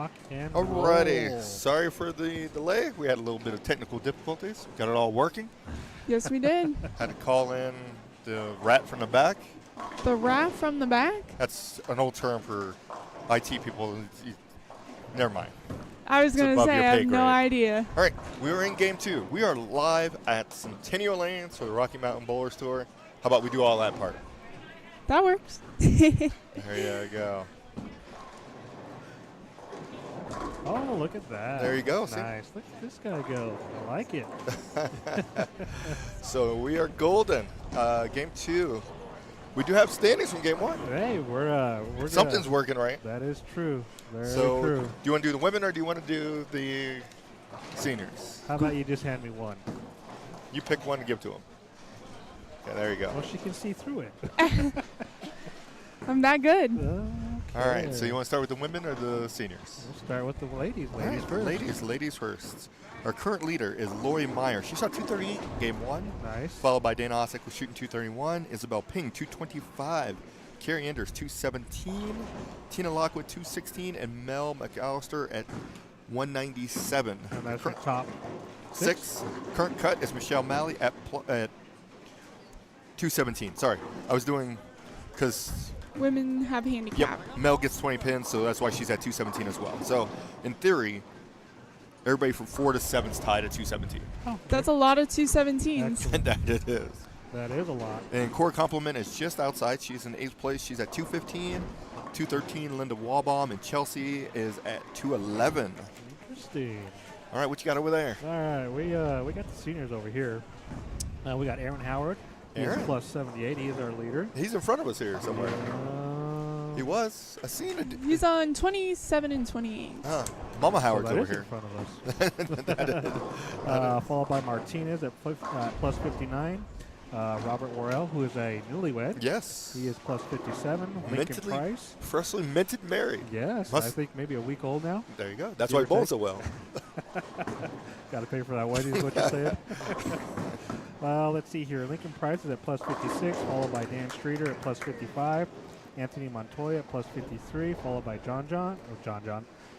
rock and Alrighty. roll. Sorry for the delay. We had a little bit of technical difficulties. Got it all working. Yes, we did. Had to call in the rat from the back. The rat from the back? That's an old term for IT people. Never mind. I was going to say, I have no idea. All right, we are in game 2. We are live at Centennial Lanes for the Rocky Mountain Bowlers Tour. How about we do all that part? That works. There you go. Oh, look at that. There you go. Nice. See? Look at this guy go. I like it. So we are golden. Game 2. We do have standings from game 1. Hey, we're something's working right. That is true. Very so true. do you want to do the women or do you want to do the seniors? How about you just hand me one? You pick one and give to them. Okay, there you go. Well, she can see through it. I'm that good. All right, so you want to start with the women or the seniors? We'll start with the ladies. Ladies first. Ladies first. Our current leader is Lori Meyer. She shot 238 game 1. Nice. Followed by Dana Osick with shooting 231. Isabel Ping, 225. Carrie Anders, 217. Tina Lockwood, 216. And Mel McAllister at 197. And that's the top 6. Current cut is Michelle Malley at 217. Sorry, I was doing because women have handicap. Yep, Mel gets 20 pins, so that's why she's at 217 as well. So in theory, everybody from 4 to 7 is tied at 217. Oh, that's a lot of 217s. And that it is. That is a lot. And core complement is just outside. She's in 8th place. She's at 215. 213, Linda Walbaum, and Chelsea is at 211. Interesting. All right, what you got over there? All right, we got the seniors over here. We got Aaron Howard. He's plus 78. He's our leader. He's in front of us here somewhere. He was. I seen it. He's on 27 and 28. Mama Howard's over here. In front of us. Followed by Martinez at plus 59. Robert Worrell, who is a newlywed. Yes. He is plus 57. Lincoln Price. Freshly minted married. Yes. I think maybe a week old now. There you go. That's why he bowls so well. Got to pay for that wedding is what you're saying. Well, let's see here. Lincoln Price is at plus 56, followed by Dan Streeter at plus 55. Anthony Montoya at plus 53, followed by John Johnson,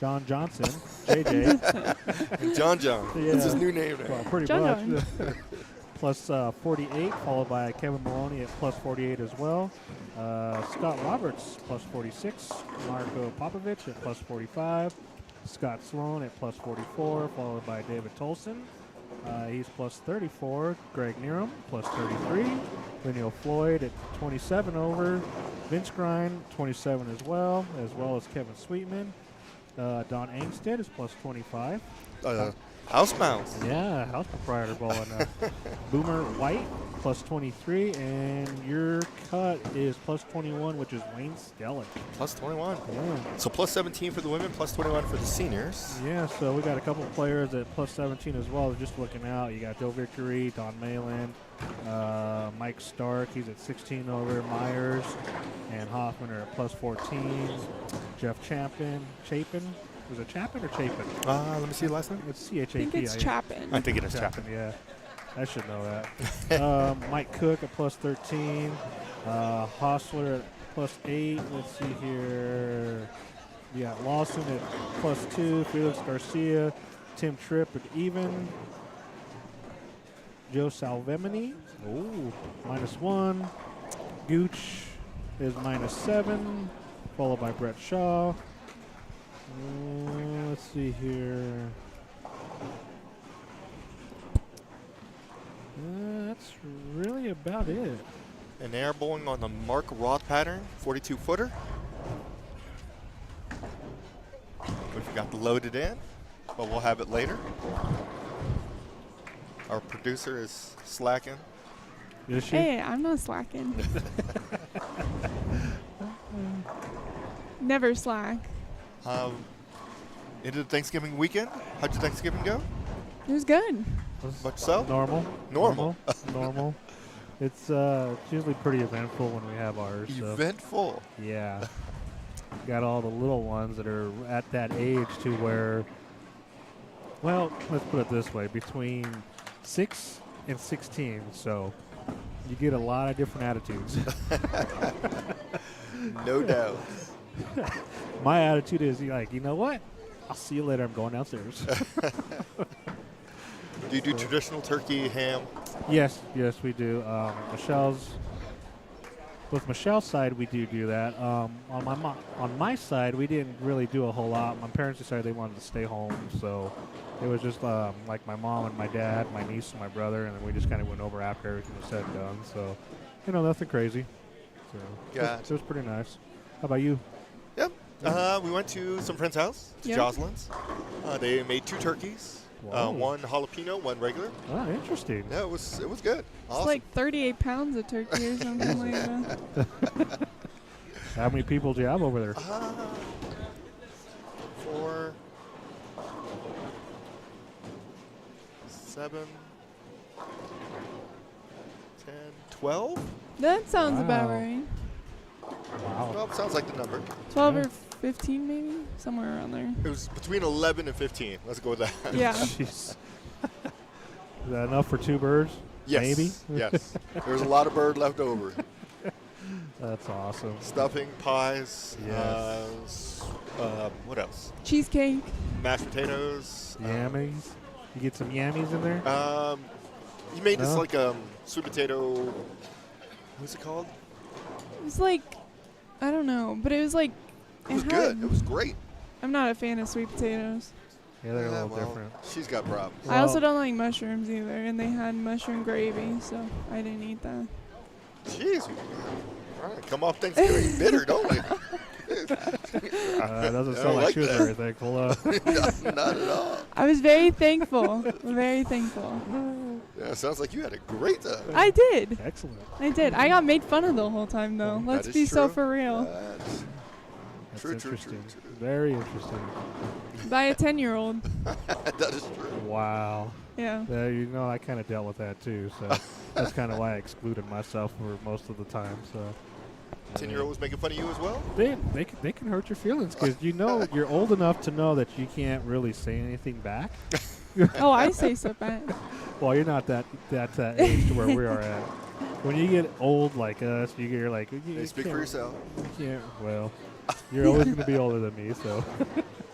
JJ. John. Yeah. That's his new name. Well, pretty John much. Plus 48, followed by Kevin Maloney at plus 48 as well. Scott Roberts, plus 46. Marco Popovich at plus 45. Scott Sloan at plus 44, followed by David Tolson. He's plus 34. Greg Nerum, plus 33. Linnell Floyd at 27 over. Vince Grind, 27 as well as Kevin Sweetman. Don Angstead is plus 25. Housebound. Yeah, house proprietor bowling. Boomer White, plus 23. And your cut is plus 21, which is Wayne Stellick. Plus 21. Yeah. So plus 17 for the women, plus 21 for the seniors. Yeah, so we got a couple of players at plus 17 as well. Just looking out, you got Joe Victory, Don Malin, Mike Stark, he's at 16 over. Myers and Hoffman are at plus 14. Jeff Chapin. Was it Chapin or Chapin? Let me see the last name. It's CHAP. I think it's Chapin. I think it is Chapin. Yeah, I should know that. Mike Cook at plus 13. Hostler at plus 8. Let's see here. We got Lawson at plus 2. Felix Garcia. Tim Tripp at even. Joe Salvemini. Minus 1. Gooch is minus 7. Followed by Brett Shaw. Let's see here. That's really about it. And they are bowling on the Mark Roth pattern, 42-footer. We forgot to load it in, but we'll have it later. Our producer is slacking. Is she? Hey, I'm not slacking. Never slack. Into the Thanksgiving weekend. How'd your Thanksgiving go? It was good. Much so? Normal. It's usually pretty eventful when we have ours. Eventful. So. Yeah. Got all the little ones that are at that age to where, well, let's put it this way, between 6 and 16. So you get a lot of different attitudes. No doubt. My attitude is like, you know what? I'll see you later. I'm going downstairs. Do you do traditional turkey, ham? Yes, we do. With Michelle's side, we do that. On my side, we didn't really do a whole lot. My parents decided they wanted to stay home, so it was just like my mom and my dad, my niece and my brother, and then we just kind of went over after everything was said and done. So, nothing crazy. So it was pretty nice. How about you? Yep. We went to some friend's house, to Jocelyn's. They made 2 turkeys. One jalapeno, one regular. Oh, interesting. Yeah, it was good. Awesome. It's like 38 pounds of turkey or something like that. How many people do you have over there? 4, 7, 10, 12? That sounds about Wow. right. Wow. 12 sounds like the number. 12 Yeah. or 15 maybe? Somewhere around there. It was between 11 and 15. Let's go with that. Yeah. Jeez. Is that enough for 2 birds? Yes. Maybe? Yes. There's a lot of bird left over. That's awesome. Stuffing, pies. Yes. What else? Cheesecake. Mashed potatoes. Yammies? You get some yammies in there? He made this No? like sweet potato. What's it called? It was like, I don't know, but it was like. It was good. It was great. I'm not a fan of sweet potatoes. Yeah, they're a Yeah, little well, different. She's got problems. I also Well- don't like mushrooms either, and they had mushroom gravy, so I didn't eat that. Jeez. All right, come off Thanksgiving bitter, don't we? It doesn't I sound don't like like she was that. very thankful. Not at all. I was very thankful. Very thankful. Yeah, sounds like you had a great time. I did. Excellent. I did. I got made fun of the whole time, though. That Let's is be so true. for real. That's That's True. interesting. Very interesting. By a 10-year-old. that is true. Wow. Yeah. I kind of dealt with that too, so that's kind of why I excluded myself for most of the time. So 10-year-old was making fun of you as well? they can hurt your feelings because you're old enough to know that you can't really say anything back. Oh, I say so back. Well, you're not that age to where we are at. When you get old like us, you're like you Hey, speak for can't- yourself. You can't. Well, you're always going to be older than me, so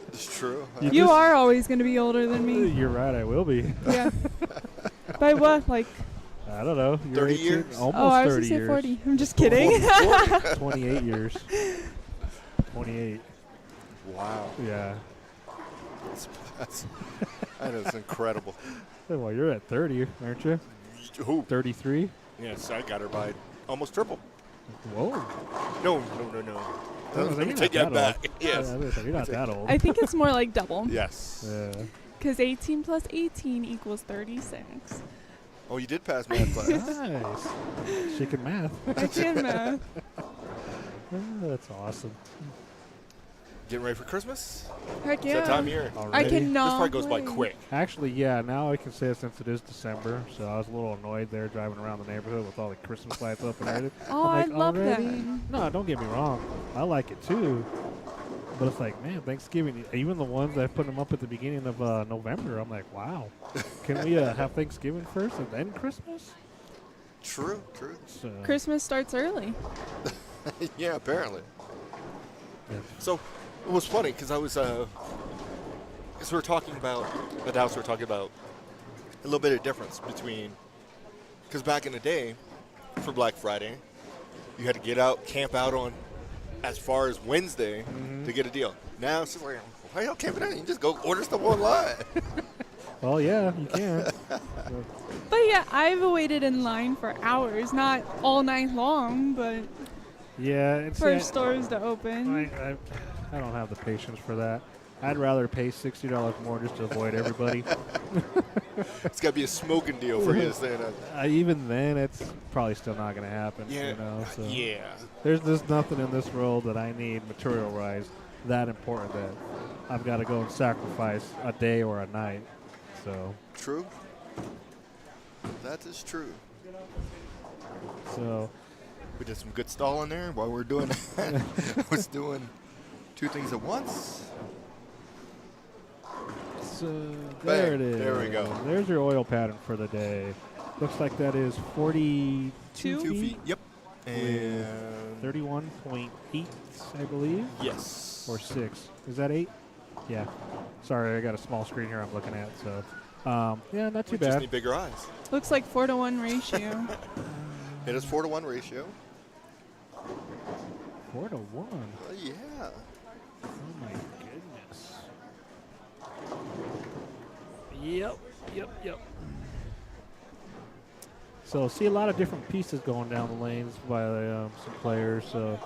It's true. You You just- are always going to be older than me. you're right. I will be. Yeah. By what? Like, I don't know. You're 30 18 years? Almost oh, I was 30 going to say years. 40. I'm just kidding. 28 years. 28. Wow. Yeah. That is incredible. Well, you're at 30, aren't you? Who? 33? Yes, I got her by almost triple. Whoa. No. Let me You're take not that old. back. Yes. You're not that old. I think it's more like double. Yes. Yeah. Because 18 plus 18 equals 36. Oh, you did pass math class. Nice. She can math. I can math. That's awesome. Getting ready for Christmas? Heck It's yeah. that time of year. I Already? cannot. This probably goes by wait. quick. Actually, yeah, now I can say it since it is December, so I was a little annoyed there driving around the neighborhood with all the Christmas lights up and everything. Oh, I'm I like, love already? that. No, don't get me wrong. I like it too. But it's like, man, Thanksgiving, even the ones that put them up at the beginning of November, I'm like, wow. Can we have Thanksgiving first and then Christmas? True. So, Christmas starts early. Yeah, apparently. yeah. So it was funny because I was, because we were talking about, at the house we were talking about a little bit of difference between, because back in the day, for Black Friday, you had to get out, camp out on as far as Wednesday to get a deal. Now it's just like, why y'all camping out? You can just go order stuff online. Well, yeah, you can. But yeah, I've waited in line for hours, not all night long, but Yeah, it's for stores to open. I don't have the patience for that. I'd rather pay $60 more just to avoid everybody. It's got to be a smoking deal for you. Saying Even then, it's probably still not going to happen. yeah, You know, so yeah. There's just nothing in this world that I need material-wise that important that I've got to go and sacrifice a day or a night. So, True. That is true. so We did some good stalling there while we were doing that. I was doing 2 things at once. there Bang. it is. There we go. There's your oil pattern for the day. Looks like that is 42 Two? 2 feet. Yep. with And 31.8, I believe, yes. or 6. Is that 8? Yeah. Sorry, I got a small screen here I'm looking at. So, yeah, not too We just bad. need bigger eyes. Looks like 4-to-1 ratio. It is 4-to-1 ratio. 4-to-1. Yeah. Oh my goodness. Yep. So see a lot of different pieces going down the lanes by some players. So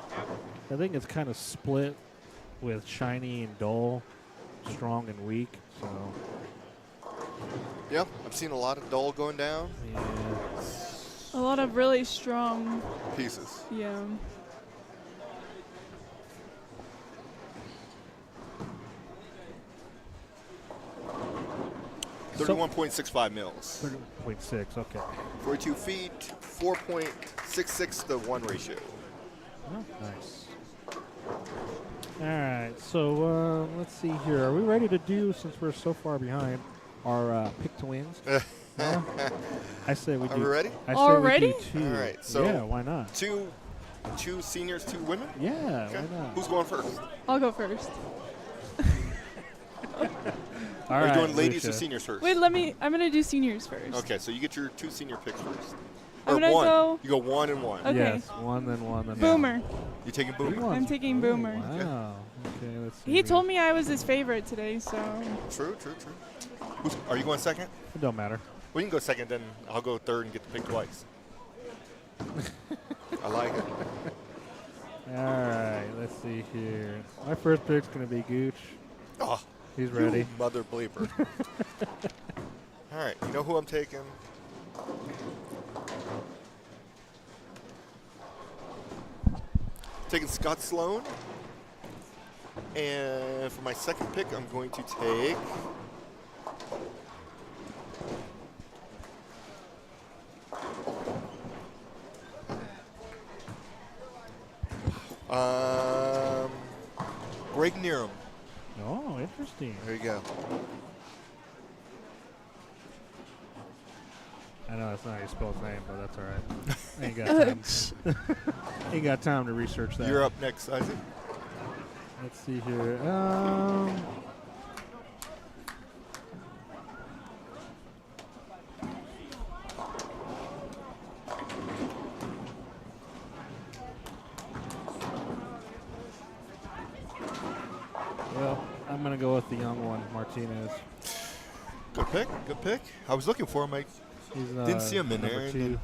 I think it's kind of split with shiny and dull, strong and weak. So Yep. I've seen a lot of dull going down. yeah. A lot of really strong, Pieces. yeah. So 31.65 mils. 30.6. Okay. 42 feet, 4.66 to 1 ratio. Oh, nice. All right, so let's see here. Are we ready to do, since we're so far behind, our pick to wins? No? I say we do. Are we ready? I say Already? we do two. All right, so- yeah, why not? Two seniors, 2 women? Yeah, Okay. why not? Who's going first? I'll go first. All Are you right, doing ladies or Lucia. seniors first? Wait, I'm gonna do seniors first. Okay, so you get your 2 senior picks first. I'm Or gonna one. go- You go 1 and 1. Okay. Yes, one, then one, then Boomer. You taking One. Boomer? I'm taking Ooh, Boomer. Wow. Okay, let's see. He here. told me I was his favorite today, so True. Are you going second? It don't matter. Well, you can go second, then I'll go third and get to pick twice. I like it. All right, let's see here. My first pick's going to be Gooch. Oh, He's ready. you mother bleeper. All right, you know who I'm taking? Taking Scott Sloan. And for my second pick, I'm going to take Greg Nerum. Oh, interesting. There you go. I know that's not how you spell his name, but that's all right. I ain't got time. Ain't got time to research that. You're up next, Isaac. Let's see here. Well, I'm gonna go with the young one, Martinez. Good pick. Good pick. I was looking for him. I He's didn't see him in number there. and 2. then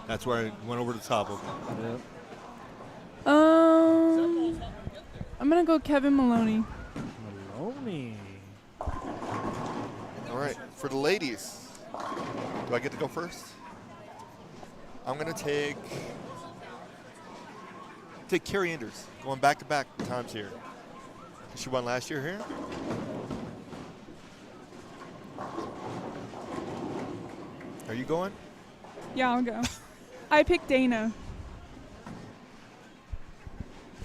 that's where I went over the top of him. Yep. I'm gonna go Kevin Maloney. Maloney. All right. For the ladies, do I get to go first? I'm going to take Carrie Anders, going back-to-back times here. She won last year here. Are you going? Yeah, I'll go. I picked Dana.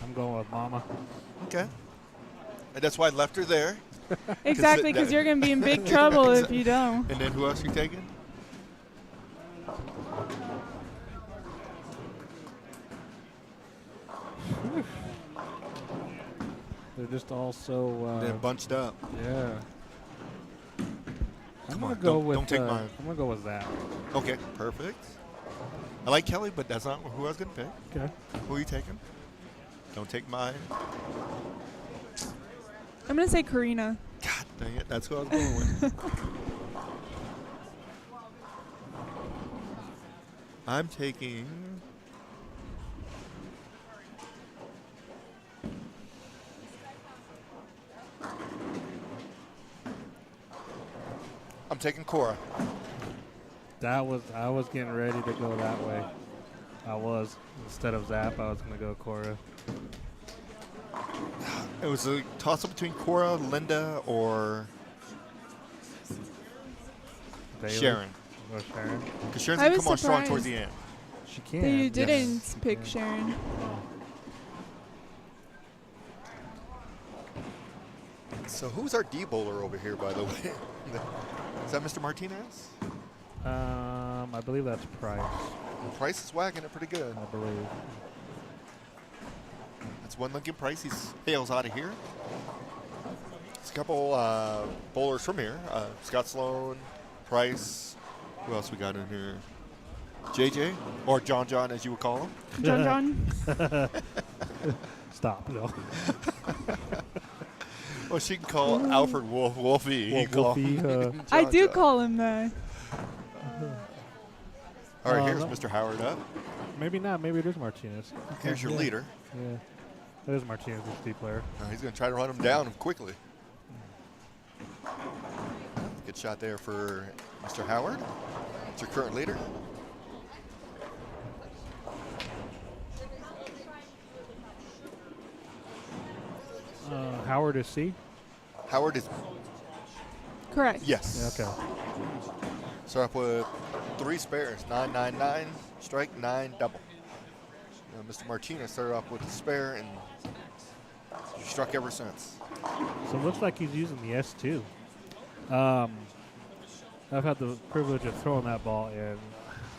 I'm going with Mama. Okay. And that's why I left her there. Exactly, because you're gonna be in big trouble if you don't. And then who else you taking? They're just all so. They're bunched up. Yeah. I'm Come gonna on, go don't- with. don't take mine. I'm gonna go with that. Okay, perfect. I like Kelly, but that's not who I was going to pick. Okay. Who are you taking? Don't take mine. I'm gonna say Karina. God dang it, that's who I was going with. I'm taking... I'm taking Cora. I was getting ready to go that way. I was. Instead of Zap, I was gonna go Cora. It was a toss-up between Cora, Linda, or Bailey? Sharon. Or Sharon. Because Sharon's I going to was come on strong towards surprised. the end. She can. That you yes. didn't She pick can. Sharon. So who's our D-bowler over here, by the way? Is that Mr. Martinez? I believe that's Price. Price is whacking it pretty good. I believe. That's one Lincoln Price. He hails out of here. There's a couple bowlers from here. Scott Sloan, Price. Who else we got in here? JJ, or John, as you would call him. John. Stop. No. Well, she can call Alfred Wolfie. He can call Wolfie, him I John do John. call him that. All right, here's no. Mr. Howard up. Maybe not. Maybe it is Martinez. Here's your Yeah. leader. Yeah. That is Martinez, the steep player. He's going to try to run him down quickly. Good shot there for Mr. Howard. It's your current leader. Howard is C. Howard is, Correct. yes. Yeah, okay. Start up with 3 spares, 9-9-9, strike 9 double. Mr. Martinez started off with a spare and struck ever since. So it looks like he's using the S2. I've had the privilege of throwing that ball, and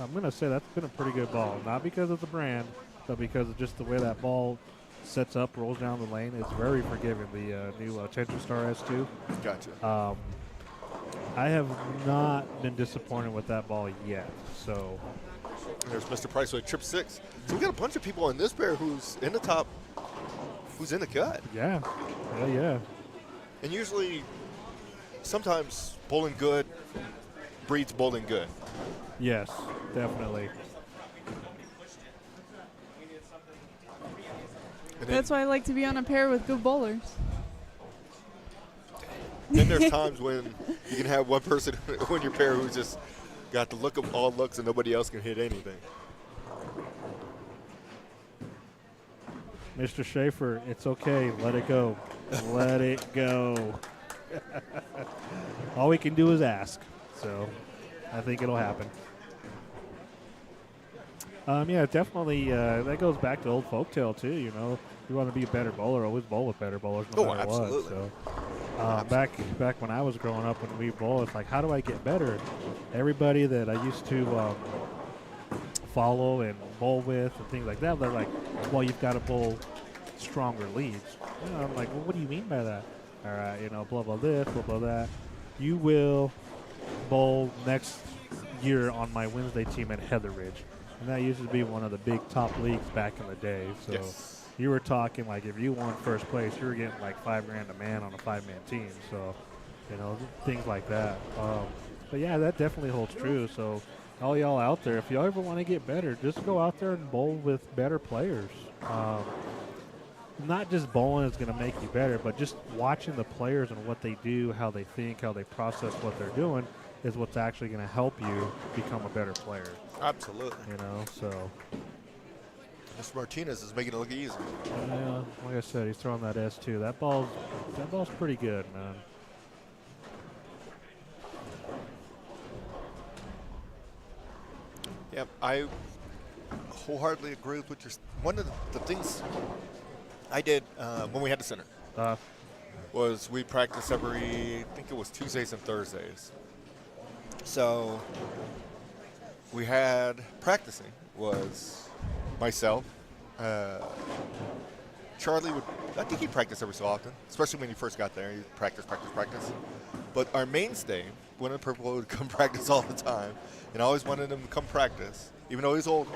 I'm going to say that's been a pretty good ball. Not because of the brand, but because of just the way that ball sets up, rolls down the lane. It's very forgiving, the new Tension Star S2. Gotcha. I have not been disappointed with that ball yet. So There's Mr. Price with trip 6. So we got a bunch of people in this pair who's in the top, who's in the cut. yeah. And usually, sometimes bowling good breeds bowling good. Yes, definitely. And then, That's why I like to be on a pair with good bowlers. then there's times when you can have one person on your pair who's just got the look of all looks and nobody else can hit anything. Mr. Schaefer, it's okay. Let it go. Let it go. All we can do is ask. So I think it'll happen. Yeah, definitely. That goes back to old folktale, too. You know, you want to be a better bowler, always bowl with better bowlers no matter absolutely. what. So back when I was growing up, when we bowl, it's like, how do I get better? Everybody that I used to follow and bowl with and things like that, they're like, well, you've got to bowl stronger leads. You know, I'm like, well, what do you mean by that? All right, you know, blah, blah, this, blah, blah, that. You will bowl next year on my Wednesday team at Heather Ridge. And that used to be one of the big top leagues back in the day. So Yes. you were talking like if you won first place, you were getting like $5,000 a man on a 5-man team. So, you know, things like that. But yeah, that definitely holds true. So all y'all out there, if y'all ever want to get better, just go out there and bowl with better players. Not just bowling is going to make you better, but just watching the players and what they do, how they think, how they process what they're doing is what's actually going to help you become a better player. Absolutely. You know, so Mr. Martinez is making it look easy. yeah, like I said, he's throwing that S2. That ball's pretty good, man. Yeah, I wholeheartedly agree with what you're. One of the things I did when we had the center was we practiced every, I think it was Tuesdays and Thursdays. So we had practicing was myself, Charlie would, I think he practiced every so often, especially when he first got there. He'd practice. But our mainstay, one of the purple would come practice all the time, and I always wanted him to come practice, even though he's old,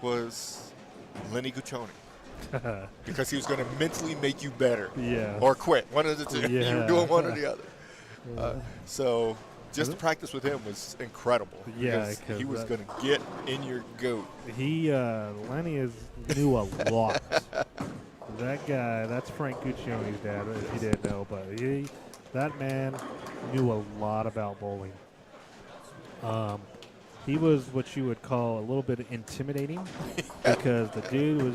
was Lenny Guccione. Because he was going to mentally make you better. Yeah. Or quit. One of the two. You Yeah. were doing one or the other. So just to practice with him was incredible. Yeah, because he 'cause was going to get in your goat. Lenny knew a lot. That guy, that's Frank Guccione's dad, if you didn't know, but that man knew a lot about bowling. He was what you would call a little bit intimidating because the dude was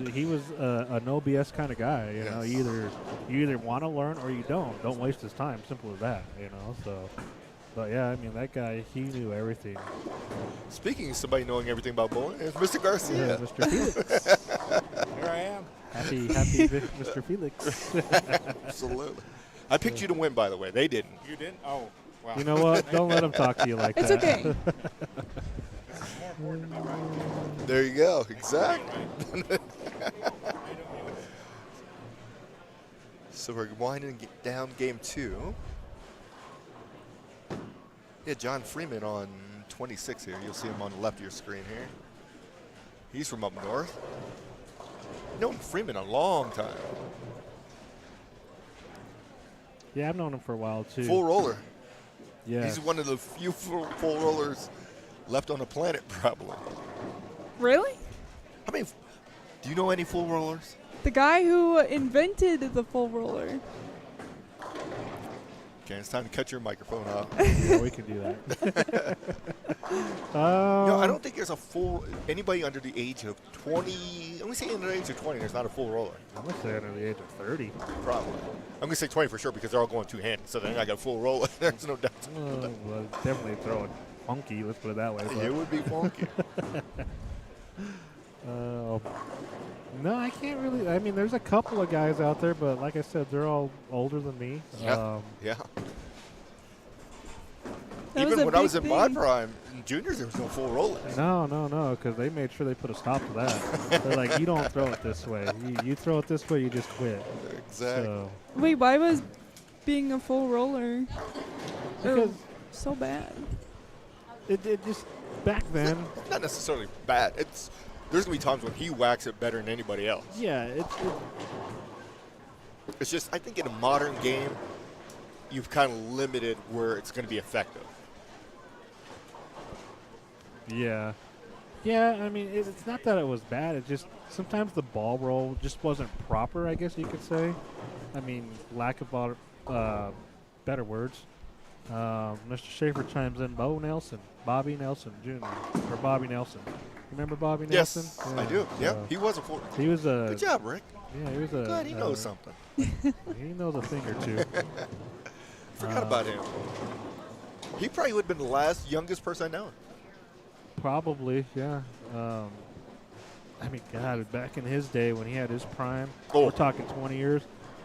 a no BS kind of guy. You know, you either want to learn or you don't. Don't waste his time. Simple as that. You know. So, but yeah, I mean that guy, he knew everything. Speaking of somebody knowing everything about bowling, it's Mr. Garcia. Yeah, Mr. Felix. Here I am. happy Mr. Felix. Absolutely. I picked you to win, by the way. They didn't. You didn't? Oh, wow. You know what? Don't let him talk to you like It's that. okay. More important to me, right? There you go. Exactly. So we're winding down game 2. Yeah, John Freeman on 26 here. You'll see him on the left of your screen here. He's from up north. Known Freeman a long time. Yeah, I've known him for a while too. Full roller. Yeah. He's one of the few full rollers left on the planet, probably. Really? I mean, do you know any full rollers? The guy who invented the full roller. Okay, it's time to cut your microphone off. Yeah, we can do that. No, I don't think there's a full anybody under the age of 20. I'm gonna say under the age of 20, there's not a full roller. I'm gonna say under the age of 30. Probably. I'm gonna say 20 for sure because they're all going two-handed. So then I got a full roller. There's no doubt. Well, definitely throw it funky. Let's put it that way. It would be funky. No, I can't really. I mean, there's a couple of guys out there, but like I said, they're all older than me. Yeah. Yeah. That was Even a when I was big in my thing. prime, in juniors, there was no full rollers. No, because they made sure they put a stop to that. They're like, you don't throw it this way. You throw it this way, you just quit. Exactly. So, Wait, why was being a full roller because so bad? it just back then. Not necessarily bad. There's gonna be times when he whacks it better than anybody else. Yeah, It's just I think in a modern game, you've kind of limited where it's going to be effective. Yeah. I mean, it's not that it was bad. It's just sometimes the ball roll just wasn't proper, I guess you could say. I mean, lack of better words. Mr. Schaefer chimes in. Bobby Nelson Jr. or Bobby Nelson. Remember Bobby Nelson? Yes, I do. Yeah, he was a full. He was a. Good job, Rick. Yeah, he was a. Glad he knows something. He knows a thing or two. Forgot about him. He probably would have been the last youngest person I know. Probably, yeah. I mean, God, back in his day when he had his prime, Oh. we're talking 20 years.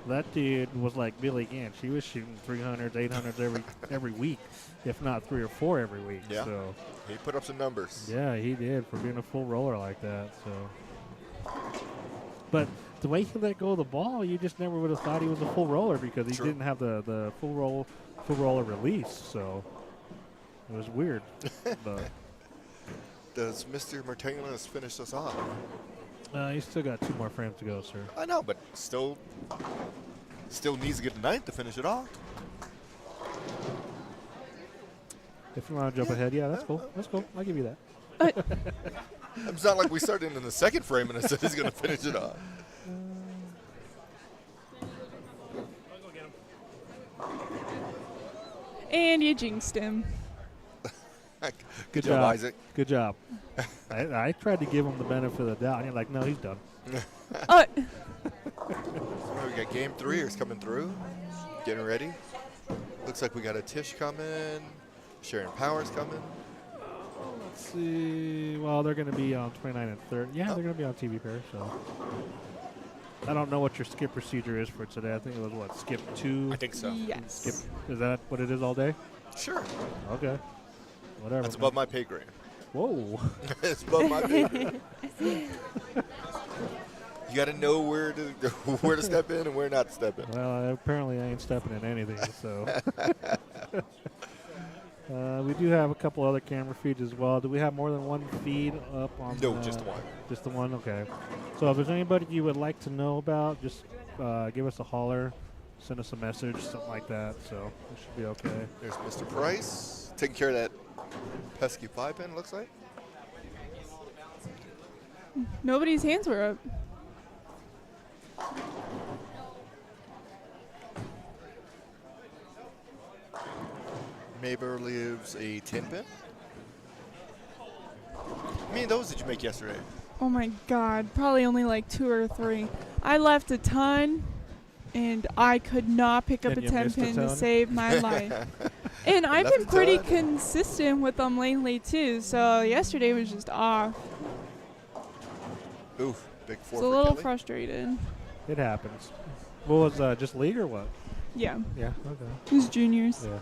That dude was like Billy Gant. He was shooting 300s, 800s every week, if not 3 or 4 every week. Yeah. So He put up some numbers. yeah, he did for being a full roller like that. So, but the way he let go of the ball, you just never would have thought he was a full roller because he True. didn't have the full roller release. So it was weird. But Does Mr. Martinez finish us off? you still got 2 more frames to go, sir. I know, but still needs to get the 9th to finish it off. If you want to jump ahead, yeah, that's cool. That's cool. I'll give you that. It's not like we started in the second frame and it said he's going to finish it off. And you jinxed him. Good job, Isaac. Good job. I tried to give him the benefit of the doubt, and you're like, no, he's done. Oh, We got game 3 is coming through. Getting ready. Looks like we got a Tish coming. Sharon Powers coming. Let's see. Well, they're going to be on 29 and 30. Yeah, they're going to be on TV pair, so. I don't know what your skip procedure is for today. I think it was, what, skip 2? I think so. yes. Skip. Is that what it is all day? Sure. Okay. Whatever. That's man. above my pay grade. Whoa. It's above my pay grade. You got to know where to step in and where not to step in. Well, apparently I ain't stepping in anything, so. We do have a couple other camera feeds as well. Do we have more than one feed up on? No, just one. Just the one? Okay. So if there's anybody you would like to know about, just give us a holler, send us a message, something like that. So it should be okay. There's Mr. Price taking care of that pesky 5-pin, looks like. Nobody's hands were up. Maber leaves a 10-pin. How many of those did you make yesterday? Oh my God, probably only like 2 or 3. I left a ton, and I could not pick up And a you 10 missed a pin to ton? save my life. And I've Left been a pretty ton? consistent with them lately too. So yesterday was just off. Oof, big 4 It's a for little Kelly. frustrated. It happens. What was just league or what? Yeah, Yeah. Okay. it was juniors. Yeah.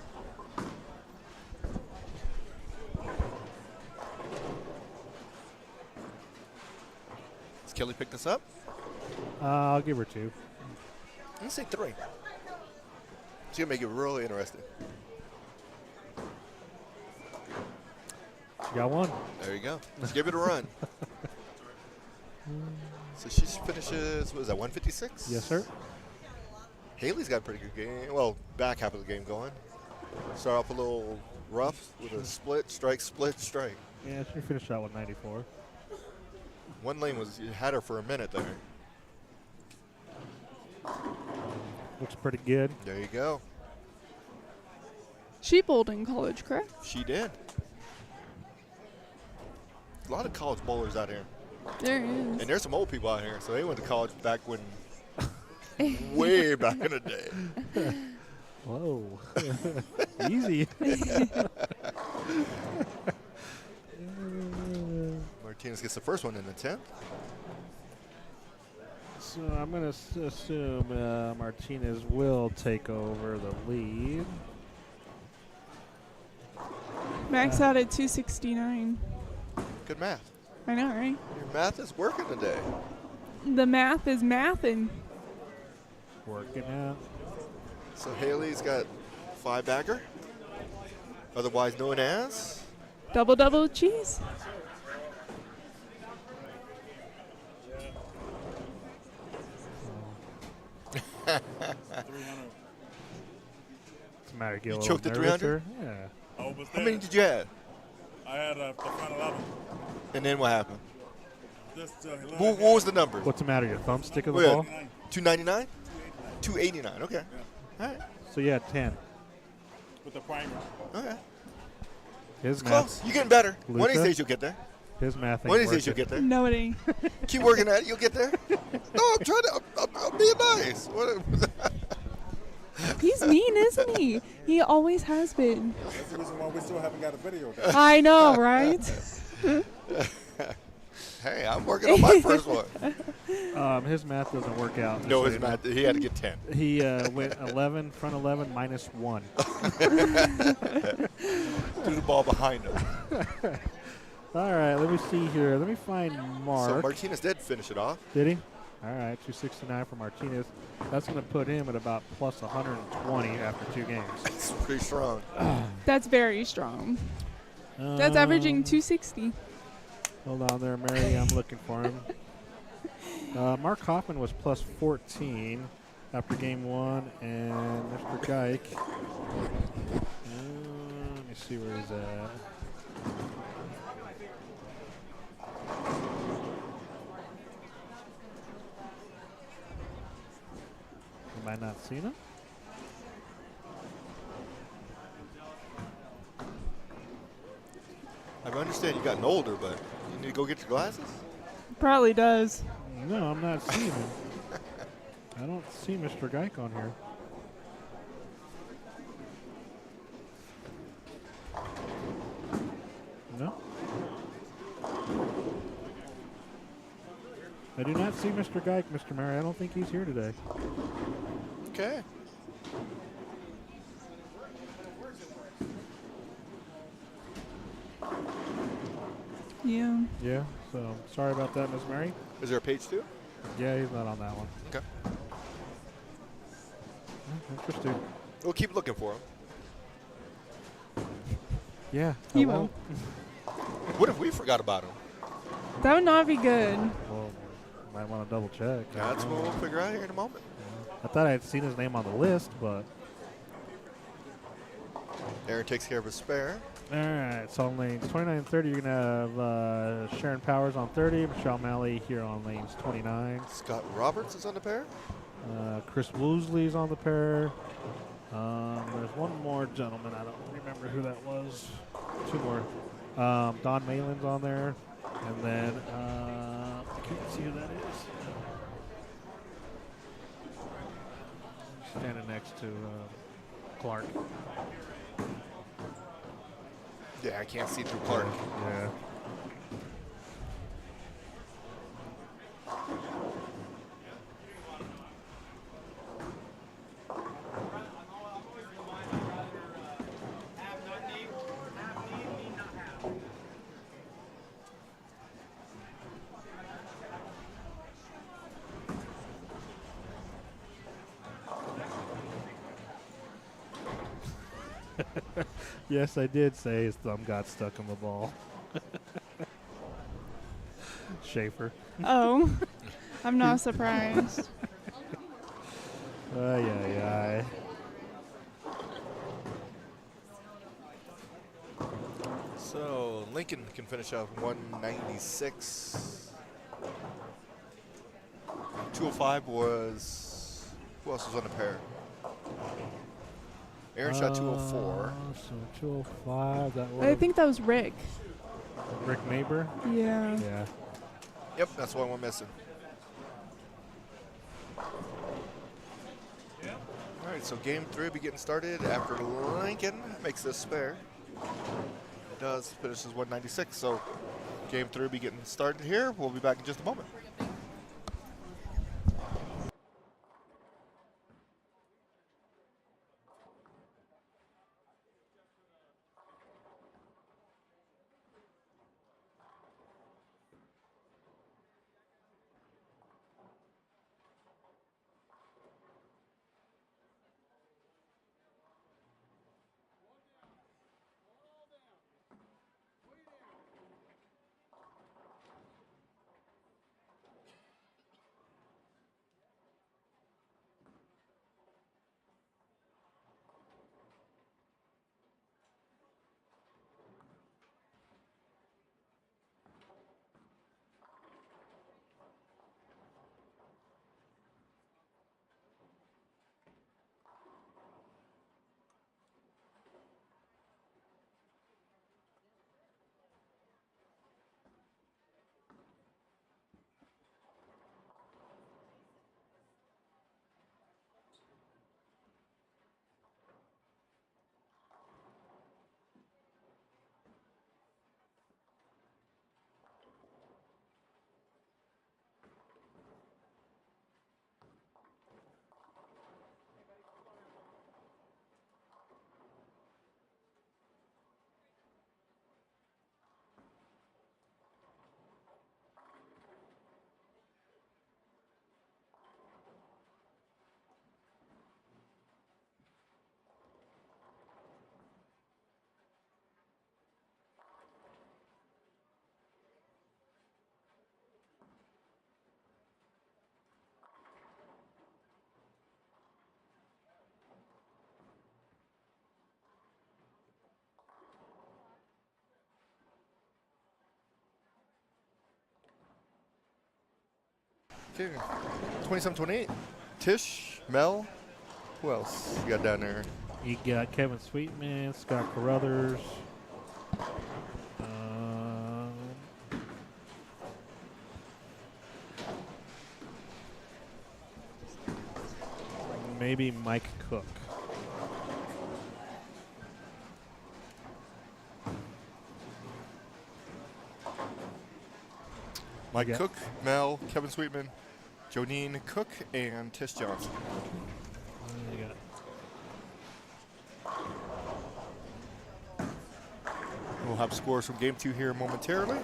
Has Kelly picked this up? I'll give her 2. Let's say 3. It's going to make it really interesting. You got one. There you go. Let's give it a run. So she finishes, what is that, 156? Yes, sir. Haley's got a pretty good game. Well, back half of the game going. Start off a little rough with a split, strike, split, strike. Yeah, she finished out with 94. One lane had her for a minute there. Looks pretty good. There you go. She bowled in college, correct? She did. A lot of college bowlers out here. There is. And there's some old people out here, so they went to college back when, way back in the day. Whoa. Easy. Martinez gets the first one in the 10th. So I'm going to assume Martinez will take over the lead. Max out at 269. Good math. I know, right? Your math is working today. The math is mathin'. Working out. So Haley's got 5-bagger, otherwise known as Double cheese. What's the matter? Get a You little choked at nervous 300? or- Yeah. I was How many did you have? I had the front 11. And then what happened? Just What was the number? What's the matter? Your thumb stick of the Wait. ball? 299? 289. Okay. All right. So yeah, 10. with the primer. Okay. His It's close. math. You're getting better. One of these Luca? days you'll get there. His math. One of ain't these days you'll working. get there. No, it ain't. Keep working at it. You'll get there. No, I'm trying to. I'm being nice. He's mean, isn't he? He always has been. That's the reason why we still haven't got a video of that. I know, right? Hey, I'm working on my first one. His math doesn't work out. No, just so his you know. math. He had to get 10. He went 11, front 11, minus 1. Threw the ball behind him. All right, let me see here. Let me find Mark. So Martinez did finish it off. Did he? All right, 269 for Martinez. That's going to put him at about plus 120 after 2 games. It's pretty strong. That's very strong. That's averaging 260. Hold on there, Mary. I'm looking for him. Mark Hoffman was plus 14 after game 1, and Mr. Geik. Let me see where he's at. Am I not seeing him? I understand you gotten older, but you need to go get your glasses. Probably does. No, I'm not seeing him. I don't see Mr. Geik on here. No. I do not see Mr. Geik, Mr. Mary. I don't think he's here today. Okay. Yeah. Yeah, so sorry about that, Miss Mary. Is there a page 2? Yeah, he's not on that one. Okay. Interesting. We'll keep looking for him. Yeah, He I will. won't. What if we forgot about him? That would not be good. Well, might want to double check. I That's don't what know. we'll figure out here in a moment. I thought I had seen his name on the list, but Aaron takes care of his spare. all right. So on lanes 29 and 30, you're gonna have Sharon Powers on 30, Michelle Malley here on lanes 29. Scott Roberts is on the pair. Chris Woosley's on the pair. There's one more gentleman. I don't remember who that was. 2 more. Don Malin's on there, and then I can't see who that is. Standing next to Clark. Yeah, I can't see through Clark. Yeah. Yes, I did say his thumb got stuck in the ball. Schaefer. Oh, I'm not surprised. Ay, ay, ay. So Lincoln can finish up 196. 205 was, who else was on the pair? Aaron shot 204. So 205. That I was think that was Rick. Rick Neighbor. Yeah. Yeah. Yep, that's one we're missing. All right, so game 3 will be getting started after Lincoln makes this spare. It does, finishes 196. So game 3 will be getting started here. We'll be back in just a moment. Okay, 27-28. Tish, Mel, who else you got down there? You got Kevin Sweetman, Scott Carruthers. Maybe Mike Cook. Mike Yeah. Cook, Mel, Kevin Sweetman, Jonine Cook, and Tish Johnson. You got We'll have scores from game 2 here momentarily.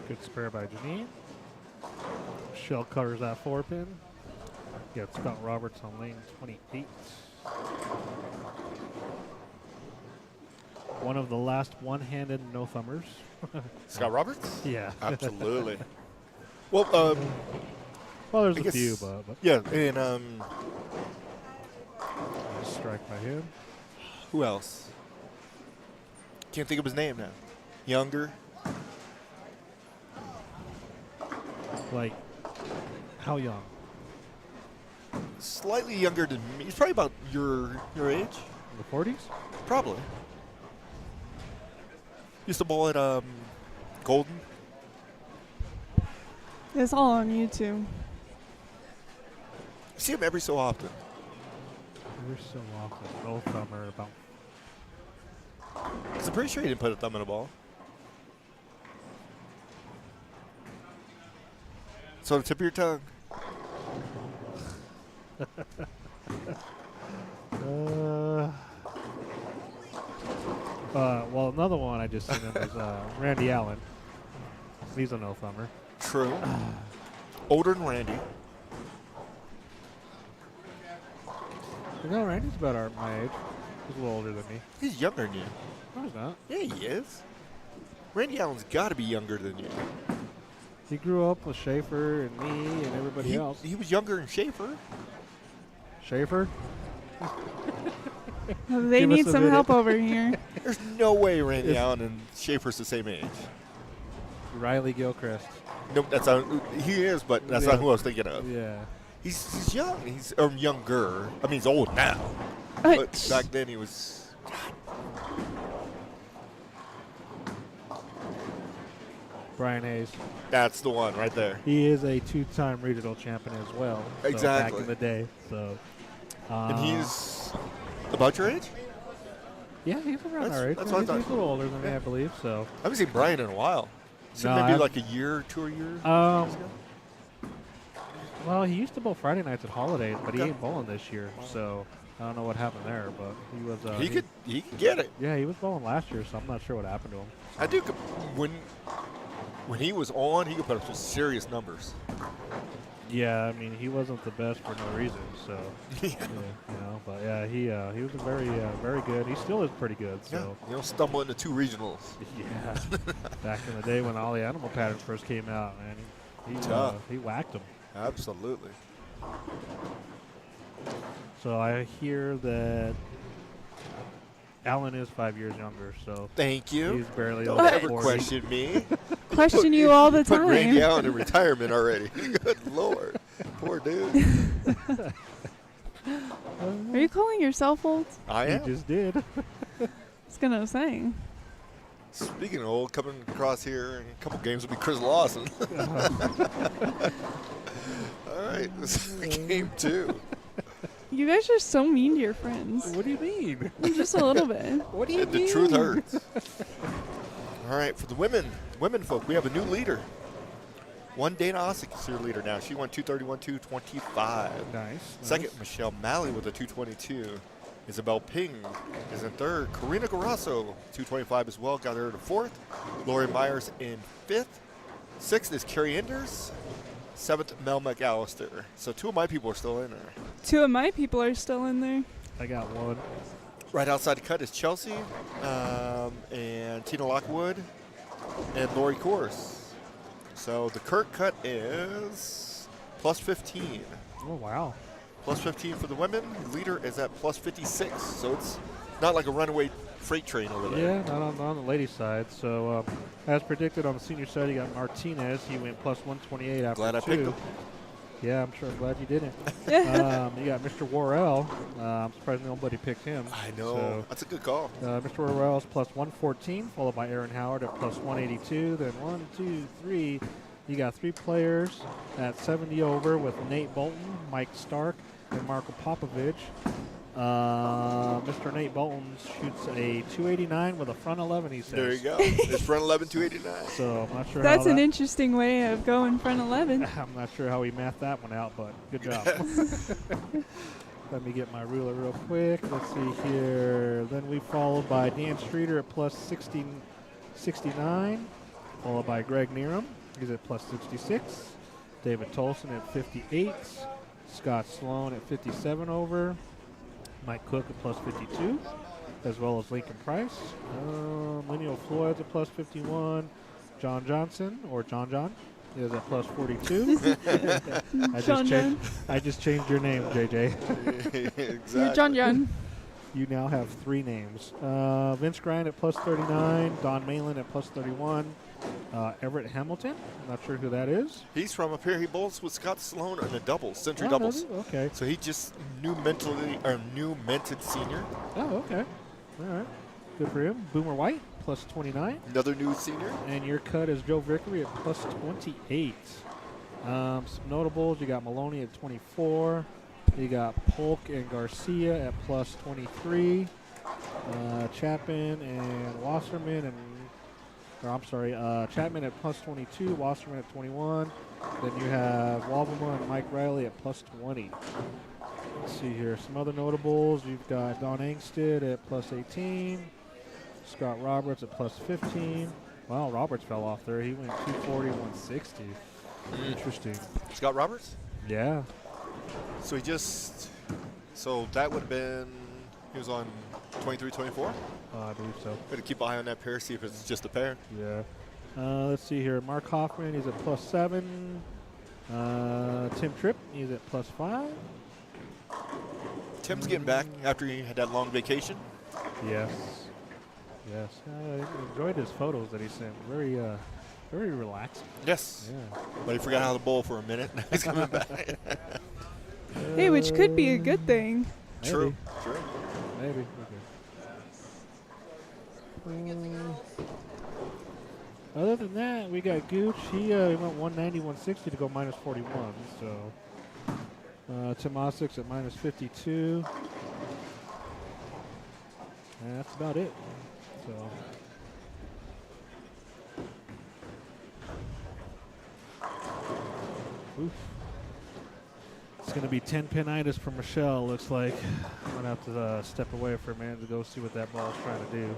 good spare by Janine. Shell covers that 4-pin. Got Scott Roberts on lane 28. One of the last one-handed no-thumbers. Scott Roberts? Yeah. Absolutely. Well, Well, there's I a guess- few, but yeah, and strike by him. who else? Can't think of his name now. Younger. Like, how young? Slightly younger than me. He's probably about your age. In the 40s? Probably. Used to bowl at Golden. It's all on YouTube. See him every so often. Every so often. No thumber about. 'Cause I'm pretty sure he didn't put a thumb in a ball. So the tip of your tongue. Well, another one I just seen him is Randy Allen. He's a no thumber. True. Older than Randy. You know, Randy's about my age. He's a little older than me. He's younger than you. No, he's not. Yeah, he is. Randy Allen's got to be younger than you. He grew up with Schaefer and me and everybody else. He was younger than Schaefer. Schaefer? They Give us need a some minute. help over here. There's no way Randy Allen and Schaefer's the same age. Riley Gilchrist. No, that's not, he is, but that's Yeah. not who I was thinking of. Yeah. He's young. He's younger. I mean, he's old now. But back then he was. Brian Hayes. That's the one right there. He is a two-time regional champion as well. So Exactly. Back in the day. So. And he's about your age? Yeah, he's around our age. That's Yeah, what I he's a thought. little older than me, I believe. So. I haven't seen Brian in a while. So No, maybe I've- like a year, 2 years. Well, he used to bowl Friday nights at Holidays, but he Okay. ain't bowling this year. So I don't know what happened there, but he was. He could get it. Yeah, he was bowling last year, so I'm not sure what happened to him. I do. When he was on, he could put up some serious numbers. Yeah, I mean, he wasn't the best for no reason. So. Yeah. Yeah, you know, but yeah, he was very good. He still is pretty good. So. You don't stumble into 2 regionals. Yeah. Back in the day when all the animal patterns first came out, man, Tough. he whacked them. Absolutely. So I hear that Alan is 5 years younger, so Thank you. he's barely Don't over ever 40. question me. Question you all the Put Randy time. Allen in retirement already. Good Lord. Poor dude. Are you calling yourself old? I He am. just did. I was gonna say. Speaking of old, coming across here in a couple games will be Chris Lawson. All right, this is game 2. You guys are so mean to your friends. What do you mean? Just a little bit. What do you The mean? truth hurts. All right, for the women folk, we have a new leader. One Dana Ossick is your leader now. She won 231-225. Nice. Second, Michelle Malley with a 222. Isabel Ping is in third. Karina Garasso, 225 as well, got her to fourth. Lori Myers in fifth. Sixth is Carrie Enders. Seventh, Mel McAllister. So 2 of my people are still in there. 2 of my people are still in there. I got one. Right outside the cut is Chelsea and Tina Lockwood and Lori Course. So the Kirk cut is plus 15. Oh, wow. Plus 15 for the women. The leader is at plus 56. So it's not like a runaway freight train over there. Yeah, not on the ladies' side. So, as predicted on the senior side, you got Martinez. He went plus 128 after Glad I 2. picked him. Yeah, I'm sure. I'm glad you didn't. You got Mr. Worrell. I'm surprised nobody picked him. I know. So, That's a good call. Mr. Worrell is plus 114, followed by Aaron Howard at plus 182. Then 1, 2, 3. You got 3 players at 70 over with Nate Bolton, Mike Stark, and Marko Popovich. Mr. Nate Bolton shoots a 289 with a front 11, he says. There you go. It's front 11, 289. So I'm not sure That's how an interesting way of going front 11. I'm not sure how he mathed that one out, but good job. Let me get my ruler real quick. Let's see here. Then we followed by Dan Streeter at plus 69, followed by Greg Nerum. He's at plus 66. David Tolson at 58. Scott Sloan at 57 over. Mike Cook at plus 52, as well as Lincoln Price. Lineal Floyd at plus 51. John Johnson, or John, is at plus 42. I just changed your name, JJ. Exactly. You're John. You now have 3 names. Vince Grind at plus 39. Don Malin at plus 31. Everett Hamilton. Not sure who that is. He's from up here. He bowls with Scott Sloan in the doubles, century Oh, doubles. does he? Okay. So he just new minted senior. Oh, okay. All right. Good for him. Boomer White, plus 29. Another new senior. And your cut is Joe Vickery at plus 28. Some notables, you got Maloney at 24. You got Polk and Garcia at plus 23. Chapman and Wasserman Chapman at plus 22, Wasserman at 21. Then you have Walbama and Mike Riley at plus 20. Let's see here. Some other notables. You've got Don Angsted at plus 18. Scott Roberts at plus 15. Wow, Roberts fell off there. He went 240, 160. Interesting. Scott Roberts? Yeah. So so that would have been, he was on 23, 24? I believe so. Got to keep an eye on that pair, see if it's just a pair. Yeah. Let's see here. Mark Hoffman, he's at plus 7. Tim Tripp, he's at plus 5. Tim's getting back after he had that long vacation. Yes. Yes. I enjoyed his photos that he sent. Very relaxing. Yes. Yeah. But he forgot how to bowl for a minute. Now he's coming back. Hey, which could be a good thing. Maybe. True. Maybe. Okay. Other than that, we got Gooch. He went 190, 160 to go minus 41. So Tomasic at minus 52. And that's about it. So. Oof. It's going to be 10-pinitis for Michelle, looks like. I'm going to have to step away for a minute to go see what that ball's trying to do.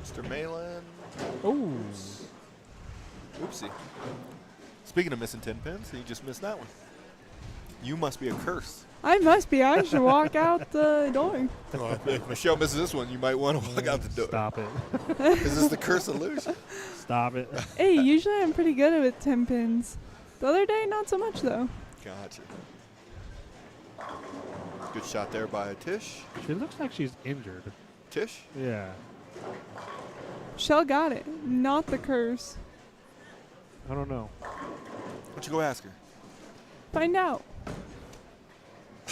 Mr. Malin. Oh. Oopsie. Speaking of missing 10 pins, you just missed that one. You must be a curse. I must be. I should walk out the door. If Michelle misses this one, you might want to walk out the door. Stop it. Is this the curse illusion? Stop it. Hey, usually I'm pretty good with 10 pins. The other day, not so much, though. Gotcha. Good shot there by Tish. She looks like she's injured. Tish? Yeah. Shell got it. Not the curse. I don't know. Why don't you go ask her? Find out.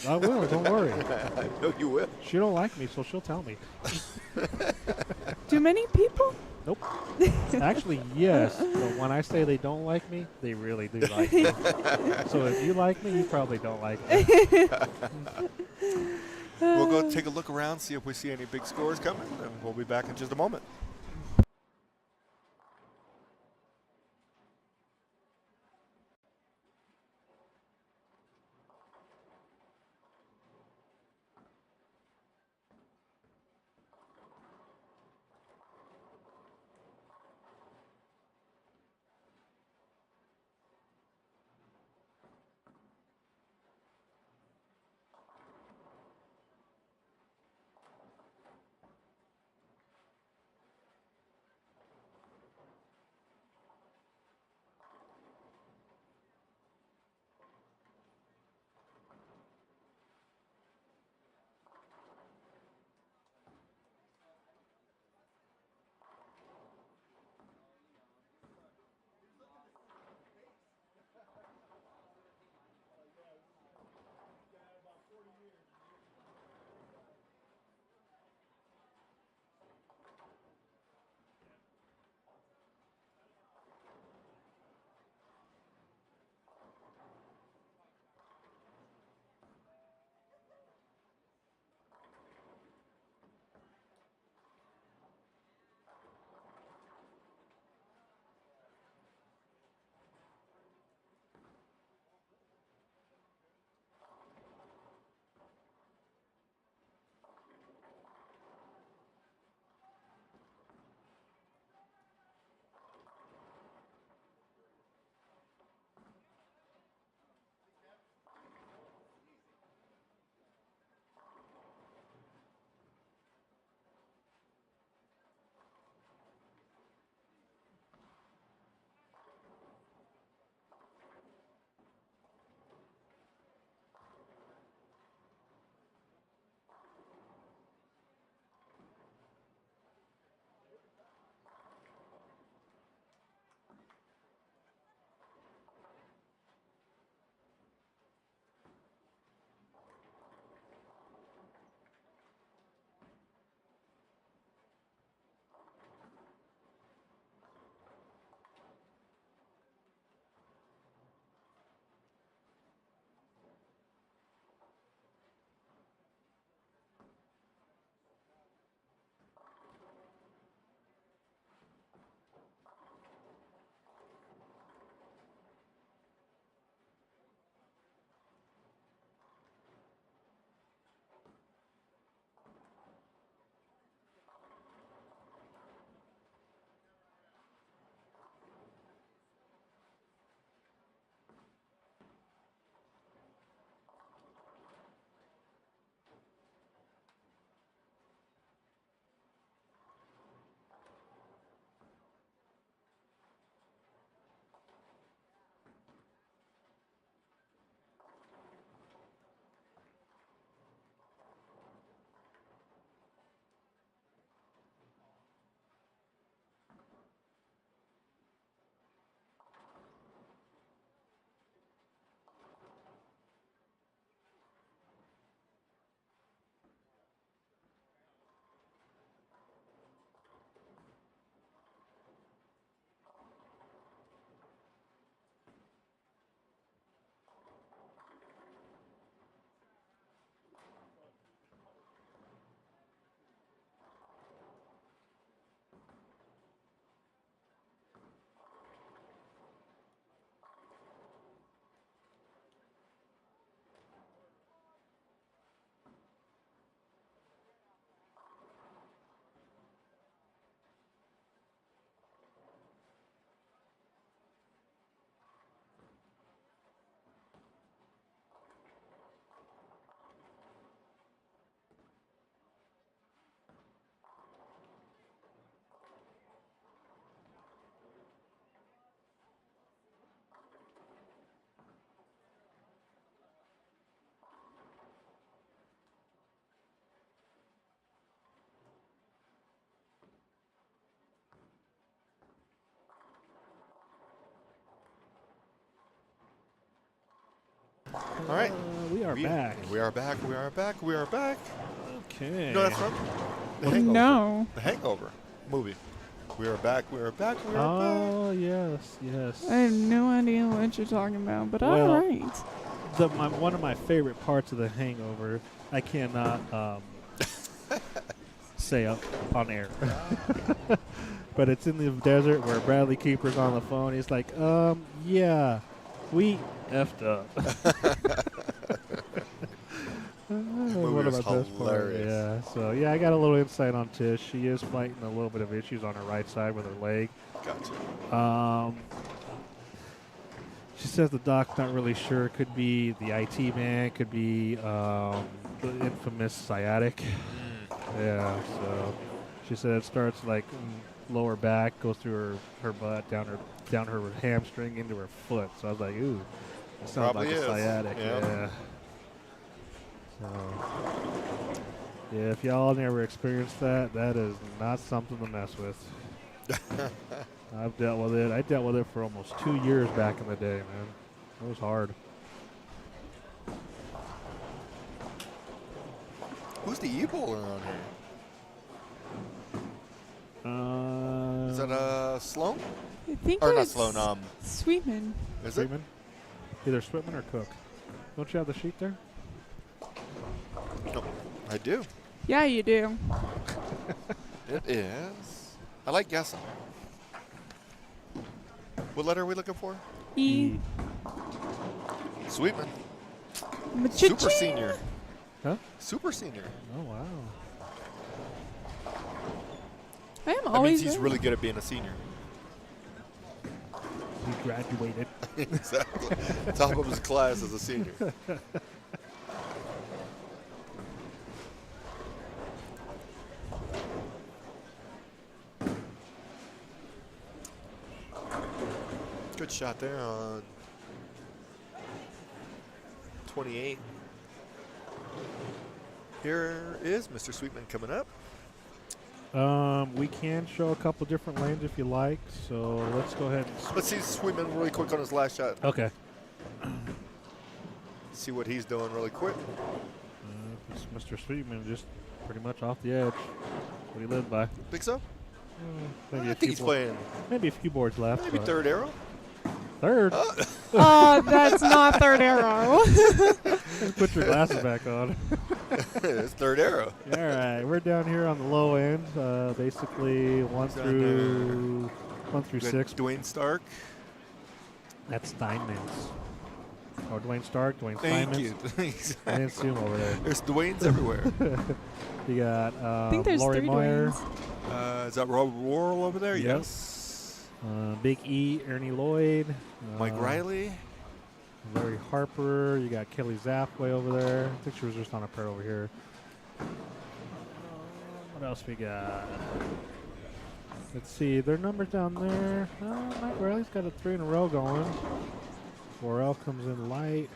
I will. Don't worry. I know you will. She don't like me, so she'll tell me. Do many people? Nope. Actually, yes. But when I say they don't like me, they really do like me. So if you like me, you probably don't like me. We'll go take a look around, see if we see any big scores coming, and we'll be back in just a moment. All right. We are back. We are back. We are back. We are back. Okay. You know that's from? The Hangover. No. The Hangover movie. We are back. We are back. We are back. Oh, yes, yes. I have no idea what you're talking about, but Well, all right. One of my favorite parts of The Hangover, I cannot say up on air. But it's in the desert where Bradley Cooper's on the phone. He's like, yeah, we effed up. One of was my best parts. hilarious. Yeah. So yeah, I got a little insight on Tish. She is fighting a little bit of issues on her right side with her leg. Gotcha. She says the doc's not really sure. It could be the IT man. Could be the infamous sciatic. Yeah. So she said it starts like lower back, goes through her butt, down her hamstring into her foot. So I was like, ooh, that sounds Probably like a is. sciatic. Yeah. Yeah. So, yeah, if y'all never experienced that, that is not something to mess with. I've dealt with it. I dealt with it for almost 2 years back in the day, man. It was hard. Who's the e-bowler around here? Is that Sloan? I think Or not it's Sloan. Sweetman. Is it? Sweetman? Either Sweetman or Cook. Don't you have the sheet there? No, I do. Yeah, you do. It is. I like guessing. What letter are we looking for? E. Sweetman. Machichi. Super senior. Huh? Super senior. Oh, wow. I am That always. means he's really good at being a senior. He graduated. Exactly. Top of his class as a senior. Good shot there on 28. Here is Mr. Sweetman coming up. We can show a couple different lanes if you like, so let's go ahead and Let's see Sweetman really quick on his last shot. Okay. See what he's doing really quick. It's Mr. Sweetman just pretty much off the edge. What he lived by. Think so? Maybe I think he's playing Maybe a few boards left. maybe but third arrow. Third. Oh, that's not third arrow. Just put your glasses back on. It's third arrow. All right, we're down here on the low end, basically one through We got 6. Dwayne Stark. That's Steinman's. Oh, Dwayne Stark, Dwayne Thank Steinman's. you. I didn't see him over there. There's Dwayne's everywhere. You got I think there's Lori 3 Moyer, Dwaynes. Is that Robert Worrell over there? Yep. Yes. Big E, Ernie Lloyd, Mike Riley. Larry Harper. You got Kelly Zapway over there. I think she was just on a pair over here. What else we got? Let's see. Their numbers down there. Mike Riley's got a 3 in a row going. Worrell comes in light.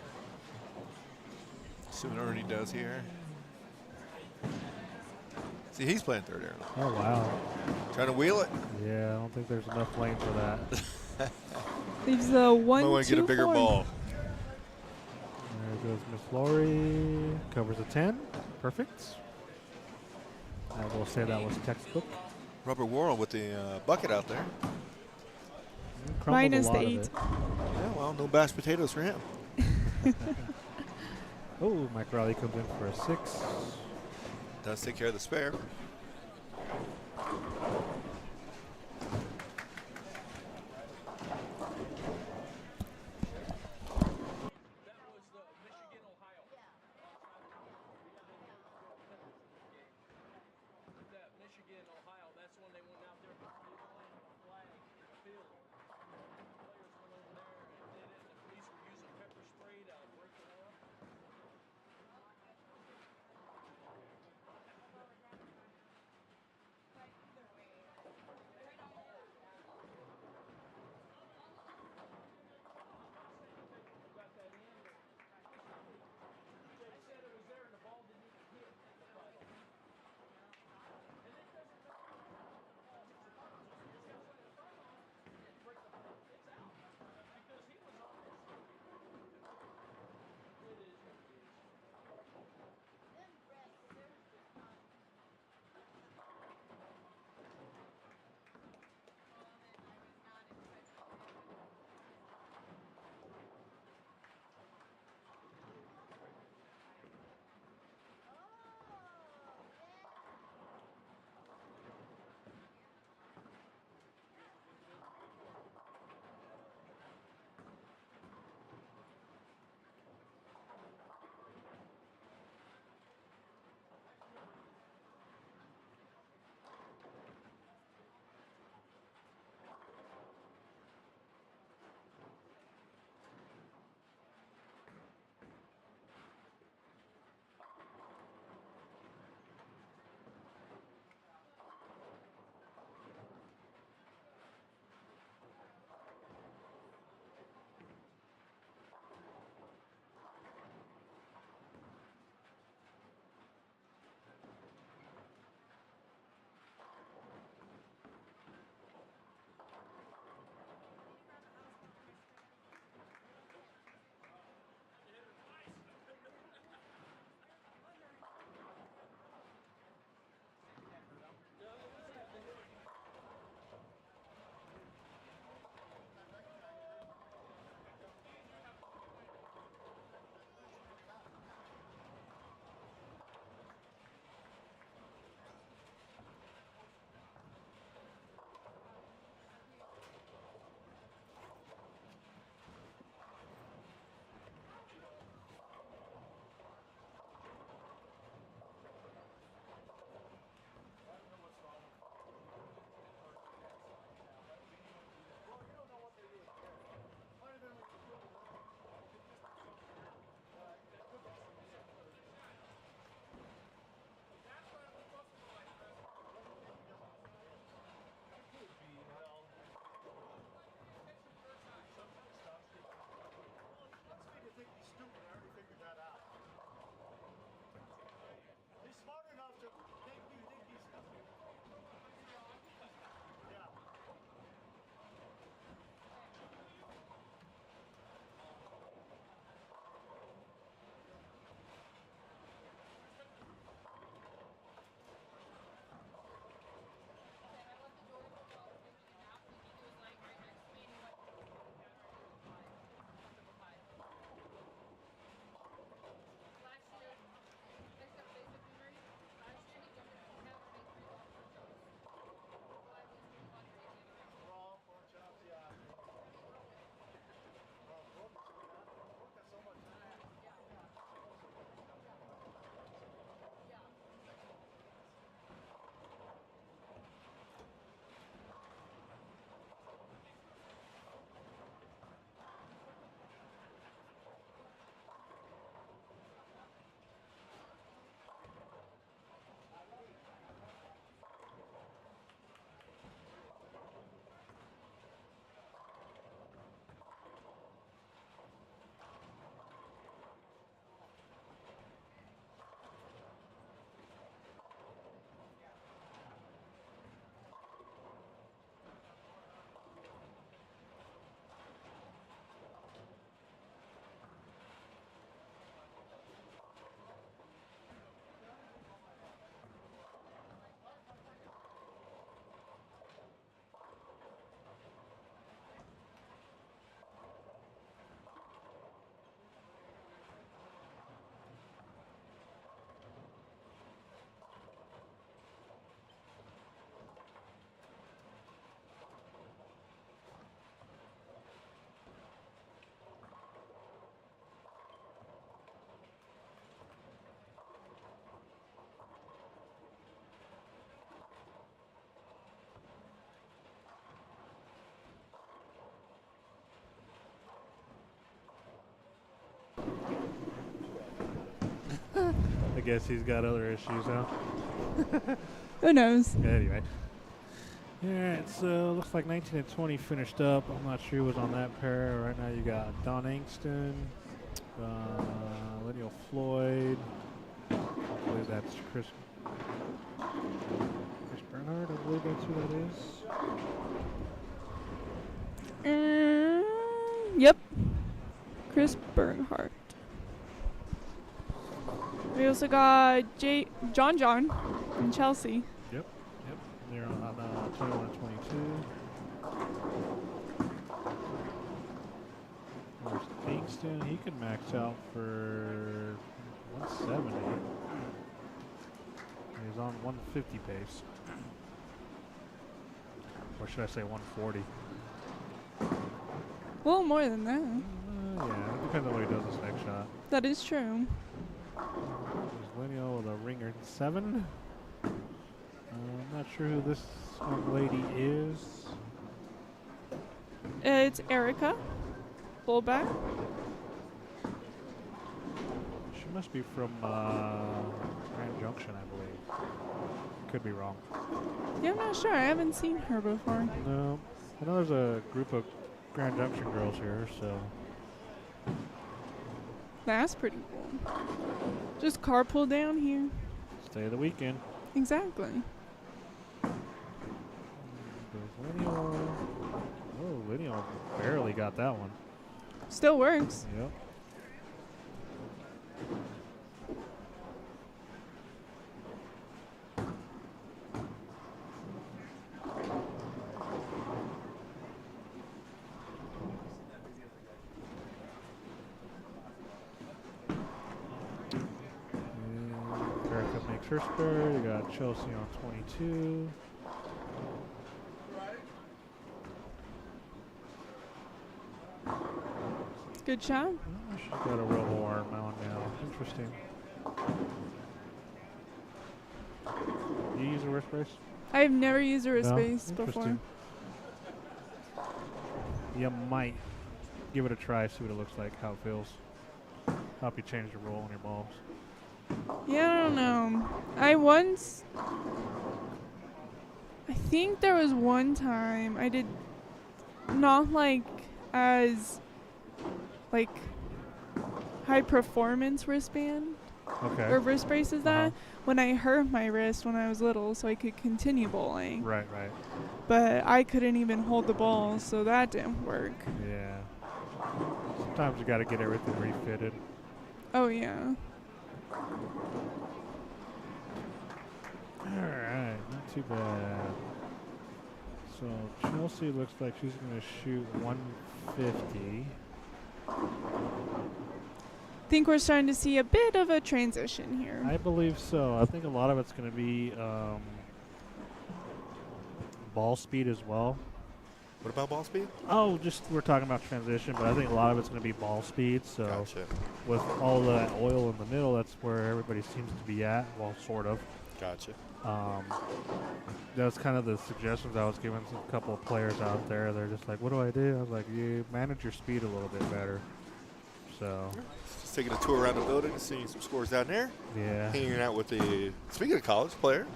See what Ernie does here. See, he's playing third arrow. Oh, wow. Trying to wheel it. Yeah, I don't think there's enough lane for that. Leaves the 1, Might want to 2, get a bigger 4. ball. There goes Miss Lori. Covers a 10. Perfect. I will say that was textbook. Robert Worrell with the bucket out there. Crumbled Minus a the lot of 8. it. Yeah, well, no mashed potatoes for him. Oh, Mike Riley comes in for a 6. Does take care of the spare. guess he's got other issues, huh? Who knows? Anyway. All right, so looks like 19 and 20 finished up. I'm not sure who was on that pair. Right now you got Don Angston, Lineal Floyd. I believe that's Chris Bernhard. I believe that's who that is. Yep. Chris Bernhardt. We also got John from Chelsea. Yep. They're on 21 and 22. There's Angston. He could max out for 170. He's on 150 pace. Or should I say 140? A little more than that. Yeah, it depends on what he does this next shot. That is true. There's Lineal with a ringer 7. I'm not sure who this young lady is. It's Erica, fullback. She must be from Grand Junction, I believe. Could be wrong. Yeah, I'm not sure. I haven't seen her before. No. I know there's a group of Grand Junction girls here, so. That's pretty cool. Just carpool down here. Stay the weekend. Exactly. There's Lineal. Oh, Lineal barely got that one. Still works. Yep. Erica makes her spur. You got Chelsea on 22. Good shot. Oh, she's got a robo arm on now. Interesting. You use a wrist brace? I've never used a wrist No? brace before. Interesting. You might give it a try, see what it looks like, how it feels. Help you change the roll on your balls. Yeah, I don't know. I think there was one time I did not like as like high performance wristband Okay. or wrist brace as that Uh-huh. when I hurt my wrist when I was little so I could continue bowling. Right. But I couldn't even hold the ball, so that didn't work. Yeah. Sometimes you got to get everything refitted. Oh yeah. All right, not too bad. So Chelsea looks like she's going to shoot 150. Think we're starting to see a bit of a transition here. I believe so. I think a lot of it's going to be ball speed as well. What about ball speed? Oh, just we're talking about transition, but I think a lot of it's going to be ball speed. So Gotcha. with all that oil in the middle, that's where everybody seems to be at. Well, sort of. Gotcha. That's kind of the suggestions I was giving to a couple of players out there. They're just like, what do I do? I was like, you manage your speed a little bit better. So, Just taking a tour around the building and seeing some scores down there. yeah. Hanging out with speaking of college player,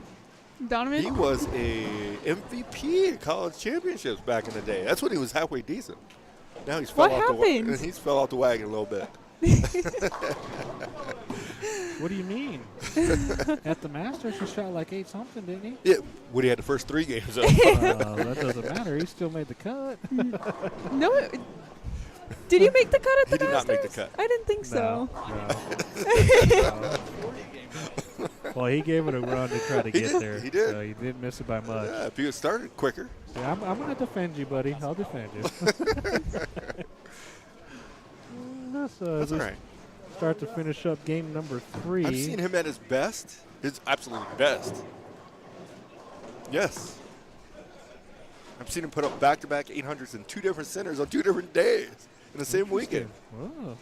Donovan? he was a MVP in college championships back in the day. That's when he was halfway decent. Now he's What fell off happened? he's fell off the wagon a little bit. What do you mean? At the Masters, he shot like 8 something, didn't he? Yeah, Woody had the first 3 games up. That doesn't matter. He still made the cut. No. Did you make the cut at the He did not Masters? make the cut. I didn't think so. No. Well, he gave it a run to try to He get did, there. he did. So he didn't miss it by much. Yeah, if he had started quicker. Yeah, I'm going to defend you, buddy. I'll defend you. That's all all right. Start to finish up game number 3. I've seen him at his best, his absolute best. Yes. I've seen him put up back-to-back 800s in 2 different centers on 2 different days in the same weekend. Oh.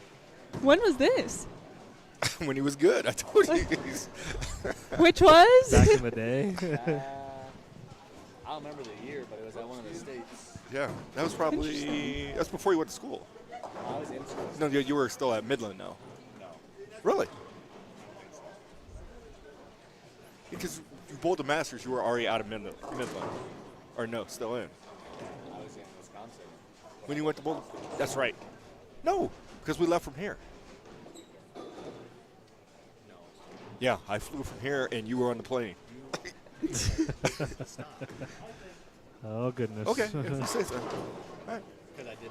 When was this? When he was good, I told you. Which was? Back in the day. I don't remember the year, but it was at one of the states. Yeah, that was probably, that's before you went to school. I was in school. No, you were still at Midland now. No. Really? Because you bowled the Masters, you were already out of Midland. Or no, still in. I was in Wisconsin. When you went to bowl, that's right. No, because we left from here. No. Yeah, I flew from here and you were on the plane. Oh, goodness. Okay, if you say so. All right. Because I did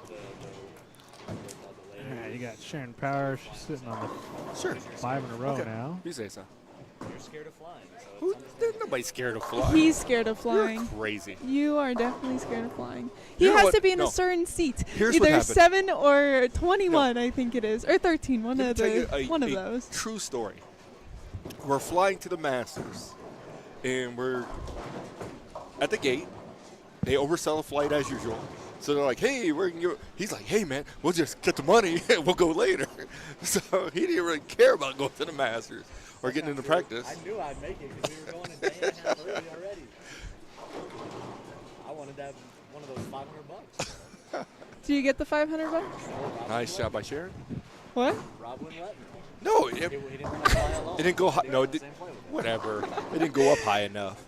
All right, you got Sharon Power. She's sitting on the Sure. 5 in a row Okay. now. You say so. You're scared of flying. So Who? it's There's nobody scared of flying. He's scared of You're flying. crazy. You are definitely scared of flying. He You know has what? to be in No. a certain seat. Here's what Either happened. 7 or 21, I think it is. Or 13, one Let me of tell you one of a those. true story. We're flying to the Masters, and we're at the gate. They oversell the flight as usual. So they're like, hey, he's like, hey, man, we'll just get the money and we'll go later. So he didn't really care about going to the Masters or getting into practice. I knew I'd make it because we were going a day and a half early already. I wanted that one of those $500. Do you get the 500 bucks? Nice job by Sharon. What? Rob wouldn't let me. No, He didn't want to fly alone. it didn't go high. They No, were it on the did, same flight with me. whatever. It didn't go up high enough.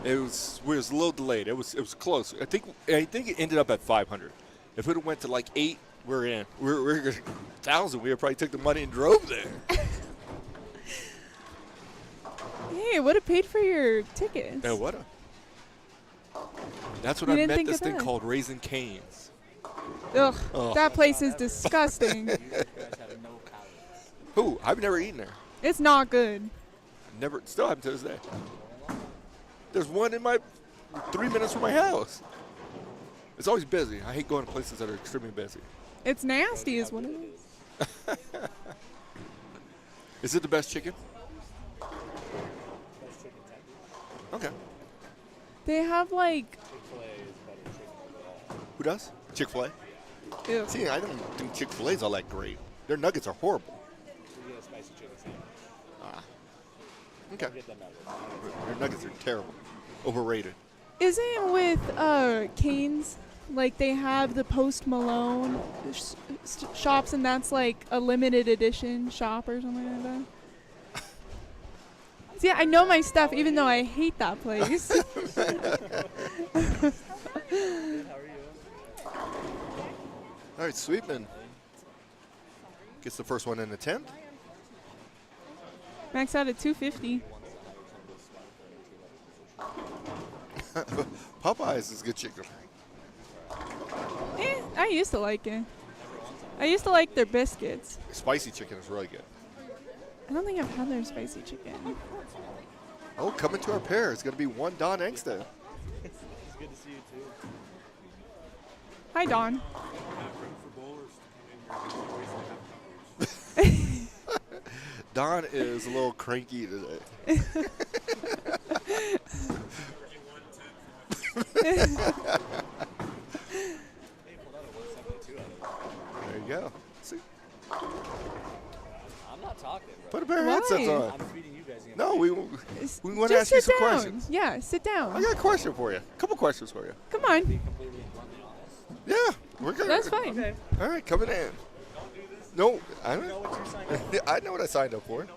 We was a little delayed. It was close. I think it ended up at 500. If it went to like 8, we're in. We're 1,000. We would probably took the money and drove there. Hey, it would have paid for your tickets. Yeah, what? That's when You I didn't met think this of thing that. called Raising Cane's. Ugh, Oh. that place is disgusting. You guys had no palates. Who? I've never eaten there. It's not good. Never. Still haven't to this day. There's one in my 3 minutes from my house. It's always busy. I hate going to places that are extremely busy. It's nasty is what it is. Is it the best chicken? Best chicken tender. Okay. They have like, Chick-fil-A is better chicken overall. Who does? Chick-fil-A? ew. See, I don't think Chick-fil-A's all that great. Their nuggets are horrible. We get a spicy chicken sandwich. Okay. Get them nuggets. Their nuggets are terrible. Overrated. Isn't with Cane's, like they have the Post Malone shops and that's like a limited edition shop or something like that? See, I know my stuff even though I hate that place. Good, how are you? All right, Sweetman gets the first one in the 10th. Max out at 250. Popeyes is good chicken. I used to like it. I used to like their biscuits. Spicy chicken is really good. I don't think I've had their spicy chicken. Oh, coming to our pair. It's going to be one Don Engstead. It's good to see you too. Hi, Dawn. Don is a little cranky today. There you go. See, I'm not talking, bro. put a pair of Why? headsets on. I'm feeding you guys. No, we want to Just ask you sit some down. questions. Yeah, sit down. I got a question for you. A couple questions for you. Come on. Be completely and bluntly honest. Yeah, we're good. That's fine. Okay. All right, coming in. No, I You know don't. what you're signing up for. I know what I signed up for.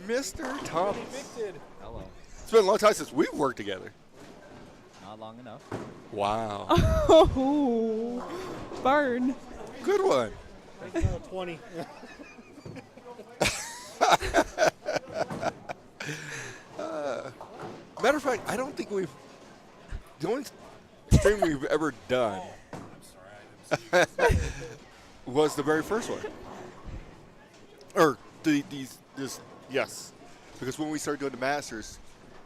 Mr. Thomas. Convicted. Hello. It's been a long time since we've worked together. Not long enough. Wow. Oh, burn. Good one. 20. Matter of fact, I don't think we've. The only thing we've ever done was the very first one. Or this, yes. Because when we started doing the Masters,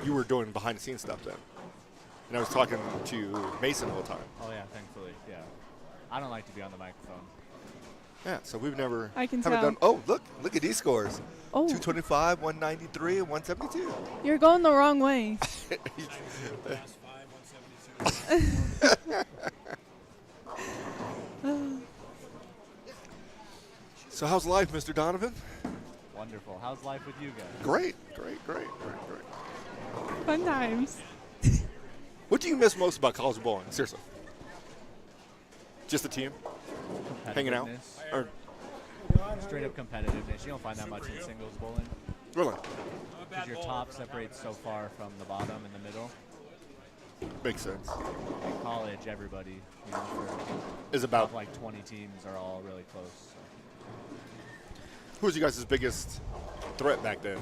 you were doing behind the scenes stuff then. And I was talking to Mason all the time. Oh yeah, thankfully, yeah. I don't like to be on the microphone. Yeah, so we've never I can haven't tell. done. Oh, look at these scores. Oh, 225, 193, and 172. you're going the wrong way. So how's life, Mr. Donovan? Wonderful. How's life with you guys? Great. Fun times. What do you miss most about college bowling? Seriously. Just the team? Hanging out? Competitiveness. Or straight up competitiveness. You don't find that much in singles bowling Really? because your top separates so far from the bottom and the middle. Makes sense. In college, everybody, you know, for Is about top, like 20 teams are all really close. So. who was you guys' biggest threat back then?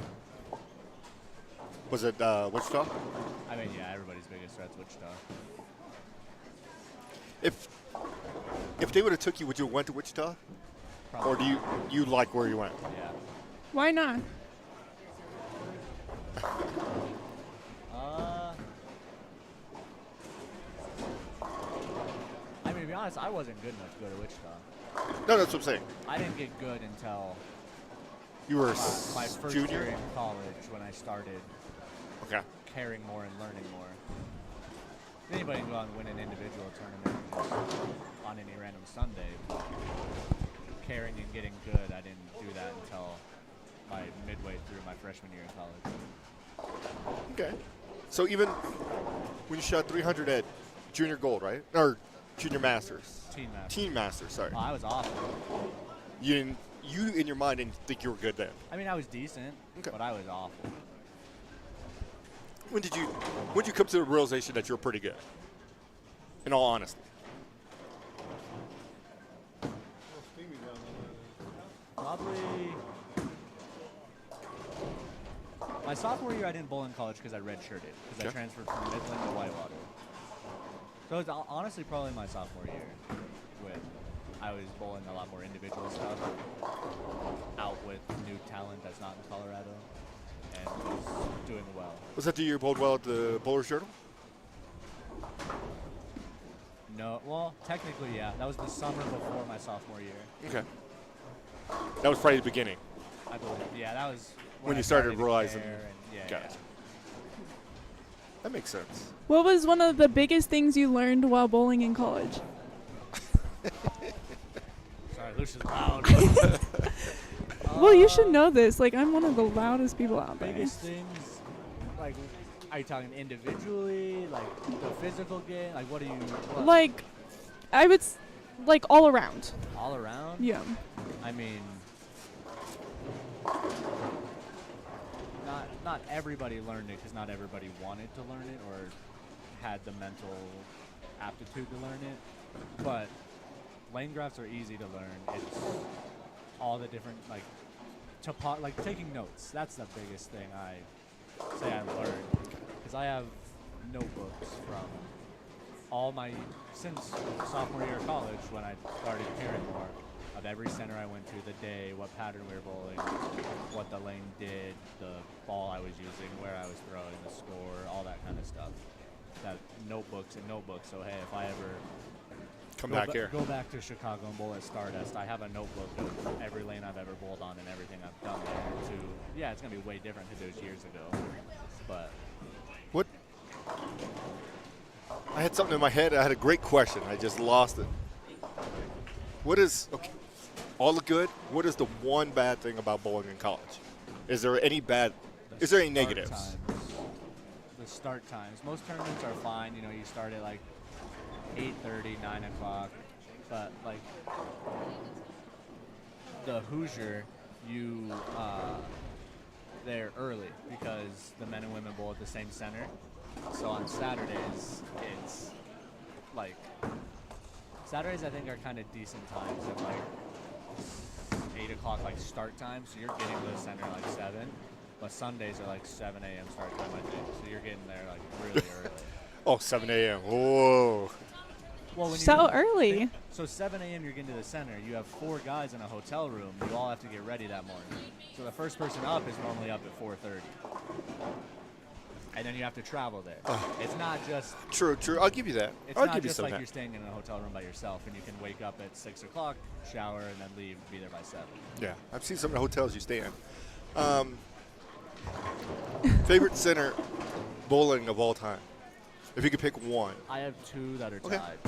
Was it Wichita? I mean, yeah, everybody's biggest threat's Wichita. If they would have took you, would you have went to Wichita? Probably. Or do you like where you went? Yeah. Why not? I mean, to be honest, I wasn't good enough to go to Wichita. No, that's what I'm saying. I didn't get good until You were my first junior? year in college when I started Okay. caring more and learning more. Anybody can go out and win an individual tournament on any random Sunday. But caring and getting good, I didn't do that until my midway through my freshman year in college. Okay. So even when you shot 300 at junior gold, right? Or junior masters? Teen master. Teen masters, sorry. Oh, I was awful. You in your mind didn't think you were good then. I mean, I was decent, Okay. but I was awful. When did you come to the realization that you were pretty good? In all honesty. Probably my sophomore year, I didn't bowl in college because I redshirted because I Okay. transferred from Midland to Whitewater. So it's honestly probably my sophomore year when I was bowling a lot more individual stuff out with new talent that's not in Colorado and was doing well. Was that the year you bowled well at the Bowler's Journal? No, well, technically, yeah. That was the summer before my sophomore year, Okay. That was probably the beginning. I believe. Yeah, that was When you I started to realizing- care and, yeah, Gotcha. That makes sense. What was one of the biggest things you learned while bowling in college? yeah. Sorry, Lucia's loud. Well, you should know this. Like, I'm one of the loudest people out there. Biggest things, like, are you talking individually, like the physical game? Like, what do you? What? Like, I would, like, all around. All around? Yeah. I mean, not everybody learned it because not everybody wanted to learn it or had the mental aptitude to learn it. But lane graphs are easy to learn. It's all the different like taking notes. That's the biggest thing I say I learned because I have notebooks from all my since sophomore year of college when I started caring more of every center I went to, the day, what pattern we were bowling, what the lane did, the ball I was using, where I was throwing, the score, all that kind of stuff. That notebooks and notebooks. So hey, if I ever Come back here. go back to Chicago and bowl at Stardust, I have a notebook of every lane I've ever bowled on and everything I've done there. Yeah, it's gonna be way different because it was years ago, but. What? I had something in my head. I had a great question. I just lost it. What is, okay, all the good, what is the one bad thing about bowling in college? Is there any Start negatives? times. The start times. Most tournaments are fine. You know, you start at like 8:30, 9 o'clock. But like the Hoosier, they're early because the men and women bowl at the same center. So on Saturdays, it's like Saturdays I think are kind of decent times at like 8 o'clock like start time. So you're getting to the center like 7. But Sundays are like 7 a.m. start time, I think. So you're getting there like really early. Oh, 7 a.m. Whoa. Well, when So early. So 7 a.m. you're getting to the center. You have 4 guys in a hotel room. You all have to get ready that morning. So the first person up is normally up at 4:30. And then you have to travel there. It's not just True. I'll give you that. it's I'll not give you just some like of you're that. staying in a hotel room by yourself and you can wake up at 6 o'clock, shower, and then leave, be there by 7. Yeah, I've seen some of the hotels you stay in. Favorite center bowling of all time? If you could pick one. I have 2 that are Okay. tied.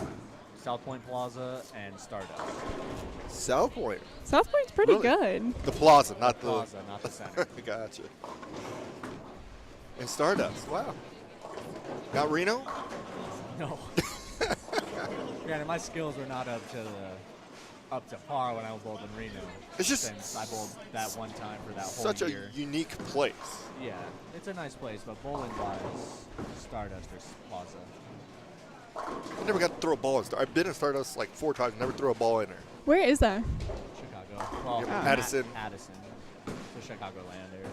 South Point Plaza and Stardust. South Point. South Point's pretty Really? good. The Plaza, not the. Plaza, not the center. Gotcha. And Stardust. Wow. Not Reno? No. Granted, my skills were not up to up to par when I bowled in Reno. It's just since I bowled that one time for that whole such year. a unique place. Yeah, it's a nice place, but bowling-wise, Stardust or Plaza. I never got to throw a ball in Stardust. I've been in Stardust like 4 times, never threw a ball in there. Where is that? Chicago. Well, Yep, Addison. Addison. The Chicagoland area.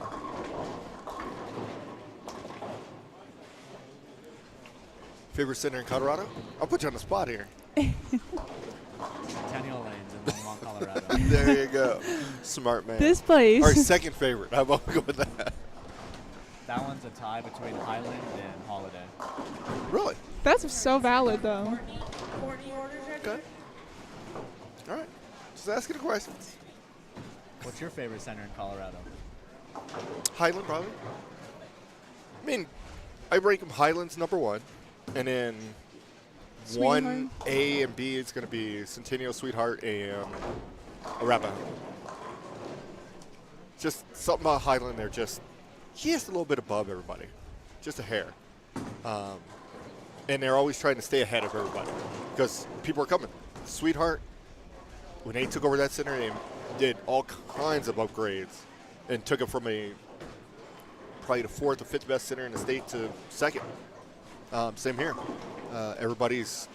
Favorite center in Colorado? I'll put you on the spot here. Centennial Lanes in Longmont, Colorado. There you go. Smart man. This place. Our second favorite. How about we go with that? That one's a tie between Highland and Holiday. Really? That's so valid, though. Okay. All right. Just asking the questions. What's your favorite center in Colorado? Highland, probably. I mean, I rank them Highlands #1, and then Sweetheart. 1A and B is going to be Centennial, Sweetheart, and Arapahoe. Just something about Highland, they're just a little bit above everybody, just a hair. And they're always trying to stay ahead of everybody because people are coming. Sweetheart, when they took over that center, they did all kinds of upgrades and took it from probably the 4th or 5th best center in the state to 2nd. Same here. Everybody's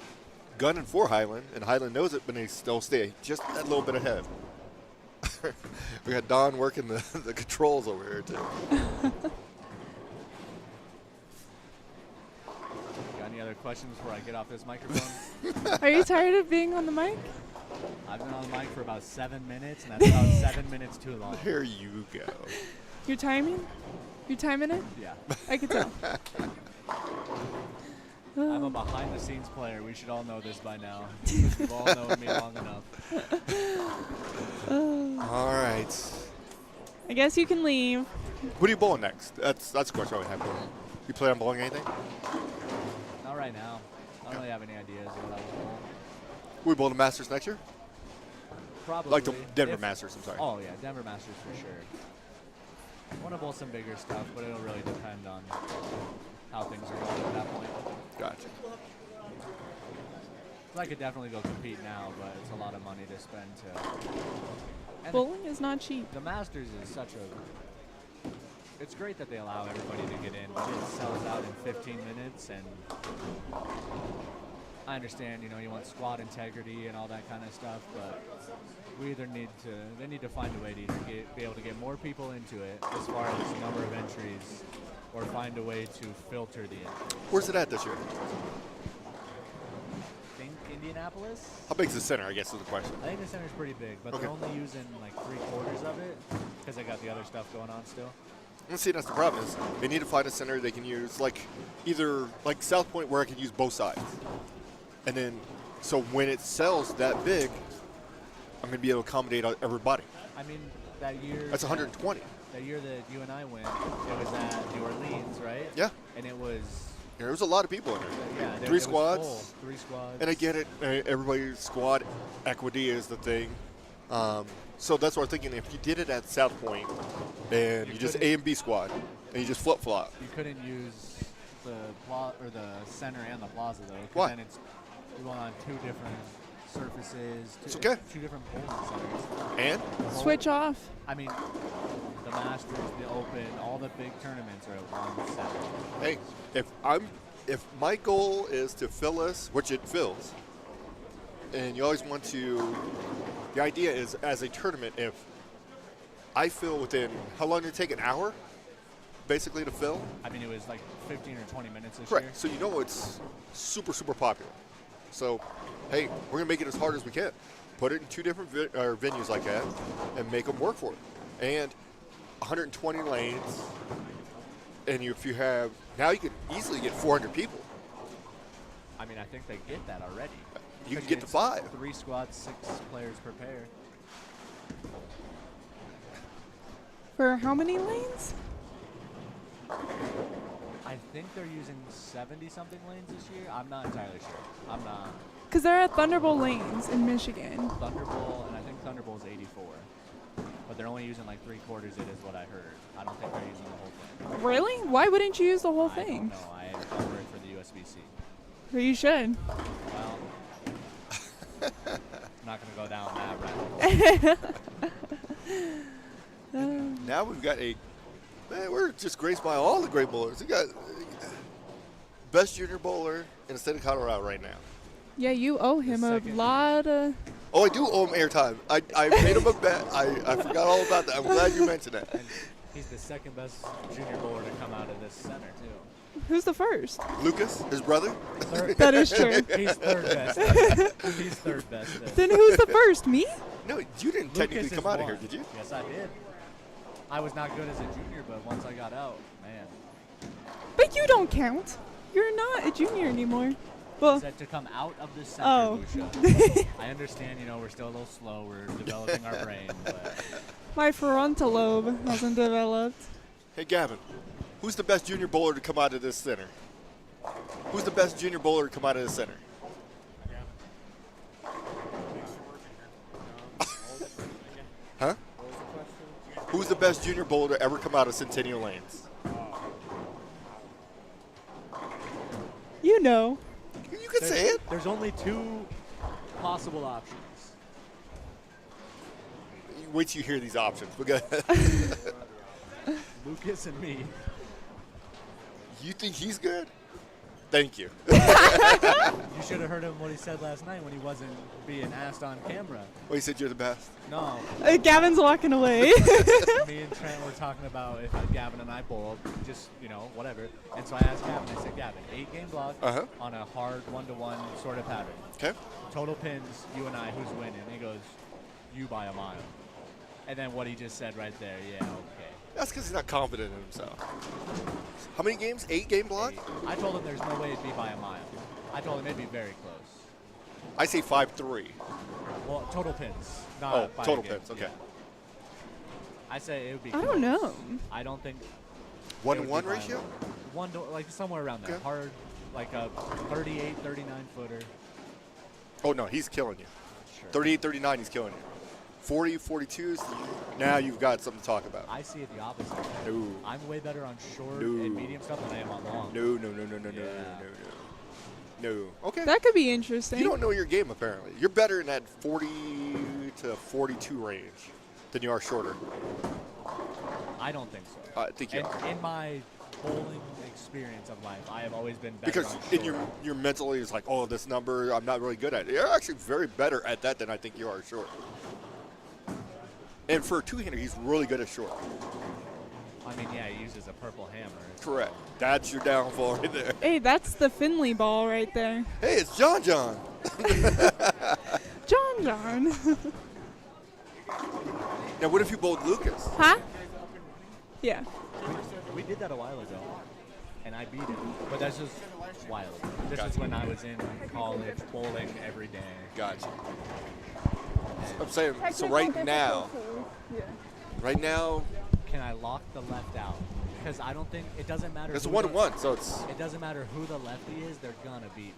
gunning for Highland, and Highland knows it, but they still stay just a little bit ahead. We got Don working the controls over here, too. Got any other questions before I get off this microphone? Are you tired of being on the mic? I've been on the mic for about 7 minutes, and that's about 7 minutes too long. There you go. You're timing? You're timing it? Yeah. I can tell. I'm a behind-the-scenes player. We should all know this by now. You've all known me long enough. All right. I guess you can leave. What are you bowling next? That's a question I would have. You plan on bowling anything? Not right now. I don't really have any ideas of what I will bowl. We bowl the Masters next year? Probably. Like the Denver If- Masters, I'm sorry. Oh, yeah, Denver Masters for sure. I want to bowl some bigger stuff, but it'll really depend on how things are going at that point. Gotcha. So I could definitely go compete now, but it's a lot of money to spend to. And Bowling is not cheap. the Masters is such a. It's great that they allow everybody to get in, but it sells out in 15 minutes, and I understand, you want squad integrity and all that kind of stuff, but we either they need to find a way to either be able to get more people into it as far as number of entries, or find a way to filter the entries. Where's it at this year? I think Indianapolis? How big's the center, I guess, is the question. I think the center's pretty big, but they're only using like 3/4 of it because they got the other stuff going on still. Let's see, that's the problem is they need to find a center they can use, like either like South Point where I can use both sides. And then, so when it sells that big, I'm going to be able to accommodate everybody. I mean, that year. That's 120. That year that you and I went, it was at New Orleans, right? Yeah. And it was. There was a lot of people in there. Yeah, Three it was squads. full. 3 squads. And I get it. Everybody's squad equity is the thing. So that's what I'm thinking. If you did it at South Point and you just A and B squad and you just flip-flop. You couldn't use the center and the plaza though. 'Cause Why? Then you went on 2 different surfaces. It's okay. 2 different bowling centers. And Switch off. I mean, the Masters, the Open, all the big tournaments are at one center. hey, if my goal is to fill this, which it fills, and you always want to, the idea is as a tournament, if I fill within, how long did it take, an hour, basically to fill? I mean, it was like 15 or 20 minutes this Correct. year. So you know it's super, super popular. So, hey, we're going to make it as hard as we can. Put it in 2 different venues like that and make them work for it. And 120 lanes. And if you have, now you could easily get 400 people. I mean, I think they get that already. You can Because get to it's 5. 3 squads, 6 players per pair. For how many lanes? I think they're using 70-something lanes this year. I'm not entirely sure. I'm not. Because they're at Thunderbolt Lanes in Michigan. Thunderbolt, and I think Thunderbolt is 84. But they're only using like 3/4 it is what I heard. I don't think they're using the whole thing. Really? Why wouldn't you use the whole I thing? don't know. I don't work for the USBC. Well, you should. Well, I'm not going to go down that rabbit hole. Now we've got we're just graced by all the great bowlers. We got best junior bowler in the state of Colorado right now. Yeah, you owe him a second. lot of. Oh, I do owe him airtime. I made him a bet. I forgot all about that. I'm glad you mentioned that. And he's the second best junior bowler to come out of this center, too. Who's the first? Lucas, his brother. Third, That is true. he's third best. He's third best. Then who's the first? Me? No, you didn't technically Lucas come is out of here, one. did you? Yes, I did. I was not good as a junior, but once I got out, man. But you don't count. You're not a junior anymore. I Well, said to come out of the center, oh. Lucia. I understand, we're still a little slow. We're developing our brain, but My frontal lobe hasn't developed. Hey, Gavin, who's the best junior bowler to come out of this center? Who's the best junior bowler to come out of this center? Huh? Who's the best junior bowler to ever come out of Centennial Lanes? You know. You can say it. there's only two possible options. Wait till you hear these options. Because Lucas and me. you think he's good? Thank you. You should have heard him what he said last night when he wasn't being asked on camera. Well, he said you're the best. No, Gavin's walking away. me and Trent were talking about if Gavin and I bowl, just, whatever. And so I asked Gavin, I said, Gavin, 8-game block Uh-huh. on a hard 1-to-1 sort of pattern. Okay. Total pins, you and I, who's winning? And he goes, you by a mile. And then what he just said right there, yeah, okay. That's because he's not confident in himself. How many games? 8-game block? 8. I told him there's no way it'd be by a mile. I told him it'd be very close. I say 5-3. Well, total pins, not Oh, by a total game, pins. Okay. yeah. I say it would be I close. don't know. I don't think 1-to-1 ratio? One to, like somewhere around there. Okay. Hard, like a 38, 39 footer. Oh, no, he's killing you. Sure. 38, 39, he's killing you. 40, 42s, now you've got something to talk about. I see it the opposite. No. I'm way better on short No. and medium stuff than I am on long. No. Okay. That could be interesting. You don't know your game, apparently. You're better in that 40 to 42 range than you are shorter. I don't think so. I think you And are. in my bowling experience of life, I have always been better Because on in short. your mentally is like, oh, this number, I'm not really good at it. You're actually very better at that than I think you are short. And for a two-hander, he's really good at short. I mean, yeah, he uses a purple hammer. Correct. That's your downfall right there. Hey, that's the Finley ball right there. Hey, it's John. John. Now, what if you bowled Lucas? Huh? Yeah. We did that a while ago, and I beat him. But that's just wild. This is when I was in college bowling every day. Gotcha. I'm saying, so right now, Can I lock the left out? Because I don't think it doesn't matter. it's a who the- 1-1, so it's, It doesn't matter who the lefty is; they're gonna beat me.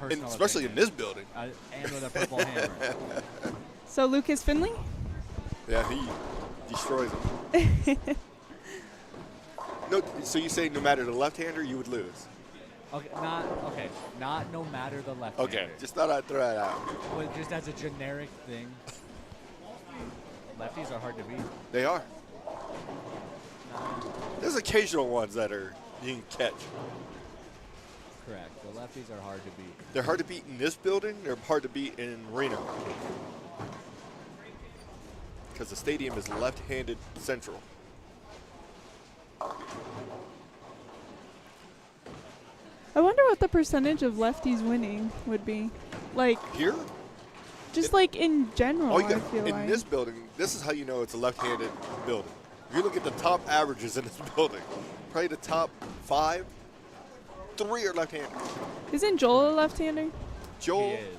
and Personal especially in opinion. this building. And with a purple hammer. So Lucas Finley? Yeah, he destroys him. No, so you say no matter the left-hander, you would lose. Not no matter the left. Okay, just thought I'd throw that out. But just as a generic thing, lefties are hard to beat. They are. There's occasional ones that are you can catch. Correct. The lefties are hard to beat. They're hard to beat in this building. They're hard to beat in Reno. Because the stadium is left-handed central. I wonder what the percentage of lefties winning would be. Like, Here, just like in general, all you I got feel in like. this building, this is how you know it's a left-handed building. If you look at the top averages in this building, probably the top 5, 3 are left-handed. Isn't Joel a left-hander? He Joel, is.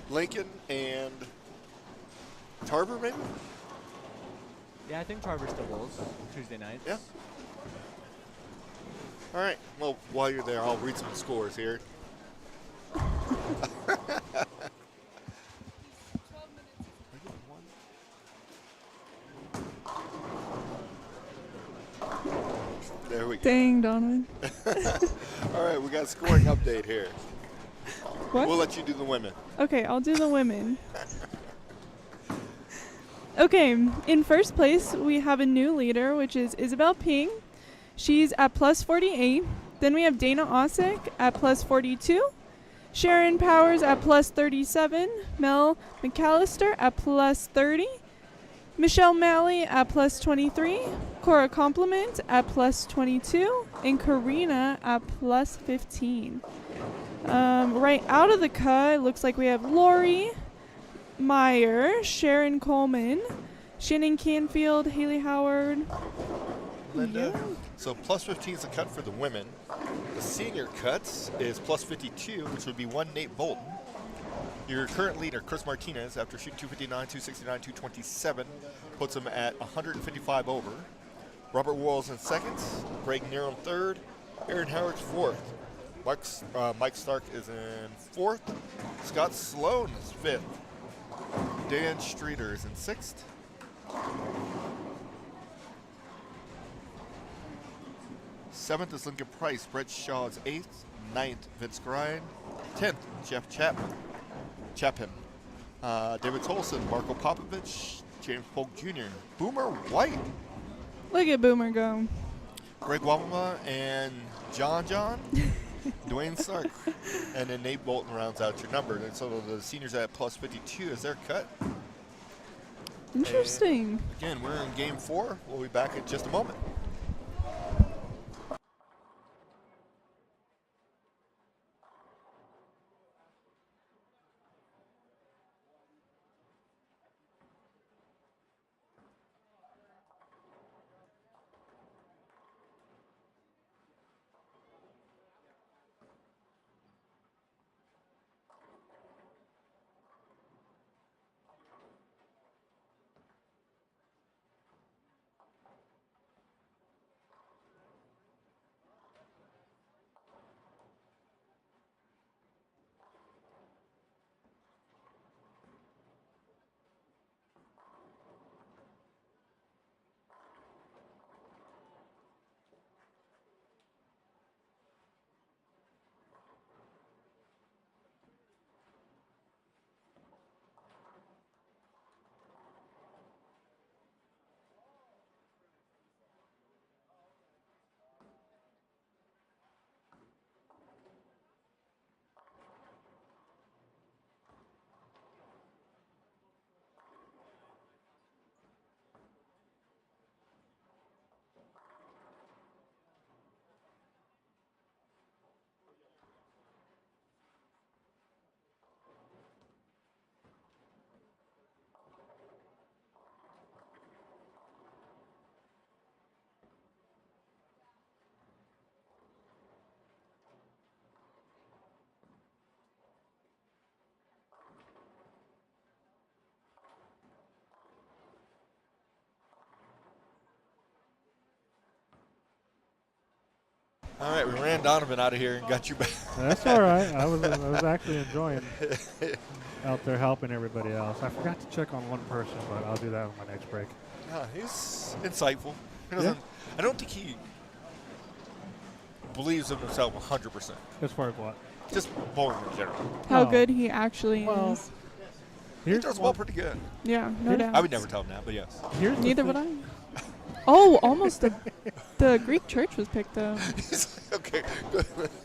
Lincoln, and Tarver, maybe? Yeah, I think Tarver still bowls Tuesday nights. Yeah. All right. Well, while you're there, I'll read some scores here. There we go. Dang, Donovan. All right, we got a scoring update here. What? We'll let you do the women. Okay, I'll do the women. Okay, in first place, we have a new leader, which is Isabel Ping. She's at plus 48. Then we have Dana Osik at plus 42. Sharon Powers at plus 37. Mel McAllister at plus 30. Michelle Malley at plus 23. Cora Compliment at plus 22. And Karina at plus 15. Right out of the cut, it looks like we have Lori Meyer, Sharon Coleman, Shannon Canfield, Haley Howard. Linda. Yeah. So plus 15 is the cut for the women. The senior cuts is plus 52, which would be one Nate Bolton. Your current leader, Chris Martinez, after shooting 259, 269, 227, puts him at 155 over. Robert Walls in second. Greg Nero in third. Aaron Howard's fourth. Mike Stark is in fourth. Scott Sloan is fifth. Dan Streeter is in sixth. Seventh is Lincoln Price. Brett Shaw is eighth. Ninth, Vince Grind. 10th, Jeff Chapman. David Tolson, Marco Popovich, James Polk Jr., Boomer White, Look at Boomer go. Greg Wabama, and John, Dwayne Stark. And then Nate Bolton rounds out your number. And so the seniors at plus 52 is their cut. Interesting. And again, we're in game 4. We'll be back in just a moment. All right, we ran Donovan out of here and got you back. That's all right. I was actually enjoying out there helping everybody else. I forgot to check on one person, but I'll do that on my next break. He's insightful. He Yeah. doesn't, I don't think he believes in himself 100%. As far as what? Just bowling in general. How Oh. good he actually Well, is. He Here's does one- well pretty good. Yeah, no here's- doubt. I would never tell him that, but yes. Here's the Neither thing- would I. Oh, almost the Greek church was picked up. He's like, okay.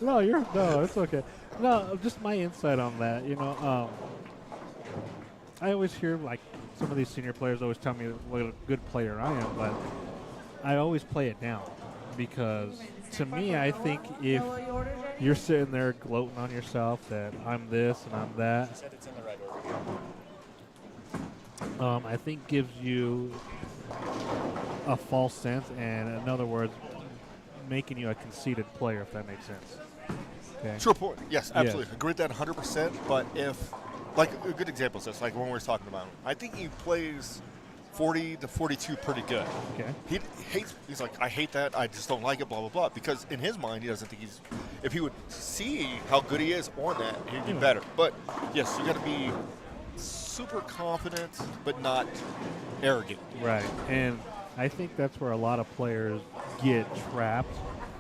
No, it's okay. No, just my insight on that. You know, I always hear like some of these senior players always tell me what a good player I am, but I always play it down because to me, I think if you're sitting there gloating on yourself that I'm this and I'm that, Said it's in the right order. I think gives you a false sense, and in other words, making you a conceited player, if that makes sense. Okay. True point. Yes, absolutely. Agree with that 100%. But if, like, a good example is this, like when we were talking about him, I think he plays 40 to 42 pretty good. Okay. He's like, I hate that. I just don't like it, blah, blah, blah. Because in his mind, he doesn't think if he would see how good he is on that, he'd be better. But, yes, you got to be super confident, but not arrogant. Right, and I think that's where a lot of players get trapped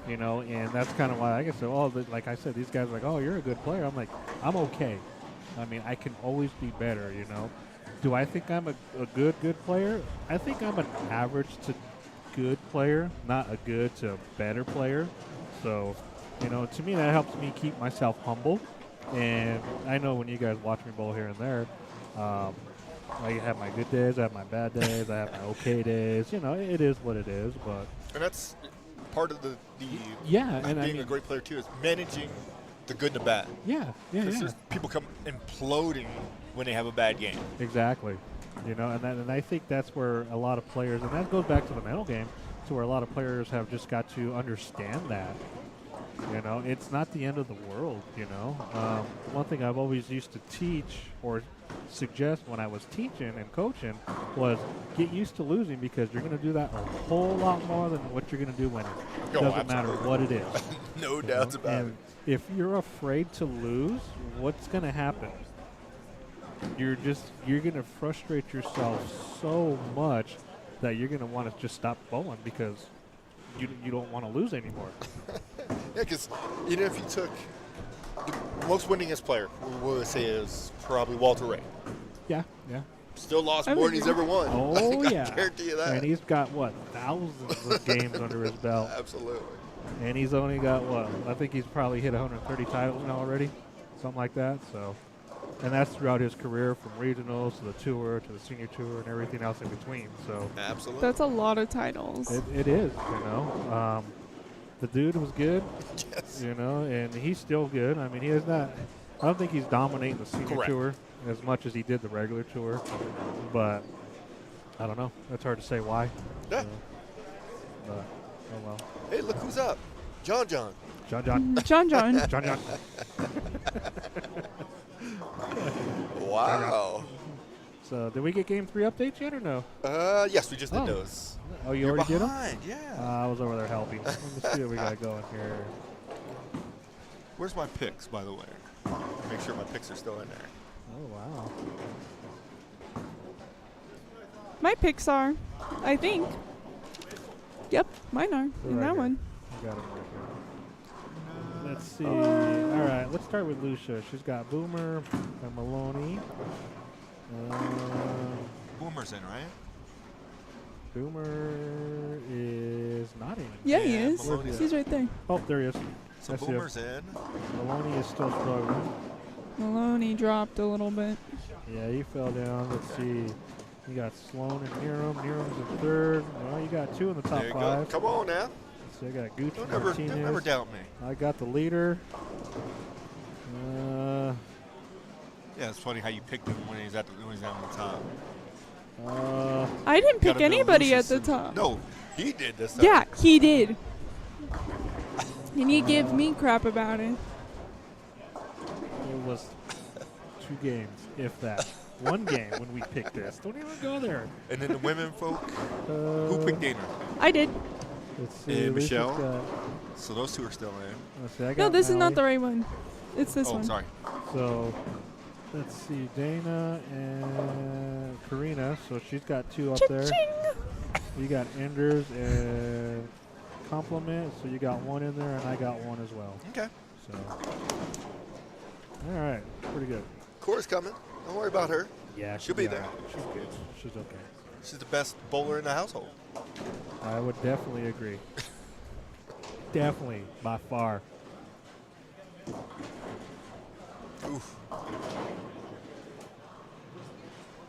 you know, and that's kind of why I guess, like I said, these guys are like, oh, you're a good player. I'm like, I'm okay. I mean, I can always be better, you know. Do I think I'm a good player? I think I'm an average to good player, not a good to better player. So, you know, to me, that helps me keep myself humble. And I know when you guys watch me bowl here and there, I have my good days, I have my bad days, I have my okay days. You know, it is what it is. But And that's part of the yeah, and being I mean, a great player too is managing the good and the bad. yeah, Because yeah. there's people come imploding when they have a bad game. Exactly. You know, and I think that's where a lot of players, and that goes back to the mental game, to where a lot of players have just got to understand that. You know, it's not the end of the world, you know. One thing I've always used to teach or suggest when I was teaching and coaching was get used to losing, because you're going to do that a whole lot more than what you're going to do winning. It Oh, doesn't matter absolutely. what it is. No you doubts know? about And it. if you're afraid to lose, what's going to happen? You're going to frustrate yourself so much that you're going to want to just stop bowling because you don't want to lose anymore. Yeah, because even if you took the most winningest player, we would say is probably Walter Ray. Yeah, yeah. Still lost I more would than he's agree. ever won. Oh, I yeah. guarantee you that. And he's got, what, thousands of games under his belt. Absolutely. And he's only got, what, I think he's probably hit 130 titles now already, something like that. So, and that's throughout his career, from regionals to the tour to the senior tour and everything else in between. So Absolutely. That's a lot of titles. it is, you know. The dude was good, Yes. you know, and he's still good. I mean, he is not. I don't think he's dominating the senior Correct. tour as much as he did the regular tour, but I don't know. It's hard to say why. Yeah. But oh well. Hey, look who's up. John. John. John. Wow. So did we get game 3 updates yet or no? Yes, we just did Oh. those. Oh, you You're already did them? behind, yeah. I was over there helping. Let me see what we got going here. Where's my picks, by the way? Make sure my picks are still in there. Oh wow. My picks are, I think. Yep, mine are They're in right that here. one. I got 'em right here. Let's see. All right, let's start with Lucia. She's got Boomer and Maloney. Boomer's in, right? Boomer is not in. Yeah, Yeah, he is. Maloney's He's right there. Oh, there he is. So That's him. Boomer's in. Maloney is still struggling. Maloney dropped a little bit. Yeah, he fell down. Let's see. You got Sloan and Niram. Niram's in third. Well, you got 2 in the top There you 5. go. Come on now. So I got Gucci Don't Martinez. ever doubt me. I got the leader. Yeah, it's funny how you picked him when he's down on the top. I didn't pick Gotta build anybody at Lucius the in- top. No, he did this time. Yeah, he did. And you give me crap about it. It was 2 games, if that. 1 game when we picked this. Don't even go there. And then the women folk, who picked Dana? I did. Let's see. And Lucia's Michelle? got- So those two are still in. let's see, I No, got this is not the Maui. right one. It's this Oh, one. sorry. So, let's see. Dana and Karina. So she's got 2 up there. Cha-ching! You got Enders and Compliment. So you got 1 in there, and I got 1 as well. Okay. So, all right. Pretty good. Cora's coming. Don't worry about her. Yeah, She'll be all there. right. She's good. She's okay. She's the best bowler in the household. I would definitely agree. Definitely, by far. Oof.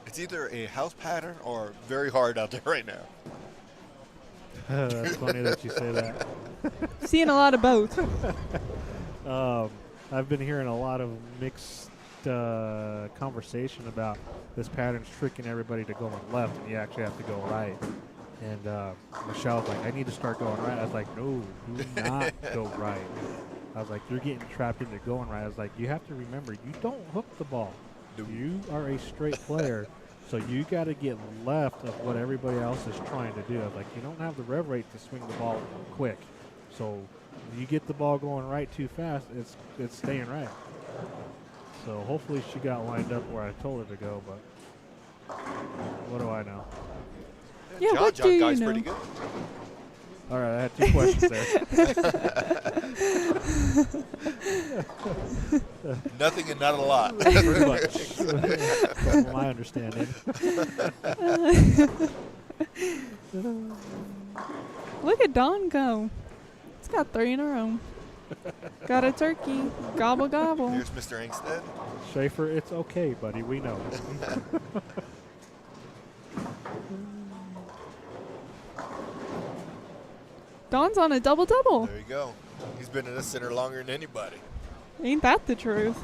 It's either a house pattern or very hard out there right now. That's funny that you say that. Seeing a lot of both. I've been hearing a lot of mixed conversation about this pattern's tricking everybody to going left, and you actually have to go right. And Michelle's like, I need to start going right. I was like, no, do not go right. I was like, you're getting trapped into going right. I was like, you have to remember, you don't hook the ball. You are a straight player, so you got to get left of what everybody else is trying to do. I was like, you don't have the rev rate to swing the ball quick. So you get the ball going right too fast, it's staying right. So hopefully she got lined up where I told her to go, but what do I know? Yeah, John what do you guy's know? pretty good. All right, I had 2 questions there. Nothing and not a lot. Pretty much. From my understanding. Look at Don go. It's got 3 in a row. Got a turkey. Gobble gobble. Here's Mr. Inkstead. Schaefer, it's okay, buddy. We know. Don's on a double-double. There you go. He's been in this center longer than anybody. Ain't that the truth?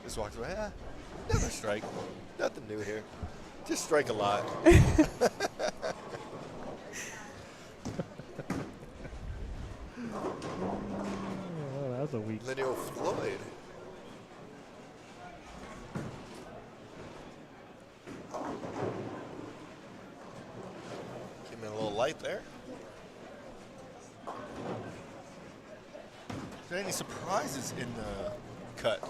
Just walks away. Another strike. Nothing new here. Just strike a lot. Oh, that was a weak. Lineal Floyd. Came in a little light there. Is there any surprises in the cut?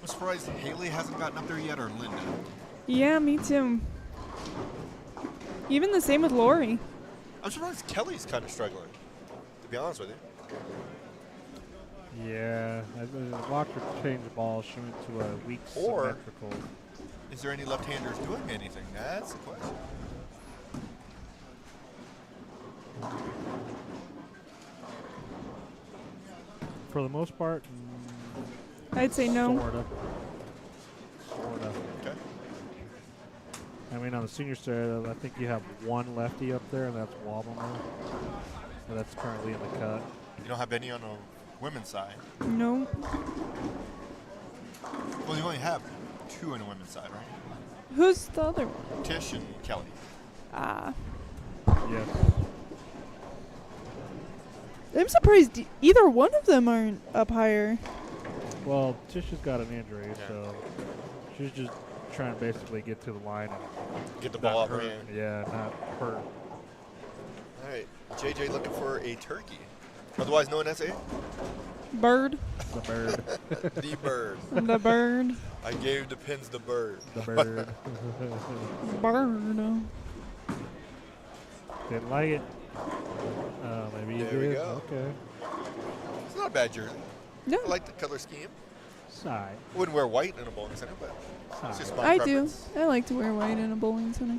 I'm surprised Haley hasn't gotten up there yet, or Linda. Yeah, me too. Even the same with Lori. I'm surprised Kelly's kind of struggling, to be honest with you. Yeah, I watched her change the ball. She went to a weak Or- symmetrical. Is there any left-handers doing anything? That's the question. For the most part, I'd say no. Sorta. Okay. I mean, on the senior side, I think you have 1 lefty up there, and that's Wobbleman. So that's currently in the cut. You don't have any on the women's side. No. Well, you only have 2 on the women's side, right? Who's the other one? Tish and Kelly. Ah. Yes. I'm surprised either one of them aren't up higher. Well, Tish has got an injury, Yeah. so she's just trying to basically get to the line and Get the not ball out her hurt. hand. Yeah, not hurt. All right. JJ looking for a turkey, otherwise known as a Bird. The bird. the bird. The bird. I gave the pins the bird. The bird. Bird. Didn't like it. Maybe you There we did. go. Okay. It's not a bad jersey. No. I like the color scheme. Side. Wouldn't wear white in a bowling center, but it's just my I do. preference. I like to wear white in a bowling center.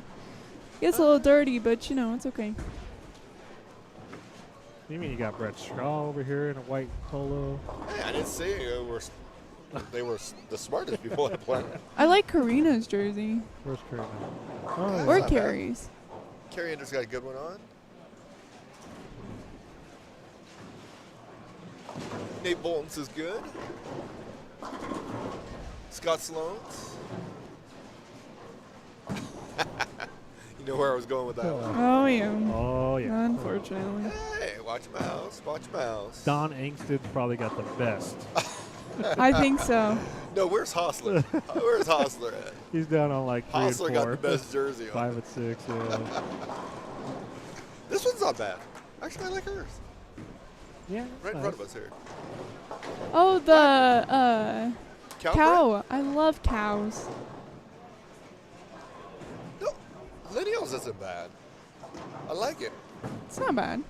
Gets a little dirty, but you know, it's okay. You mean you got Brett Straw over here in a white polo? Hey, I didn't say they were the smartest people on the planet. I like Karina's jersey. Where's Karina? That's Oh, Or not bad. Carrie's. Carrie Andrews got a good one on. Nate Bolton's is good. Scott Sloan's. You know where I was going with that one. Oh, yeah. Oh, yeah. Unfortunately. Hey, watch your mouse. Watch your mouse. Don Angsted's probably got the best. I think so. No, where's Hostler? Where's Hostler at? He's down on like 3 and Hostler 4. got the best jersey on. 5 and 6, yeah. This one's not bad. Actually, I like hers. Yeah. Right in front of us here. Oh, the Cow. cow. I love cows. No, Lineals isn't bad. I like it. It's not bad.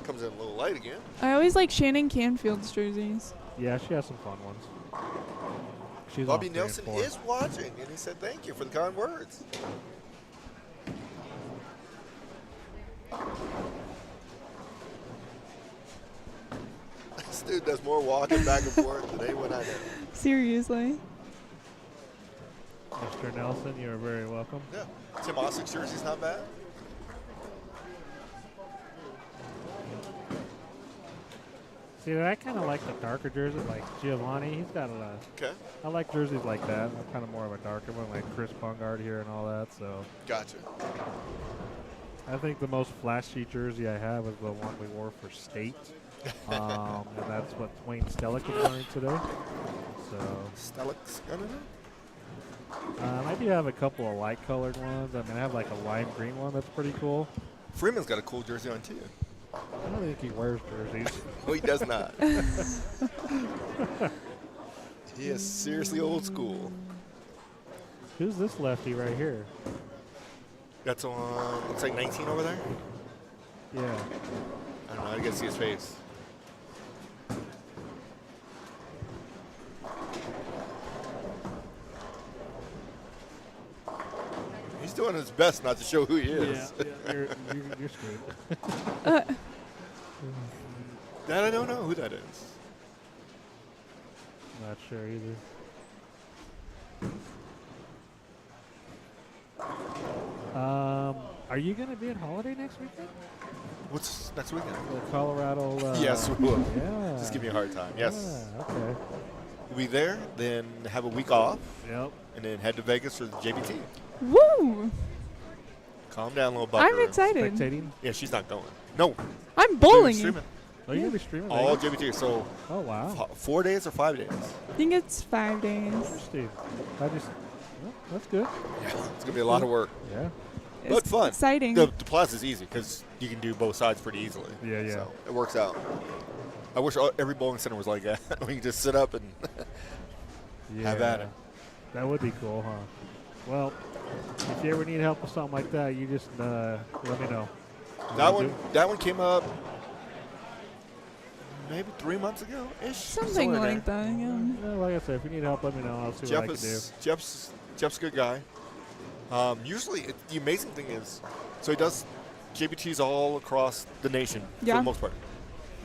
Comes in a little light again. I always like Shannon Canfield's jerseys. Yeah, she has some fun ones. She's Bobby on 3 and Nelson 4. is watching, and he said thank you for the kind words. This dude does more walking back and forth than anyone I know. Seriously. Mr. Nelson, you're very welcome. Yeah. Tim Ossick's jersey's not bad. See, I kind of like the darker jerseys, like Giovanni. He's got a. Okay. I like jerseys like that. I'm kind of more of a darker one, like Chris Bungard here and all that. So Gotcha. I think the most flashy jersey I have is the one we wore for state, and that's what Wayne Stellick is wearing today. So Stelix, I don't know. I do have a couple of light colored ones. I mean, I have like a lime green one that's pretty cool. Freeman's got a cool jersey on too. I don't think he wears jerseys. No, he does not. He is seriously old school. Who's this lefty right here? That's on, looks like 19 over there. Yeah. I don't know, I gotta see his face. He's doing his best not to show who he is. You're screwed. That I don't know who that is. Not sure either. Are you going to be at Holiday next weekend? What's next weekend? The Colorado. Yes, we will. Yeah. Just give me a hard time. Yes. Yeah, okay. We'll be there, then have a week off, Yep. and then head to Vegas for the JBT. Woo! Calm down, little bucker. I'm excited. Spectating. Yeah, she's not going. No. I'm bowling. Streaming. Oh, you're going to be streaming? All Vegas? JBT. So Oh, wow. 4 days or 5 days? I think it's 5 days. Interesting. Well, that's good. Yeah, it's going to be a lot of work. Yeah. But It's fun. Exciting. The plaza's easy because you can do both sides pretty easily. Yeah, yeah. So it works out. I wish every bowling center was like that. We can just sit up and have at it. That would be cool, huh? Well, if you ever need help with something like that, you just let me know. That one came up maybe 3 months ago ish. Something like that. Yeah. Like I said, if you need help, let me know. I'll see what I can do. Jeff's a good guy. Usually, the amazing thing is, so he does JBTs all across the nation for Yeah. the most part.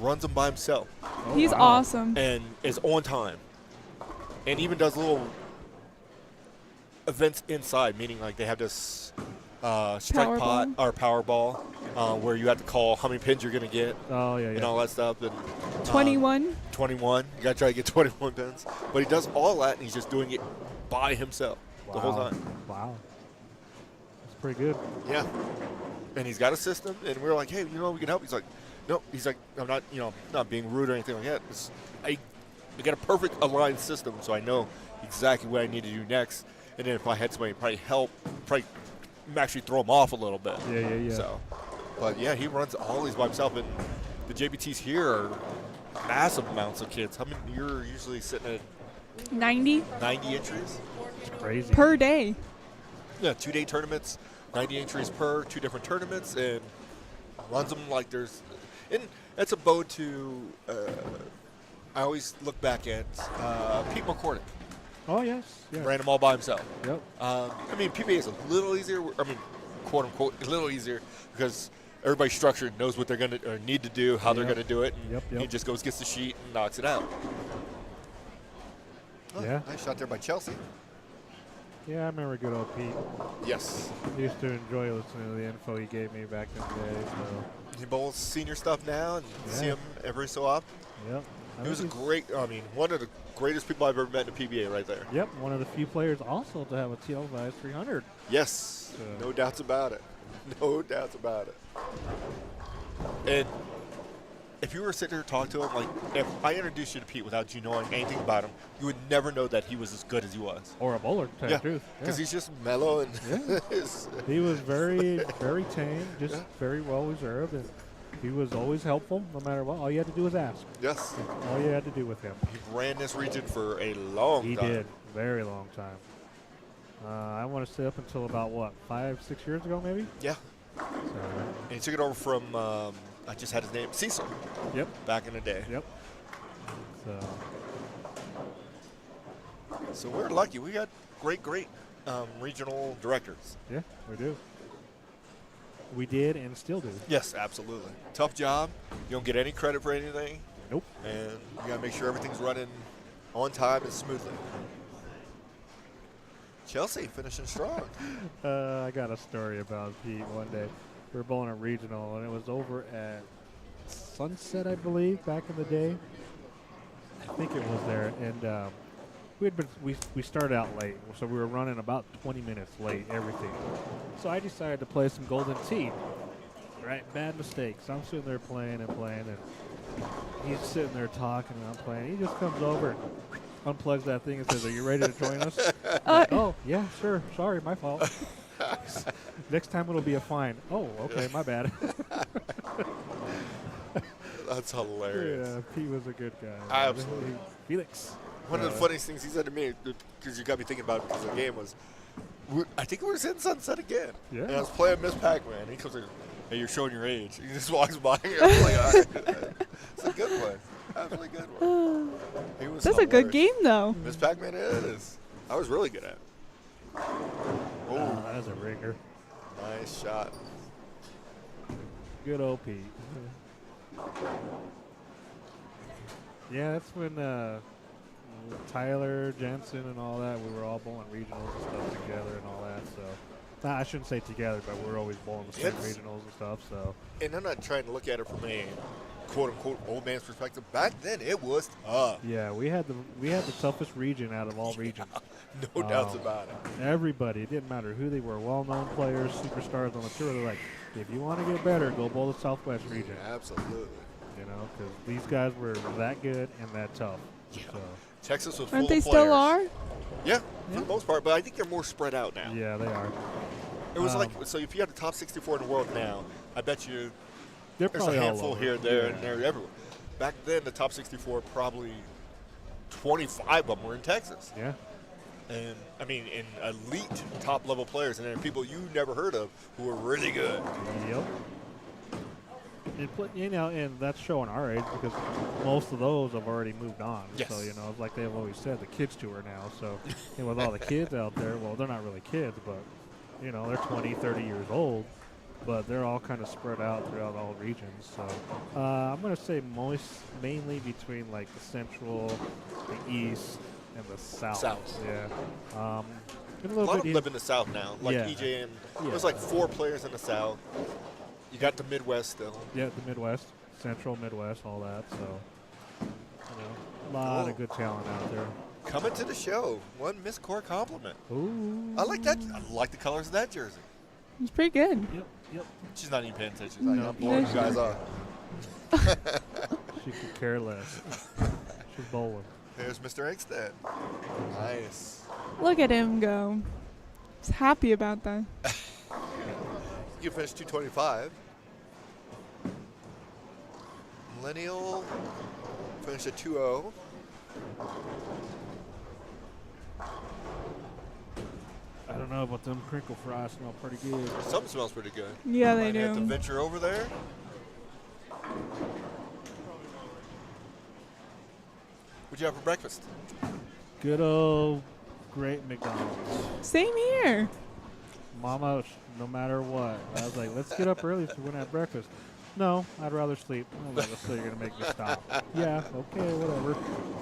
Runs them by himself Oh, He's wow. awesome. and is on time, and even does little events inside, meaning like they have this strike pot or power ball where you have to call how many pins you're going to get Oh, yeah, and yeah. all that stuff. And 21. 21. You got to try to get 21 pins. But he does all that, and he's just doing it by himself the whole Wow. time. Wow. That's pretty good. Yeah. And he's got a system, and we're like, hey, we can help. He's like, no. He's like, I'm not, not being rude or anything like that. I got a perfect aligned system, so I know exactly what I need to do next. And then if I had somebody probably help, actually throw him off a little bit. Yeah. So, but yeah, he runs all these by himself, and the JBTs here are massive amounts of kids. How many? You're usually sitting at 90 90 entries. It's crazy. per day. Yeah, 2-day tournaments, 90 entries per, 2 different tournaments, and runs them like there's. And that's a bow to. I always look back at Pete McCordic. Oh, yes. Yeah. Ran them all by himself. Yep. I mean, PBA is a little easier. I mean, quote unquote, a little easier because everybody's structured, knows what they're going to or need to do, how they're Yep. going to do it. And Yep. he just goes, gets the sheet, and knocks it out. Oh, Yeah. Nice shot there by Chelsea. Yeah, I remember good old Pete. Yes. I used to enjoy listening to the info he gave me back in the day. So, He bowls senior stuff now and see Yeah. him every so often. yep. I He was a think great, one of the greatest people I've ever met in the PBA right there. Yep, one of the few players also to have a televised 300. Yes. So- No doubts about it. No doubts about it. And if you were sitting there talking to him, like if I introduced you to Pete without you knowing anything about him, you would never know that he was as good as he was. Or a bowler, to tell you the truth. Because Yeah. he's just mellow and Yeah. He was very, very tame, just Yeah. very well reserved, and he was always helpful no matter what. All you had to do was ask. yes, All you had to do with him. he ran this region for a long He time. did. Very long time. I want to say up until about, 5-6 years ago, maybe? Yeah, So, and he took it over from I just had his name Cecil yep, back in the day. yep. So, So we're lucky. We got great regional directors. yeah, we do. We did and still do. Yes, absolutely. Tough job. You don't get any credit for anything. Nope. And you got to make sure everything's running on time and smoothly. Chelsea finishing strong. I got a story about Pete one day. We were bowling a regional, and it was over at Sunset, I believe, back in the day. I think it was there, and we started out late, so we were running about 20 minutes late. Everything. So I decided to play some Golden Tee. Right, bad mistakes. I'm sitting there playing, and he's sitting there talking, and I'm playing. He just comes over, unplugs that thing and says, "Are you ready to join us?" Uh, Oh, yeah, sure. Sorry, my fault. Next time it'll be a fine. Oh, okay, my bad. That's hilarious. Yeah, Pete was a good guy. Absolutely. Felix. One of the funniest things he said to me, because you got me thinking about it because the game was, I think we were in Sunset again. Yeah. And I was playing Miss Pac-Man. He comes in, hey, you're showing your age. He just walks by. I'm like, all right. It's a good one. Absolutely good one. He was That's a good hilarious. game, though. Miss Pac-Man it is. I was really good at it. Oh, Oh, that was a ringer. nice shot. Good old Pete. Yeah, that's when Tyler, Jensen, and all that, we were all bowling regionals and stuff together and all that. So, I shouldn't say together, but we were always bowling the same Yes. regionals and stuff. So, And I'm not trying to look at it from a quote-unquote old man's perspective. Back then, it was tough. yeah, we had the toughest region out of all regions. No doubts about it. Everybody, it didn't matter who they were, well-known players, superstars on the tour. They're like, if you want to get better, go bowl the Southwest region. Absolutely. You know, because these guys were that good and that tough. Yeah. So, Texas was full Aren't they of still players. are? Yeah, for Yeah. the most part, but I think they're more spread out now. yeah, they are. It was like, so if you had the top 64 in the world now, I bet you They're there's probably a all handful over. here, there, Yeah. and there, everywhere. Back then, the top 64, probably 25 of them were in Texas. Yeah. And, I mean, in elite top-level players, and then people you never heard of who were really good. Yep. You know, and that's showing our age because most of those have already moved on. Yes. So, you know, like they've always said, the kids tour now. So, and with all the kids out there, well, they're not really kids, but, you know, they're 20, 30 years old, but they're all kind of spread out throughout all regions. So, I'm going to say mainly between, like, the central, the east, and the south. South. Yeah. And A little lot of bit them live in the South now, like Yeah. EJ and Yeah. there's like 4 players in the South. You got the Midwest still. Yeah, the Midwest, Central, Midwest, all that. So, you know, a lot Cool. of good talent out there. Coming to the show, one Miss Core compliment. Ooh. I like that. I like the colors of that jersey. It's pretty good. Yep, yep. She's not even paying attention. She's like, No. I'm blowing you guys off. She could care less. She's bowling. There's Mr. Eggstead. Nice. Look at him go. He's happy about that. You finished 225. Millennial finished at 2-0. I don't know, but them crinkle fries smell pretty good. Something smells pretty good. Yeah, they Might have to do. venture over there. What'd you have for breakfast? Good old great McDonald's. Same here. Mama, no matter what. I was like, let's get up early so we can have breakfast. No, I'd rather sleep. I'm like, so you're going to make me stop. Yeah, okay, whatever.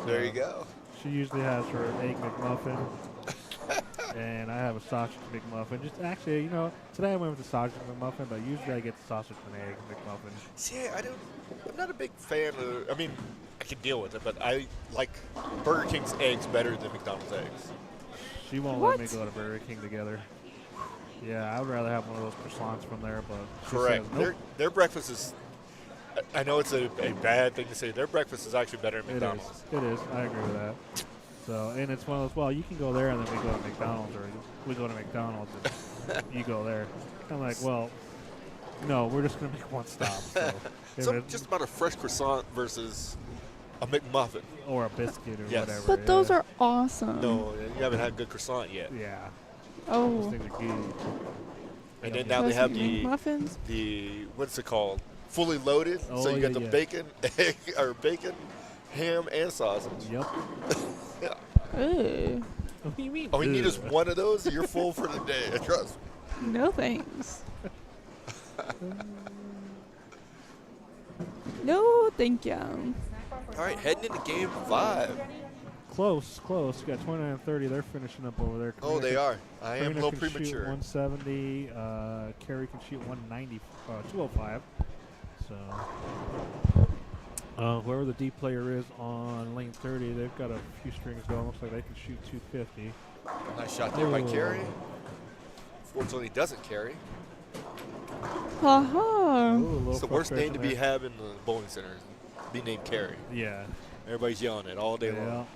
There So, you go. She usually has her egg McMuffin, and I have a sausage McMuffin. Just actually, you know, today I went with the sausage McMuffin, but usually I get the sausage and egg McMuffin. See, I'm not a big fan of, I mean, I can deal with it, but I like Burger King's eggs better than McDonald's eggs. She won't What? let me go to Burger King together. Yeah, I would rather have one of those croissants from there, but she Correct. says, nope. Their breakfast is, I know it's a bad thing to say, their breakfast is actually better than It McDonald's. is. It is. I agree with that. So, and it's one of those, well, you can go there and then we go to McDonald's, or we go to McDonald's and you go there. I'm like, well, no, we're just going to make one stop. So, if So it- just about a fresh croissant versus a McMuffin. or a biscuit or Yes. whatever. But those yeah. are awesome. No, you haven't had good croissant yet. Yeah, those Oh. things are good. And Yeah. then now they Those have the McMuffins. what's it called? Fully loaded. Oh, So you got yeah, the yeah. bacon, egg, or bacon, ham, and sausage. Yep. Yeah. Ugh. What do you mean? All you need is ugh? one of those, you're full for the day. Trust me. No thanks. No, thank you. All right, heading into game 5. Close. You got 29-30. They're finishing up over there. Oh, they are. I am a Karina little can shoot premature. 170. Carrie can shoot 190, 205. So, whoever the D player is on lane 30, they've got a few strings going. Looks like they can shoot 250. Nice shot there by Oh. Carey. Fortunately, doesn't carry. Haha. Ooh, a little It's the worst name to frustration be there. have in the bowling center. Be named Carey. Yeah. Everybody's yelling it all day Yeah. long.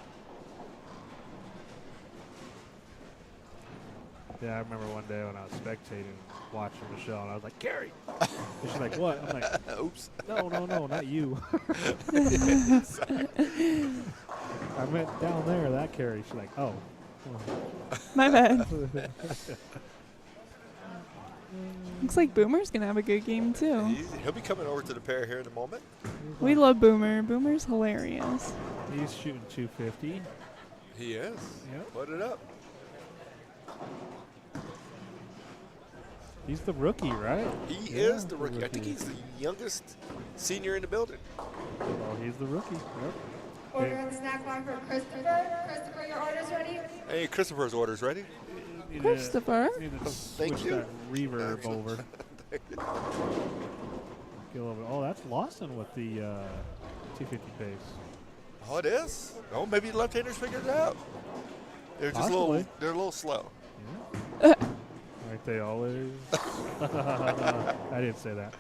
Yeah, I remember one day when I was spectating, watching Michelle, and I was like, Carrie! And she's like, what? I'm like, Oops. no, not you. I meant down there, that Carrie. She's like, oh. My bad. Looks like Boomer's gonna have a good game too. He'll be coming over to the pair here in a moment. We love Boomer. Boomer's hilarious. He's shooting 250. He is. Yep. Put it up. He's the rookie, right? He Yeah, is the rookie. I think he's the youngest senior in the building. Oh, he's the rookie. Yep. Order on the snack bar for Christopher. Christopher, your order's ready. Hey, Christopher's order's ready. Need Christopher. Need to Thank switch you. that reverb over. Get a little bit. Oh, that's Lawson with the 250 pace. Oh, it is? Oh, maybe the left-handers figured it out. They're just Possibly. they're a little slow. Yeah. Aren't they always? I didn't say that.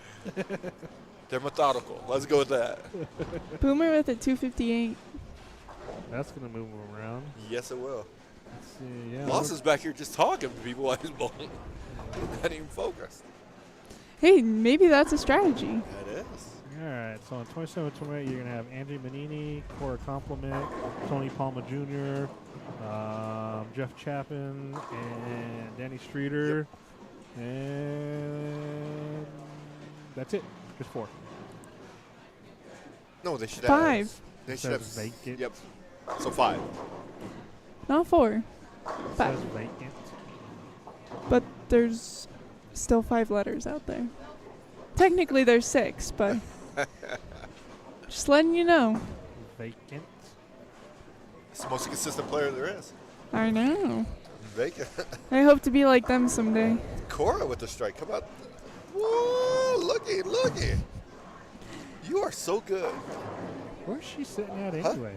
They're methodical. Let's go with that. Boomer with a 258. That's going to move him around. Yes, it will. Let's see. Yeah. Lawson's back here just talking to people while he's bowling. Not even focused. Hey, maybe that's a strategy. That is. All right. So on 27-28, you're going to have Andrew Manini, Cora Compliment, Tony Palma Jr., Jeff Chapin, and Danny Streeter. And that's it. Just 4. No, they should 5. have. They should have. Says vacant. Yep. So 5. Not 4. Says 5. vacant. But there's still 5 letters out there. Technically there's 6, but just letting you know. Vacant. It's the most consistent player there is. I know. Vacant. I hope to be like them someday. Cora with the strike. Come on. Whoa, looky. You are so good. Where's she sitting at anyway?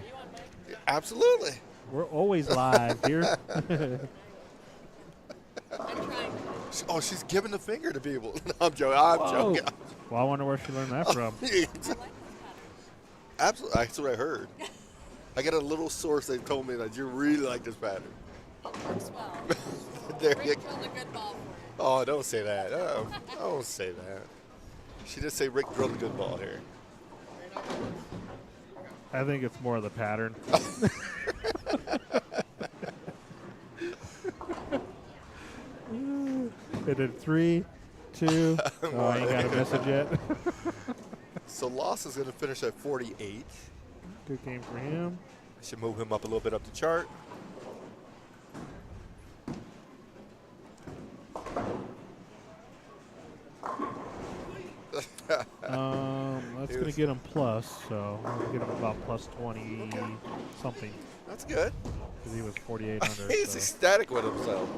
Absolutely. We're always live here. Oh, she's giving the finger to people. No, I'm joking. I'm joking. Well, I wonder where she learned that from. Absolutely. That's what I heard. I got a little source that told me that you really like this pattern. Works well. There you Rick go. drilled a good ball for you. Oh, don't say that. Oh, don't say that. She did say Rick drilled a good ball here. I think it's more of the pattern. It did 3, 2. Oh, I ain't got a message yet. So Loss is going to finish at 48. Good game for him. Should move him up a little bit up the chart. That's going to get him plus, so we'll get him about plus 20 something. That's good. Because he was 48 under. He's so. ecstatic with himself.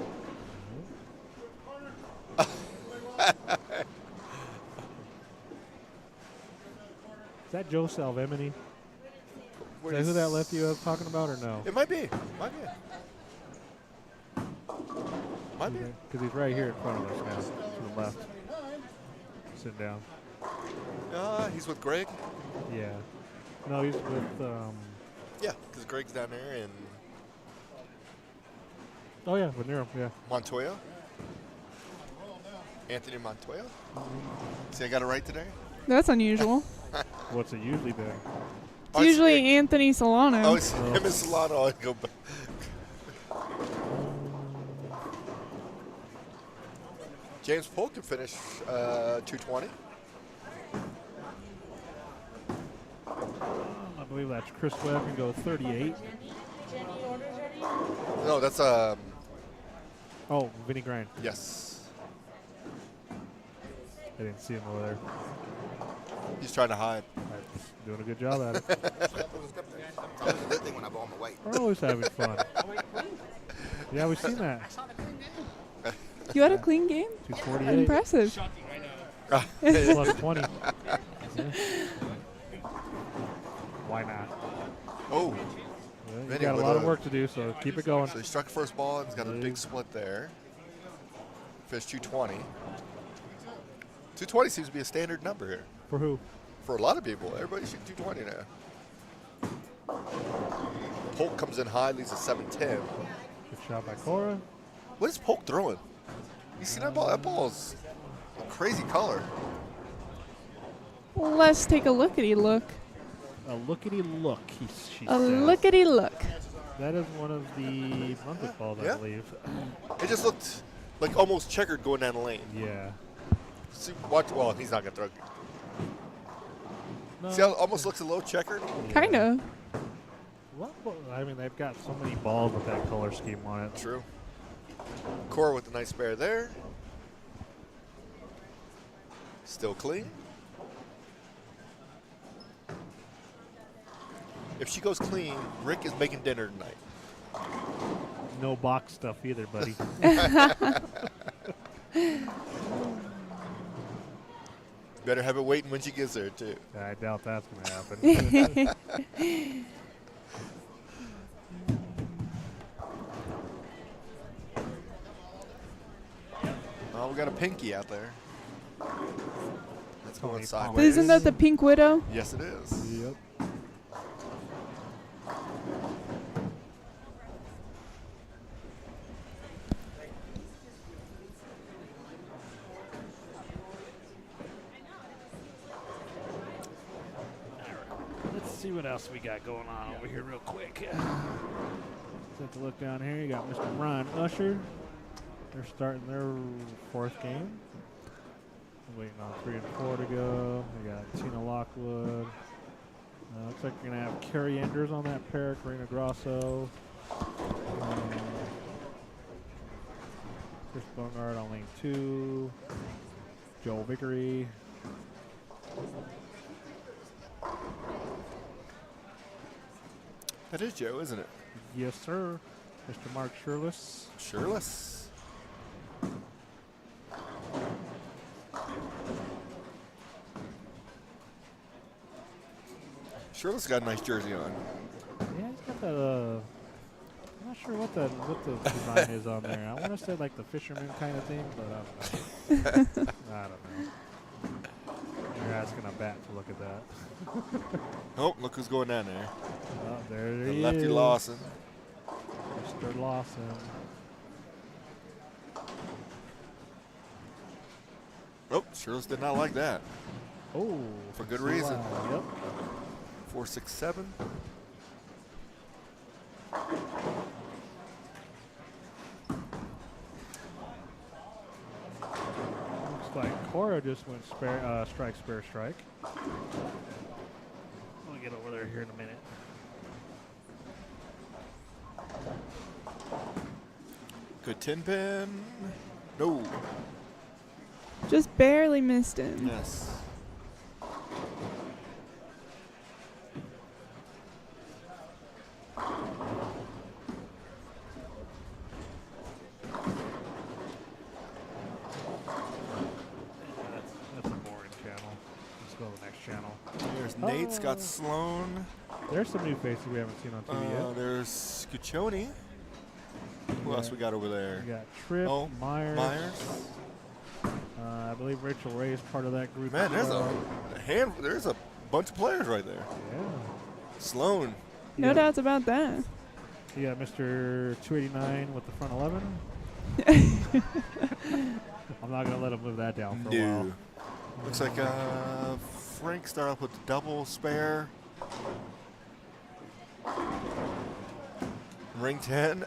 Is that Joe Salvemini? Where Is that who is- that lefty I was talking about, or no? It might be. Might be. Might be. Because he's right here in front of us now, to the left. Sitting down. He's with Greg. Yeah. No, he's with. Yeah, because Greg's down there and Oh yeah, with Nero. Yeah. Montoya. Anthony Montoya. See, I got it right today. That's unusual. What's it usually been? It's usually Anthony Solano. Oh, it's him and Solano. I go back. James Polk can finish 220. I believe that's Chris Webb can go 38. No, that's Oh, Vinny Grind. yes. I didn't see him over there. He's trying to hide. Doing a good job at it. Good thing when I blow him away. We're always having fun. Yeah, we've seen that. You had a clean game? 248 Impressive. plus 20. Yeah. Why not? Oh, Yeah, you Vinny got a with lot of a- work to do, so keep it going. so he struck first ball and he's got a big split there. Finished 220. 220 seems to be a standard number here. For who? For a lot of people, everybody shooting 220 now. Polk comes in high, leads at 710. Good shot by Cora. What is Polk throwing? You see that ball? That ball is a crazy color. Let's take a lookity look. A lookity look, she A says. lookity look. That is one of the Brunswick balls, Yeah. I believe. It just looked like almost checkered going down the lane. Yeah. See, watch. Well, he's not gonna throw. No, See how it almost looks a little checkered? yeah. Kind of. Well, I mean, they've got so many balls with that color scheme on it. True. Cora with a nice spare there. Still clean. If she goes clean, Rick is making dinner tonight. No box stuff either, buddy. Better have it waiting when she gets there, too. I doubt that's going to happen. Oh, we got a pinky out there. That's going Tony sideways. Isn't that the Pink Widow? Yes, it is. Yep. Let's see what else we got going on over here real quick. Take a look down here. You got Mr. Ryan Usher. They're starting their 4th game. Waiting on 3 and 4 to go. We got Tina Lockwood. Looks like you're going to have Carrie Enders on that pair. Karina Grosso. Chris Bongard on lane 2. Joel Vickery. That is Joe, isn't it? Yes, sir. Mr. Mark Shirless. Shirless. Shirless got a nice jersey on. Yeah, he's got that. I'm not sure what the design is on there. I want to say like the fisherman kind of thing, but I don't know. I don't know. You're asking a bat to look at that. Oh, look who's going down there. Oh, there The he lefty is. Lawson. Mr. Lawson. Oh, Shirless did not like that. Oh, For good so reason. Yep. 4, 6, 7. Looks like Cora just went strike, spare, strike. I'll get over there here in a minute. Good 10 pin. No. Just barely missed him. Yes. That's a boring channel. Let's go to the next channel. There's Nate, Scott Sloan. There's some new faces we haven't seen on TV yet. There's Scuccioni. Who else we got over there? We got Tripp, Oh, Myers. Myers. I believe Rachel Ray is part of that group. Man, as there's well. there's a bunch of players right there. Yeah. Sloan. No doubts about that. You got Mr. 289 with the front 11. I'm not going to let him move that down for a while. Looks like Frank started off with the double spare. Ring 10.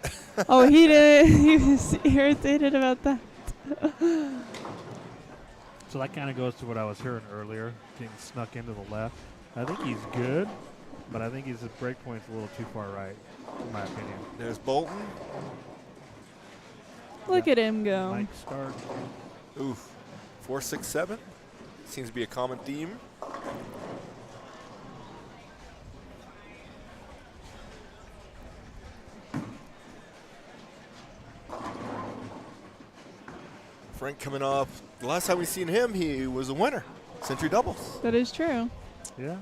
Oh, he did. He was irritated about that. So that kind of goes to what I was hearing earlier, getting snuck into the left. I think he's good, but I think his break point's a little too far right, in my opinion. There's Bolton. Look at him go. Mike Stark. Oof. 4, 6, 7. Seems to be a common theme. Frank coming off. The last time we seen him, he was a winner. Century doubles. That is true. Yeah.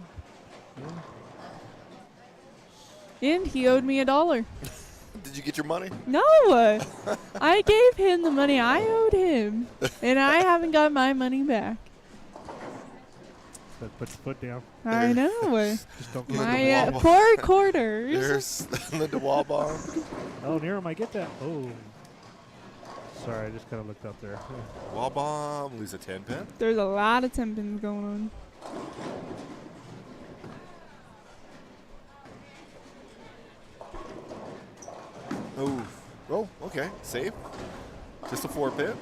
And he owed me $1. Did you get your money? No, I gave him the money I owed him, and I haven't got my money back. So put your foot down. I know. Just don't get My it. poor quarters. There's Linda Walbaum. Oh, Nero might get that. Oh. sorry. I just kind of looked up there. Wall bomb, lose a 10 pin. There's a lot of 10 pins going on. Oh, oh, okay, save. Just a 4 pin.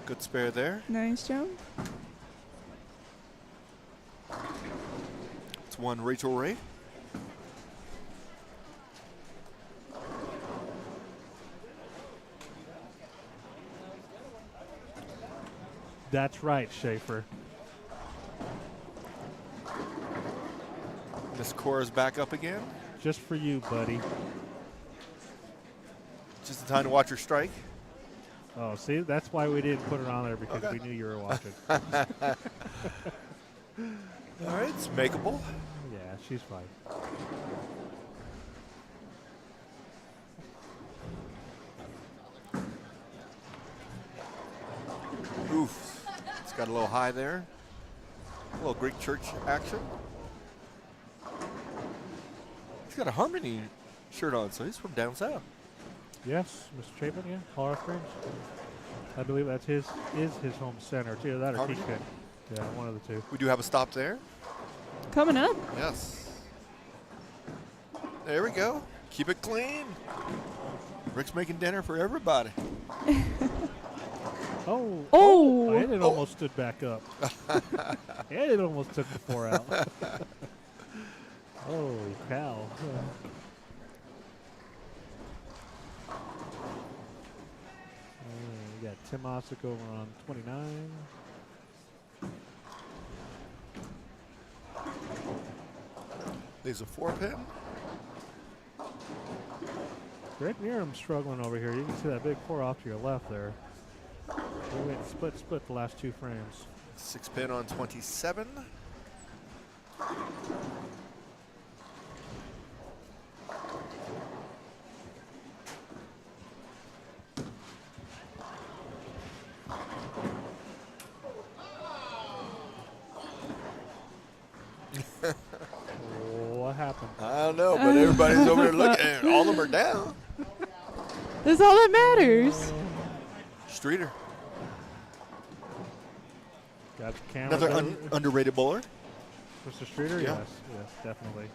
Good spare there. Nice jump. It's one Rachel Ray. That's right, Schaefer. Miss Cora's back up again. Just for you, buddy. Just the time to watch her strike. Oh, see, that's why we didn't put it on there because Okay. we knew you were watching. All right, it's makeable. Yeah, she's fine. Oof. It's got a little high there. A little Greek church action. He's got a Harmony shirt on, so he's from down south. Yes, Mr. Chapin, yeah, Colorado Springs. I believe that's his home center. It's either that or Harmony? Pekin. Yeah, one of the two. We do have a stop there. Coming up. Yes. There we go. Keep it clean. Rick's making dinner for everybody. Oh. Oh. And it almost stood back up. And it almost took the 4 out. Holy cow. We got Tim Osick over on 29. Leaves a 4 pin. Greg Nearham's struggling over here. You can see that big 4 off to your left there. We went split the last 2 frames. 6 pin on 27. What happened? I don't know, but everybody's over there looking, and all of them are down. That's all that matters. Streeter, Got the camera. another there. underrated bowler. Mr. Streeter? Yeah. Yes, definitely.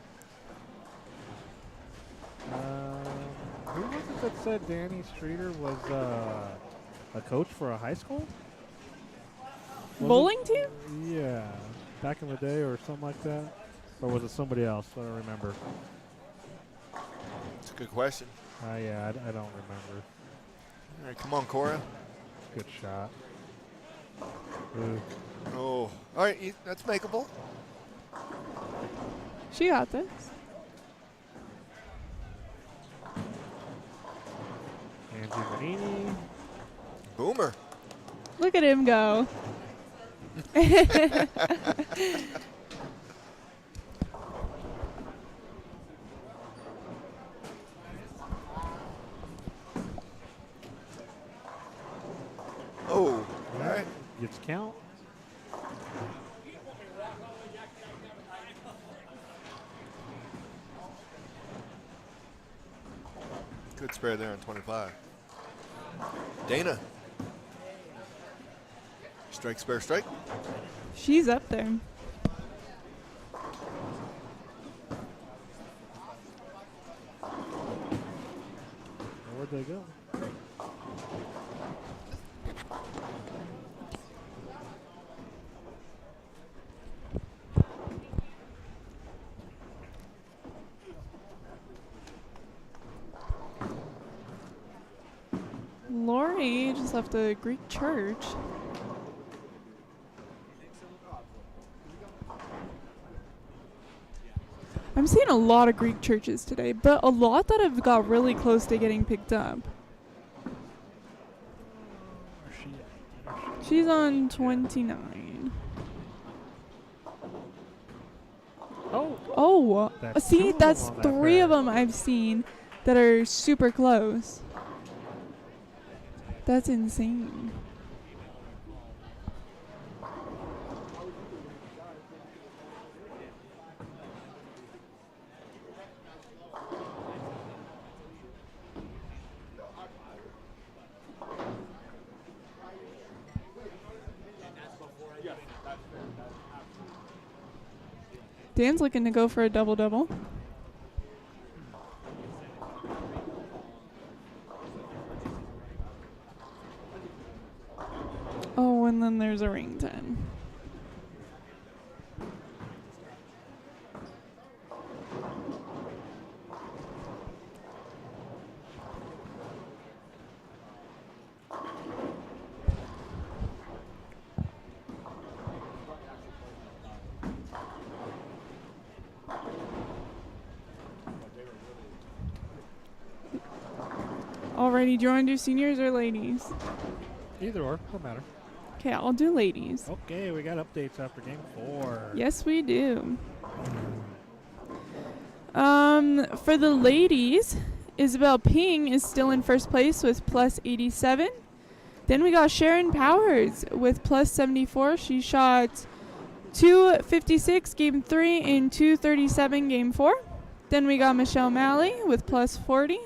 Who was it that said Danny Streeter was a coach for a high school? Was Bowling it? team? Yeah, back in the day or something like that? Or was it somebody else? I don't remember. It's a good question. Yeah, I don't remember. All right, come on, Cora. Good shot. Ooh. Oh, all right, that's makeable. She got this. Angie Manini. Boomer. Look at him go. Oh, all right. Gets count. Good spare there on 25. Dana. Strike, spare, strike. She's up there. Where'd they go? Lori just left the Greek church. I'm seeing a lot of Greek churches today, but a lot that have got really close to getting picked up. Where's she at? She's on 29. Oh, Oh, That's see, two of that's them on that 3 of pair. them I've seen that are super close. That's insane. Dan's looking to go for a double-double. Oh, and then there's a ring 10. Alrighty, do you want to do seniors or ladies? Either or, don't matter. Okay, I'll do ladies. Okay, we got updates after game 4. Yes, we do. For the ladies, Isabel Ping is still in first place with plus 87. Then we got Sharon Powers with plus 74. She shot 256 game 3 and 237 game 4. Then we got Michelle Malley with plus 40.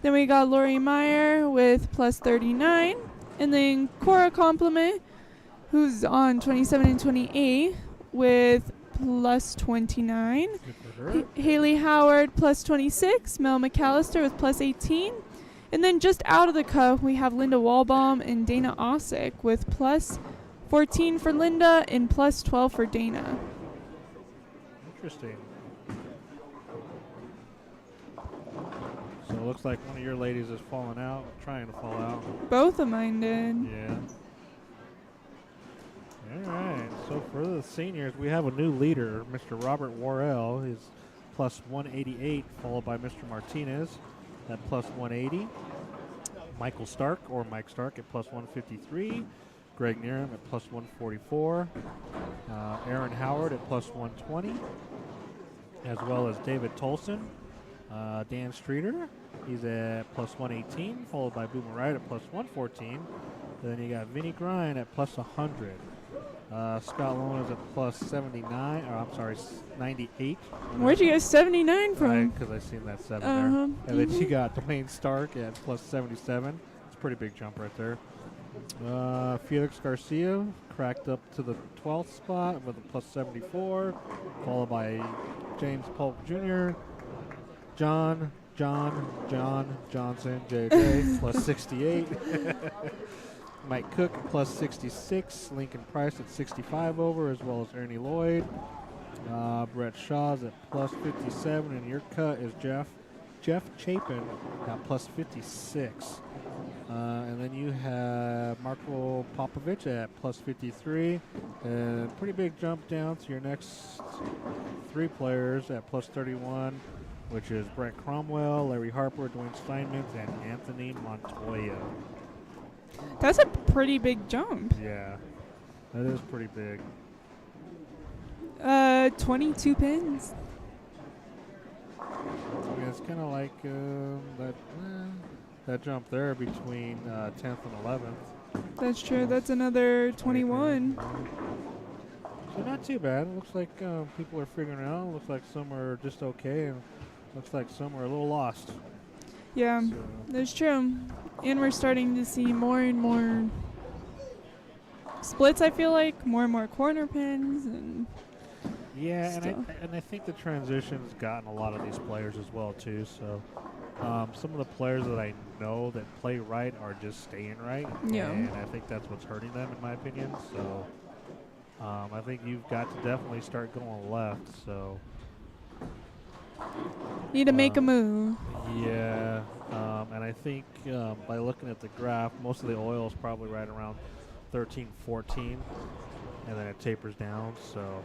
Then we got Lori Meyer with plus 39. And then Cora Compliment, who's on 27 and 28 with plus 29. Good for her. Haley Howard plus 26. Mel McAllister with plus 18. And then just out of the cup, we have Linda Walbaum and Dana Osick with plus 14 for Linda and plus 12 for Dana. Interesting. So it looks like one of your ladies is falling out, trying to fall out. Both of mine did. Yeah. All right. So for the seniors, we have a new leader, Mr. Robert Worrell. He's plus 188, followed by Mr. Martinez at plus 180. Michael Stark, or Mike Stark, at plus 153. Greg Nerum at plus 144. Aaron Howard at plus 120. As well as David Tolson. Dan Streeter, he's at plus 118, followed by Boomer Wright at plus 114. Then you got Vinny Grind at plus 100. Scott Lone is at plus 79, or I'm sorry, 98. Where'd you get 79 from? Because I seen that 7 Uh-huh. there. And then you got Dwayne Stark at plus 77. It's a pretty big jump right there. Felix Garcia cracked up to the 12th spot with a plus 74, followed by James Polk Jr., John Johnson, JJ, plus 68. Mike Cook at plus 66. Lincoln Price at 65 over, as well as Ernie Lloyd. Brett Shaw's at plus 57, and your cut is Jeff Chapin at plus 56. And then you have Marco Popovich at plus 53. And pretty big jump down to your next 3 players at plus 31, which is Brent Cromwell, Larry Harper, Dwayne Steinmetz, and Anthony Montoya. That's a pretty big jump. Yeah, that is pretty big. 22 pins. Yeah, it's kind of like that jump there between 10th and 11th. That's true. That's another 21. So not too bad. It looks like people are figuring it out. It looks like some are just okay, and looks like some are a little lost. Yeah, So, that's true. And we're starting to see more and more splits, I feel like. More and more corner pins. And yeah, stuff. and I think the transition's gotten a lot of these players as well, too. So some of the players that I know that play right are just staying right. Yeah. And I think that's what's hurting them, in my opinion. So I think you've got to definitely start going left. So need to make a move. yeah, and I think by looking at the graph, most of the oil is probably right around 13, 14, and then it tapers down. So,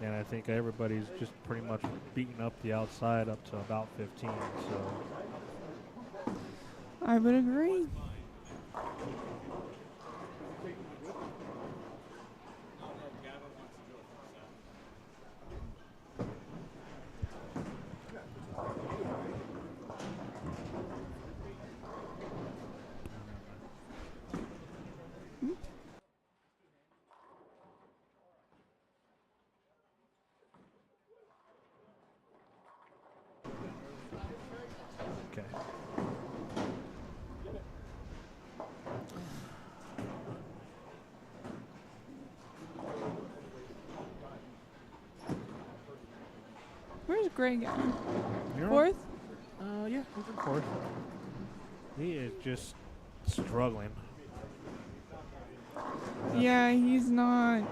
and I think everybody's just pretty much beating up the outside up to about 15. So, I would agree. okay. Gray guy? Miron? Fourth? Yeah, he's in fourth. He is just struggling. Yeah, he's not.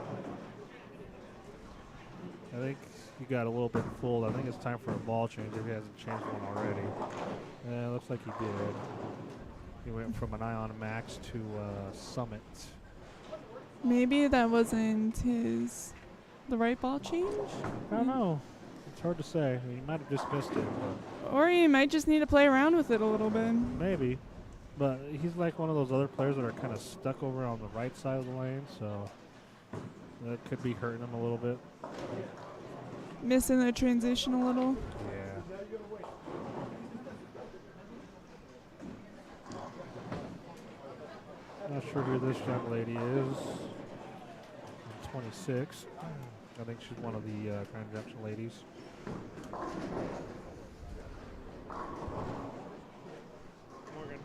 I think he got a little bit fooled. I think it's time for a ball change if he hasn't changed one already. Yeah, looks like he did. He went from an Ion Max to Summit. Maybe that wasn't the right ball change? I don't know. It's hard to say. He might have just missed it. Or he might just need to play around with it a little bit. Maybe. But he's like one of those other players that are kind of stuck over on the right side of the lane, so that could be hurting him a little bit. Missing the transition a little. Yeah. Not sure who this young lady is. 26. I think she's one of the Grand Junction ladies. Morgan,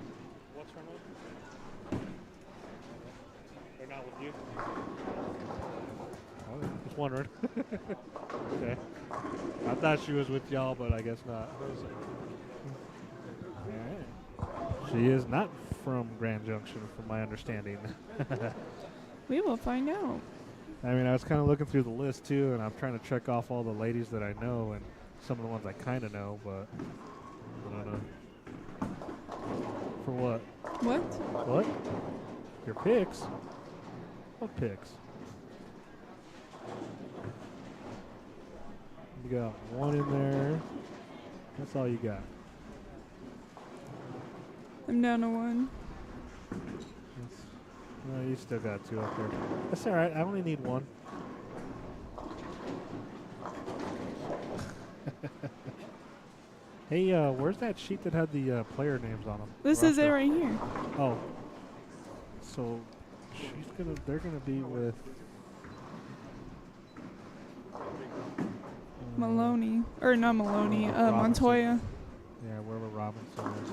what's her name? They're not with you? Okay, just wondering. Okay. I thought she was with y'all, but I guess not. Alright. She is not from Grand Junction, from my understanding. We will find out. I mean, I was kind of looking through the list, too, and I'm trying to check off all the ladies that I know and some of the ones I kind of know, but I don't know. For what? What? What? Your picks? What picks? You got one in there. That's all you got. I'm down to one. No, you still got two up there. That's all right. I only need one. Hey, where's that sheet that had the player names on them? This is it right here. Oh. So they're gonna be with Maloney. Or not Maloney, Robinson. Montoya. Yeah, wherever Robinson is.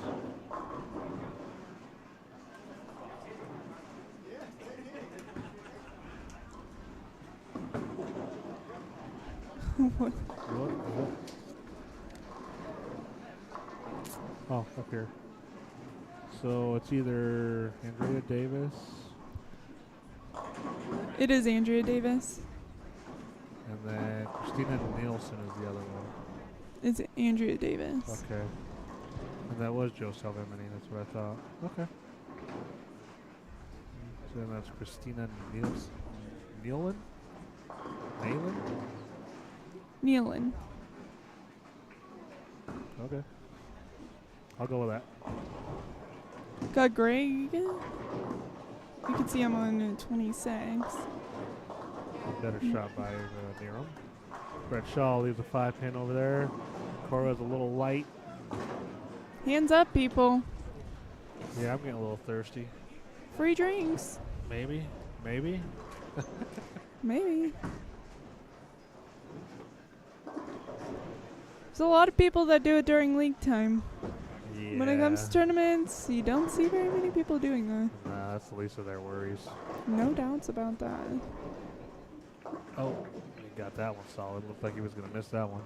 What? What? Oh, up here. So it's either Andrea Davis It is Andrea Davis. and then Christina Nielsen is the other one. It's Andrea Davis. Okay. And that was Joe Salvemini, that's what I thought. Okay. So then that's Christina Nielsen. Nealon? Nayland? Nealon. Okay. I'll go with that. Got Greg. You can see I'm on 26. Better shot by Nero. Brett Shaw leaves a 5-pin over there. Cora's a little light. Hands up, people. Yeah, I'm getting a little thirsty. Free drinks. Maybe. Maybe. Maybe. There's a lot of people that do it during league time. Yeah. When it comes to tournaments, you don't see very many people doing that. Nah, that's the least of their worries. No doubts about that. Oh, he got that one solid. Looked like he was going to miss that one.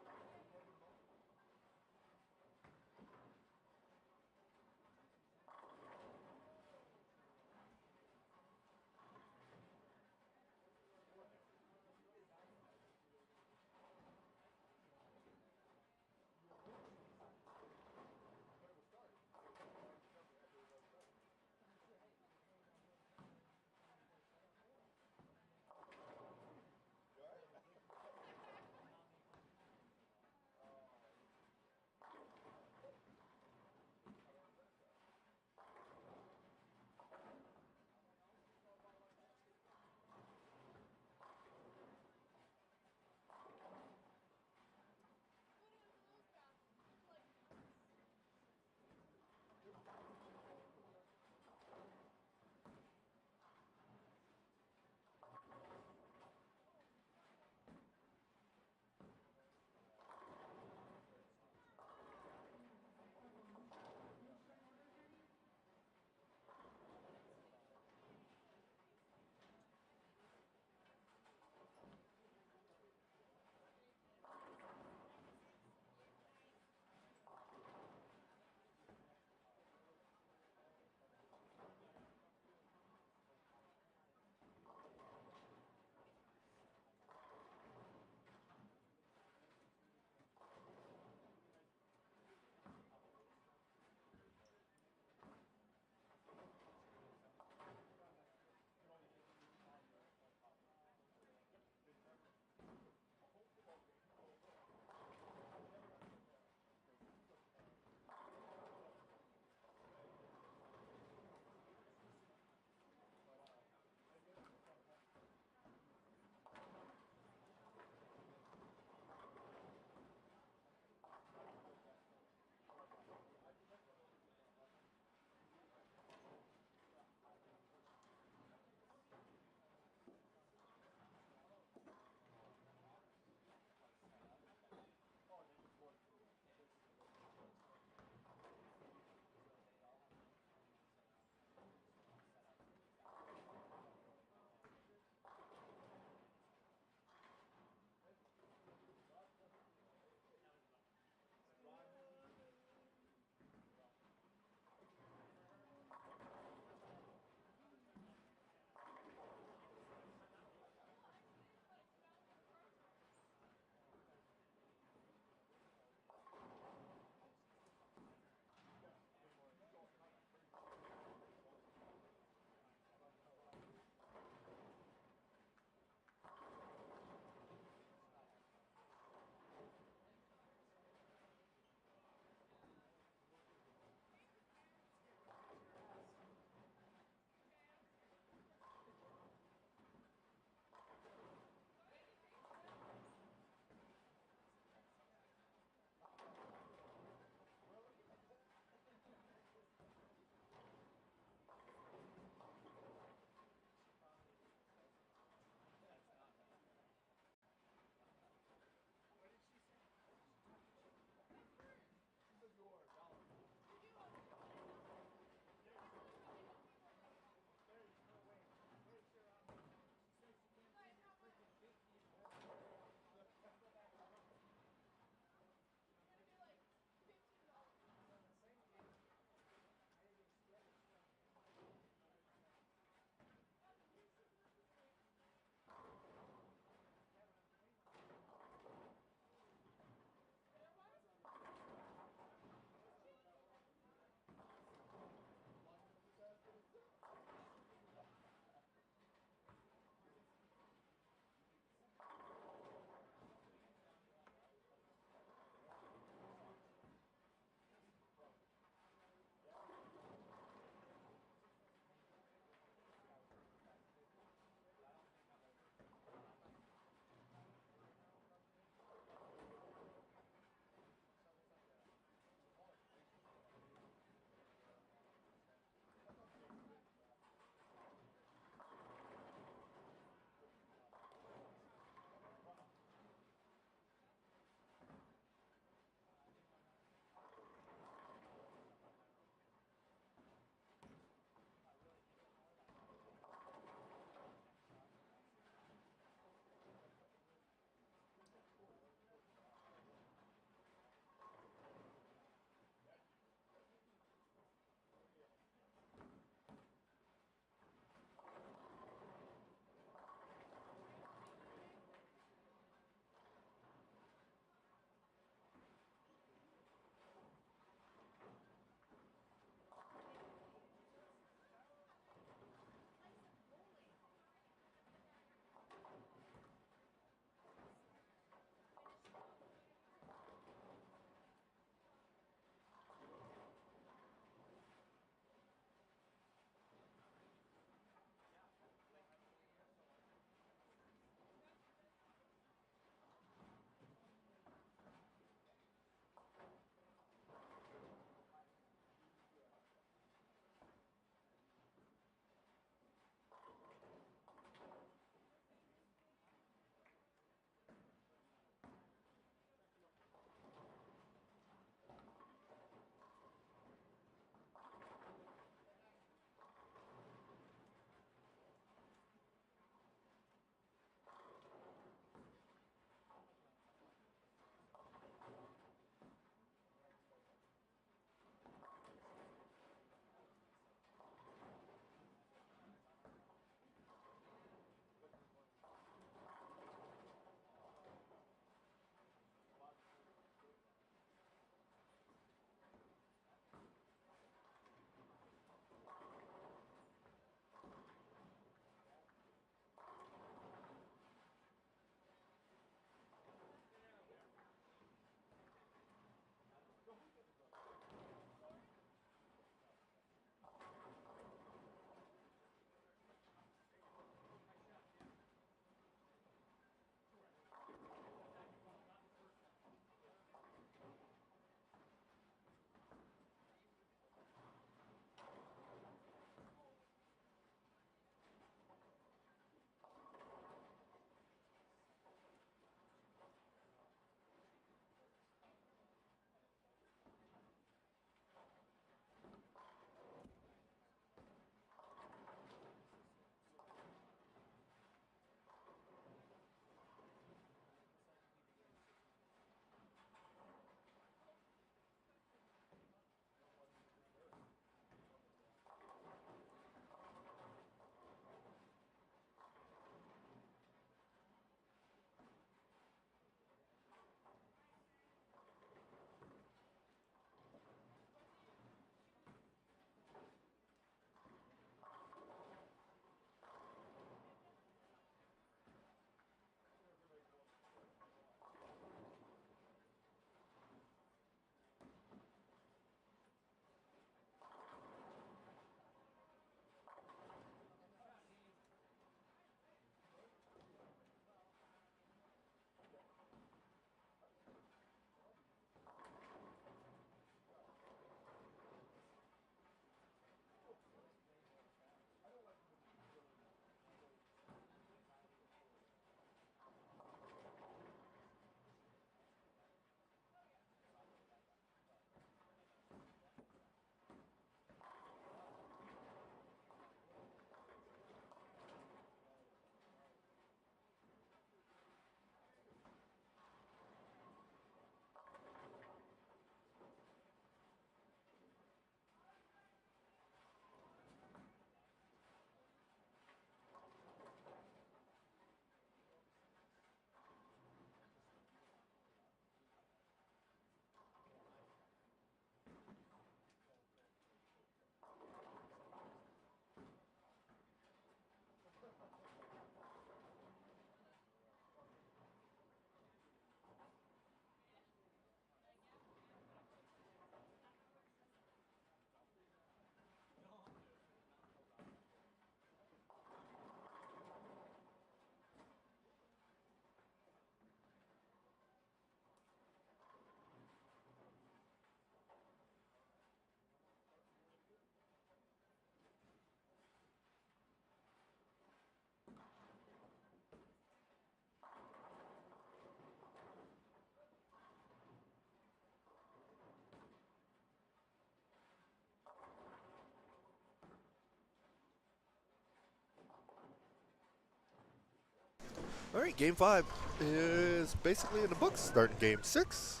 All right, game 5 is basically in the books. Starting game 6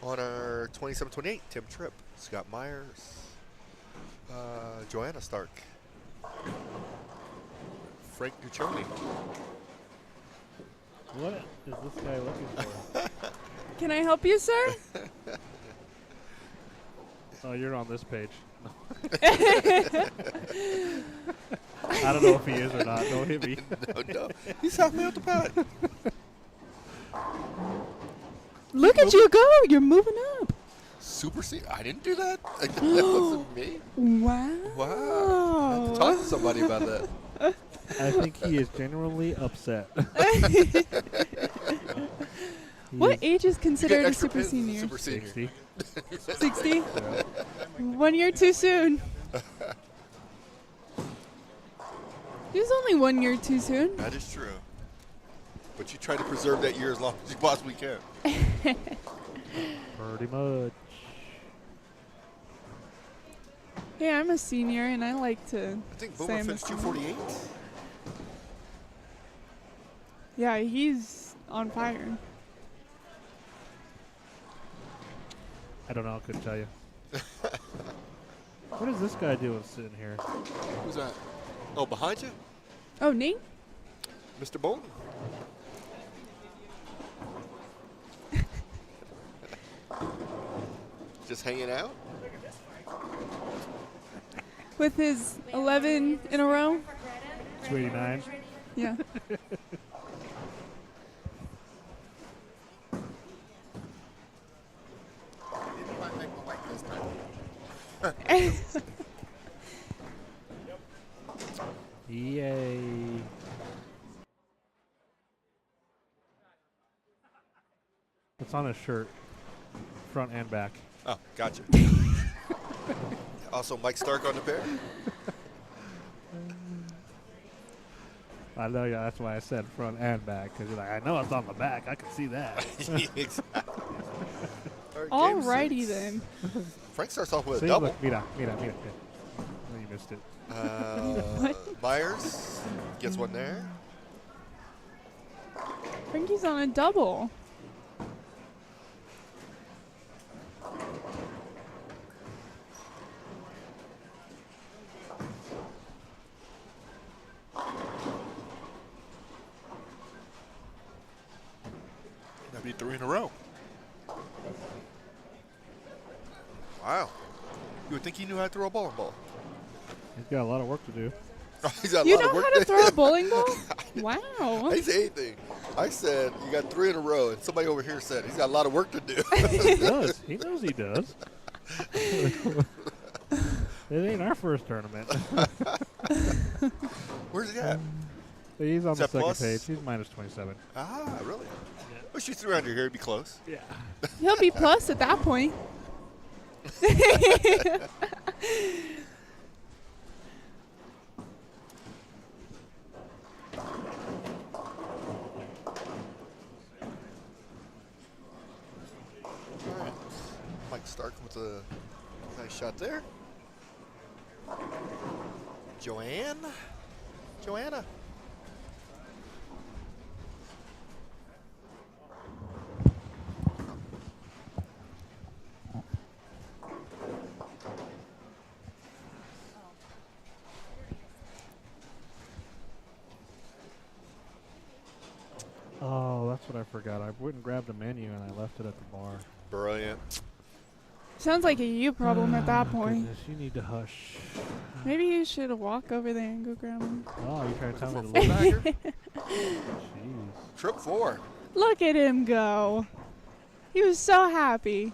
on our 27-28 Tim Tripp, Scott Myers, Joanna Stark, Frank Guccione. What is this guy looking for? Can I help you, sir? Oh, you're on this page. I don't know if he is or not. Don't hit me. No. He's halfway up the pack. Look at you go. You're moving up. Super C. I didn't do that. That wasn't me. Wow. Wow. I have to talk to somebody about that. I think he is genuinely upset. What age is You considered get a extra super pins as a senior? Super senior. 60. 60? Yeah. 1 year too soon. He was only 1 year too soon. That is true. But you try to preserve that year as long as you possibly can. Pretty much. Hey, I'm a senior and I like to I think say Boomer I'm a finished senior. 248. Yeah, he's on fire. I don't know. I couldn't tell you. What is this guy doing sitting here? Who's that? Oh, behind you? Oh, Nate? Mr. Bolton. Just hanging out? With his 11 in a row? 289. Yeah. Didn't quite make my weight this time. Yay. It's on his shirt, front and back. Oh, gotcha. Also, Mike Stark on the pair. I know, yeah, that's why I said front and back, because you're like, I know it's on the back. I can see that. Exactly. All right, game Alrighty 6. then. Frank starts off with See, a double. look, mira. Oh, you missed it. Myers gets one there. Frankie's on a double. That'd be 3 in a row. Wow. You would think he knew how to throw a bowling ball. He's got a lot of work to do. He's got a You lot of know work how to throw a bowling ball? Wow. I didn't say anything. I said you got 3 in a row, and somebody over here said he's got a lot of work to do. He does. He knows he does. It ain't our first tournament. Where's he at? He's on Is the that second plus? page. He's minus 27. Ah, really? Well, shoot 3 under here, he'd be close. Yeah. He'll be plus at that point. All right. Mike Stark with a nice shot there. Joanna. Oh, that's what I forgot. I went and grabbed a menu and I left it at the bar. Brilliant. Sounds like a you problem at that point. Goodness, you need to hush. Maybe you should walk over there and go grab him. Oh, you trying to tell me to Full leave? bagger. Jeez. Trip 4. Look at him go. He was so happy.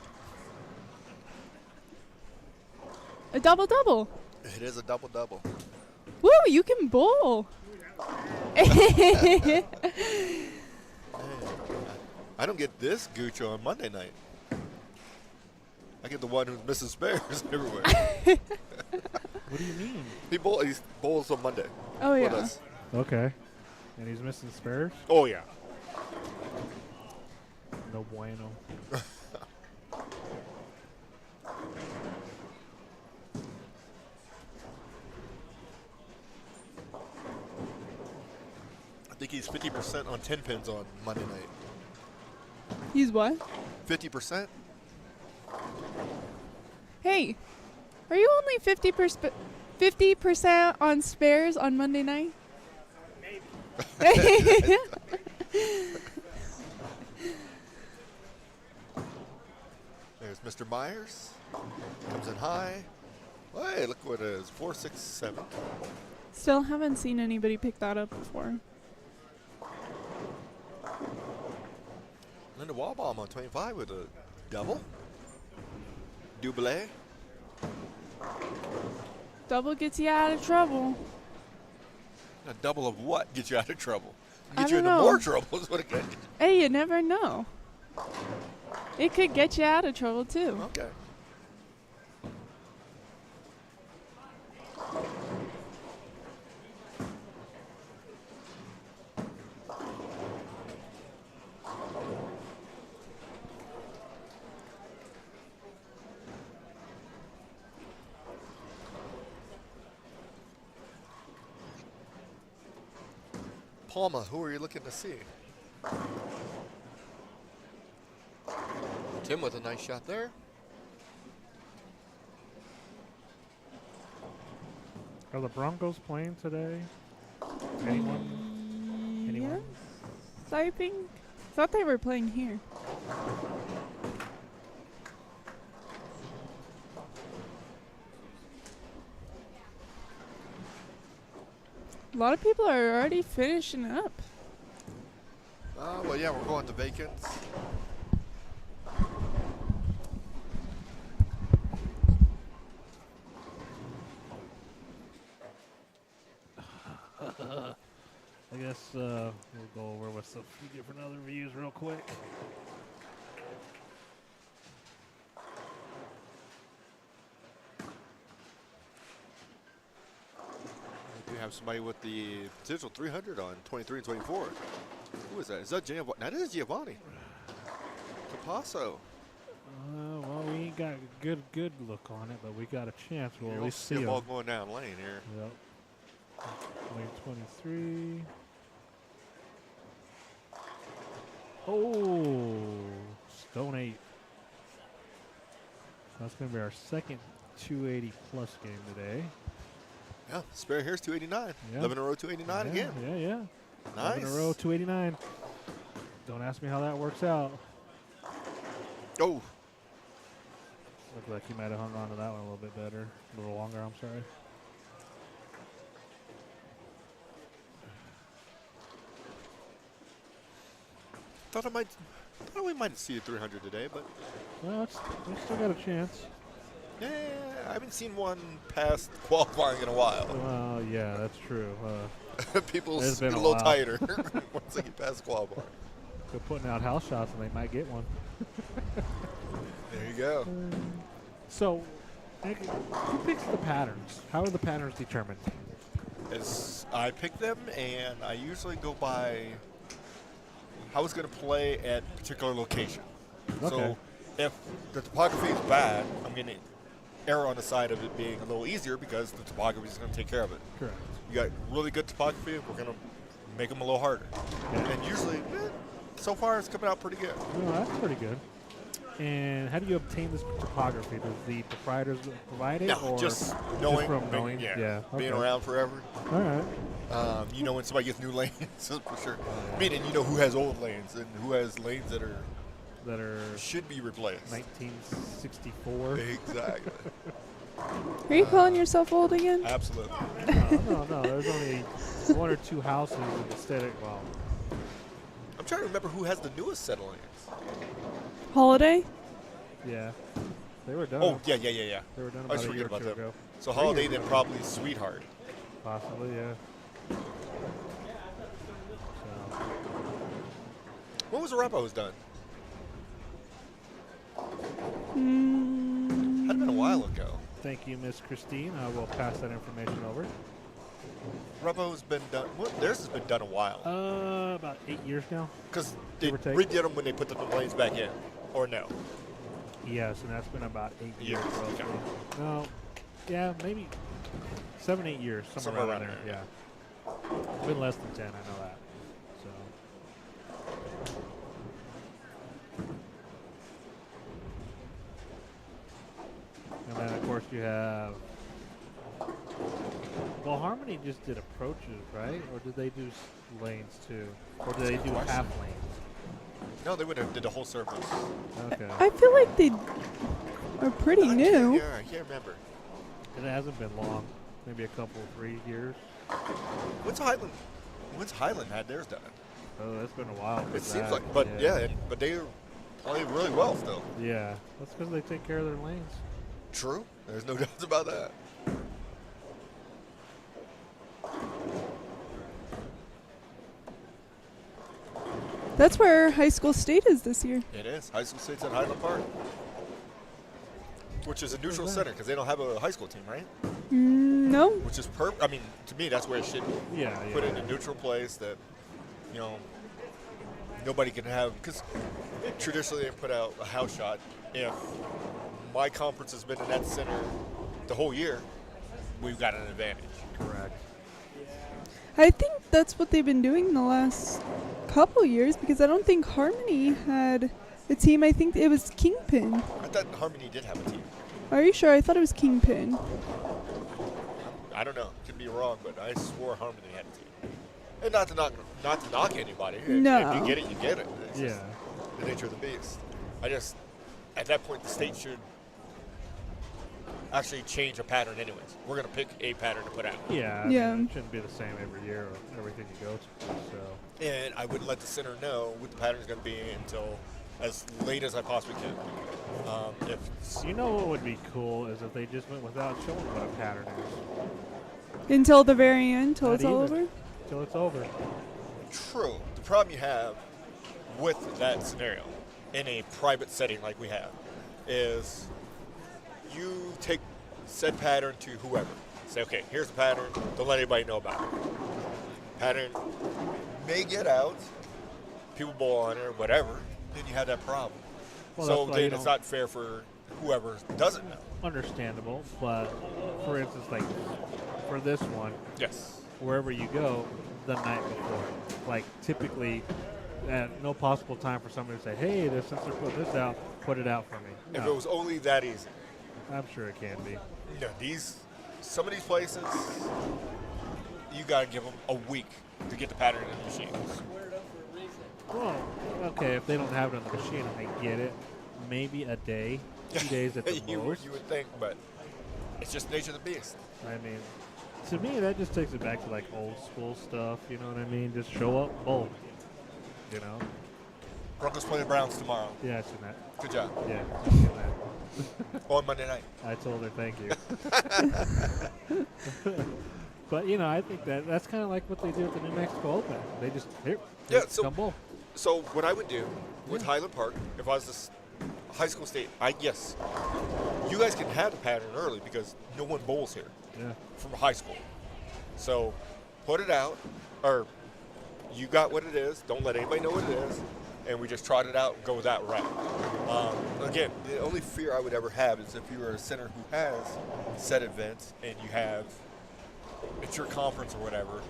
A double-double. It is a double-double. Woo, you can bowl. I don't get this gooch on Monday night. I get the one who's missing spares everywhere. What do you mean? He bowls on Monday. Oh, with yeah. us. Okay. And he's missing spares? Oh, yeah. No bueno. think he's 50% on 10 pins on Monday night. He's what? 50%? Hey, are you only 50% on spares on Monday night? Maybe. There's Mr. Myers. Comes in high. Hey, look what it is. 4, 6, 7. Still haven't seen anybody pick that up before. Linda Wallbaum on 25 with a double. Double. Double gets you out of trouble. A double of what gets you out of trouble? I Get you don't into know. more trouble is what it gets you. Hey, you never know. It could get you out of trouble too. Okay. Palma, who are you looking to see? Tim with a nice shot there. Are the Broncos playing today? Anyone? Anyone? Yes, I thought they were playing here. A lot of people are already finishing up. Well, yeah, we're going to vacants. I guess we'll go over with a few different other views real quick. We do have somebody with the potential 300 on 23 and 24. Who is that? Is that Giovanni? That is Giovanni. Capasso. Well, we ain't got a good look on it, but we got a chance. We'll at least see the him. ball going down lane here. Yep. Lane 23. Oh, Stone 8. That's going to be our second 280 plus game today. Yeah, spare here's 289. Yeah. 11 in a row, 289 Yeah, again. Yeah. Nice. 11 in a row, 289. Don't ask me how that works out. Oh, Looked like he might have hung on to that one a little bit better. A little longer, I'm sorry. thought we might see a 300 today, but Well, we still got a chance. yeah, I haven't seen one past qualifying in a while. Well, yeah, that's true. People It's get been a a little while. tighter once they get past qualifying. They're putting out house shots and they might get one. There you go. So, who picks the patterns? How are the patterns determined? I pick them, and I usually go by how it's going to play at a particular location. Okay. So if the topography is bad, I'm going to err on the side of it being a little easier because the topography is going to take care of it. Correct. You got really good topography, we're going to make them a little harder. Yeah. And usually, so far, it's coming out pretty good. Well, that's pretty good. And how do you obtain this topography? Does the proprietors provide it? No, or just knowing, from knowing? yeah, being okay. around forever. All right. You know when somebody gets new lanes, for sure. Meaning you know who has old lanes and who has lanes that should be replaced. 1964. Exactly. Are you calling yourself old again? Absolutely. No. There's only one or two houses instead of, well, I'm trying to remember who has the newest set of lanes. Holiday? yeah. They were done. Oh, yeah. They were done I about was a year forgetting or about two that. ago. So Holiday, then probably Sweetheart. Possibly, yeah. So, When was the Repos done? Had been a while ago. thank you, Miss Christine. I will pass that information over. Repo's been done. Well, theirs has been done a while. About 8 years now. Because they give or take. redid them when they put the lanes back in. Or no? Yes, and that's been about 8 years. Years, roughly. okay. No, yeah, maybe 7, 8 years, somewhere Somewhere around around there. Yeah, been less than 10. I know that. you have. Well, Harmony just did approaches, right? Or did they do lanes too? Or did they do Question. half lanes? No, they would have did the whole surface. Okay. I feel like they are pretty new. Yeah, I can't remember. And it hasn't been long. Maybe a couple, 3 years. When's Highland had theirs done? Oh, that's been a while. for It seems that. like, but but they play really well still. Yeah, that's because they take care of their lanes. True. There's no doubts about that. That's where high school state is this year. It is. High school state's at Highland Park, which is a neutral center because they don't have a high school team, right? No. Which is perfect. I mean, to me, that's where it should be. Yeah, Put yeah. in a neutral place that, nobody can have. Because traditionally they put out a house shot. If my conference has been in that center the whole year, we've got an advantage. Correct. I think that's what they've been doing the last couple years because I don't think Harmony had a team. I think it was Kingpin. I thought Harmony did have a team. Are you sure? I thought it was Kingpin. I don't know. Could be wrong, but I swore Harmony had a team. And not to knock anybody. If No. you get it, you get it. It's just Yeah. the nature of the beast. At that point, the state should actually change a pattern anyways. We're going to pick a pattern to put out. Yeah. I Yeah. mean, it shouldn't be the same every year or everything you go to. So. And I wouldn't let the center know what the pattern is going to be until as late as I possibly can. You know what would be cool is if they just went without showing what a pattern is. Until the very end, till Not it's all even. over. Till it's over. True. The problem you have with that scenario in a private setting like we have is you take said pattern to whoever. Say, okay, here's the pattern. Don't let anybody know about it. Pattern may get out. People bowl on it or whatever. Then you have that problem. Well, So that's why you then it's don't- not fair for whoever doesn't know. Understandable, but for instance, like for this one, Yes. wherever you go the night before, like typically at no possible time for somebody to say, hey, since they're putting this out, put it out for me. If No, it was only that easy. I'm sure it can be. No, some of these places, you got to give them a week to get the pattern in the machine. Well, okay, if they don't have it on the machine, I get it. Maybe a day, 2 days at the you most. would think, but it's just nature of the beast. I mean, to me, that just takes it back to like old school stuff. You know what I mean? Just show up, bowl. You know? Broncos play the Browns tomorrow. Yeah, I've seen that. Good job. Yeah, I've seen that. On Monday night. I told her thank you. But I think that's kind of like what they do at the New Mexico Open. They just come bowl. So what I would do with Highland Park, if I was this high school state, yes, you guys can have the pattern early because no one bowls here Yeah. from high school. So put it out, or you got what it is. Don't let anybody know what it is, and we just trot it out and go that route. Again, the only fear I would ever have is if you were a center who has set events and it's your conference or whatever.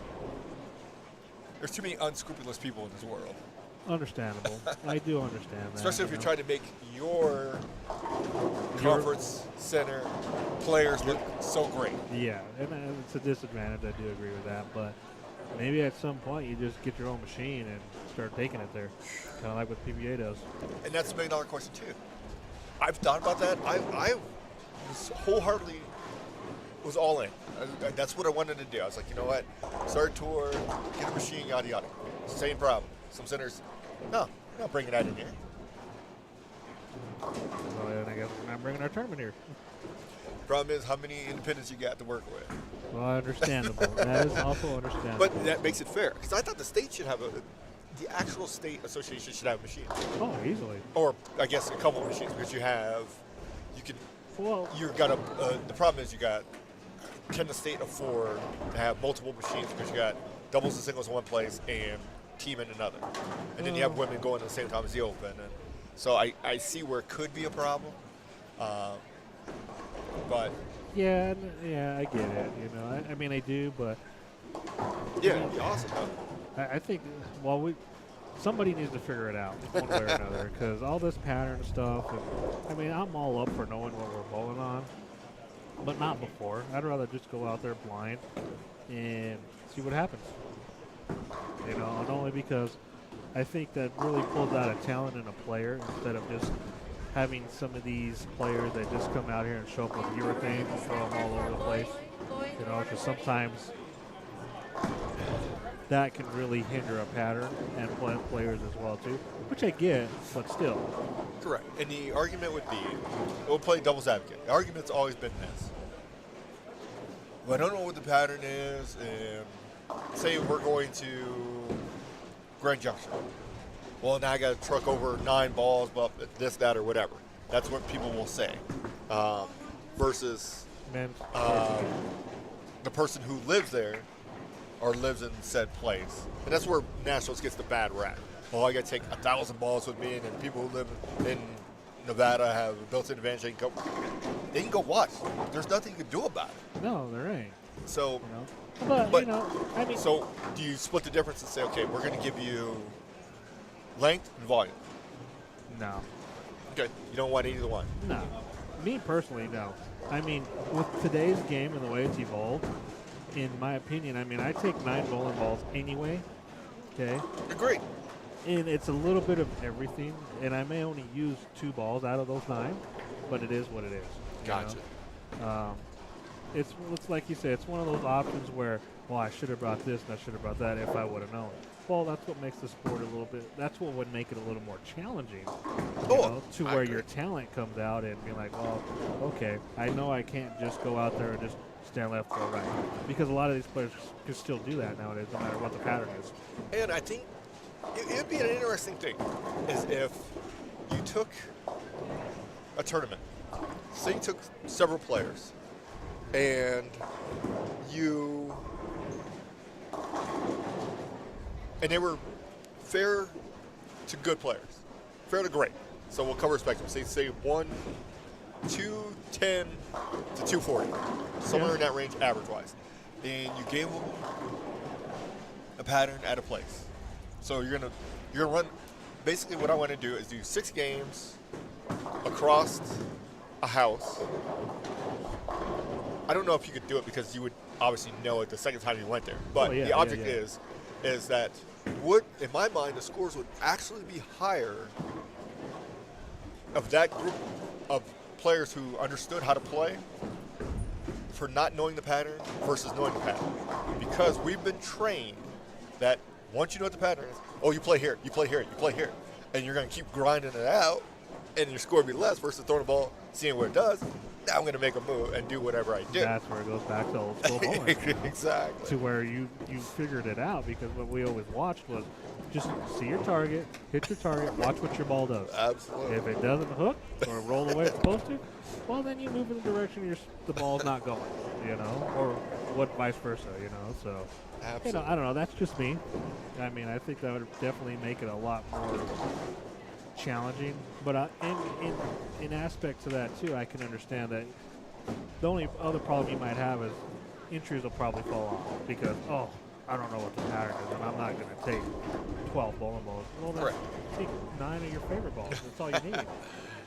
There's too many unscrupulous people in this world. Understandable. I do understand that. Especially if you you're know. trying to make your conference center players look so great. Yeah, and it's a disadvantage. I do agree with that, but maybe at some point you just get your own machine and start taking it there, kind of like what PBA does. And that's a $1 million question too. I've thought about that. I was wholeheartedly was all in. That's what I wanted to do. I was like, you know what? Start a tour, get a machine, yada yada. Same problem. Some centers, no, not bringing that in here. So then I guess we're not bringing our tournament here. Problem is how many independents you got to work with. Well, understandable. That is also understandable. But that makes it fair because I thought the state should have the actual state association should have a machine, Oh, easily. or I guess a couple of machines because Well, the problem is can the state afford to have multiple machines because you got doubles and singles in one place and team in another, and then you have women going at the same time as the open, and so I see where it could be a problem, but yeah, I get it. I mean, I do, but yeah, it'd be awesome. Huh? I think somebody needs to figure it out one way or another because all this pattern stuff. And, I mean, I'm all up for knowing what we're bowling on, but not before. I'd rather just go out there blind and see what happens. You know, and only because I think that really pulls out a talent in a player instead of just having some of these players that just come out here and show up with urethane and throw them all over the place. You know, because sometimes that can really hinder a pattern and players as well too, which I get, but still. Correct. And the argument would be, we'll play devil's advocate. The argument's always been this. Well, I don't know what the pattern is, and say we're going to Grand Junction. Well, now I got to truck over 9 balls, but this, that, or whatever. That's what people will say. Versus the person who lives there or lives in said place. And that's where Nationals gets the bad rap. Oh, I got to take 1,000 balls with me, and then people who live in Nevada have a built-in advantage. They can go watch. There's nothing you can do about it. No, there ain't. So, You know? But you know, I mean, so do you split the difference and say, okay, we're going to give you length and volume? no. Okay, you don't want either one. No. Me personally, no. I mean, with today's game and the way it's evolved, in my opinion, I mean, I take 9 bowling balls anyway, okay? Agree. And it's a little bit of everything, and I may only use 2 balls out of those 9, but it is what it is. you Gotcha. know? It's like you say, it's one of those options where, well, I should have brought this and I should have brought that if I would have known. Well, that's what makes the sport a little bit, that's what would make it a little more challenging, to I where agree. your talent comes out and be like, well, okay, I know I can't just go out there and just stand left or right. Because a lot of these players can still do that nowadays, no matter what the pattern is. And I think it would be an interesting thing is if you took a tournament, say you took several players, and they were fair to good players, fair to great. So we'll cover a spectrum. Say 210 to 240, somewhere in that range average-wise. And you gave them a pattern at a place. So you're gonna run. Basically, what I want to do is do 6 games across a house. I don't know if you could do it because you would obviously know it the second time you went there. But the object is that in my mind, the scores would actually be higher of that group of players who understood how to play for not knowing the pattern versus knowing the pattern. Because we've been trained that once you know what the pattern is, oh, you play here, you play here, you play here. And you're going to keep grinding it out, and your score will be less versus throwing the ball, seeing what it does. Now I'm going to make a move and do whatever I do. That's where it goes back to old school bowling. Exactly. To where you figured it out, because what we always watched was just see your target, hit your target, watch what your ball does. Absolutely. If it doesn't hook or roll the way it's supposed to, well, then you move in the direction the ball's not going, or what vice versa, So, Absolutely. I don't know. That's just me. I mean, I think that would definitely make it a lot more challenging. But in aspects of that too, I can understand that the only other problem you might have is entries will probably fall off because I don't know what the pattern is, and I'm not going to take 12 bowling balls. Well, then take 9 of your favorite balls. That's all you need.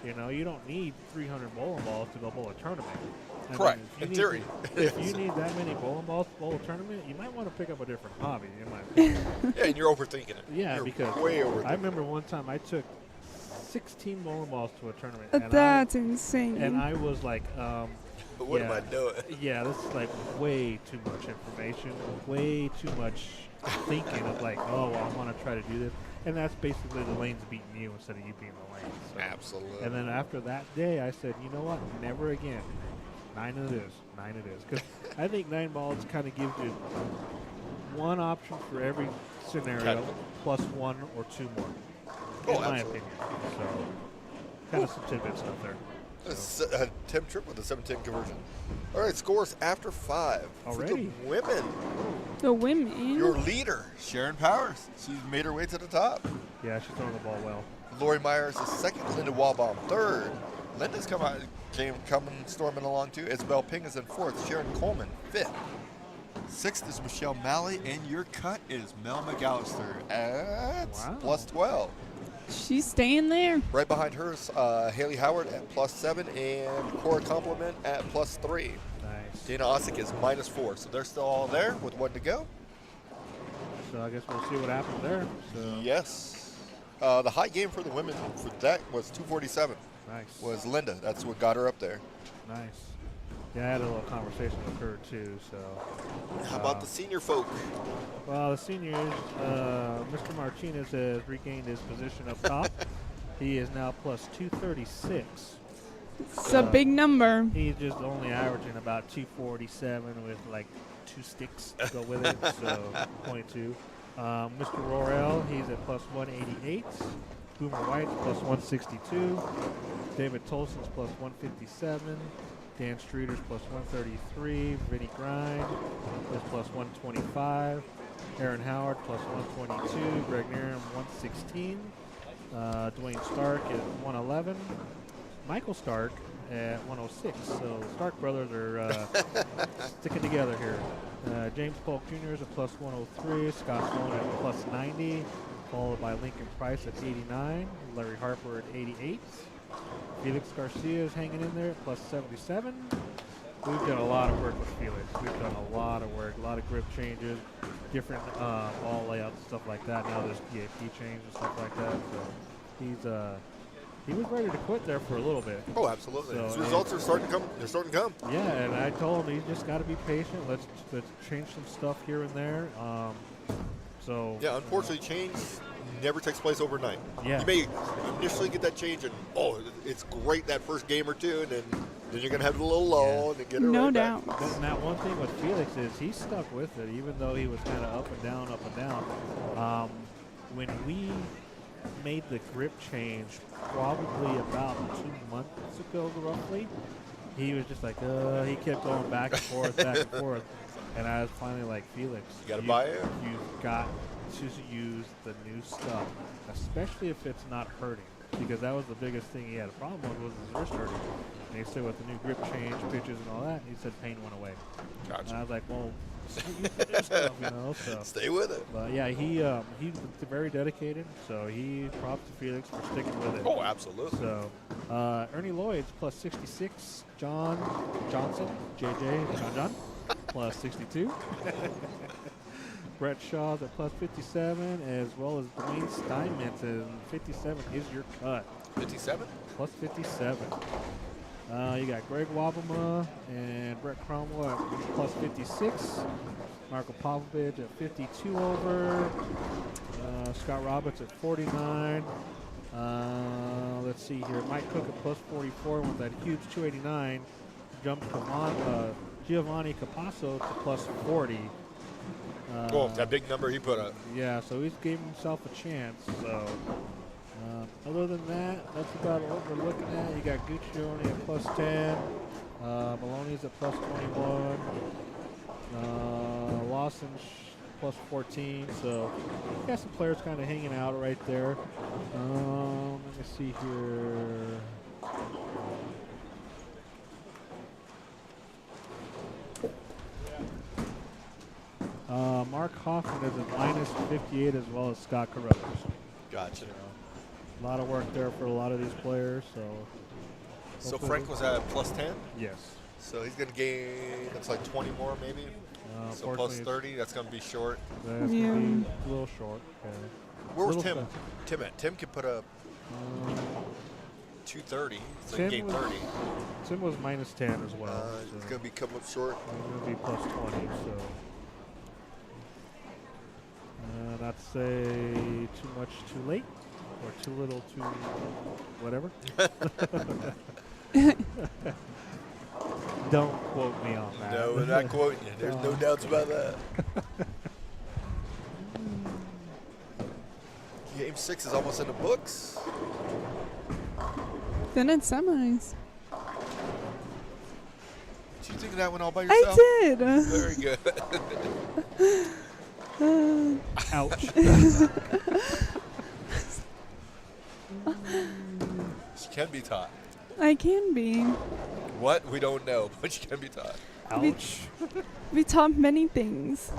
You don't need 300 bowling balls to go bowl a tournament. I Correct. mean, In theory. If you need that many bowling balls to bowl a tournament, you might want to pick up a different hobby. In my opinion. Yeah, and you're overthinking it. Yeah, you're because way overthinking I remember one time I took 16 bowling balls to a tournament. That's insane. And I was like, what am I doing? Yeah, this is like way too much information, way too much thinking of like, I want to try to do this. And that's basically the lanes beating you instead of you being the lanes. So. Absolutely. And then after that day, I said, you know what? Never again. 9 it is. 9 it is. Because I think 9 balls kind of gives you one option for every scenario, plus 1 or 2 more. In my opinion. So, kind of some tidbit stuff there. Tim Tripp with a 7-10 conversion. All right, scores after 5. Already? For the women. The women. Your leader, Sharon Powers. She's made her way to the top. Yeah, she's throwing the ball well. Lori Myers is second. Linda Walbaum third. Linda's coming storming along too. Isabel Ping is in fourth. Sharon Coleman fifth. Sixth is Michelle Malley, and your cut is Mel McAllister at plus 12. She's staying there. Right behind her is Haley Howard at +7 and Cora Compliment at +3. Nice. Dana Osick is -4, so they're still all there with 1 to go. So I guess we'll see what happens there. So Yes. The high game for the women for that was 247. nice. Was Linda. That's what got her up there. Nice. Yeah, I had a little conversation with her too. So How about the senior folk? well, the seniors, Mr. Martinez has regained his position up top. He is now +236. It's a big number. He's just only averaging about 247 with like 2 sticks to go with it, so 0.2. Mr. Rorel, he's at +188. Boomer White's +162. David Tolson's +157. Dan Streeter's +133. Vinny Grind is +125. Aaron Howard +122. Greg Nerum 116. Dwayne Stark at 111. Michael Stark at 106. So the Stark brothers are sticking together here. James Polk Jr. is at +103. Scott Sloan at +90. Followed by Lincoln Price at 89. Larry Harper at 88. Felix Garcia is hanging in there at +77. We've done a lot of work with Felix. We've done a lot of work, a lot of grip changes, different ball layouts and stuff like that. Now there's PAP change and stuff like that. So he was ready to quit there for a little bit. Oh, absolutely. So, His results are starting to come. They're starting to come. Yeah, and I told him he's just got to be patient. Let's change some stuff here and there. Yeah, unfortunately, change never takes place overnight. Yeah. You may initially get that change, and it's great that first game or two, and then you're going to have a little lull and get it No right doubt. back. And that one thing with Felix is he stuck with it, even though he was kind of up and down. When we made the grip change probably about 2 months ago, roughly, he was just like, he kept going back and forth, And I was finally like, Felix, You got to buy it. You've got to use the new stuff, especially if it's not hurting, because that was the biggest thing he had a problem with was his wrist hurting. And he said with the new grip change, pitches and all that, he said pain went away. Gotcha. And I was like, well, use the new stuff, So. Stay with it. But yeah, he's very dedicated. So props to Felix for sticking with it. Oh, absolutely. So Ernie Lloyd's +66. John Johnson, John +62. Brett Shaw's at +57, as well as Dwayne Steinmetz, and 57 is your cut. 57? +57. You got Greg Wabama and Brett Cromwell at +56. Marco Popovich at 52 over. Scott Roberts at 49. Let's see here. Mike Cook at +44 with that huge 289. Jumped Giovanni Capasso to +40. That big number he put up. Yeah, so he's gave himself a chance. So, other than that, that's about what we're looking at. You got Guccione at +10. Maloney's at +21. Lawson's +14. So, you got some players kind of hanging out right there. Let me see here. Mark Hoffman is at -58, as well as Scott Carruthers. Gotcha. A lot of work there for a lot of these players. So Frank was at +10? Yes. So he's going to gain, looks like 20 more maybe. So Unfortunately, +30, that's going to be short. That's Yeah. gonna be a little short. Where was Little Tim? Tim at? Tim could put up 230. So he Tim gained was- 30. Tim was -10 as well. It's so going to be coming up short. it's going to be +20. So, not to say too much too late or too little too whatever. Don't quote me on that. No, we're not quoting you. There's no doubts about that. Game 6 is almost in the books. Then it's semis. Did you think of that one all by yourself? I did. Very good. Ouch. She can be taught. I can be. What? We don't know, but she can be taught. Ouch. We taught many things.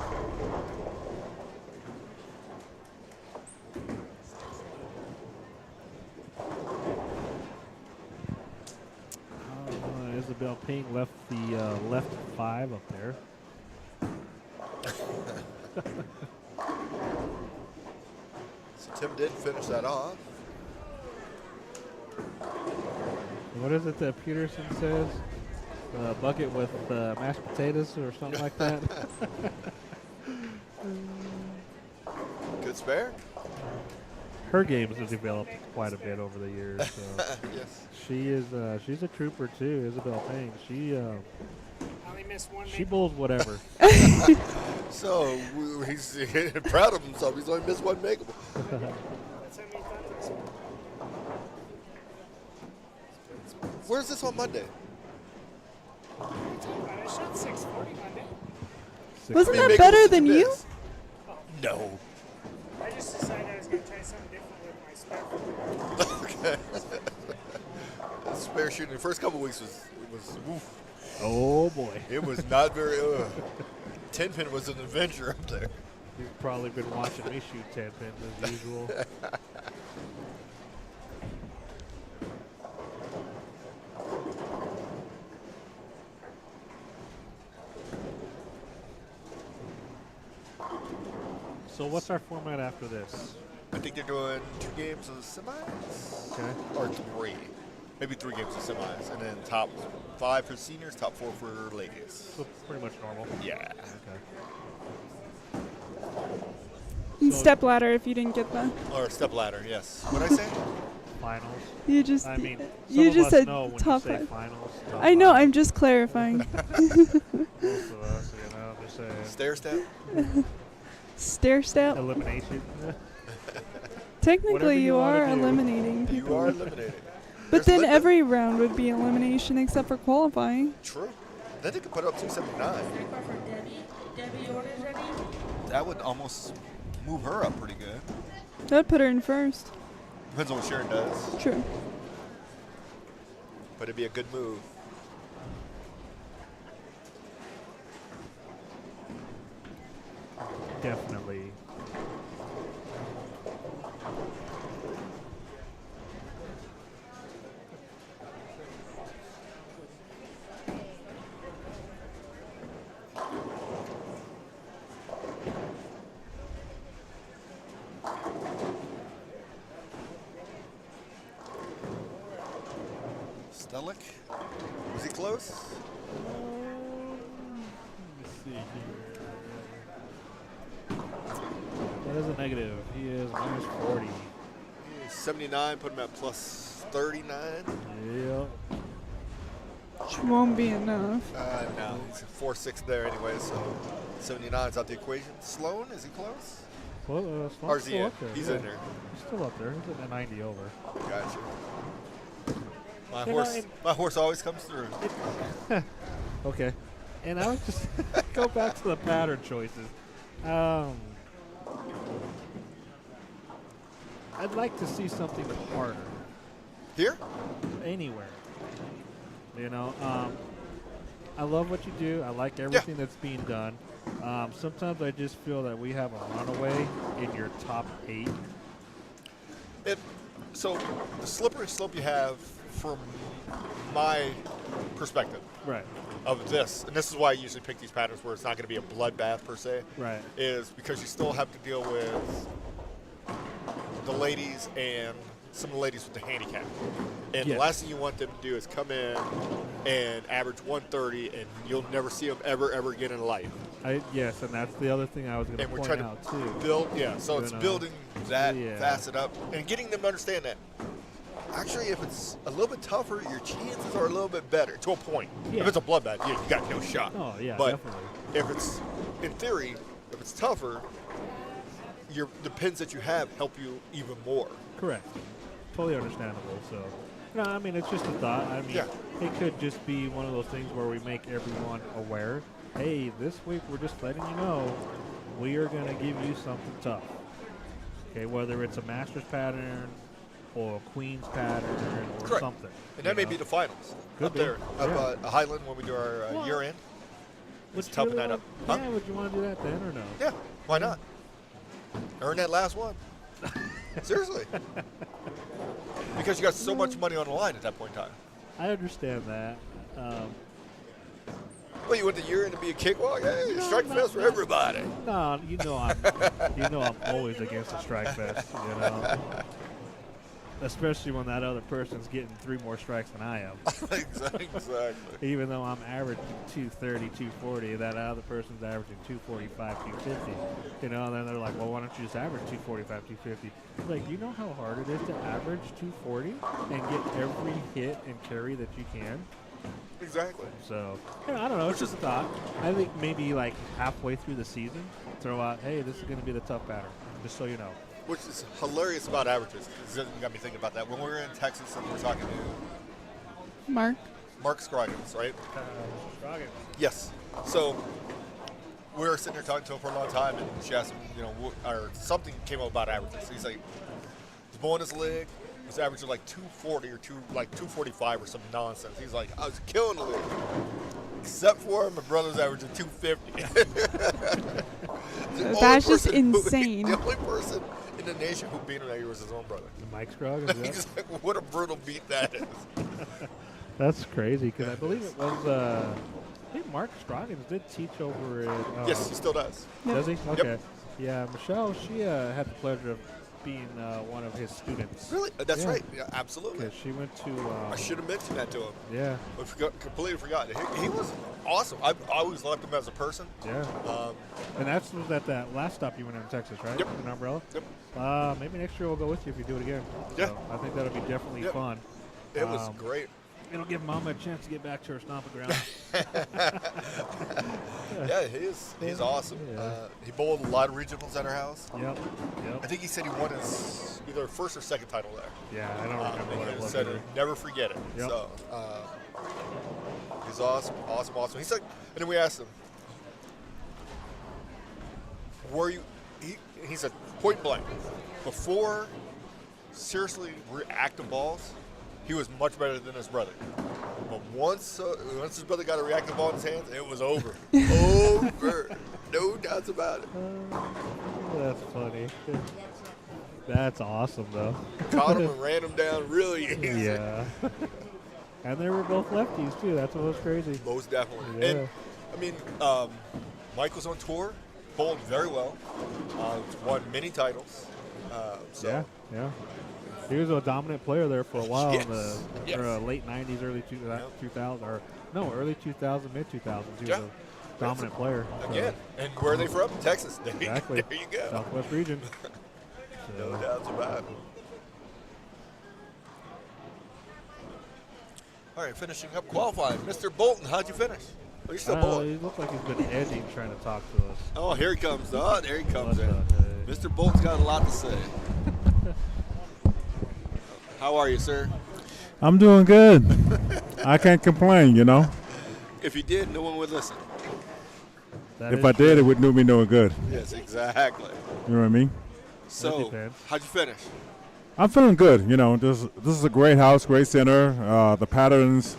Isabel Payne left the left 5 up there. So Tim did finish that off. What is it that Peterson says? Bucket with mashed potatoes or something like that. Good spare. Her games have developed quite a bit over the years. So. Yes. She's a trooper too, Isabel Payne. She only missed one. she bowls whatever. So he's proud of himself. He's only missed one makeable. That's how many times I scored. Where's this on Monday? What are you talking about? I shot 640 Monday. Wasn't How many that better makeables than did you? miss? No. I just decided I was going to try something different with my spare. Spare shooting the first couple weeks was oof. Oh boy. It was not very 10-pin was an adventure up there. You've probably been watching me shoot 10 pins as usual. So what's our format after this? I think they're doing 2 games of the semis. Okay. Or 3. Maybe 3 games of semis. And then top 5 for seniors, top 4 for ladies. So pretty much normal. Yeah. Okay. And So- step ladder if you didn't get that. Or step ladder, yes. What'd I say? Finals. You just I mean, you some of just us said know when top you say 5. finals. top I know, five. I'm just clarifying. Most of us, just saying. Stair step? Stair step. Elimination. Technically, Whatever you you wanna are do. eliminating people. You are eliminated. But There's then Linda. every round would be elimination except for qualifying. True. Then they could put up 279. Debbie orders ready? That would almost move her up pretty good. That'd put her in first. Depends on what Sharon does. True. But it'd be a good move. Definitely. Stellick? Was he close? Let me see here. That is a negative. He is minus 40. 79, put him at plus 39. Yep. Which won't be enough. No, he's 4-6 there anyway, so 79 is out the equation. Sloan, is he close? Well, Or Sloan's is he still in? up there. He's yeah. in there. He's still up there. He's at 90 over. Gotcha. My You know, horse, my horse always comes through. Okay. And I would just go back to the pattern choices. I'd like to see something harder Here? anywhere. You know, I love what you do. I like everything that's being done. Sometimes I just feel that we have a runaway in your top 8. So the slippery slope you have, from my perspective Right. of this, and this is why I usually pick these patterns where it's not going to be a bloodbath per se, Right. is because you still have to deal with the ladies and some of the ladies with the handicap. And Yes. the last thing you want them to do is come in and average 130, and you'll never see them ever again in life. Yes, and that's the other thing I was going to And we're point trying to out too. build, so You it's know. building that Yeah. facet up and getting them to understand that. Actually, if it's a little bit tougher, your chances are a little bit better to a point. Yeah. If it's a bloodbath, you got no shot. Oh yeah, But definitely. if it's, in theory, if it's tougher, the pins that you have help you even more. Correct. Totally understandable. So, no, I mean, it's just a thought. I mean, Yeah. it could just be one of those things where we make everyone aware. Hey, this week we're just letting you know we are going to give you something tough. Okay, whether it's a Masters pattern or a Queen's pattern or Correct. something. And that may be the finals Could up be. there, Yeah. up Highland when we do our Well, year end. Would Let's you toughen really that up. want- Huh? Yeah, would you want to do that then or no? Yeah, why not? Earn that last one. Seriously. Because you got so much money on the line at that point in time. I understand that. Well, you went to urine to be a cakewalk? Hey, strike fest for everybody. No, I'm always against a strike fest. You know, especially when that other person's getting 3 more strikes than I am. Exactly. Even though I'm averaging 230, 240, that other person's averaging 245, 250. You know, and then they're like, well, why don't you just average 245, 250? It's like, you know how hard it is to average 240 and get every hit and carry that you can? Exactly. So, I don't know. It's just a thought. I think maybe like halfway through the season, throw out, hey, this is going to be the tough batter, just so you know. Which is hilarious about averages. It got me thinking about that. When we were in Texas and we were talking to Mark Scroggins, right? Scroggins. Yes. So we were sitting there talking to him for a long time, and she asked him, or something came up about averages. He's like, he's blowing his leg. Was averaging like 240 or 245 or some nonsense. He's like, I was killing the league. Except for my brother's averaging 250. That's just insane. The only person in the nation who beat him that year was his own brother. Mike Scroggins. He's like, what a brutal beat that is. That's crazy because I believe it was. I think Mark Scroggins did teach over at. Yes, he still does. Does he? Okay. Yep. Yeah, Michelle. She had the pleasure of being one of his students. Really? That's right. Yeah, absolutely. 'Cause she went to. I should have mentioned that to him. Yeah. But completely forgot. He was awesome. I've always loved him as a person. Yeah. And that was at that last stop you went in Texas, right? Yep. In Umbrella? Yep. Maybe next year we'll go with you if you do it again. Yeah. So I think that'll be definitely fun. It was great. It'll give Mama a chance to get back to her stomping ground. Yeah, he's awesome. Yeah. He bowled a lot of regionals at our house. Yep. I think he said he won his either first or second title there. Yeah, I don't remember what it He was. said never forget it. Yep. So he's awesome. He's like, and then we asked him, were you? He said point blank, before seriously reactive balls, he was much better than his brother. But once his brother got a reactive ball in his hands, it was over. Over. No doubts about it. That's funny. That's awesome, though. Caught him and ran him down really easy. Yeah. And they were both lefties, too. That's what was crazy. Most definitely. Yeah. And, I mean, Mike was on tour, bowled very well, won many titles. So. Yeah. He was a dominant player there for a while in the late 90s, early 2000s, or no, early 2000s, mid 2000s. He was a dominant player. Again, and where are they from? Texas. Exactly. There you go. Southwest region. No doubts about it. All right, finishing up qualifying. Mr. Bolton, how'd you finish? Oh, you're still bowling. He looks like he's been edging trying to talk to us. Oh, here he comes. Oh, there he comes What's in. up, Dave? Mr. Bolton's got a lot to say. How are you, sir? I'm doing good. I can't complain, you know. If you did, no one would listen. If I did, it wouldn't do me no good. Yes, exactly. You know what I mean? So, how'd you finish? I'm feeling good. You know, this is a great house, great center. The patterns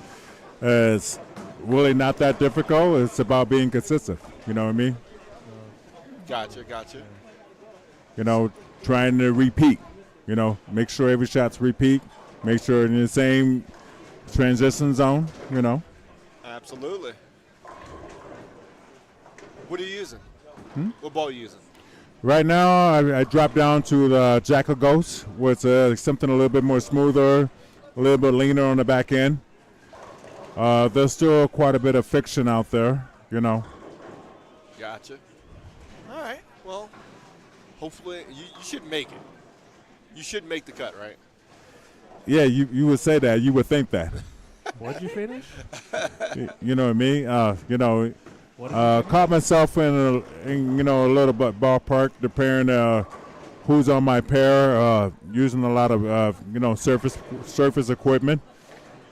is really not that difficult. It's about being consistent. You know what I mean? Gotcha. You know, trying to repeat. You know, make sure every shot's repeat. Make sure in the same transition zone, you know. Absolutely. What are you using? What ball are you using? Right now, I dropped down to the Jackal Ghost, which is something a little bit more smoother, a little bit leaner on the back end. There's still quite a bit of fiction out there, you know. Gotcha. All right. Well, hopefully you should make it. You should make the cut, right? Yeah, you would say that. You would think that. What'd you finish? You know what I mean? You know, caught myself in a little bit ballpark, depending who's on my pair, using a lot of surface equipment,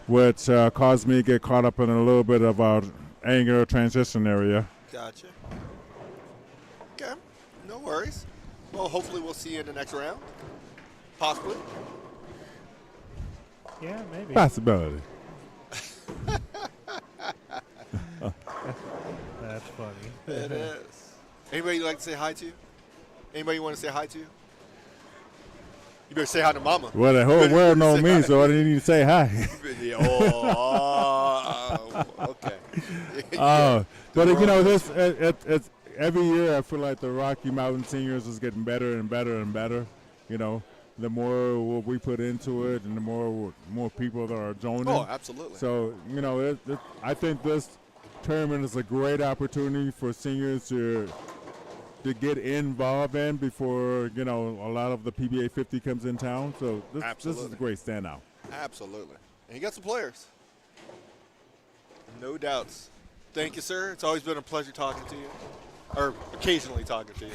which caused me to get caught up in a little bit of angular transition area. Gotcha. Okay, no worries. Well, hopefully we'll see you in the next round. Possibly. Yeah, maybe. Possibility. That's funny. It is. Anybody you'd like to say hi to? Anybody you want to say hi to? You better say hi to Mama. Well, the whole world knows me, so I didn't need to say hi. Oh, okay. But you know, it's every year I feel like the Rocky Mountain Seniors is getting better and better and better. You know, the more we put into it, and the more people that are joining. Oh, absolutely. So you know, I think this tournament is a great opportunity for seniors to get involved in before, you know, a lot of the PBA 50 comes in town. So this is a great standout. Absolutely. And you got some players. No doubts. Thank you, sir. It's always been a pleasure talking to you. Or occasionally talking to you.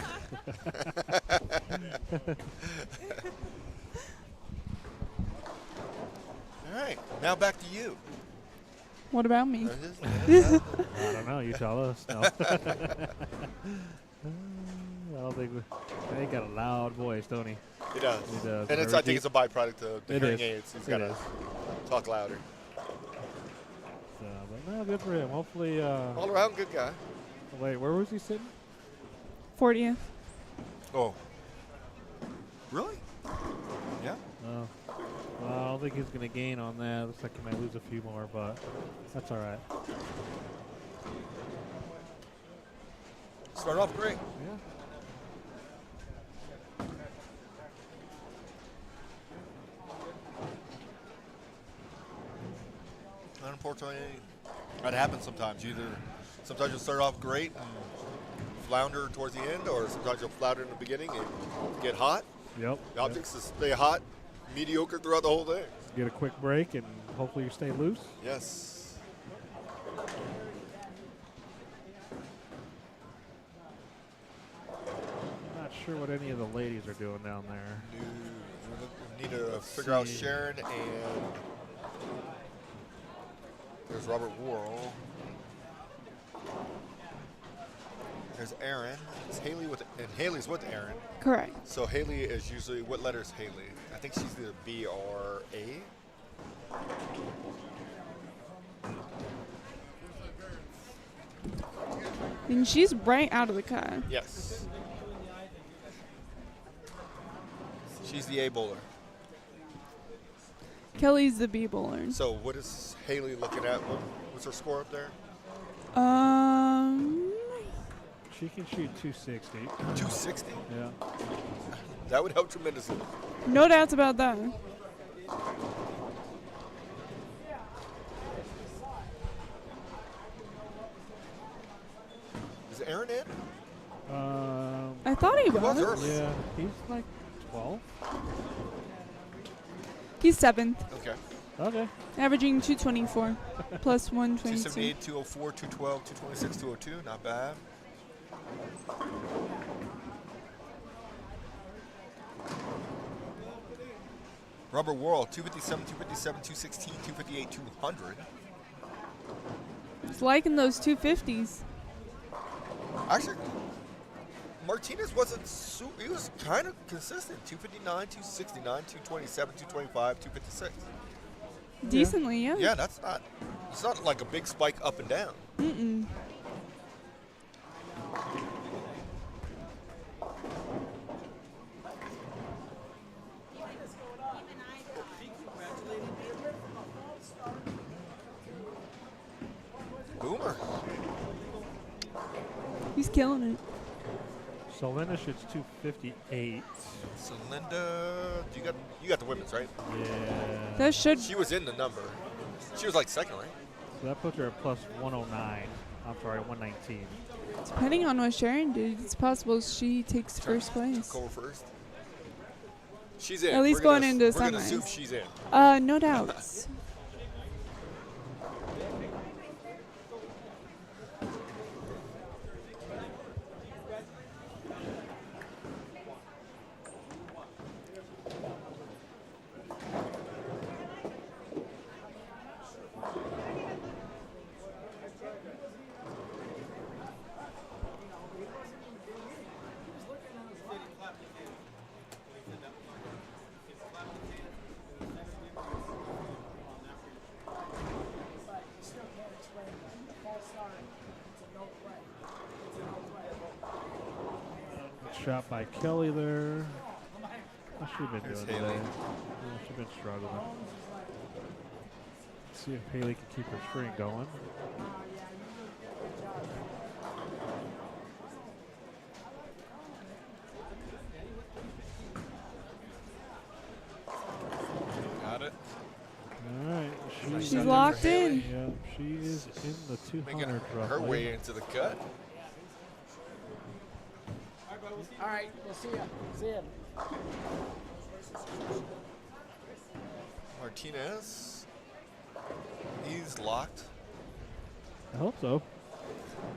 All right. Now back to you. What about me? I don't know. You tell us. No. I don't think he got a loud voice, don't he? He does. He does. And I think it's a byproduct of the hearing aids. He's got to is. talk louder. So, but no, good for him. Hopefully. All around good guy. Wait, where was he sitting? 40th. Oh. Really? Yeah. Well, I don't think he's going to gain on that. Looks like he might lose a few more, but that's all right. Start off great. Yeah. Unfortunately, that happens sometimes. Sometimes you'll start off great and flounder towards the end, or sometimes you'll flounder in the beginning and get hot. Yep. The object's to stay hot, mediocre throughout the whole thing. Get a quick break, and hopefully you stay loose. Yes. Not sure what any of the ladies are doing down there. We need to figure out Sharon and there's Robert Worrell. There's Aaron. It's Haley and Haley's with Aaron. Correct. So Haley is usually, what letter is Haley? I think she's either B or A. And she's right out of the cut. Yes. She's the A bowler. Kelly's the B bowler. So what is Haley looking at? What's her score up there? She can shoot 260. 260? Yeah. That would help tremendously. No doubts about that. Is Aaron in? I thought he was. early. Yeah, he's like 12. He's 7th, Okay. Okay. averaging 224 plus 122. 278, 204, 212, 226, 202. Not bad. Robert Worrell, 257, 257, 216, 258, 200. It's liking those 250s. Actually, Martinez wasn't he was kind of consistent. 259, 269, 227, 225, 256. Decently, yeah. Yeah, it's not like a big spike up and down. Mm-mm. Boomer. He's killing it. So Linda shoots 258. So Linda, you got the women's, right? Yeah. That should. She was in the number. She was like second, right? So that puts her at plus 109. I'm sorry, 119. Depending on what Sharon did, it's possible she takes first place. Took over first. She's in. At least We're going gonna- into We're gonna semis. assume she's in. No doubts. Shot by Kelly there. How's she been Here's doing Haley. today? Yeah, she's been struggling. Let's see if Haley can keep her string going. She's out there for locked Haley. in. Yeah, she is in the 200 Making her roughly. way into the cut. All right, we'll see ya. See ya. Martinez. He's locked. I hope so.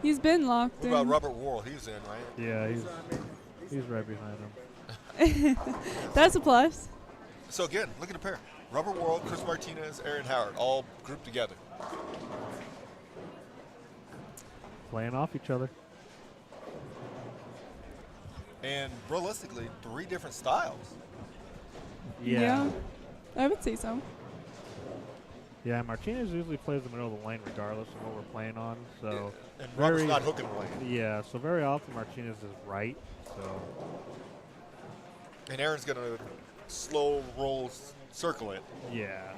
He's been locked What about in. Robert Worrell? He was in, right? Yeah, he's right behind him. That's a plus. So again, look at the pair. Robert Worrell, Chris Martinez, Aaron Howard, all grouped together. Playing off each other. And realistically, 3 different styles. Yeah. I would say so. Yeah, Martinez usually plays the middle of the lane regardless of what we're playing on. So And Robert's very- not hooking away. Yeah, so very often Martinez is right. So And Aaron's going to slow roll circle it. yeah.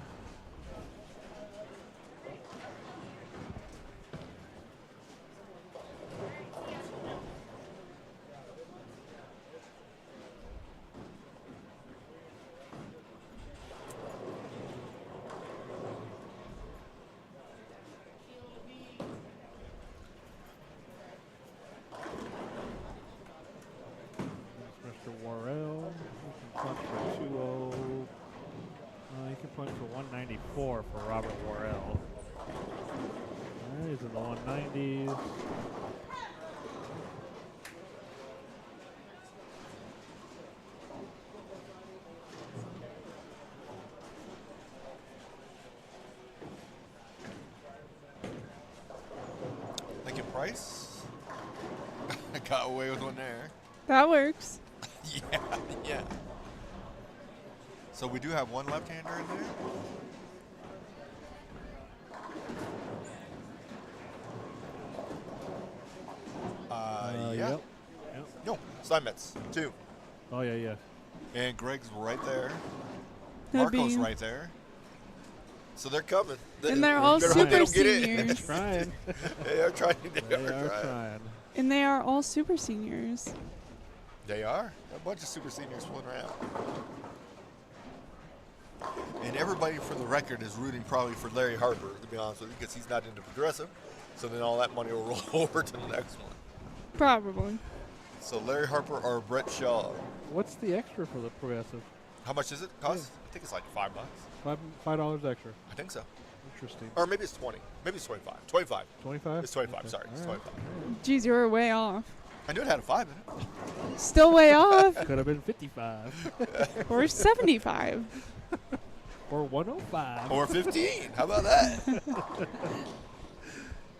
Mr. Worrell, he can punch for 2-0. He can punch for 194 for Robert Worrell. He's in the 190s. Lincoln Price. I got away with one there. That works. Yeah. So we do have one left-hander in there. Yeah. Yep. No, Steinmetz, 2. Oh, yeah. And Greg's right there. That'd Marco's be- right there. So they're coming. And they're all better hope they super don't get in. seniors. Trying. They are trying. They are trying. And they are all super seniors. They are. A bunch of super seniors fooling around. And everybody, for the record, is rooting probably for Larry Harper, to be honest with you, because he's not into progressive. So then all that money will roll over to the next one. Probably. So Larry Harper or Brett Shaw. What's the extra for the progressive? How much does it cost? I think it's like $5. $5 extra. I think so. Interesting. Or maybe it's 20. Maybe it's 25. 25. 25? It's 25. Okay. Sorry, it's All right. 25. Geez, you were way off. I knew it had a 5 in it. Still way off. Could have been 55. Or 75. Or 105. Or 15. How about that?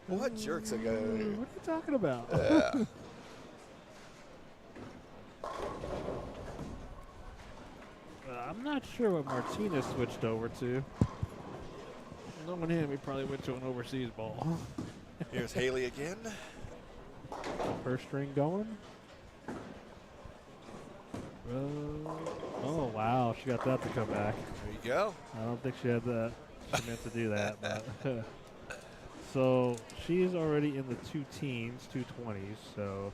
What jerks I got out What are here? you talking about? Yeah. I'm not sure what Martinez switched over to. Knowing him, he probably went to an overseas ball. Here's Haley again. First string going. Oh, wow. She got that to come back. There you go. I don't think she had that. She meant to do that. But so she's already in the 2 teens, 220s. So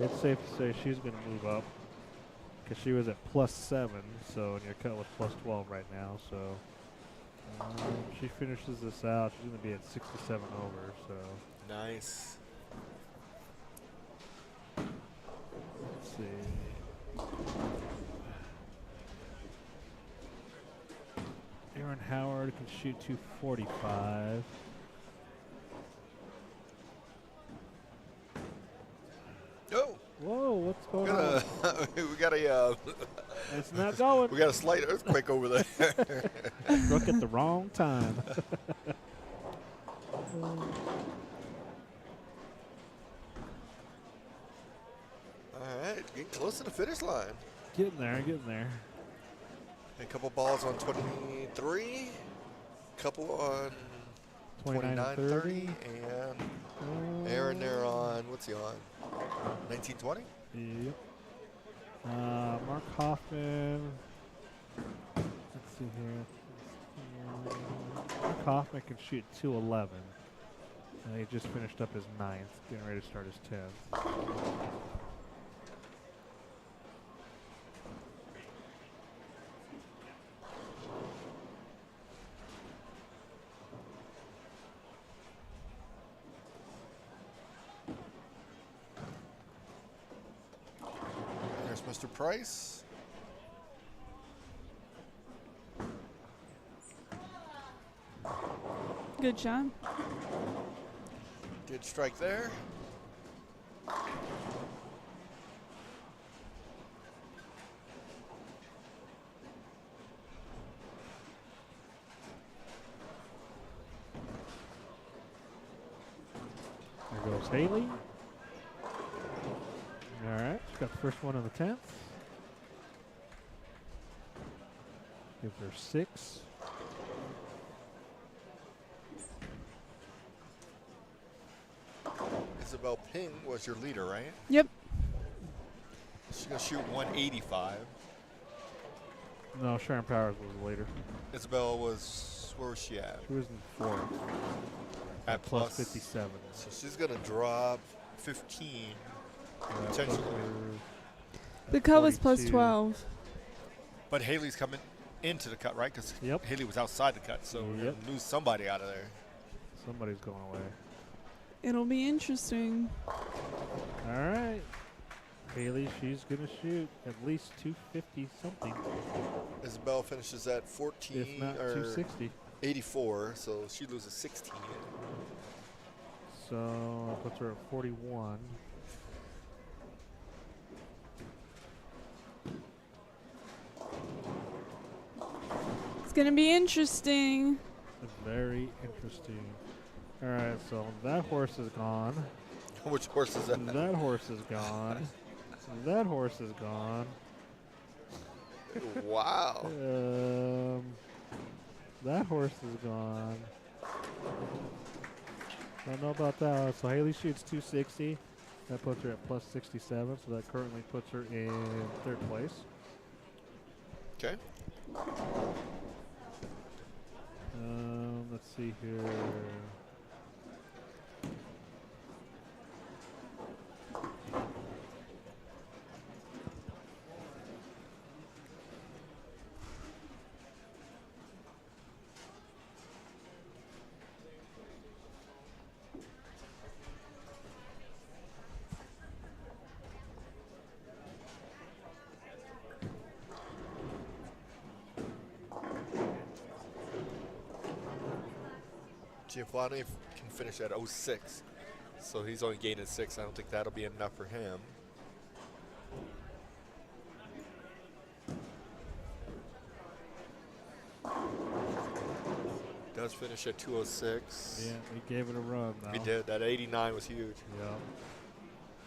it's safe to say she's going to move up because she was at +7. So and your cut was +12 right now. So she finishes this out. She's going to be at 67 over. So Nice. let's see. Aaron Howard can shoot 245. Oh, Whoa, what's we going on? got a It's not going. we got a slight earthquake over there. Struck at the wrong time. All right, getting close to the finish line. Getting there, getting there. A couple balls on 23, couple on 29 and 30. and Aaron there on, what's he on? 1920? Yep. Mark Hoffman. Let's see here. Mark Hoffman can shoot 211. He just finished up his 9th, getting ready to start his 10th. Mr. Price. Good shot. Good strike there. There goes Haley. All right, she's got the first one on the 10th. Gives her 6. Isabel Ping was your leader, right? Yep. She's going to shoot 185. No, Sharon Powers was the leader. Isabel was, where was she at? She was in 4th. At plus 57. So she's going to drop 15. Potentially. The cut was plus 42. 12. But Haley's coming into the cut, right? Because Yep. Haley was outside the cut, so we're going to lose somebody out of there. Somebody's going away. It'll be interesting. All right. Haley, she's going to shoot at least 250 something, Isabel finishes at 14 if not or 260. 84, so she loses 16. So that puts her at 41. It's going to be interesting. Very interesting. All right, so that horse is gone. Which horse is that? That horse is gone. That horse is gone. Wow. That horse is gone. Don't know about that. So Haley shoots 260. That puts her at plus 67. So that currently puts her in 3rd place. Okay. Let's see here. Giovanni can finish at 06. So he's only gaining 6. I don't think that'll be enough for him. Does finish at 206. Yeah, we gave it a run, though. He did. That 89 was huge. Yeah.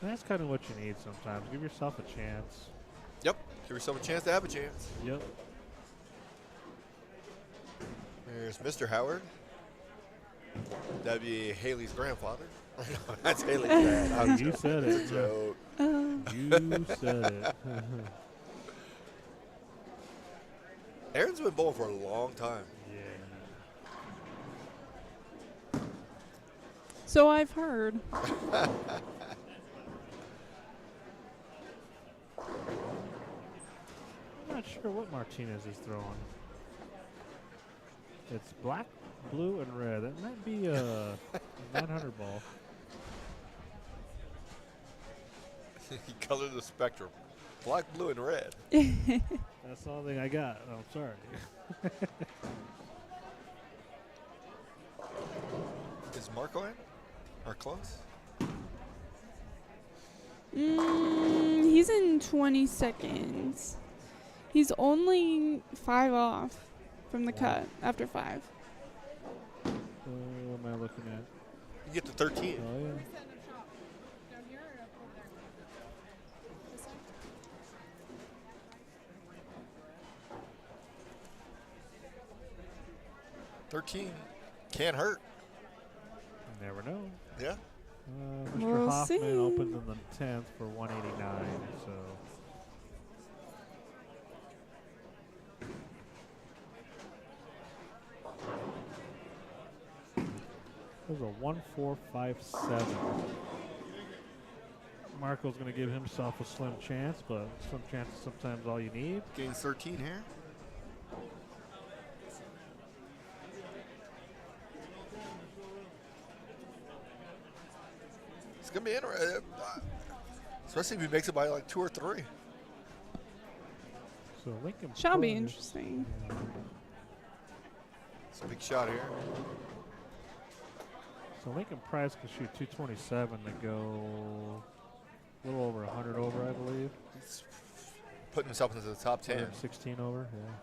That's kind of what you need sometimes. Give yourself a chance. Yep. Give yourself a chance to have a chance. Yep. There's Mr. Howard. That'd be Haley's grandfather. That's Haley's dad. You said it. It's a joke. You said it. Aaron's been bowling for a long time. Yeah. So I've heard. I'm not sure what Martinez is throwing. It's black, blue, and red. That might be a 900 ball. He colored the spectrum. Black, blue, and red. That's the only thing I got. I'm sorry. Is Marco in? Or close? He's in 20 seconds. He's only 5 off from the cut after 5. What am I looking at? You get to 13. Oh, yeah. Can't hurt. You never know. Yeah. Mr. We'll Hoffman see. opens in the 10th for 189. So. There's a 1-4-5-7. Marco's going to give himself a slim chance, but some chance is sometimes all you need. Gains 13 here. It's going to be interesting. Especially if he makes it by like 2 or 3. So Lincoln Shall be Price- interesting. It's a big shot here. So Lincoln Price can shoot 227 to go a little over 100 over, I believe. He's putting himself into the top 10. 16 over, yeah.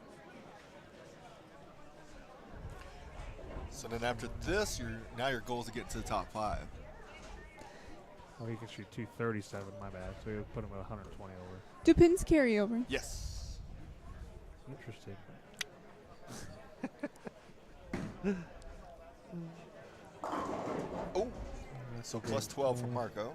So then after this, now your goal is to get into the top 5. Oh, he can shoot 237, my bad. So he would put him at 120 over. Do pins carry over? Yes. Interesting. Oh, so plus 12 for Marco.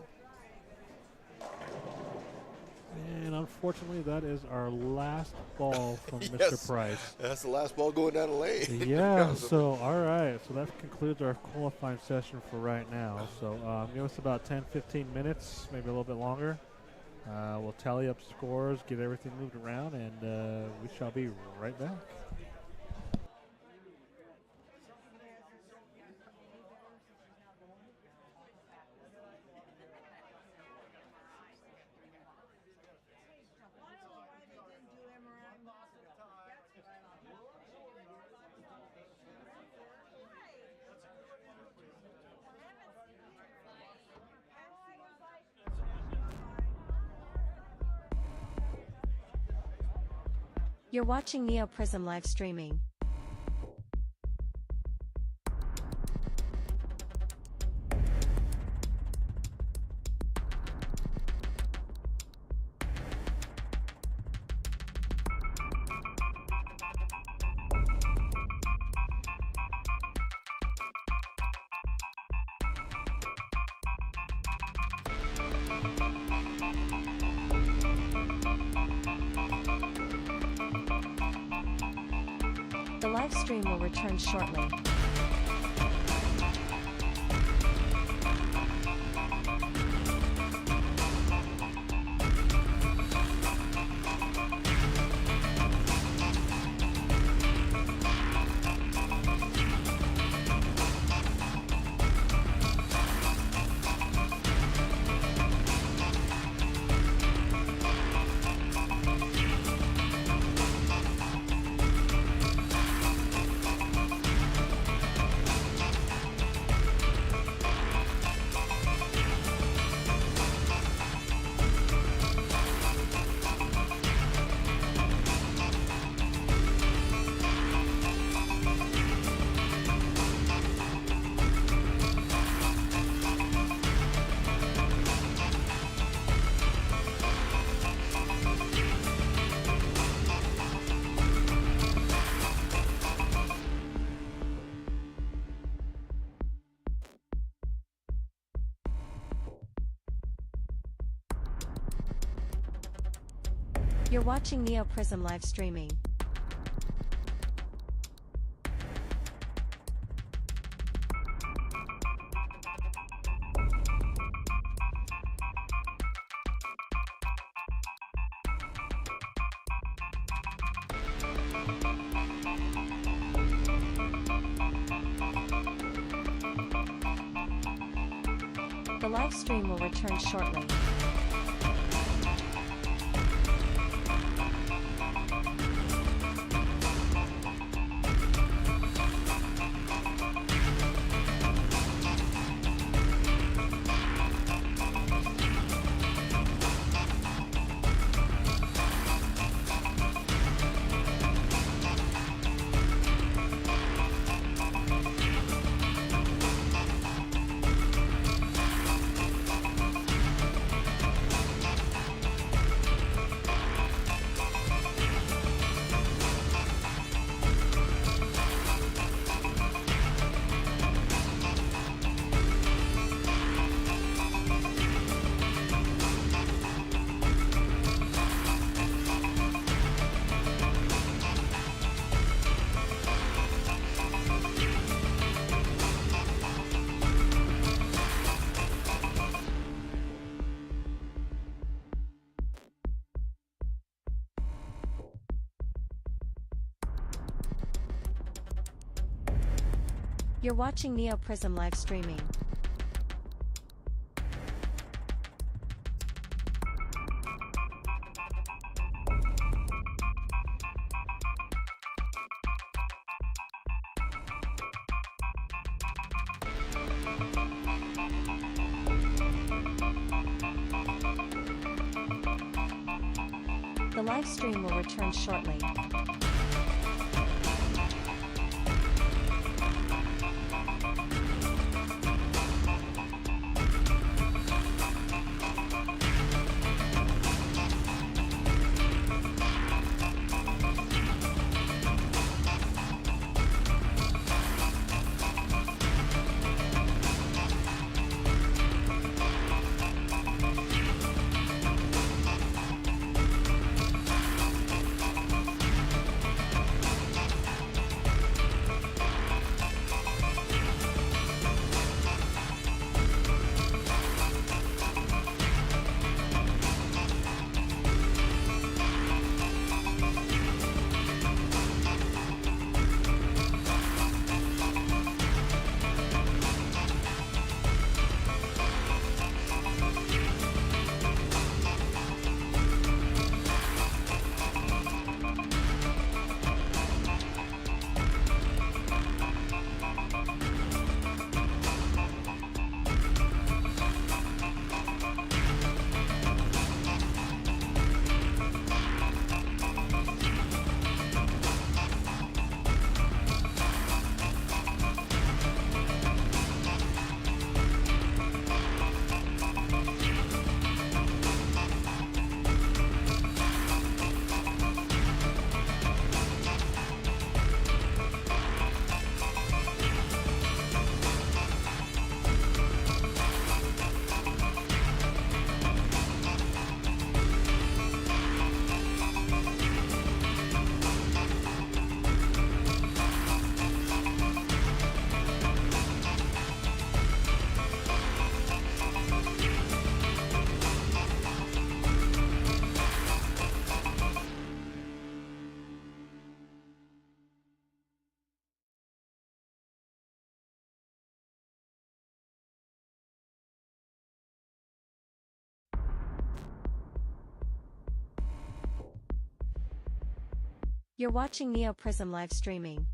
And unfortunately, that is our last ball from Mr. Yes. Price. That's the last ball going down the lane. Yeah, so all right. So that concludes our qualifying session for right now. So give us about 10, 15 minutes, maybe a little bit longer. We'll tally up scores, get everything moved around, and we shall be right back. You're watching Neo Prism live streaming. The live stream will return shortly. You're watching Neo Prism live streaming. The live stream will return shortly. You're watching Neo Prism live streaming. The live stream will return shortly. You're watching Neo Prism live streaming.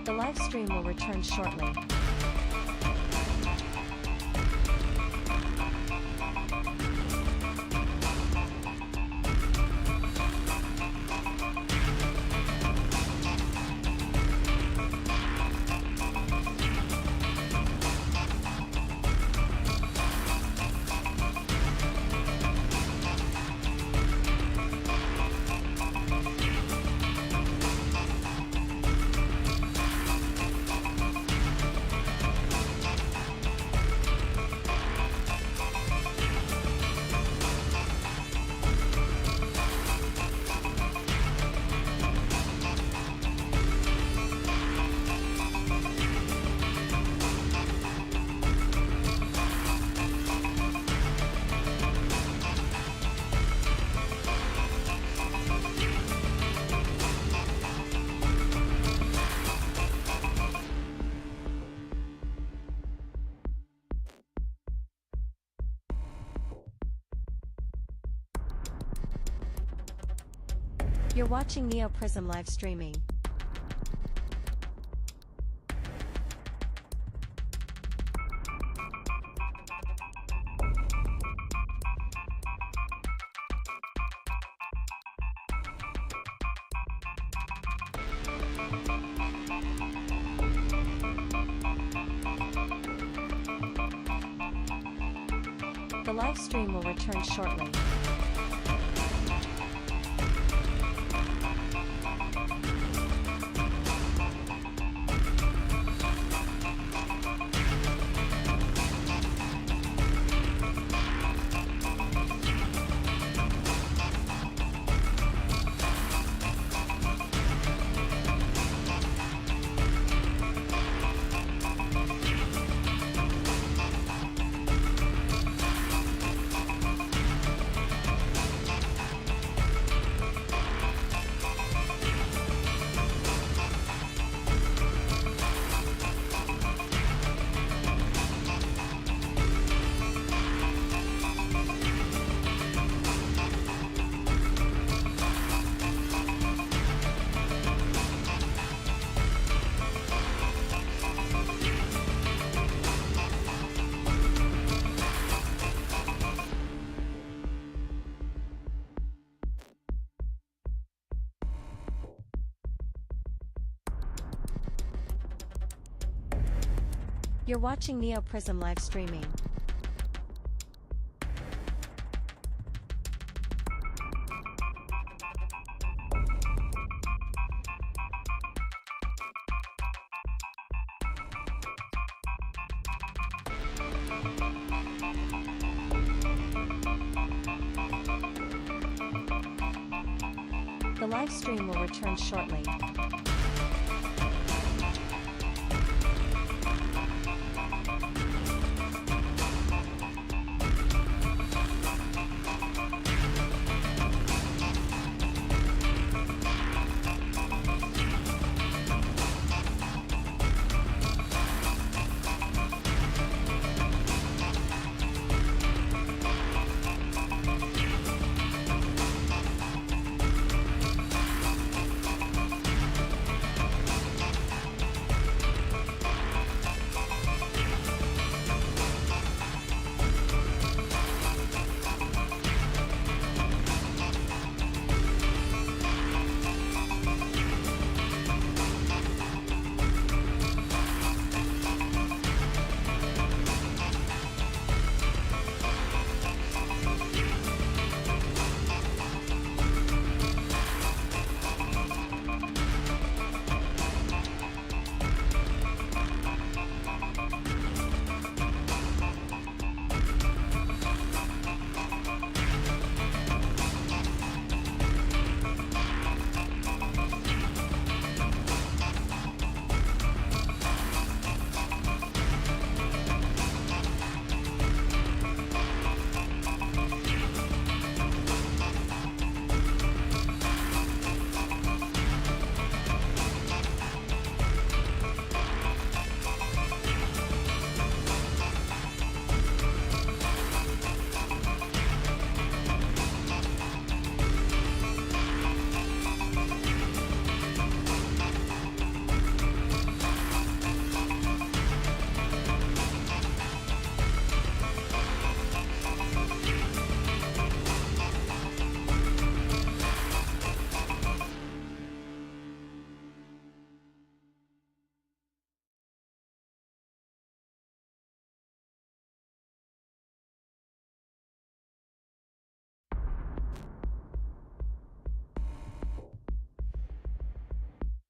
The live stream will return shortly. You're watching Neo Prism live streaming. The live stream will return shortly. You're watching NeoPrism live streaming. The live stream will return shortly.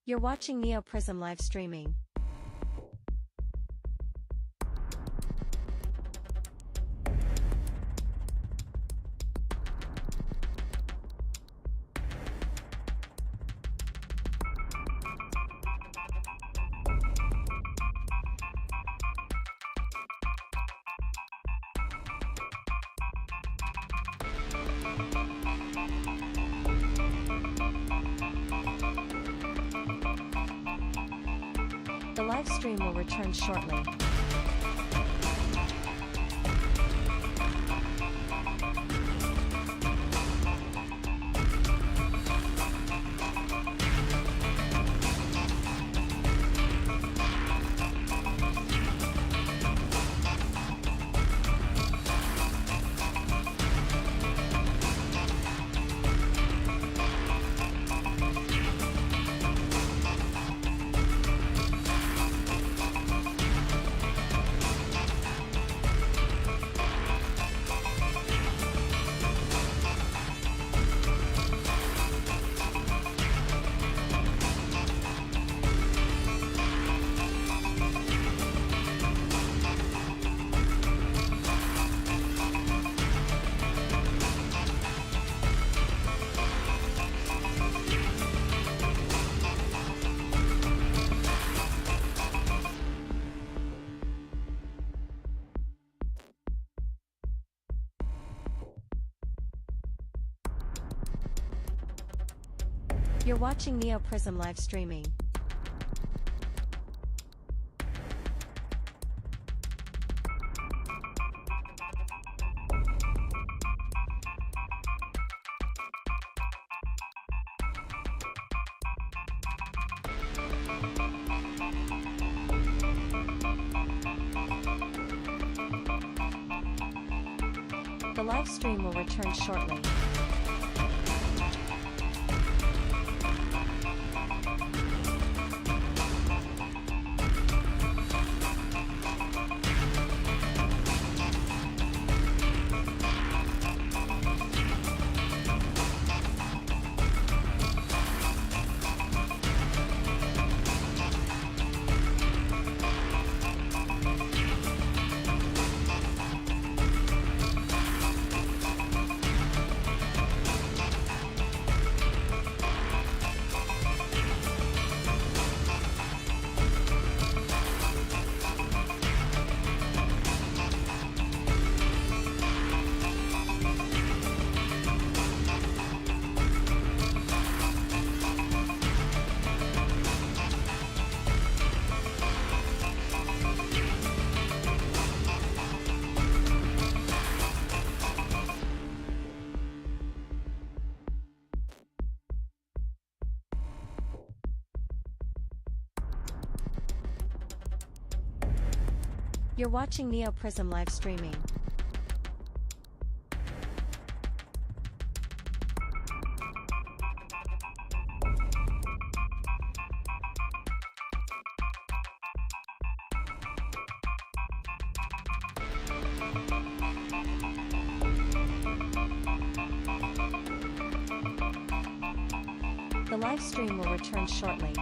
You're watching NeoPrism live streaming. The live stream will return shortly. You're watching NeoPrism live streaming. The live stream will return shortly. You're watching NeoPrism live streaming. The live stream will return shortly.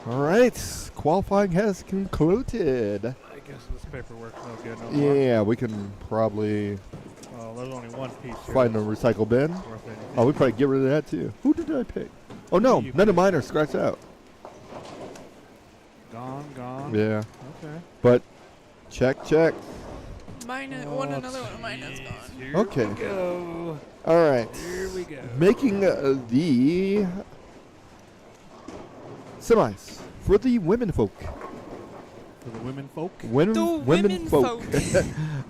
All right, qualifying has concluded. I guess this paperwork's no good no more. Yeah, we can probably Well, there's only one piece here. find a that's recycle bin. worth anything. Oh, we probably get rid of that too. Who did I pick? Oh no, You none of picked. mine are scratched out. Gone. Yeah, Okay. but check. Mine, Oh, another one of mine is gone. Here Okay. we go. All right. Here we go. Making the semis for the women folk. For the women folk. women folk.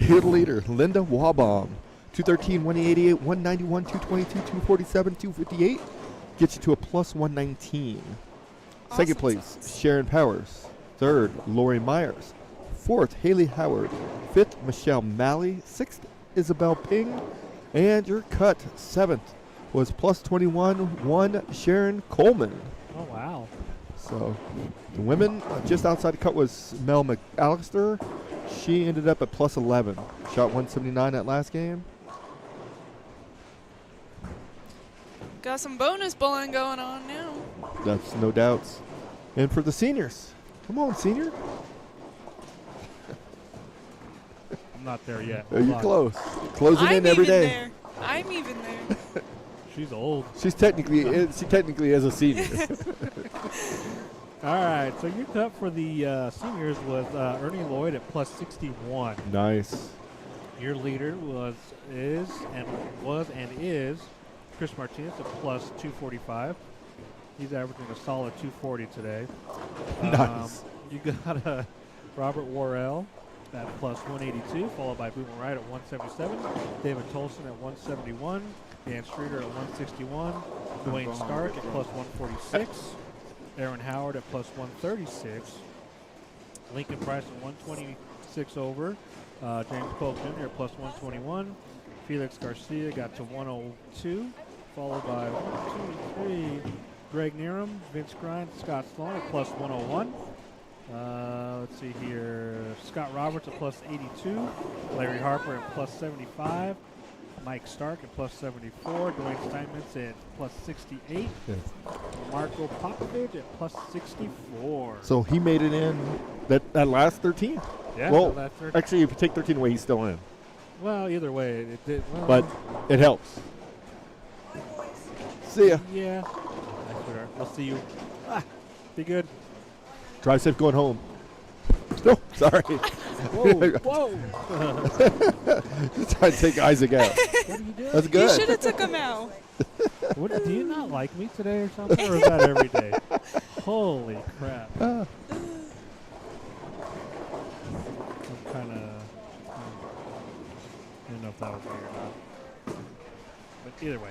Here the leader, Linda Wabaum. 213, 188, 191, 222, 247, 258. Gets you to a plus 119. Second Awesome place, sauce. Sharon Powers. Third, Lori Myers. Fourth, Haley Howard. Fifth, Michelle Malley. Sixth, Isabel Ping. And your cut, seventh, was plus 21, one, Sharon Coleman. Oh, wow. So the women just outside the cut was Mel McAllister. She ended up at plus 11. Shot 179 that last game. Got some bonus bowling going on now. That's no doubts. And for the seniors, come on, senior. I'm not there yet. Are Hold you on. close? Closing I'm in every even day. there. I'm even there. She's old. She technically is a senior. All right, so your cut for the seniors was Ernie Lloyd at plus 61. Nice. Your leader was Chris Martinez at plus 245. He's averaging a solid 240 today. Nice. You got Robert Worrell at plus 182, followed by Boomer Wright at 177, David Tolson at 171, Dan Streeter at 161, Dwayne Stark at plus 146, Aaron Howard at plus 136, Lincoln Price at 126 over, James Polk Jr. at plus 121, Felix Garcia got to 102, followed by 1, 2, 3, Greg Nerum, Vince Grind, Scott Sloan at plus 101. Let's see here. Scott Roberts at plus 82. Larry Harper at plus 75. Mike Stark at plus 74. Dwayne Steinmetz at plus 68. Yes. Marco Popovich at plus 64. So he made it in that last 13. Yeah, Well, that's actually, if you take 13 away, he's still in. well, either way, it did. Well, But it helps. See ya. yeah. Thanks, sweetheart. We'll see you. Be good. Drive safe going home. Oh, sorry. Whoa. Just trying to take Isaac out. What are you doing? That's You good. should have took him out. What, do you not like me today or something? Or is that every day? Holy crap. I'm kind of... I don't know if that was me or not. But either way.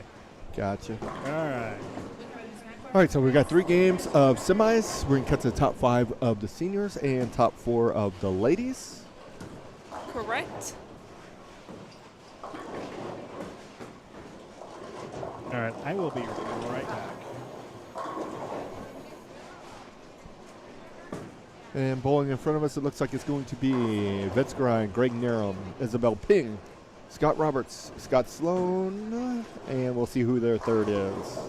Gotcha. All right. All right, so we've got 3 games of semis. We're going to cut to the top 5 of the seniors and top 4 of the ladies. Correct. All right. I will be right back. And bowling in front of us, it looks like it's going to be Vince Grind, Greg Nerum, Isabel Ping, Scott Roberts, Scott Sloan, and we'll see who their third is.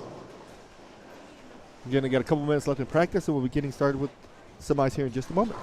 Again, I got a couple minutes left in practice, and we'll be getting started with semis here in just a moment.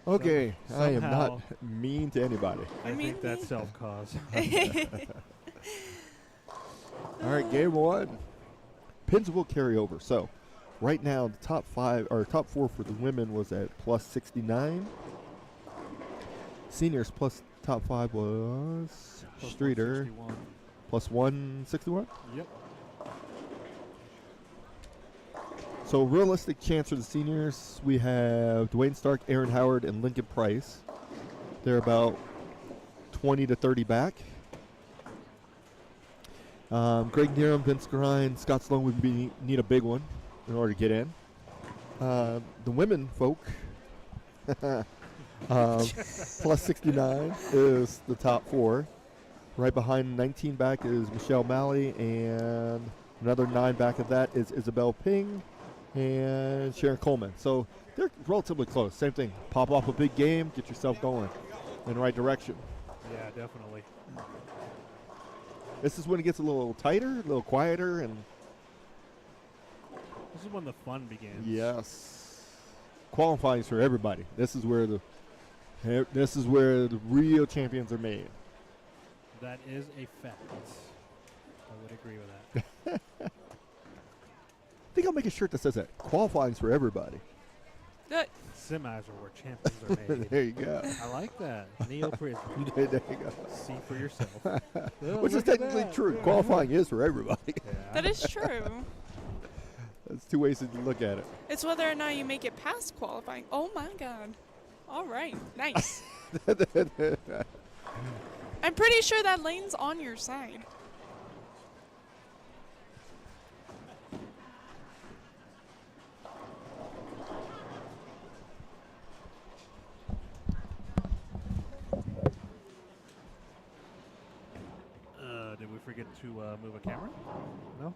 Okay, I am Somehow- not mean to anybody. I think that's self-cause. All right, game one. Pins will carry over. So, right now, the top four for the women was at plus 69. Seniors plus top 5 was Plus Streeter 161. plus 161. Yep. So, realistic chance for the seniors, we have Dwayne Stark, Aaron Howard, and Lincoln Price. They're about 20 to 30 back. Greg Nerum, Vince Grind, Scott Sloan would need a big one in order to get in. The women folk, plus 69 is the top 4. Right behind 19 back is Michelle Malley, and another 9 back of that is Isabel Ping and Sharon Coleman. So they're relatively close. Same thing. Pop off a big game, get yourself going in the right direction. Yeah, definitely. This is when it gets a little tighter, a little quieter, and This is when the fun begins. yes, qualifying for everybody. This is where the real champions are made. That is a fact. I would agree with that. I think I'll make a shirt that says that qualifying for everybody. Good. Semis are where champions are made. There you go. I like that. Neo Prism. There you go. See for yourself. Which is technically true. Qualifying is for everybody. That is true. That's 2 ways to look at it. It's whether or not you make it past qualifying. Oh my God. All right. Nice. I'm pretty sure that lane's on your side. Did we forget to move a camera? No?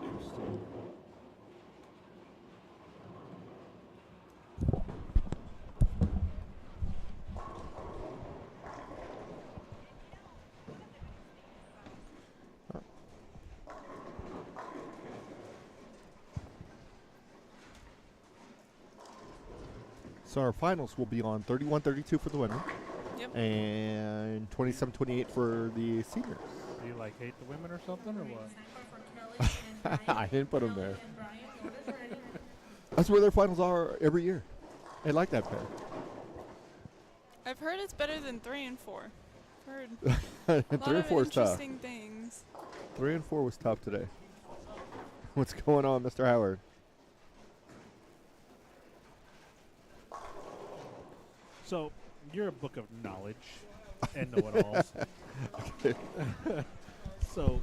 Interesting. So our finals will be on 31-32 for the women. Yep. And 27-28 for the seniors. Do you like hate the women or something or what? I didn't put them there. That's where their finals are every year. I like that pair. I've heard it's better than 3 and 4. Heard 3 a lot and of 4 is tough. interesting things. 3 and 4 was tough today. What's going on, Mr. Howard? So, you're a book of knowledge and know-it-alls. Okay. So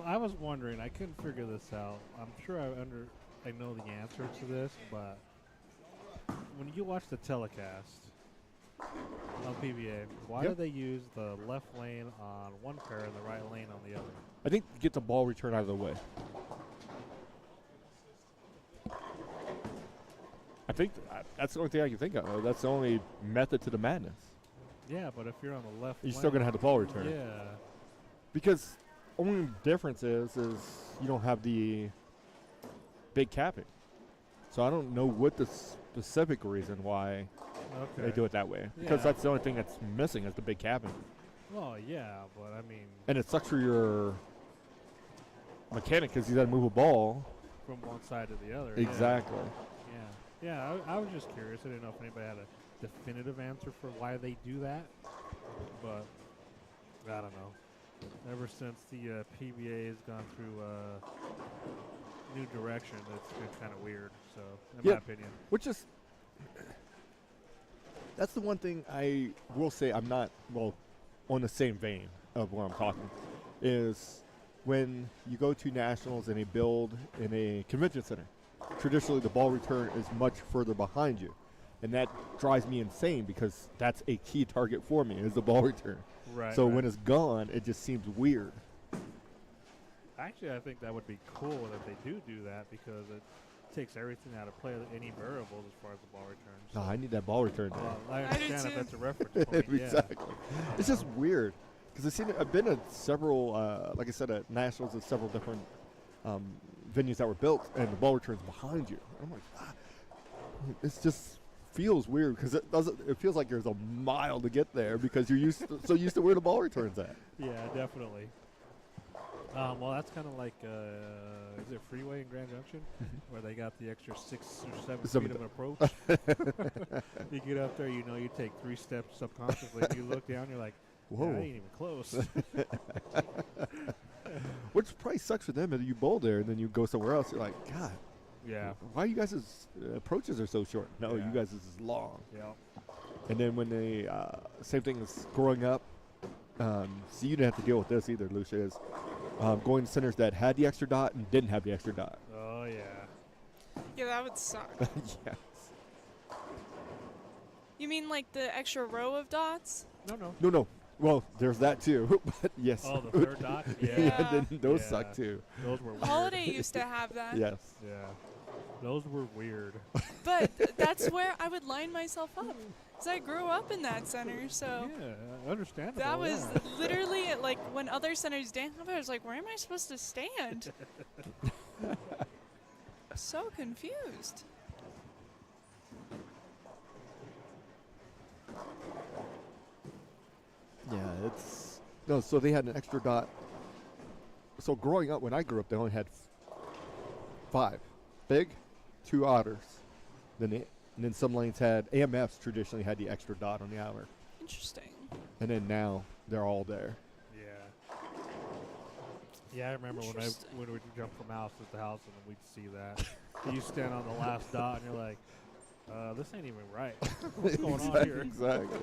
I was wondering, I couldn't figure this out. I'm sure I know the answer to this, but when you watch the telecast on PBA, why do they use the left lane on one pair and the right lane on the other? I think get the ball return out of the way. I think that's the only thing I can think of. That's the only method to the madness. Yeah, but if you're on the left You're lane, still going to have the ball return. Yeah. Because only difference is you don't have the big capping. So I don't know what the specific reason why they do it that way. Because that's the only thing that's missing is the big capping. Well, yeah, but I mean... And it sucks for your mechanic because you got to move a ball. From one side to the other. Exactly. Yeah, I was just curious. I didn't know if anybody had a definitive answer for why they do that. But, I don't know. Ever since the PBA has gone through a new direction, it's been kind of weird, so, in my opinion. Which is... That's the one thing I will say I'm not, on the same vein of where I'm talking, is when you go to nationals and they build in a convention center, traditionally the ball return is much further behind you. And that drives me insane because that's a key target for me is the ball return. Right. So when it's gone, it just seems weird. Actually, I think that would be cool if they do that because it takes everything out of play, any variables as far as the ball returns. No, I need that ball return. I understand if that's a reference point. Exactly. It's just weird. Because I've been at several, like I said, at nationals at several different venues that were built, and the ball returns behind you. I'm like, it just feels weird because it feels like there's a mile to get there because you're so used to where the ball returns at. Yeah, definitely. Well, that's kind of like, is it Freeway in Grand Junction, where they got the extra 6 or 7 feet of an approach? You get up there, you take 3 steps subconsciously. You look down, you're like, whoa, I ain't even close. Which probably sucks for them if you bowl there and then you go somewhere else. You're like, God, yeah. Why you guys' approaches are so short? No, you guys' is long. Yeah. And then when they, same thing as growing up, so you didn't have to deal with this either, Lucia, is going to centers that had the extra dot and didn't have the extra dot. Oh, yeah. Yeah, that would suck. Yes. You mean like the extra row of dots? No. Well, there's that too, but yes. Oh, the third dot? Yeah. Yeah, then those suck too. Those were weird. Holiday used to have that. Yes. Yeah. Those were weird. But that's where I would line myself up. Because I grew up in that center, so. Yeah, understandable. That was literally like when other centers didn't have it, I was like, where am I supposed to stand? So confused. Yeah, so they had an extra dot. So growing up, when I grew up, they only had 5 big, 2 otters. And then some lanes had, AMFs traditionally had the extra dot on the outer. Interesting. And then now they're all there. Yeah. Yeah, I remember when we'd jump from house to house and we'd see that. You stand on the last dot and you're like, this ain't even right. What's going on here? Exactly.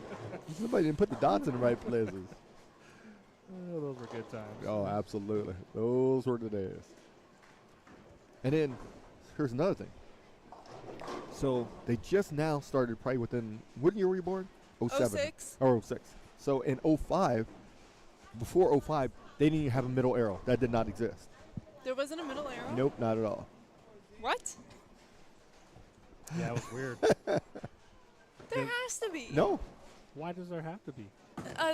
Somebody didn't put the dots in the right places. Oh, those were good times. Oh, absolutely. Those were the days. And then here's another thing. So they just now started probably within, what year were you born? 07. 06. Or 06. So in 05, before 05, they didn't even have a middle arrow. That did not exist. There wasn't a middle arrow? Nope, not at all. What? Yeah, it was weird. There has to be. No. Why does there have to be?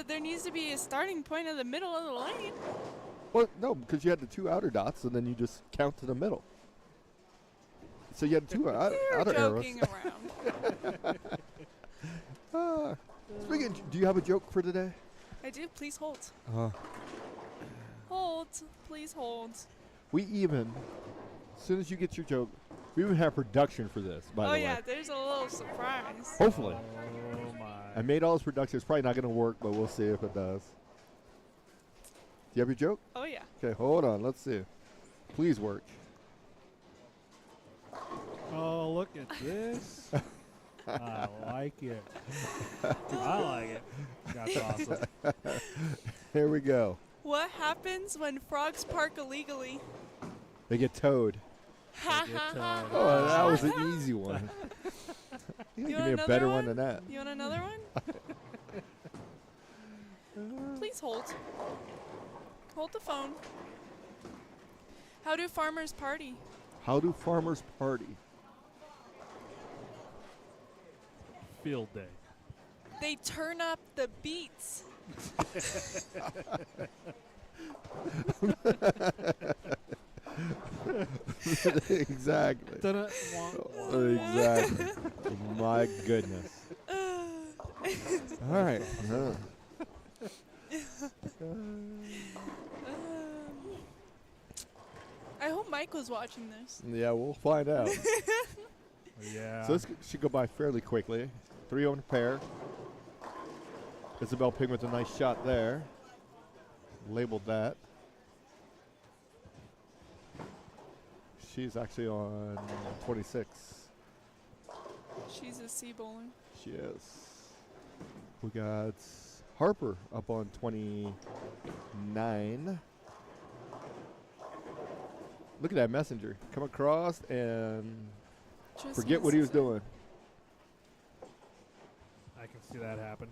There needs to be a starting point in the middle of the lane. Well, no, because you had the 2 outer dots, and then you just count to the middle. So you had 2 outer arrows. You're joking around. Speaking, do you have a joke for today? I do. Please hold. Hold. Please hold. We even, as soon as you get your joke, we even have production for this, by the way. Oh, yeah, there's a little surprise. Hopefully. Oh, my. I made all this production. It's probably not going to work, but we'll see if it does. Do you have your joke? Oh, yeah. Okay, hold on. Let's see. Please work. Oh, look at this. I like it. I like it. That's awesome. Here we go. What happens when frogs park illegally? They get towed. Ha ha ha. Oh, that was an easy one. You You give want me a better another one than that. You want another one? Please hold. Hold the phone. How do farmers party? How do farmers party? Field day. They turn up the beats. Exactly. Exactly. My goodness. All right. I hope Mike was watching this. Yeah, we'll find out. Yeah. So this should go by fairly quickly. 3 on pair. Isabel Ping with a nice shot there. Labeled that. She's actually on 26. She's a C bowler. She is. We got Harper up on 29. Look at that messenger. Come across and Just forget what he was doing. I can see that happen.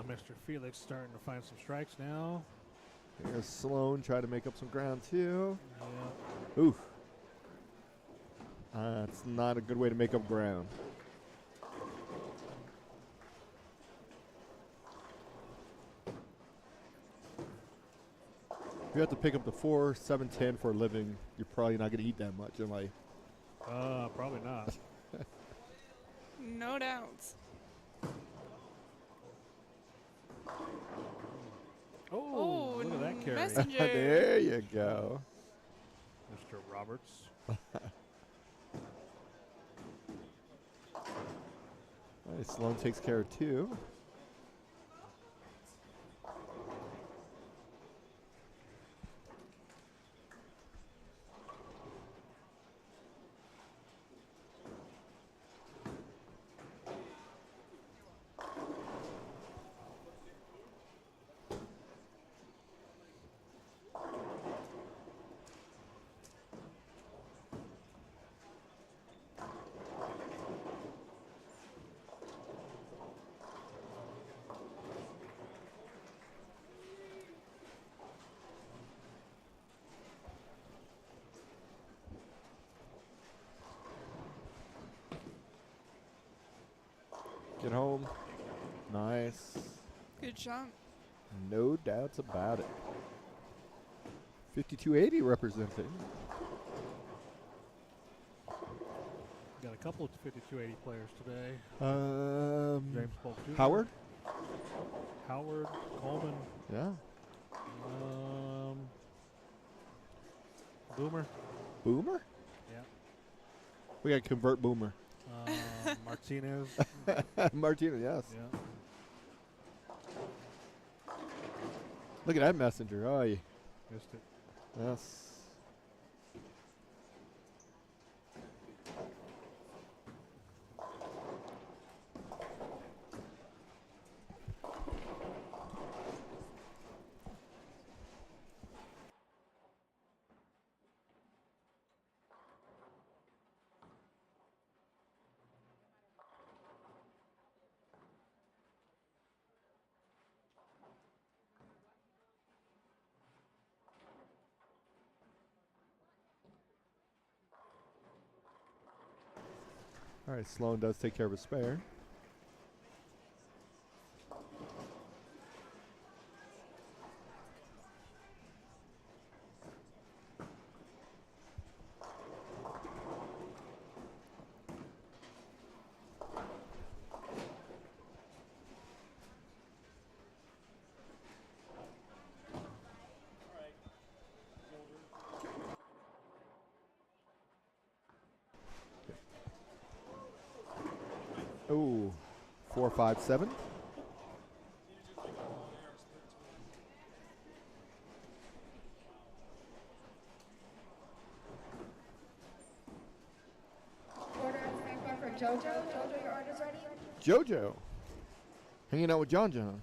Mr. Felix starting to find some strikes now. Here's Sloan trying to make up some ground too. Yeah. Oof. It's not a good way to make up ground. If you have to pick up the 4, 7, 10 for a living, you're probably not going to eat that much in life. Probably not. No doubts. Oh, look at that carry. Messenger. There you go. Mr. Roberts. All right, Sloan takes care of 2. Get home. Nice. Good jump. No doubts about it. 5280 representing. Got a couple of 5280 players today. James Polk Jr. Howard? Howard, Coleman. Yeah. Boomer. Boomer? Yeah. We got to convert Boomer. Martinez. Martinez, yes. Yeah. Look at that messenger. Oh, yeah. Missed it. Yes. All right, Sloan does take care of a spare. Oh, 4, 5, 7. Order and stand for JoJo. JoJo, your order's ready. JoJo. Hanging out with John John.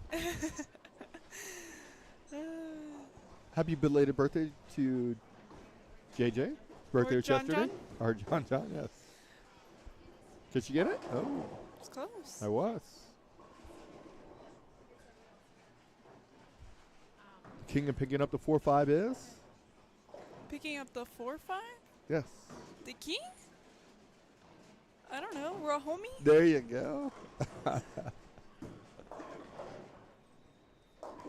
Happy belated birthday to JJ. Birthday Or was John yesterday. John? Or John John, yes. Did you get it? Oh, It's close. I was. King and picking up the 4, 5 is? Picking up the 4-5? Yes. The king? I don't know. We're a homie? There you go.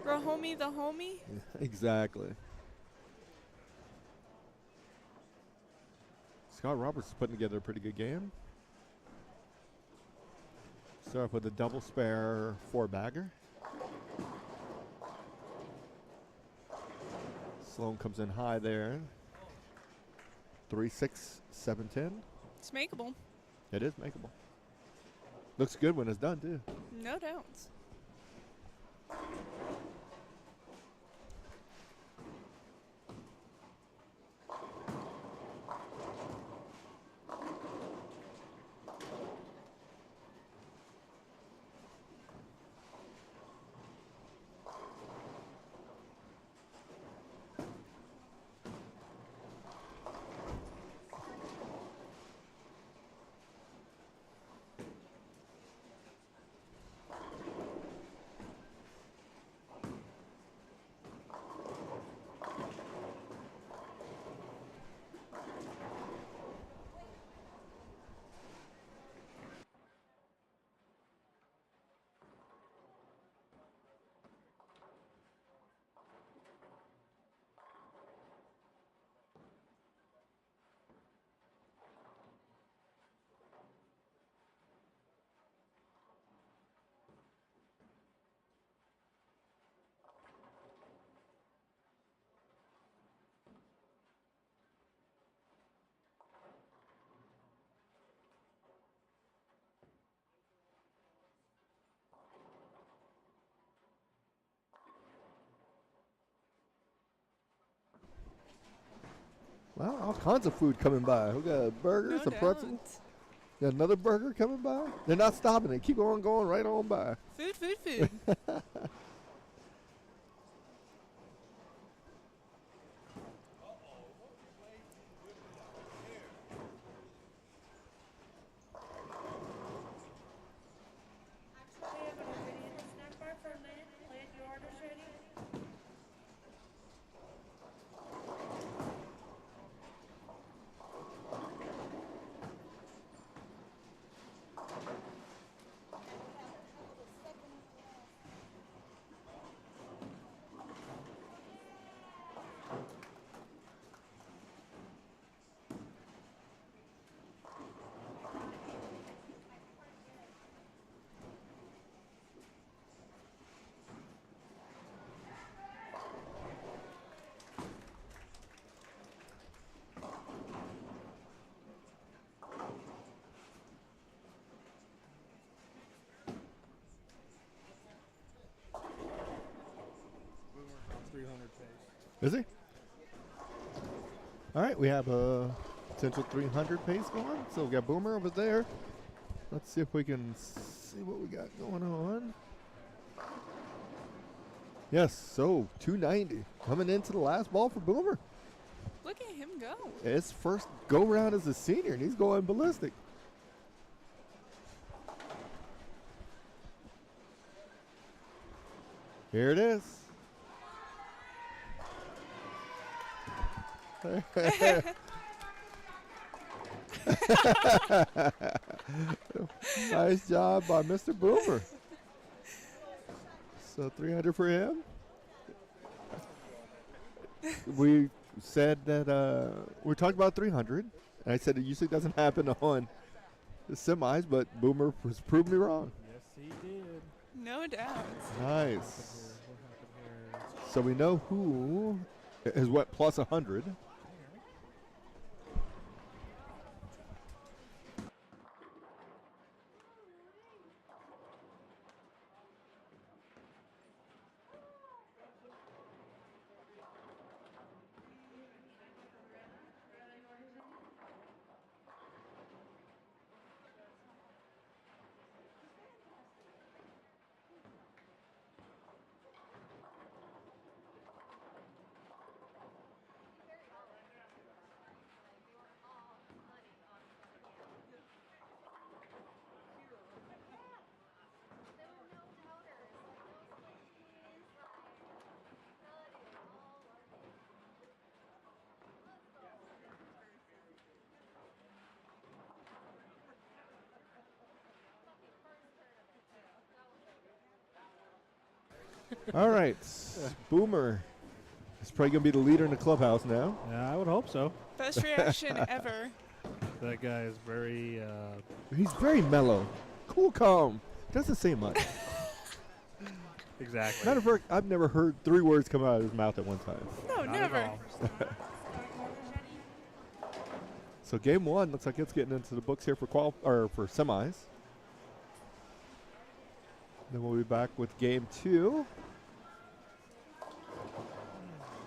We're a homie the homie? Exactly. Scott Roberts is putting together a pretty good game. Start off with a double spare 4-bagger. Sloan comes in high there. 3, 6, 7, 10. It's makeable. It is makeable. Looks good when it's done, too. No doubts. all kinds of food coming by. We got burgers, No a pretzel. doubt. Got another burger coming by. They're not stopping. They keep on going right on by. Food, food, food. We have an ingredient snack bar for Lynn. Lynn, your order's ready. Is he? All right, we have a potential 300 pace going. So we got Boomer over there. Let's see if we can see what we got going on. Yes, so 290 coming into the last ball for Boomer. Look at him go. His first go round as a senior, and he's going ballistic. Here it is. Nice job by Mr. Boomer. So 300 for him. We said that we talked about 300. And I said it usually doesn't happen on the semis, but Boomer has proved me wrong. Yes, he did. No doubt. Nice. So we know who has went plus 100. All right. Boomer is probably going to be the leader in the clubhouse now. Yeah, I would hope so. Best reaction ever. That guy is very. He's very mellow. Cool, calm. Doesn't say much. Exactly. Matter of fact, I've never heard 3 words come out of his mouth at one time. No, Not never. at all. So game 1 looks like it's getting into the books here for for semis. Then we'll be back with game 2.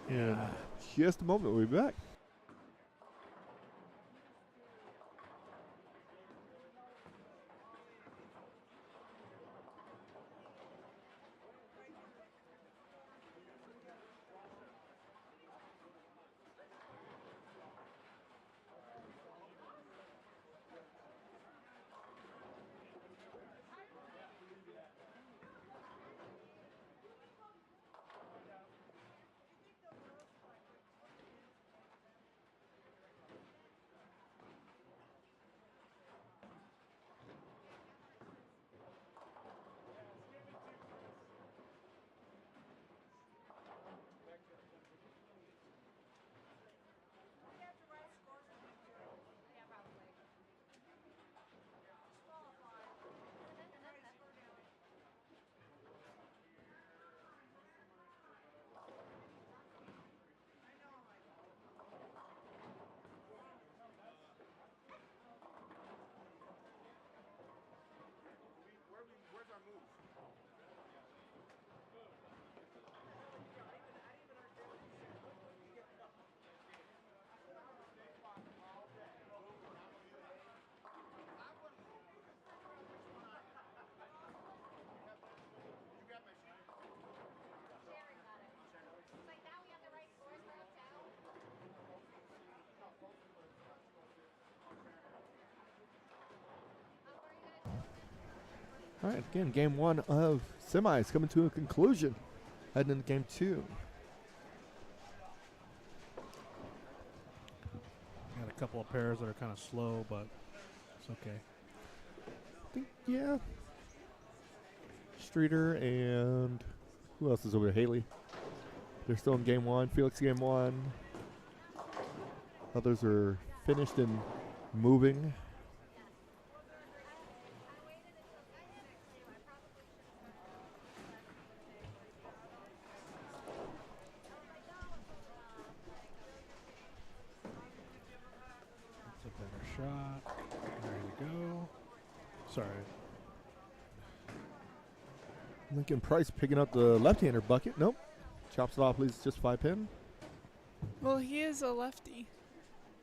In just a moment, we'll be back. All right, again, game one of semis coming to a conclusion. Heading into game two. Got a couple of pairs that are kind of slow, but it's okay. I think, yeah. Streeter and who else is over there? Haley. They're still in game one. Felix game one. Others are finished and moving. That's a better shot. There you go. Sorry. Lincoln Price picking up the left-hander bucket. Nope. Chops it off, leaves just 5-pin. Well, he is a lefty.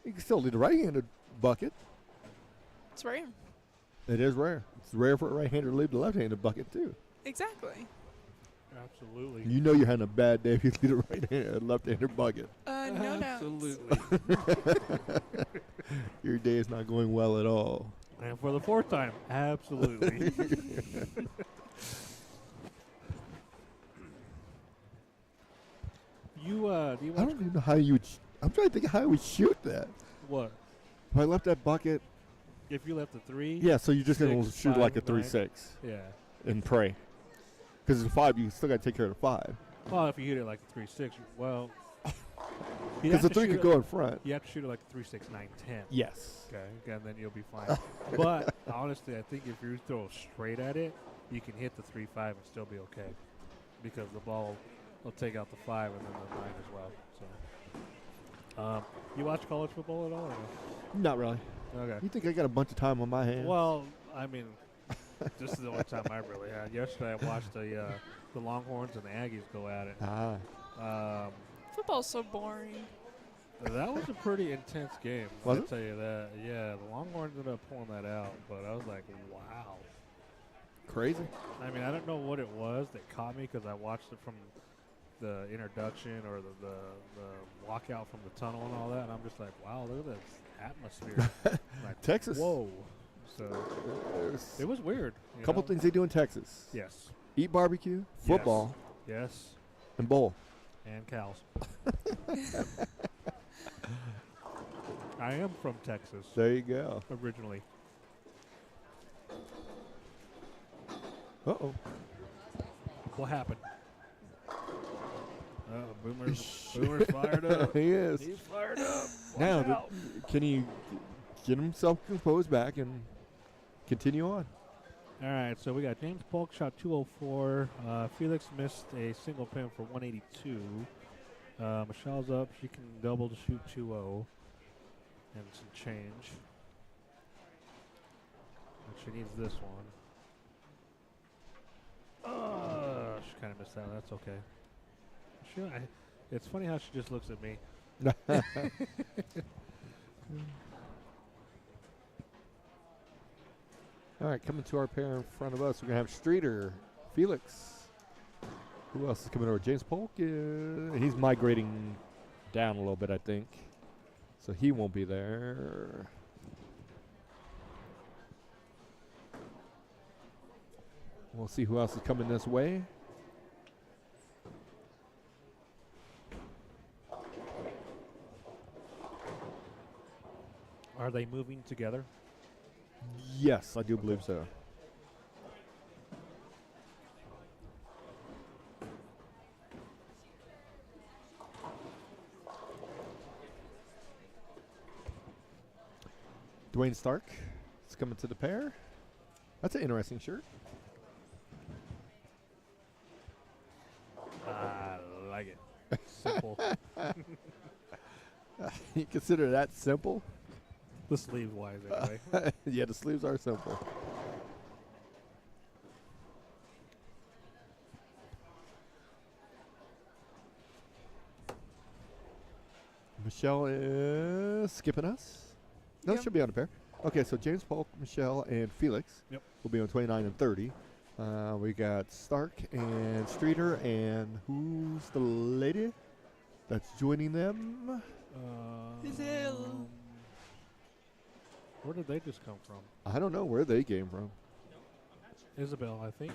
You can still lead a right-handed bucket. It's rare. It is rare. It's rare for a right-hander to lead the left-handed bucket, too. Exactly. Absolutely. You know you're having a bad day if you lead a right-handed, left-hander bucket. No doubts. Absolutely. Your day is not going well at all. And for the fourth time, absolutely. Do you I watch don't even know how you would. I'm trying to think of how I would shoot that. what? If I left that bucket. If you left the 3? Yeah, so you're just going to 6, shoot like a 5, 9. 3-6 Yeah. and pray. Because in 5, you still got to take care of the 5. Well, if you hit it like a 3-6, well. Because the 3 could go in front. You have to shoot it like a 3-6, 9, 10. Yes. Okay, and then you'll be fine. But honestly, I think if you throw straight at it, you can hit the 3-5 and still be okay, because the ball will take out the 5 and then the 9 as well. So, you watch college football at all? Or no? Not really. Okay. You think I got a bunch of time on my hands? Well, I mean, this is the only time I really had. Yesterday, I watched the Longhorns and the Aggies go at it. Football's so boring. That was a pretty intense game. Was I'll it? tell you that. Yeah, the Longhorns ended up pulling that out, but I was like, wow. Crazy. I mean, I don't know what it was that caught me, because I watched it from the introduction or the walkout from the tunnel and all that, and I'm just like, wow, look at this atmosphere. Like, Texas. Whoa. So There's it was weird. a couple things they do in Texas. Yes. Eat barbecue, football, Yes. and bowl. And cows. I am from Texas There you go. originally. Uh-oh. What happened? Boomer's fired up. He is. He's fired up. Watch Now, out. can he get himself composed back and continue on? All right, so we got James Polk shot 204. Felix missed a single pin for 182. Michelle's up. She can double to shoot 2-0 and some change. But she needs this one. She kind of missed that one. That's okay. It's funny how she just looks at me. All right, coming to our pair in front of us, we're going to have Streeter, Felix. Who else is coming over? James Polk. He's migrating down a little bit, I think. So he won't be there. We'll see who else is coming this way. Are they moving together? Yes, I do believe so. Dwayne Stark is coming to the pair. That's an interesting shirt. I like it. Simple. You consider that simple? The sleeve wise, anyway. Yeah, the sleeves are simple. Michelle is skipping us. No, Yep. she'll be on a pair. Okay, so James Polk, Michelle, and Felix Yep. will be on 29 and 30. We got Stark and Streeter, and who's the lady that's joining them? Giselle. Where did they just come from? I don't know where they came from. Isabel, I think.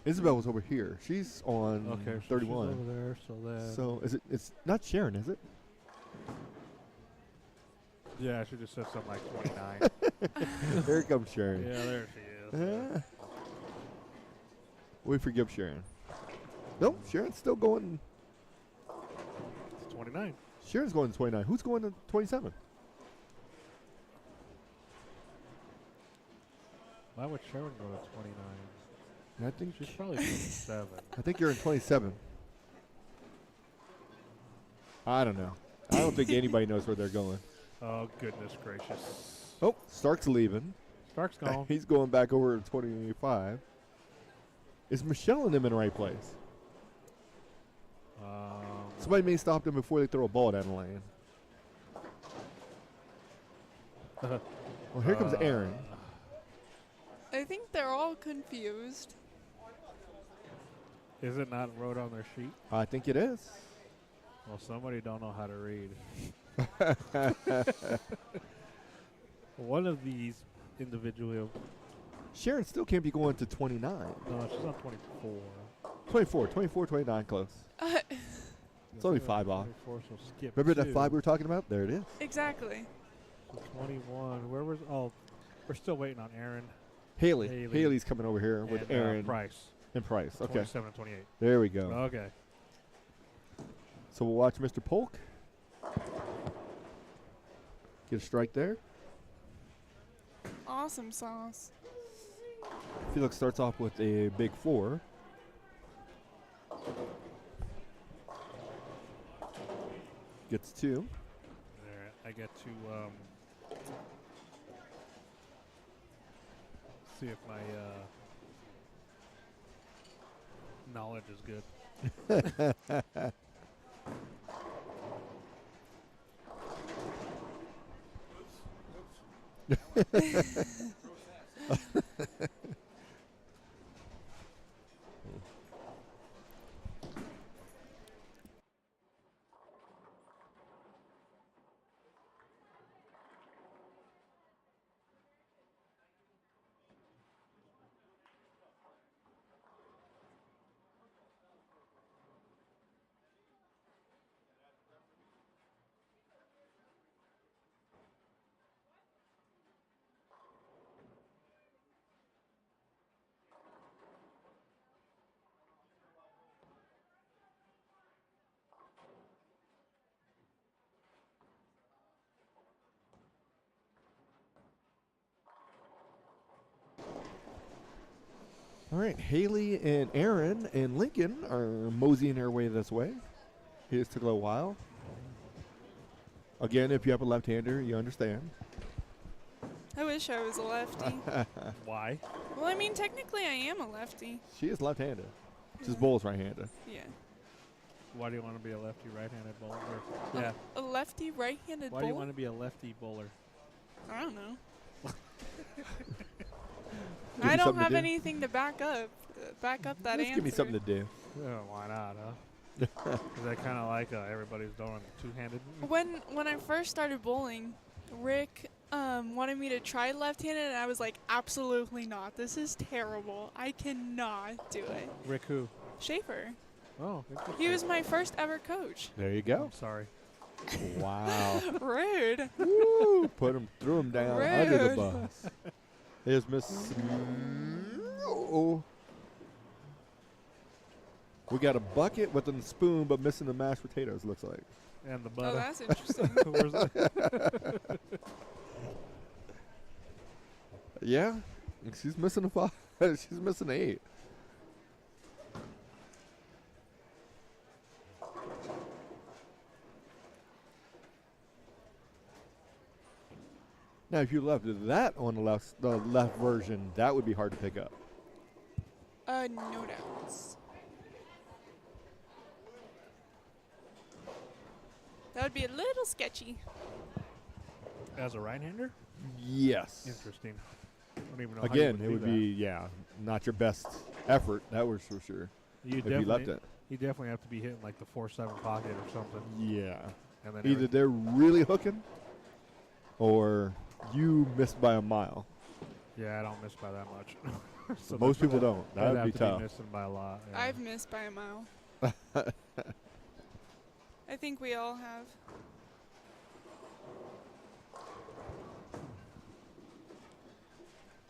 Isabel was over here. She's on Okay, so 31. she's over there. So then. So is it? It's not Sharon, is it? Yeah, she just said something like 29. Here comes Sharon. Yeah, there she is. We forgive Sharon. Nope, Sharon's still going. It's 29. Sharon's going to 29. Who's going to 27? Why would Sharon go to 29? I think She's probably 27. I think you're in 27. I don't know. I don't think anybody knows where they're going. Oh, goodness gracious. Oh, Stark's leaving. Stark's gone. He's going back over to 25. Is Michelle and him in the right place? Somebody may stop them before they throw a ball down the lane. Well, here comes Aaron. I think they're all confused. Is it not wrote on their sheet? I think it is. Well, somebody don't know how to read. One of these individual. Sharon still can't be going to 29. No, she's on 24. 24, 29, close. It's only 5 off. 24, so skip Remember 2. that 5 we were talking about? There it is. Exactly. So 21. Where was? Oh, we're still waiting on Aaron. Haley. Haley's coming over here with and, Aaron. Price. And Price. Okay. 27 and 28. There we go. Okay. So we'll watch Mr. Polk. Get a strike there. Awesome sauce. Felix starts off with a big 4. Gets 2. There, I get to see if my knowledge is good. All right, Haley and Aaron and Lincoln are moseying their way this way. It just took a little while. Again, if you have a left-hander, you understand. I wish I was a lefty. Why? Well, I mean, technically I am a lefty. She is left-handed. Just Bull's right-handed. Yeah. Why do you want to be a lefty right-handed bowler? Yeah. A lefty right-handed Why bowler? do you want to be a lefty bowler? I don't know. I don't have anything to back up that Just answer. give me something to do. Yeah, why not, huh? Is that kind of like everybody's doing two-handed? When I first started bowling, Rick wanted me to try left-handed, and I was like, absolutely not. This is terrible. I cannot do it. Rick who? Schaefer. Oh, He was my first ever coach. There you go. I'm sorry. Wow. Rude. Woo, threw him down under the Rude. bus. Here's Miss. Oh. We got a bucket with a spoon, but missing the mashed potatoes, looks like. And the butter. Oh, that's interesting. Where's that? Yeah. She's missing a 5. She's missing an 8. Now, if you left that on the left version, that would be hard to pick up. No doubts. That would be a little sketchy. As a right-hander? Yes. Interesting. I don't even know Again, how it you would do be, not your best effort. That was for sure. You if you left it. You definitely have to be hitting like the 4-7 pocket or something. Yeah. And then Either they're really hooking or you missed by a mile. Yeah, I don't miss by that much. So Most people that- don't. that'd That would be have to tough. missing by a lot. Yeah. I've missed by a mile. I think we all have.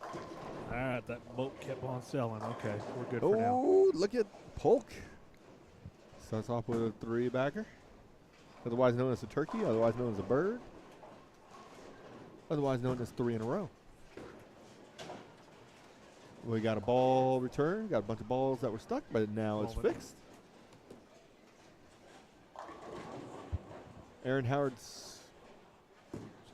All right, that boat kept on selling. Okay, we're good for now. Oh, look at Polk. Starts off with a 3-backer. Otherwise known as a turkey, otherwise known as a bird. Otherwise known as 3 in a row. We got a ball return. Got a bunch of balls that were stuck, but now it's Moment. fixed. Aaron Howard's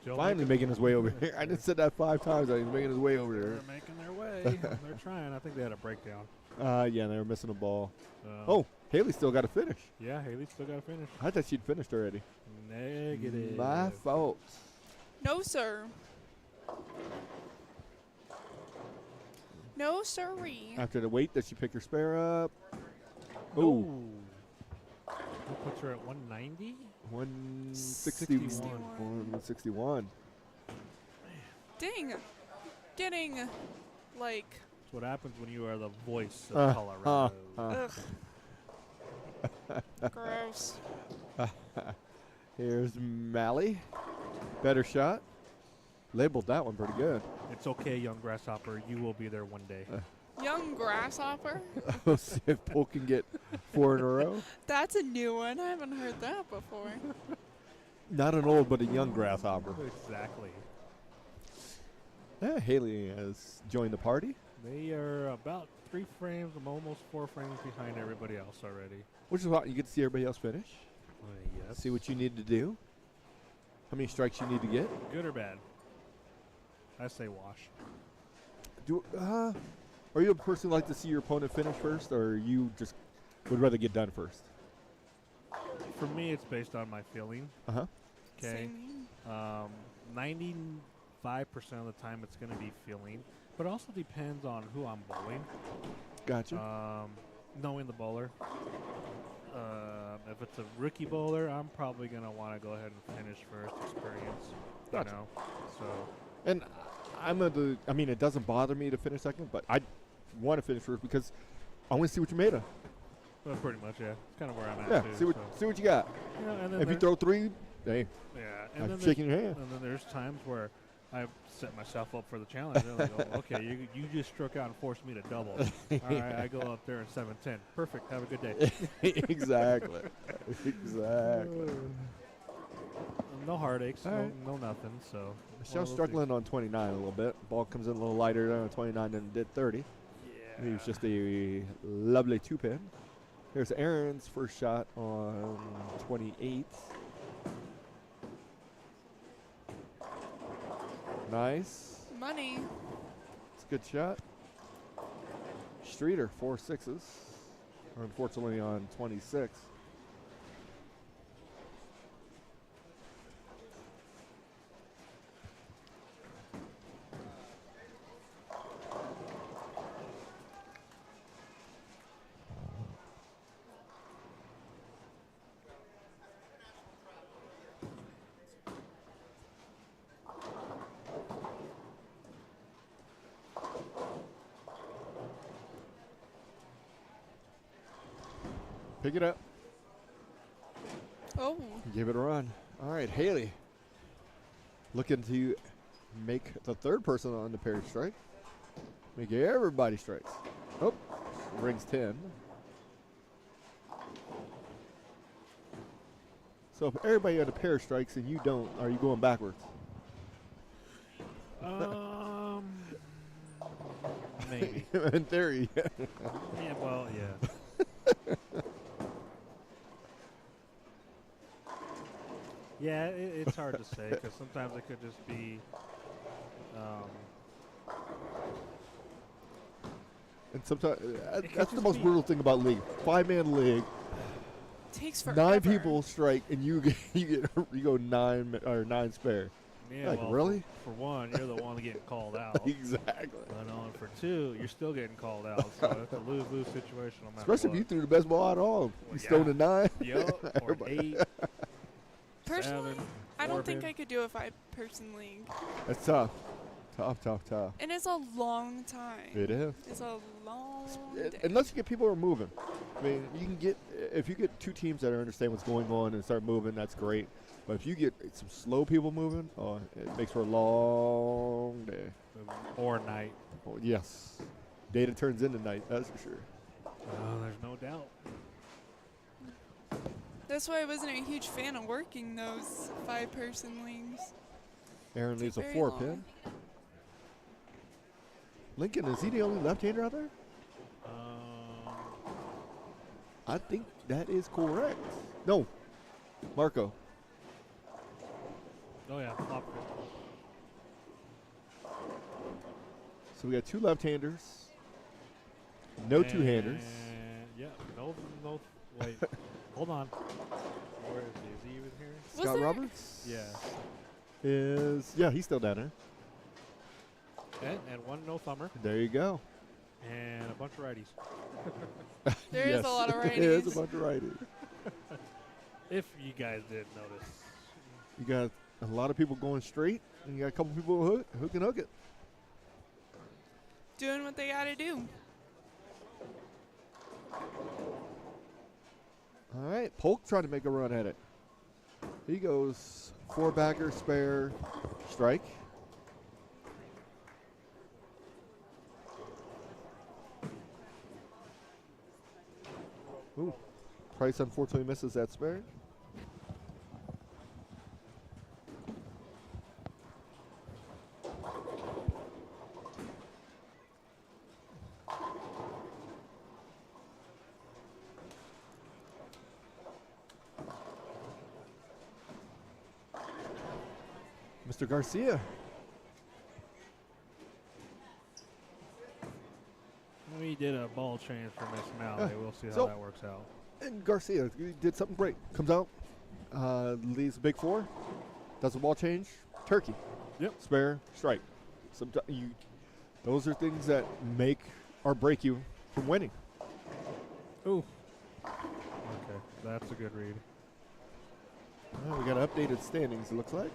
Still finally making his way over here. I just said that 5 times. He's making his way over They're there. making their way. They're trying. I think they had a breakdown. Yeah, they were missing a ball. So, Oh, Haley still got to finish. yeah, Haley still got to finish. I thought she'd finished already. Negative. My fault. No, sir. No, sirree. After the wait, does she pick her spare up? Oh, Ooh. That puts her at 190. 161. 61. 161. Dang. Getting, like, That's what happens when you are the voice of Colorado. ugh. Gross. Here's Mally. Better shot. Labeled that one pretty good. It's okay, young grasshopper. You will be there one day. Young grasshopper? We'll see if Polk can get 4 in a row. That's a new one. I haven't heard that before. Not an old, but a young grasshopper. Exactly. Yeah, Haley has joined the party, They are about 3 frames, almost 4 frames behind everybody else already. which is why you get to see everybody else finish. Yes. See what you need to do. How many strikes you need to get. Good or bad? I say wash. Are you a person who like to see your opponent finish first, or you just would rather get done first? For me, it's based on my feeling. Uh-huh. Okay. Same. 95% of the time, it's going to be feeling, but it also depends on who I'm bowling. Gotcha. Knowing the bowler. If it's a rookie bowler, I'm probably going to want to go ahead and finish first, experience. Gotcha. You know, so. And it doesn't bother me to finish second, but I want to finish first because I want to see what you're made of. Well, pretty much, yeah. It's kind of where I'm at, Yeah, too. see what you got. You know, and then If you throw 3, hey, yeah, I'm then shaking there's- your hand. And then there's times where I set myself up for the challenge. And like, oh, okay, you just struck out and forced me to double. All right, I go up there in 7-10. Perfect. Have a good day. Exactly. Exactly. No heartaches, All no, right. no nothing. So Michelle's struggling on 29 a little bit. Ball comes in a little lighter on 29 than it did 30. Yeah. It was just a lovely 2-pin. Here's Aaron's first shot on 28. Nice. Money. It's a good shot. Streeter, 4 6s. Unfortunately on 26. Pick it up. Oh. Give it a run. All right, Haley. Looking to make the third person on the pair strike. Make everybody strikes. Oh, rings 10. So if everybody on a pair strikes and you don't, are you going backwards? Maybe. In theory. Yeah, well, yeah. Yeah, it's hard to say because sometimes it could just be. And sometimes could that's the just most be- brutal thing about league. 5-man league. Takes forever. 9 people strike and you go 9 spare. Yeah, Like, well, really? For one, you're the one getting called out. Exactly. And for 2, you're still getting called out. So it's a lose-lose situation. No matter Especially if what. you threw the best ball out of all. You yeah. stole a 9. Yup, or 8. Personally, 7, I don't think 4 I could do a 5-person league. That's tough. Tough. And it's a long time. It is. It's a long day. Unless you get people who are moving. I mean, you can get, if you get two teams that understand what's going on and start moving, that's great. But if you get some slow people moving, it makes for a long day. Or night. Oh, yes. Day that turns into night, that's for sure. Oh, there's no doubt. That's why I wasn't a huge fan of working those 5-person leagues. Aaron leaves a very 4-pin. Lincoln, is he the only left-hander out there? I think that is correct. No, Marco. Oh, yeah. So we got 2 left-handers. No two-handers. Yeah, no, wait. Hold on. Where is he? Is he even here? Scott Roberts? Yeah. He's still down there. And 1 no thumber. There you go. And a bunch of righties. There is a lot of righties. There is a bunch of righties. If you guys didn't notice. You got a lot of people going straight, and you got a couple people who can hook it. Doing what they gotta do. All right, Polk trying to make a run at it. He goes 4-backer, spare, strike. Ooh, Price unfortunately misses that spare. Mr. Garcia. We did a ball change for Miss Malley. We'll see how So- that works out. And Garcia he did something great. Comes out, leaves a big 4, does a ball change, turkey. Yep. Spare, strike. Those are things that make or break you from winning. Ooh. Okay, that's a good read. Well, we got updated standings, it looks like.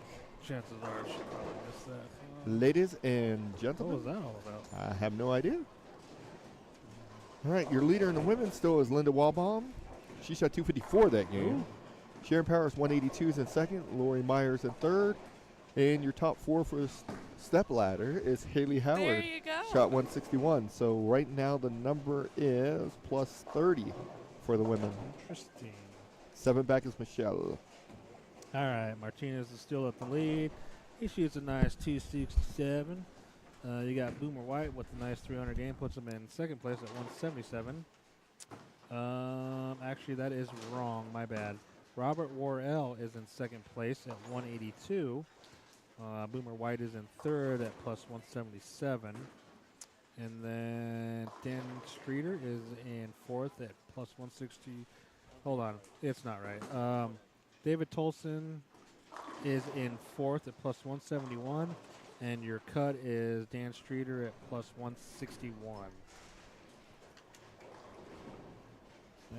Chances are she probably missed that. Ladies and What gentlemen. was that all about? I have no idea. All right, your leader in the women still is Linda Walbaum. She shot 254 that game. Sharon Powers 182 is in second. Lori Myers in third. And your top 4 for stepladder is Haley Howard. There you go. Shot 161. So right now the number is plus 30 for the women. Interesting. 7 back is Michelle. All right, Martinez is still at the lead. He shoots a nice 267. You got Boomer White with a nice 300 game, puts him in second place at 177. Actually, that is wrong. My bad. Robert Worrell is in second place at 182. Boomer White is in third at plus 177. And then Dan Streeter is in fourth at plus 160. Hold on. It's not right. David Tolson is in fourth at plus 171. And your cut is Dan Streeter at plus 161.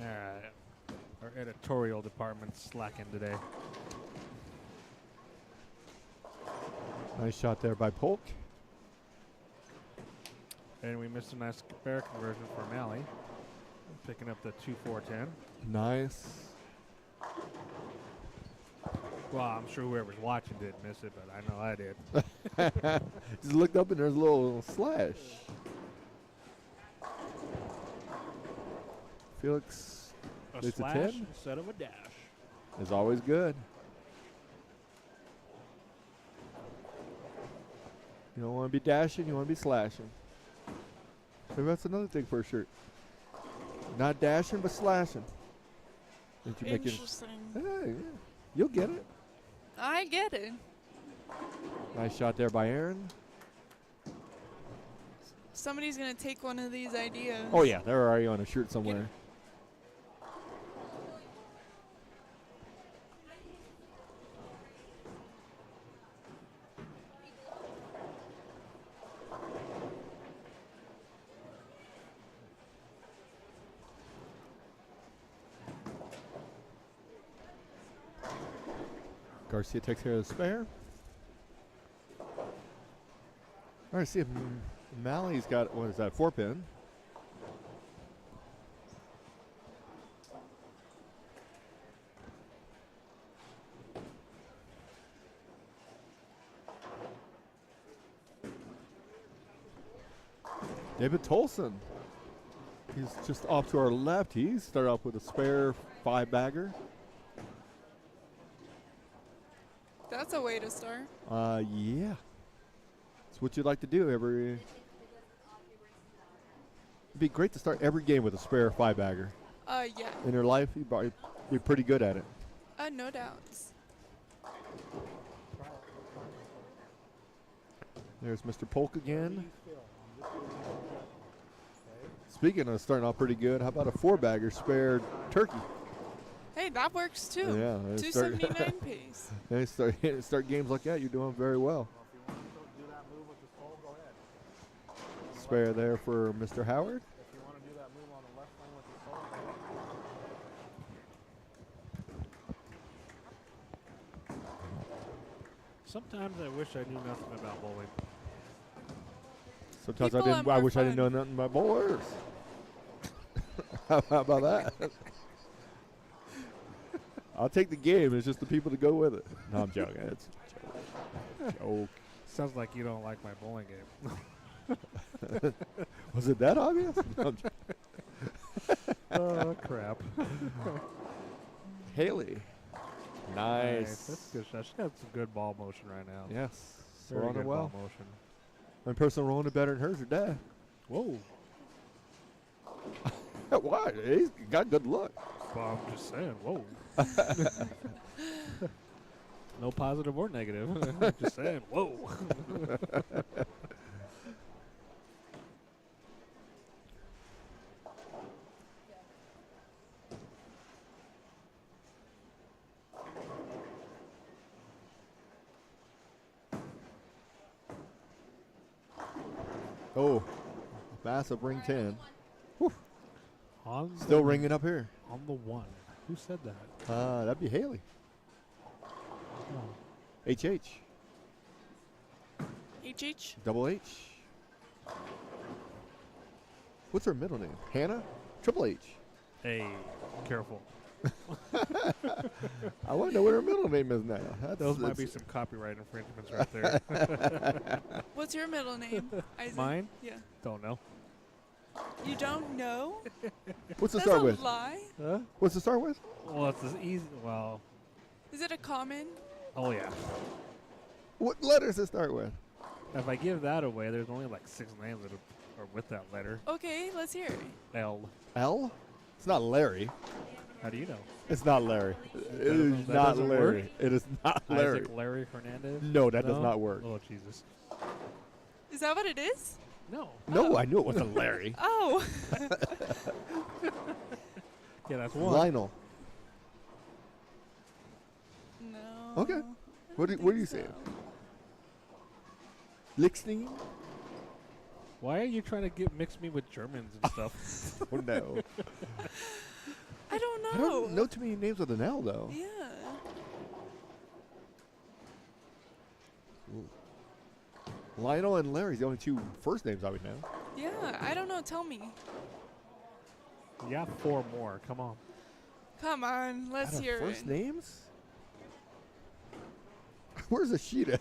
All right. Our editorial department's slacking today. Nice shot there by Polk. And we missed a nice spare conversion for Malley. Picking up the 2-4-10. Nice. Well, I'm sure whoever's watching didn't miss it, but I know I did. Just looked up and there's a little slash. Felix A it's slash a 10. instead of a dash. Is always good. You don't want to be dashing, you want to be slashing. Maybe that's another thing for a shirt. Not dashing, but slashing. That you make it- Interesting. Hey, yeah. You'll get it. I get it. Nice shot there by Aaron. Somebody's gonna take one of these ideas. Oh yeah, they're already on a shirt somewhere. Garcia takes care of the spare. All right, see if Mally's got, what is that, 4-pin. David Tolson. He's just off to our left. He started off with a spare 5-bagger. That's a way to start. Yeah. It's what you'd like to do every. It'd be great to start every game with a spare 5-bagger. Yeah. In your life, you'd probably be pretty good at it. No doubts. There's Mr. Polk again. Speaking of starting off pretty good, how about a 4-bagger spare turkey? Hey, that works too. Yeah. 279 pace. They start games like that, you're doing very well. Spare there for Mr. Howard. If you want to do that move on the left lane with the soul, sometimes I wish I knew nothing about bowling. Sometimes People I wish I didn't know nothing about bowlers. How about that? I'll take the game. It's just the people to go with it. No, I'm joking. It's a joke. Sounds like you don't like my bowling game. Was it that obvious? No, I'm joking. Oh, crap. Haley. Nice. That's good shot. She's got some good ball motion right now. Yes. Very Rolling good it well. ball motion. One person rolling it better than hers or dad. Whoa. Why? He's got good luck. Well, I'm just saying, whoa. No positive or negative. Just saying, whoa. Oh, massive ring 10. Whew. On Still the, ringing up here. On the 1. Who said that? That'd be Haley. Oh. HH. HH? Double H. What's her middle name? Hannah? Triple H. Hey, careful. I want to know what her middle name is now. Those might be some copyright infringements right there. What's your middle name, Isaac? Mine? Yeah. Don't know. You don't know? What's it That's start a with? lie. Huh? What's it start with? Well, it's as easy. Well, Is it a common? oh yeah. What letters does it start with? If I give that away, there's only like 6 names that are with that letter. Okay, let's hear it. L. L? It's not Larry. How do you know? It's not Larry. It is that not doesn't Larry. work? It is not Larry. Isaac Larry Fernandez? No, that does not work. Oh, Jesus. Is that what it is? No. No, I knew it wasn't Larry. Oh. Yeah, that's one. Lionel. No. Okay. What do you say? Lichtenstein? Why are you trying to mix me with Germans and stuff? Oh, no. I don't know. I don't know too many names with an L, though. Yeah. Ooh. Lionel and Larry's the only 2 first names I would know. Yeah, I don't know. Tell me. You got 4 more. Come on. Come on, let's Out of hear first it. names? Where's the sheet at?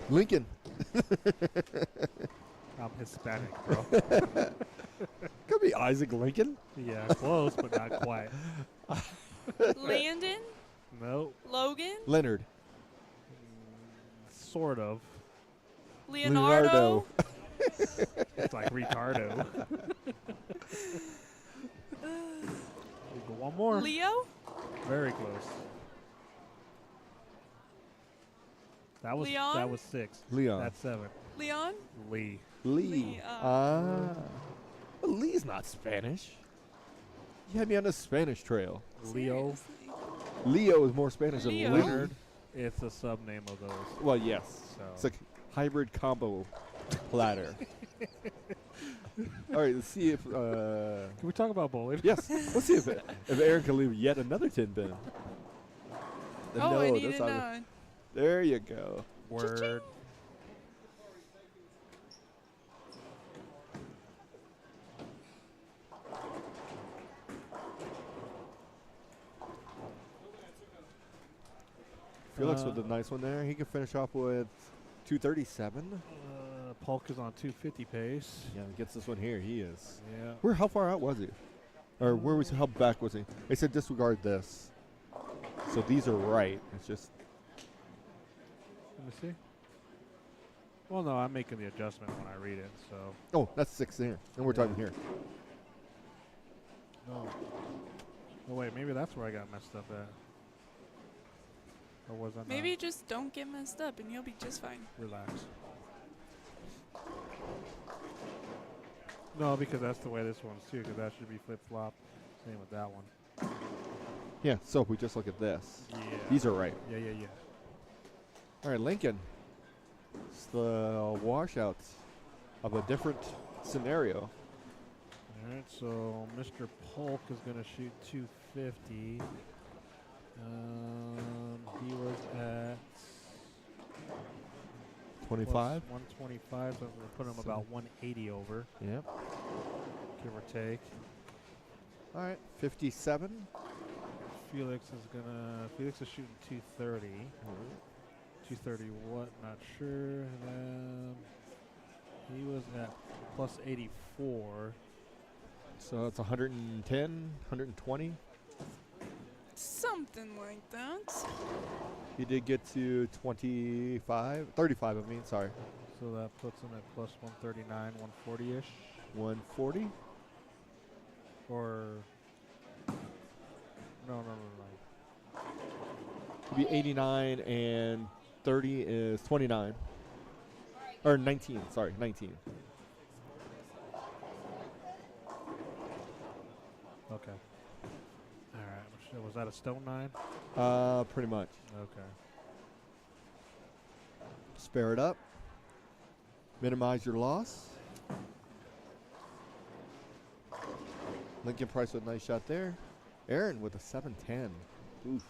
Lincoln. I'm Hispanic, bro. Could be Isaac Lincoln. Yeah, close, but not quite. Landon? No. Logan? Leonard. Sort of. Leonardo? It's like retardo. One more. Leo? Very close. Leon? That was 6. Leon. That's 7. Leon? Lee. Lee. Well, Lee's not Spanish. You had me on the Spanish trail. Leo. Seriously? Leo is more Spanish Leo? than Leonard. It's a sub name of those. Well, yes. So. It's a hybrid combo platter. All right, let's see if. Can we talk about bowling? Yes. Let's see if Aaron can leave yet another 10 pin. Oh, I need it now. There you go. Word. Felix with a nice one there. He can finish off with 237. Polk is on 250 pace. Yeah, he gets this one here. He is. Yeah. How far out was he? Or where was? How back was he? They said disregard this. So these are right. It's just. Let me see. Well, no, I'm making the adjustment when I read it. So. Oh, that's 6 there, and we're talking here. No. Oh wait, maybe that's where I got messed up at. Or was I? Maybe not? just don't get messed up and you'll be just fine. Relax. No, because that's the way this one's too. Because that should be flip flop. Same with that one. Yeah. So if we just look at this, Yeah. these are right. Yeah. All right, Lincoln. It's the washouts of a different scenario. All right, so Mr. Polk is going to shoot 250. He was at 25. 125, so we'll put him about 180 over, Yep. give or take. All right, 57. Felix is shooting 230. 230 what? Not sure. And then he was at plus 84. So it's 110, 120. Something like that. He did get to 35, I mean, sorry. So that puts him at plus 139, 140-ish. 140. Or no. It'd be 89 and 30 is 29. Or 19, sorry, 19. Okay. All right. Was that a stone 9? Pretty much. Okay. Spare it up. Minimize your loss. Lincoln Price with a nice shot there. Aaron with a 710. Oof.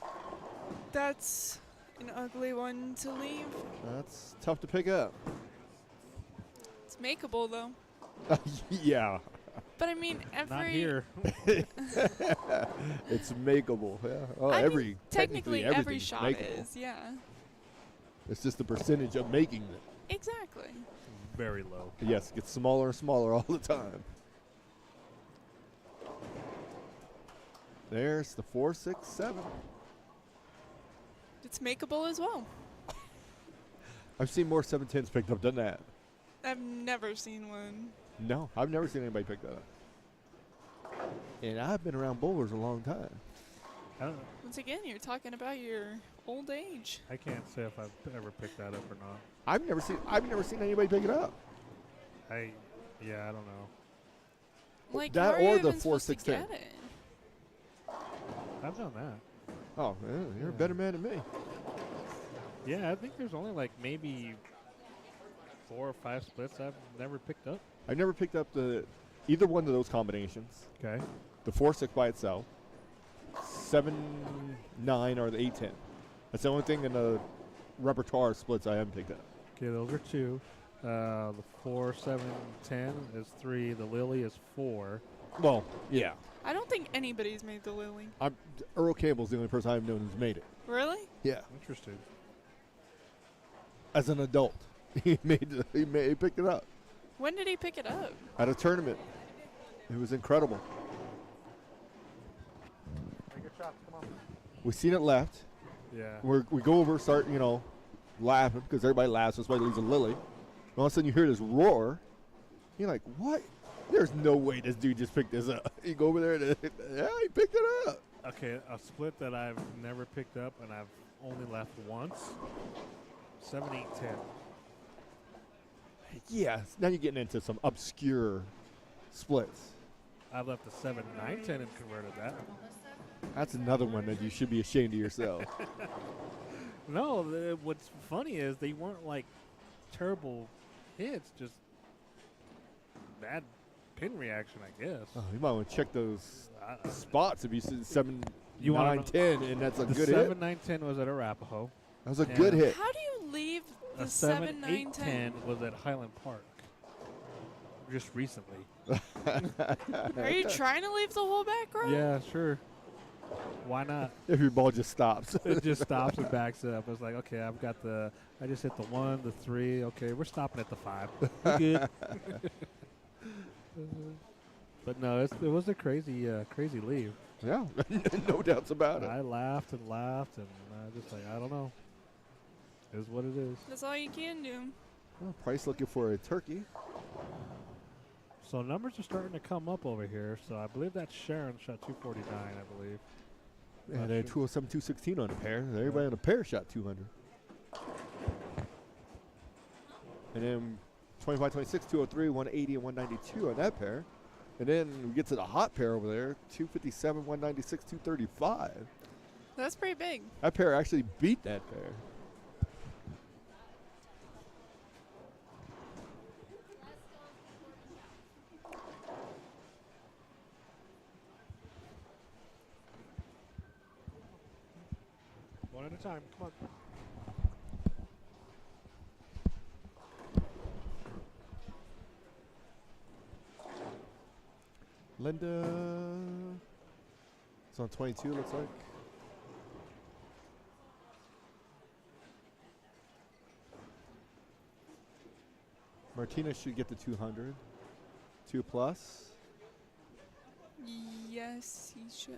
That's an ugly one to leave. That's tough to pick up. It's makeable though. Yeah. But I mean, Not here. It's makeable. Yeah. Oh, I every mean, technically every everything's shot makeable. is, yeah. It's just the percentage of making it. Exactly. Very low. Yes, it gets smaller and smaller all the time. There's the 4, 6, 7. It's makeable as well. I've seen more 710s picked up than that. I've never seen one. No, I've never seen anybody pick that up. And I've been around bowlers a long time. I don't know. Once again, you're talking about your old age. I can't say if I've ever picked that up or not. I've never seen anybody pick it up. I don't know. Like, That how are you or the even supposed to 4-6-10. get it? I've done that. Oh, yeah, you're a better man than me. Yeah, I think there's only like maybe 4 or 5 splits I've never picked up. I've never picked up either one of those combinations. Okay. The 4-6 by itself, 7-9, or the 8-10. That's the only thing in the repertoire splits I haven't picked up. Okay, those are 2. The 4, 7, 10 is 3. The Lily is 4. Well, yeah. I don't think anybody's made the Lily. Earl Campbell's the only person I've known who's made it. Really? Yeah. Interesting. As an adult, he picked it up When did he pick it up? at a tournament. It was incredible. Take your shots, come on. We seen it left. Yeah. We go over, start, laughing because everybody laughs. That's why leaves a Lily. All of a sudden you hear this roar. You're like, what? There's no way this dude just picked this up. You go over there and yeah, he picked it up. Okay, a split that I've never picked up and I've only left once. 7, 8, 10. Yeah, now you're getting into some obscure splits. I left a 7, 9, 10 and converted that. That's another one that you should be ashamed of yourself. No, what's funny is they weren't like terrible hits, just bad pin reaction, I guess. Oh, you might want to check those spots if you see 7, You 9, 10, and that's a the good 7, hit. 9, 10 was at Arapahoe. That was a good hit. How do you leave the A 7, 9, 8, 10? 10 was at Highland Park. Just recently. Are you trying to leave the whole back row? Yeah, sure. Why not? If your ball just stops. It just stops and backs up. It's like, okay, I just hit the 1, the 3. Okay, we're stopping at the 5. We're good. But no, it was a crazy leave. Yeah, no doubts about it. I laughed and just like, I don't know. It is what it is. That's all you can do. Well, Price looking for a turkey. So numbers are starting to come up over here. So I believe that Sharon shot 249, I believe. Yeah, they had 207, 216 on a pair. Everybody on a pair shot 200. And then 25, 26, 203, 180, and 192 on that pair. And then we get to the hot pair over there, 257, 196, 235. That's pretty big. That pair actually beat that pair. One at a time. Come on. Linda. It's on 22, looks like. Martinez should get the 200. 2 plus. Yes, he should.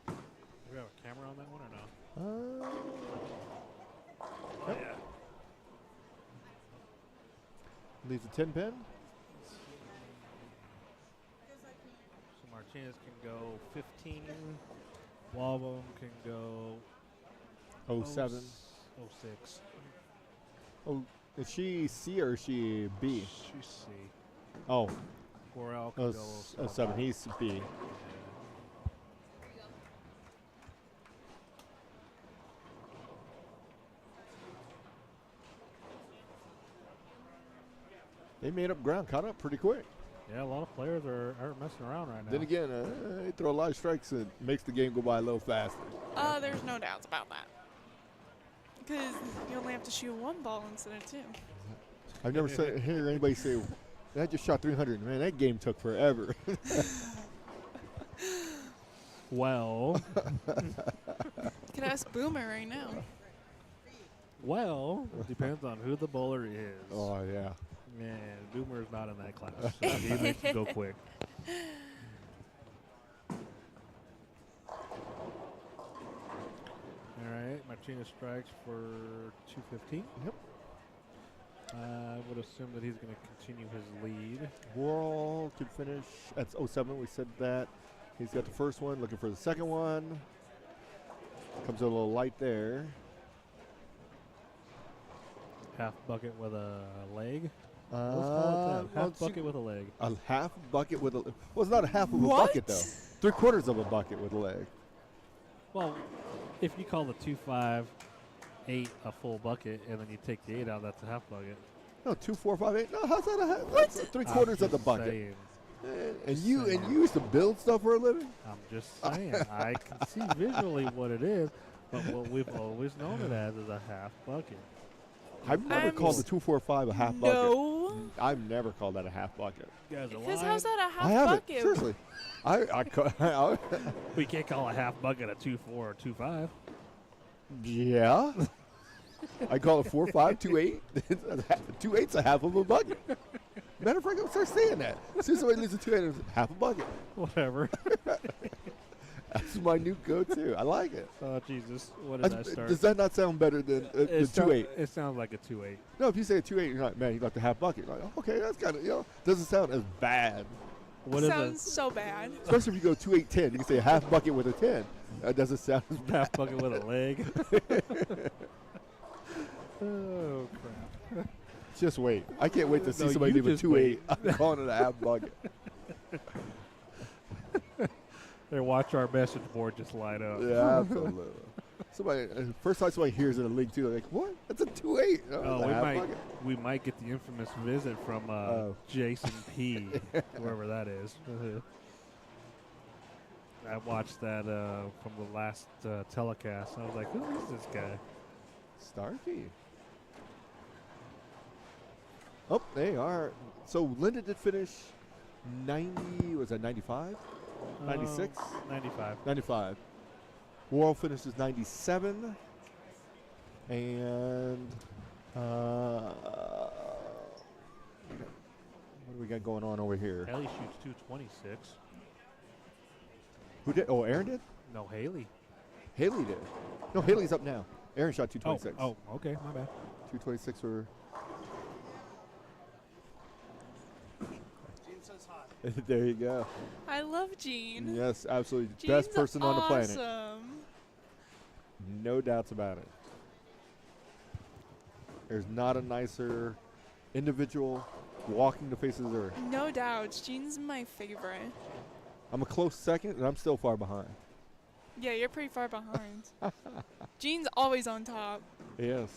Do we have a camera on that one or no? Yep. Yeah. Leaves a 10 pin. So Martinez can go 15. One of them can go 07. 06. Oh, is she C or is she B? She's C. Oh. Gorel can go 07. He's B. They made up ground, caught up pretty quick. Yeah, a lot of players aren't messing around right now. Then again, they throw a lot of strikes and makes the game go by a little faster. There's no doubts about that. Because you only have to shoot one ball instead of two. I've never heard anybody say, I just shot 300. Man, that game took forever. Well. Could ask Boomer right now. Well, it depends on who the bowler is. Oh, yeah. Man, Boomer's not in that class. So he makes it go quick. All right, Martinez strikes for 215. Yep. I would assume that he's going to continue his lead. Worrell could finish at 07. We said that. He's got the first one, looking for the second one. Comes a little light there. Half bucket with a leg. Let's call it that. Half bucket with a leg. A half bucket with a leg. Well, it's not a half of a What? bucket, though. 3/4 of a bucket with a leg. Well, if you call the 2.58 a full bucket and then you take the 8 out, that's a half bucket. No, 2, 4, 5, 8. No, how's that a half? That's 3/4 of the bucket. Saying. And you used to build stuff for a living? I'm just saying. I can see visually what it is, but what we've always known it as is a half bucket. I've never called the 245 a half bucket. No. I've never called that a half bucket. You guys are Because lying. how's that a half I haven't. bucket? Seriously. We can't call a half bucket a 2.4 or 2.5. Yeah. I call it 4.5, 2.8. 2.8's a half of a bucket. Matter of fact, I'm start saying that. As soon as somebody leaves a 2.8, it's half a bucket. Whatever. That's my new go-to. I like it. Oh, Jesus. What did I start? Does that not sound better than the 2.8? It sounds like a 2.8. No, if you say a 2.8, you're like, man, you got the half bucket. You're like, oh, okay, that's kind of, doesn't sound as bad. What is Sounds so bad. Especially if you go 2.8, 10. You can say a half bucket with a 10. That doesn't sound as bad. half bucket with a leg? Oh, crap. Just wait. I can't wait to see No, somebody you leave a just 2.8. I'm calling it a half bucket. They watch our message board just light up. Yeah, absolutely. First time somebody hears it in the league, too, they're like, what? That's a 2.8. Oh, we might get the infamous visit from Jason P., whoever that is. I watched that from the last telecast. I was like, who is this guy? Starkey. Oh, they are. So Linda did finish 90, was that 95? 96? 95. 95. Worrell finishes 97. And what do we got going on over here? Haley shoots 226. Who did? Oh, Aaron did? No, Haley. Haley did. No, Haley's up now. Aaron shot 226. Oh, okay, my bad. 226 for. Gene says hot. There you go. I love Gene. Yes, absolutely. Gene's Best person on the planet. awesome. No doubts about it. There's not a nicer individual walking the face of the earth. No doubts. Gene's my favorite. I'm a close second, and I'm still far behind. Yeah, you're pretty far behind. Gene's always on top. Yes.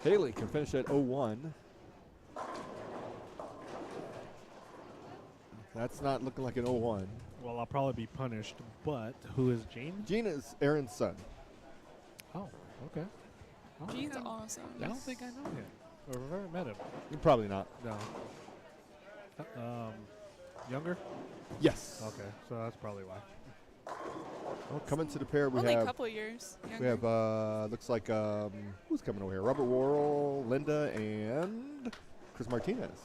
Haley can finish at 0-1. That's not looking like an 0-1. Well, I'll probably be punished, but who is Gene? Gene is Aaron's son. Oh, okay. Gene's awesome. I don't think I know him. Or have I ever met him? Probably not. No. Younger? Yes. Okay, so that's probably why. Well, coming to the pair, we Only have a couple years. we have looks like who's coming over here? Robert Worrell, Linda, and Chris Martinez.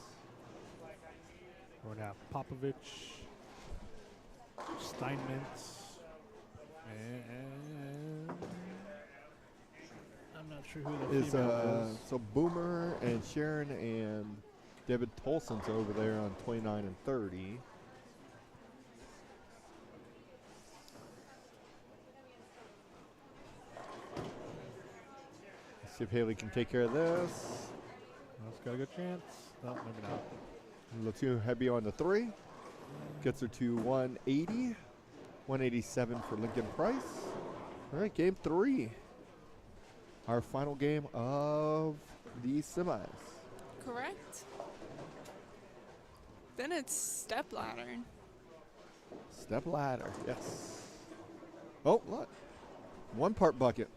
We're gonna have Popovich, Steinmetz, and I'm not sure who the female is. So Boomer and Sharon and David Tolson's over there on 29 and 30. Let's see if Haley can take care of this. That's got a good chance. No, maybe not. A little too heavy on the 3. Gets her to 180. 187 for Lincoln Price. All right, game 3. Our final game of the semis. Correct. Then it's stepladder. Step ladder, yes. Oh, look. 1 part bucket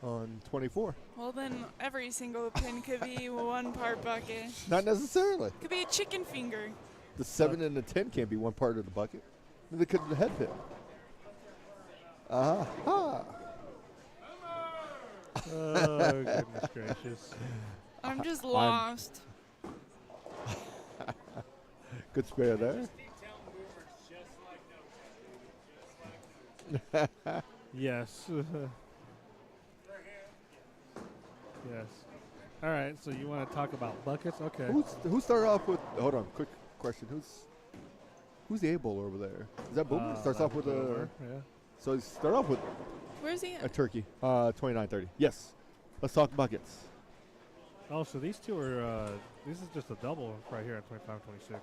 on 24. Well, then every single pin could be 1 part bucket. Not necessarily. Could be a chicken finger. The 7 and the 10 can't be 1 part of the bucket. They could the head pin. Aha. Oh, goodness gracious. I'm just lost. Good spare there. Yes. Yes. All right, so you want to talk about buckets? Okay. Who started off with? Hold on, quick question. Who's the A bowl over there? Is that Boomer? Starts off with a. Yeah. So start off with Where's he a at? turkey. 29.30. Yes. Let's talk buckets. Oh, so these two are. This is just a double right here at 25-26.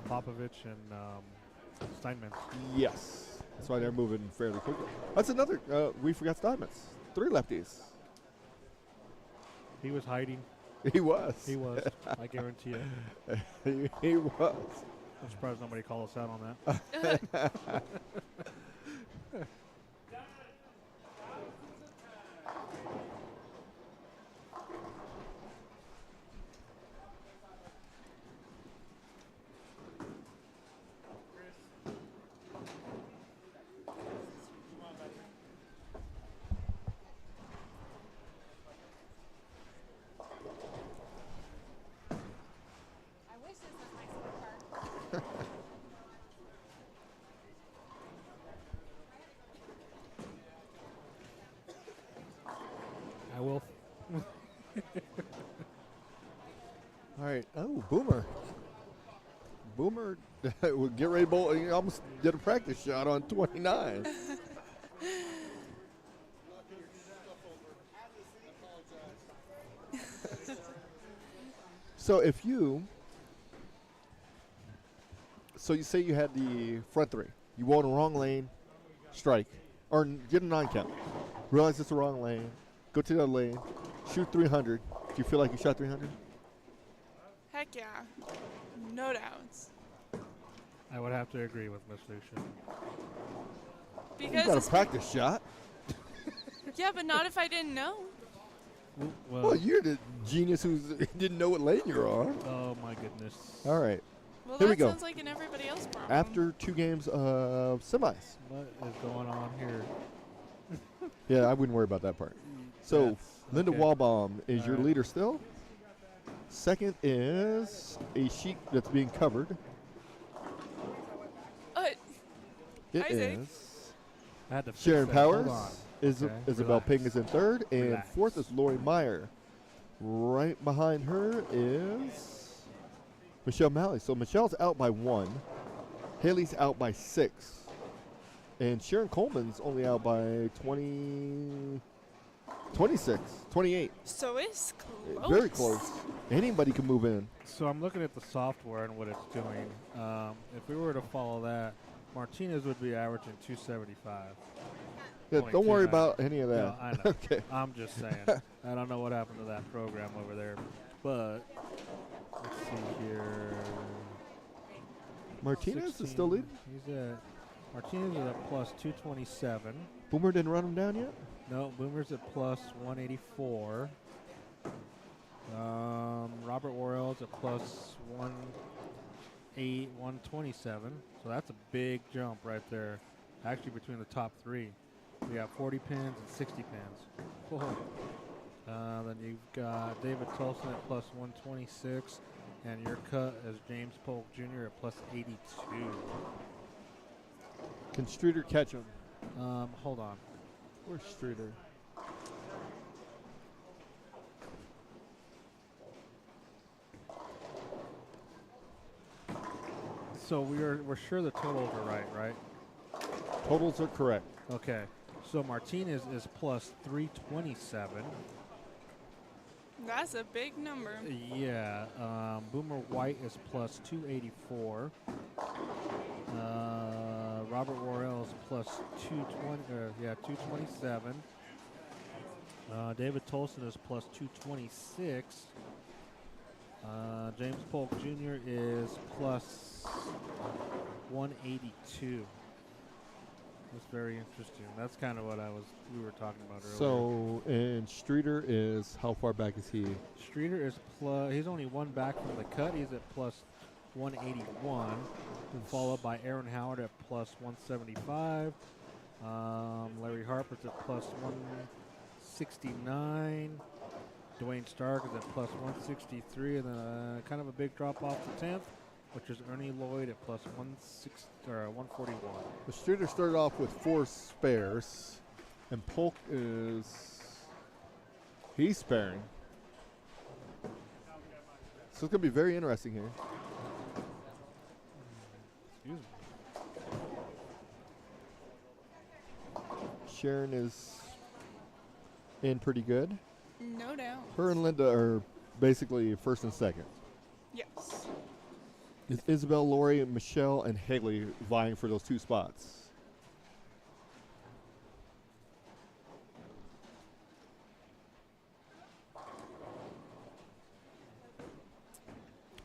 Popovich and Steinmetz. Yes. That's why they're moving fairly quickly. That's another. We forgot Steinmetz. 3 lefties. He was hiding. He was. He was. I guarantee you. he was. I'm surprised nobody called us out on that. I wish this was my summer park. I will. All right. Oh, Boomer. Boomer would get ready to bowl. He almost did a practice shot on 29. So if you, you say you had the front 3, you go in the wrong lane, strike, or get a 9 count. Realize it's the wrong lane, go to the lane, shoot 300. Do you feel like you shot 300? Heck yeah. No doubts. I would have to agree with Miss Lucia. You Because got a practice shot. yeah, but not if I didn't know. Well, you're the genius who didn't know what lane you're on. Oh my goodness. All right. Well, Here we that go. sounds like an everybody else problem. After 2 games of semis. What is going on here? Yeah, I wouldn't worry about that part. So, That's- Linda okay. Walbaum is All your right. leader still. Second is a sheet that's being covered. It Isaac. is I had to fix Sharon that. Hold on. Powers. Okay, Isabel relax. Ping is in third. And Relax. fourth is Lori Meyer. Right behind her is Michelle Malley. So Michelle's out by 1. Haley's out by 6. And Sharon Coleman's only out by 28. So it's close. Very close. Anybody can move in. So I'm looking at the software and what it's doing. If we were to follow that, Martinez would be averaging 275. Yeah, don't worry 0.29. about any of that. No, I know. Okay. I'm just saying. I don't know what happened to that program over there. But let's see here. Martinez is still leading. He's at Martinez is at plus 227. Boomer didn't run him down yet? No, Boomer's at plus 184. Robert Worrell's at plus 127. So that's a big jump right there. Actually, between the top 3. We got 40 pins and 60 pins. Whoa. Then you've got David Tolson at plus 126. And your cut is James Polk Jr. at plus 82. Can Streeter catch him? Hold on. Where's Streeter? So we're sure the totals are right? Totals are correct. Okay. So Martinez is plus 327. That's a big number. Yeah. Boomer White is plus 284. Robert Worrell is plus 227. David Tolson is plus 226. James Polk Jr. is plus 182. That's very interesting. That's kind of what we were talking about earlier. So, and Streeter is, how far back is he? Streeter is he's only one back from the cut. He's at plus 181, followed by Aaron Howard at plus 175. Larry Harper's at plus 169. Dwayne Stark is at plus 163, and then kind of a big drop off to 10th, which is Ernie Lloyd at plus 141. The Streeter started off with 4 spares, and Polk he's sparing. So it's going to be very interesting here. Excuse me. Sharon is in pretty good. No doubt. Her and Linda are basically first and second. Yes. It's Isabel, Lori, Michelle, and Haley vying for those 2 spots.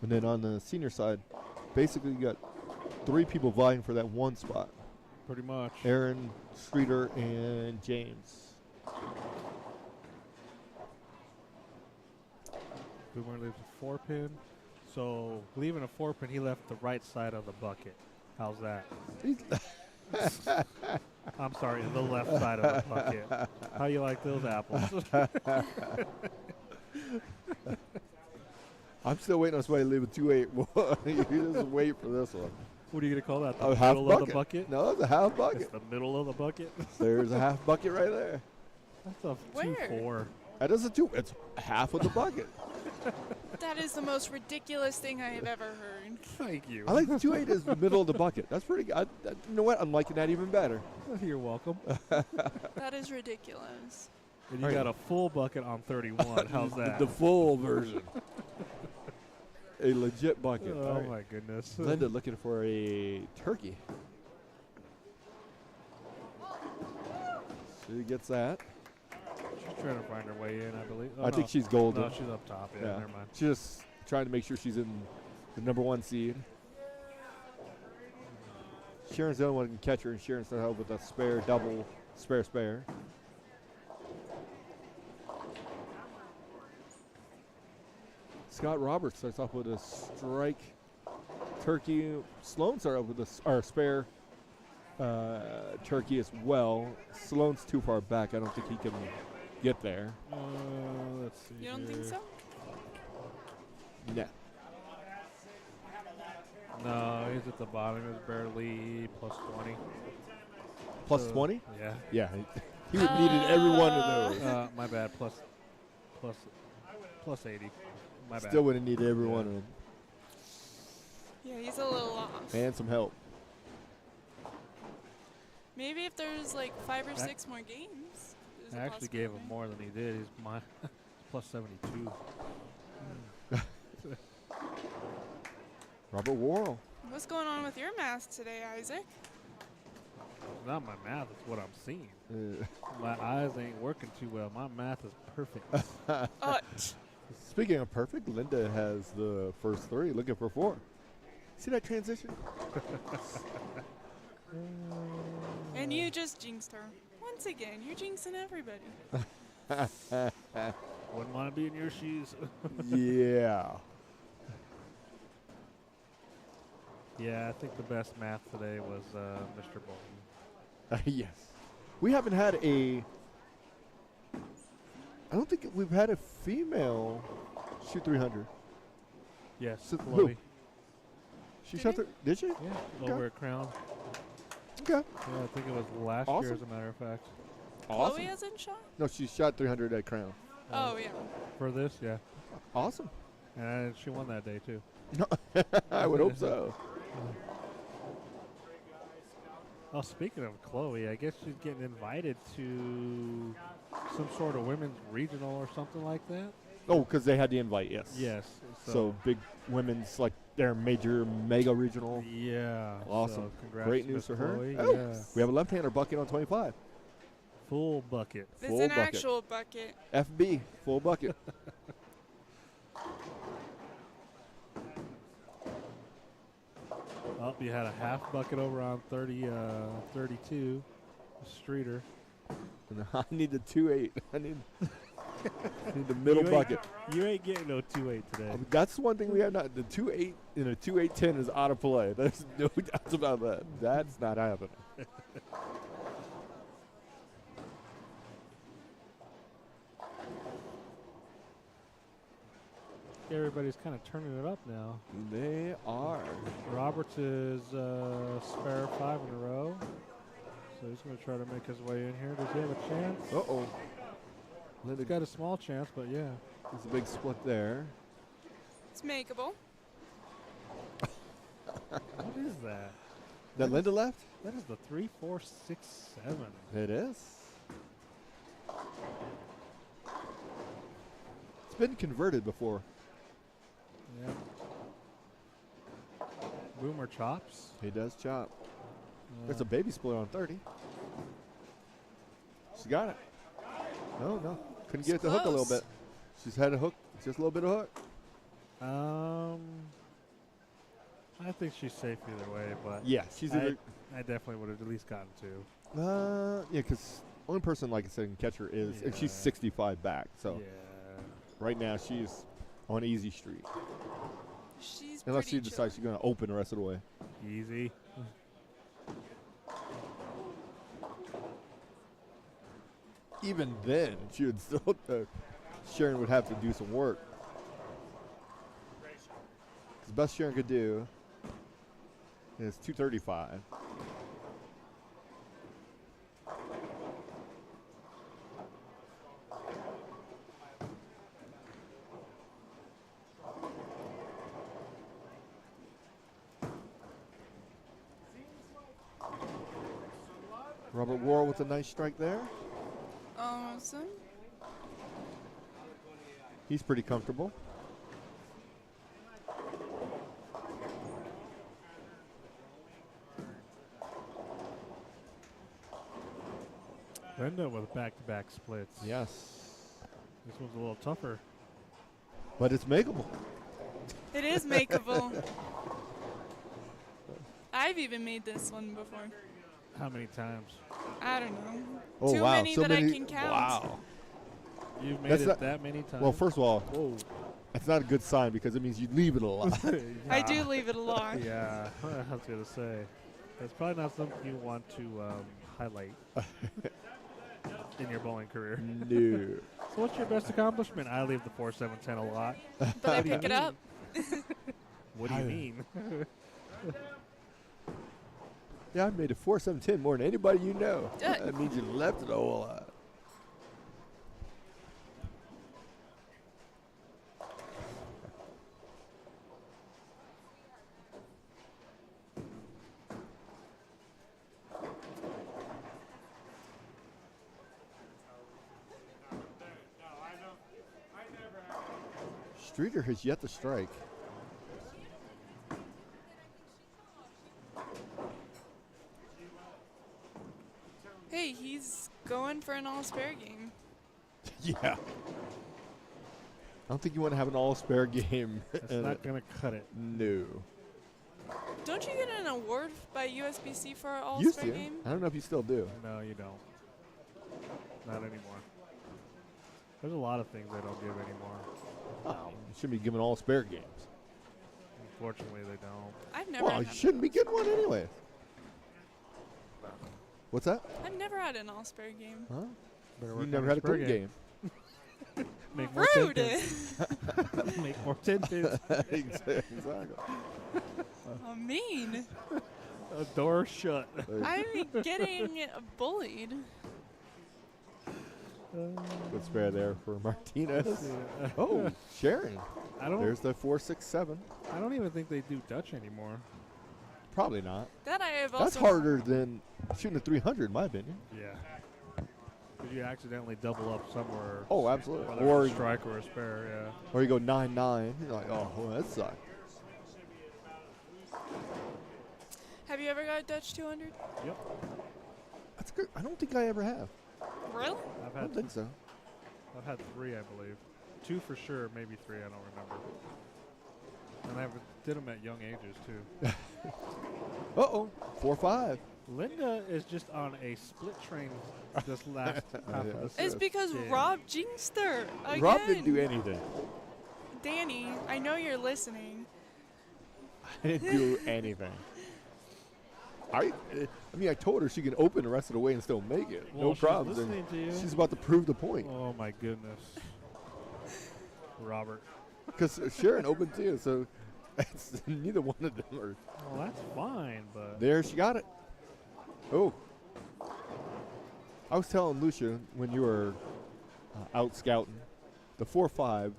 And then on the senior side, basically you got 3 people vying for that 1 spot. Pretty much. Aaron, Streeter, and James. Boomer leaves a 4-pin. So leaving a 4-pin, he left the right side of the bucket. How's that? I'm sorry, the left side of the bucket. How you like those apples? I'm still waiting on somebody to leave a 2-8. You just wait for this one. What are you going to call that? The A half middle bucket. of the bucket? No, it's a half bucket. It's the middle of the bucket? There's a half bucket right there. That's a Where? 2-4. That is a 2. It's half of the bucket. That is the most ridiculous thing I have ever heard. Thank you. I like the 2-8 is the middle of the bucket. That's pretty good. You know what? I'm liking that even better. You're welcome. That is ridiculous. And you got a full bucket on 31. How's that? The full version. A legit bucket. Oh, All right. my goodness. Linda looking for a turkey. She gets that. She's trying to find her way in, I believe. Oh, I think she's golden. No, she's up top. Yeah, never mind. She's just trying to make sure she's in the number 1 seed. Sharon's the only one who can catch her, and Sharon's still held with a spare, double, spare. Scott Roberts starts off with a strike turkey. Sloan started with our spare turkey as well. Sloan's too far back. I don't think he can get there. Let's see. You don't think so? Yeah. No, he's at the bottom. He's barely plus 20. Plus 20? Yeah. Yeah. He would needed every one of those. My bad. Plus 80. My bad. Still would have needed every one of them. Yeah, he's a little off. And some help. Maybe if there's like 5 or 6 more games. I actually gave him more than he did. He's plus 72. Robert Worrell. What's going on with your math today, Isaac? Not my math, it's what I'm seeing. My eyes ain't working too well. My math is perfect. Speaking of perfect, Linda has the first 3, looking for 4. See that transition? And you just jinxed her. Once again, you're jinxing everybody. Wouldn't want to be in your shoes. Yeah. Yeah, I think the best math today was Mr. Bolton. Yes. We haven't had I don't think we've had a female shoot 300. Yes, So, Chloe. She shot did she? Yeah, Okay. over at Crown. Okay. Yeah, I think it was last year, as a matter of fact. Awesome. Chloe hasn't shot? No, she shot 300 at Crown. Oh, yeah. For this, yeah. Awesome. And she won that day, too. I would hope so. Oh, speaking of Chloe, I guess she's getting invited to some sort of women's regional or something like that. Oh, because they had the invite, yes. Yes. So big women's, like their major mega regional. Yeah. Awesome. So congrats Great to news for Miss her. Chloe. Oh, Yeah. we have a left-hander bucket on 25. Full bucket. It's Full an bucket. actual bucket. FB, full bucket. Oh, you had a half bucket over on 32. Streeter. I need the 2.8. I need the middle bucket. You ain't getting no 2.8 today. That's one thing we have not. The 2.8 in a 2.810 is out of play. There's no doubts about that. That's not happening. Everybody's kind of turning it up now. They are. Roberts is spare 5 in a row. So he's going to try to make his way in here. Does he have a chance? Uh-oh. He's got a small chance, but yeah. There's a big split there. It's makeable. What is that? That Linda left? That is the 3, 4, 6, 7. It is. It's been converted before. Yeah. Boomer chops. He does chop. There's a baby split on 30. She's got it. No. Couldn't get it to hook a little bit. She's had a hook, just a little bit of hook. I think she's safe either way, but Yeah, she's either. I definitely would have at least gotten 2. Yeah, because only person, like I said, can catch her is, and she's 65 back. So Yeah. right now she's on easy street. She's Unless she pretty decides she's going to open the rest of the way. Easy. Even then, she would still. Sharon would have to do some work. The best Sharon could do is 235. Robert Worrell with a nice strike there. Awesome. He's pretty comfortable. Linda with back-to-back splits. Yes. This one's a little tougher. But it's makeable. It is makeable. I've even made this one before. How many times? I don't know. Oh, Too wow. many So that I many- can count. Wow. You've made That's it not- that many times? Well, first of all, Whoa. That's not a good sign because it means you leave it a lot. I do leave it a lot. Yeah, I was going to say. That's probably not something you want to highlight in your bowling career. No. So what's your best accomplishment? I leave the 4-7-10 a lot. But I pick it up. What do you mean? Yeah, I made a 4-7-10 more than anybody you know. Yeah. That means you left it a whole lot. Streeter has yet to strike. Hey, he's going for an all-spare game. Yeah. I don't think you want to have an all-spare game. That's not going to cut it. No. Don't you get an award by USBC for an Used all-spare to. game? I don't know if you still do. No, you don't. Not anymore. There's a lot of things they don't give anymore. Oh, you shouldn't be giving all-spare games. Unfortunately, they don't. I've never. Well, you shouldn't be getting one anyway. What's that? I've never had an all-spare game. Huh? Better You work never on had a your good spare game. Make more 10 Rude. pins. Make more 10 pins. Exactly. Oh, mean. A door shut. I'm getting bullied. Good spare there for Martinez. Yeah. Oh, Sharon. I There's the 4-6-7. don't even think they do Dutch anymore. Probably not. That I have That's also. harder than shooting a 300, in my opinion. Yeah. Because you accidentally double up somewhere. Oh, absolutely. Whether Or it's a strike or a spare, yeah. Or you go 9-9. You're like, oh, well, that sucks. Have you ever got a Dutch 200? Yep. That's good. I don't think I ever have. Really? I don't think so. I've had 3, I believe. 2 for sure, maybe 3, I don't remember. And I did them at young ages, too. Uh-oh. 4-5. Linda is just on a split train this last half of the It's season. because Rob jinxed her again. Rob didn't do anything. Danny, I know you're listening. I didn't do anything. I mean, I told her she can open the rest of the way and still make it. Well, No she's problems. listening to you. She's about to prove the point. Oh, my goodness. Robert. Because Sharon opened too, so it's neither one of them are. Well, that's fine, but... There, she got it. Oh. I was telling Lucia when you were out scouting, the 4-5,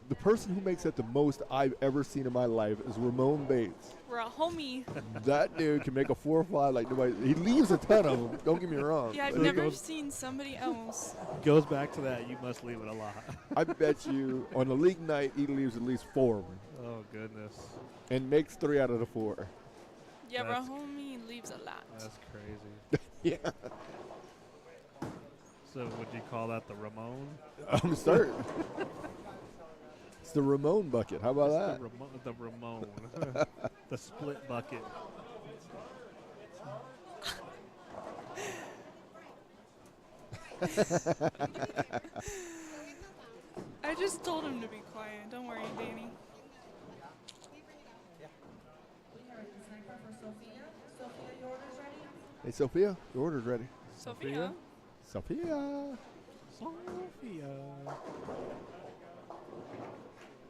the person who makes it the most I've ever seen in my life is Ramon Bates. We're a homie. That dude can make a 4-5 like nobody. He leaves a ton of them. Don't get me wrong. Yeah, I've but never seen somebody else. Goes back to that, you must leave it a lot. I bet you on a league night he leaves at least 4 of them Oh, goodness. and makes 3 out of the 4. Yeah, That's- we're a homie leaves a lot. That's crazy. Yeah, So would you call that the Ramon? I'm certain. It's the Ramon bucket. How about that? The Ramon. The split bucket. I just told him to be quiet. Don't worry, Danny. Hey, Sophia, your order's ready. Sophia? Sophia. Sophia.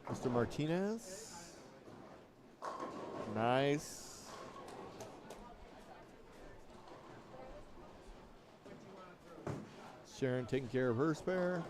Mr. Martinez. Nice. Sharon taking care of her spare.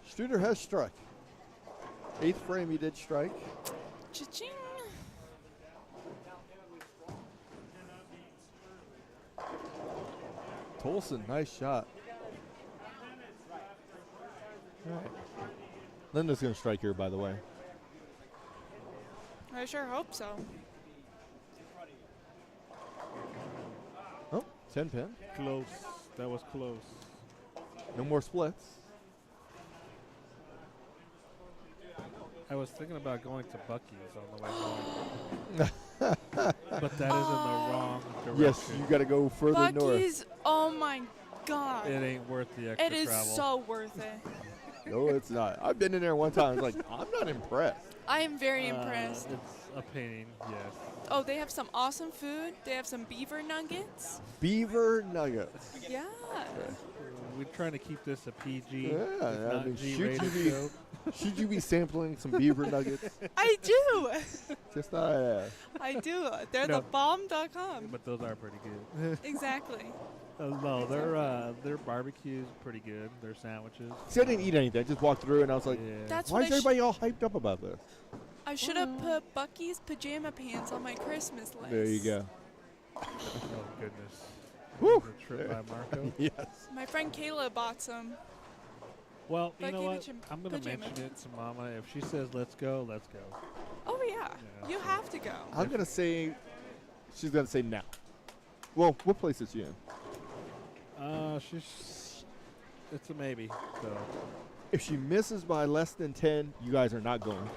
Streeter has struck. 8th frame he did strike. Cha-ching. Tolson, nice shot. All right. Linda's going to strike here, by the way. I sure hope so. Oh, 10 pin. Close. That was close. No more splits. I was thinking about going to Buc-ee's on the way home. But that is in the wrong direction. Yes, you got to go further north. Buc-ee's, oh my God. It ain't worth the extra It is travel. so worth it. No, it's not. I've been in there one time. I was like, I'm not impressed. I am very impressed. It's a pain, yes. Oh, they have some awesome food. They have some beaver nuggets. Beaver nuggets. Yeah. We're trying to keep this a PG. Yeah, if I not mean, G-rated show. should you be sampling some beaver nuggets? I do. Just thought I'd ask. I do. They're No. thebomb.com. But those are pretty good. Exactly. No, their barbecue's pretty good. Their sandwiches. See, I didn't eat anything. I just walked through and I was like, Yeah. That's why what is I everybody all hyped up about this? I should have put Buc-ee's pajama pants on my Christmas list. There you go. Oh, goodness. Woo. The trip by Marco. Yes. My friend Kayla bought some. Well, you know Buc-ee what? pajama- I'm going to pajama mention it pants. to Mama. If she says, let's go, let's go. Oh, yeah. Yeah. You have to go. I'm going to say, she's going to say now. Well, what place is she in? It's a maybe. So If she misses by less than 10, you guys are not going.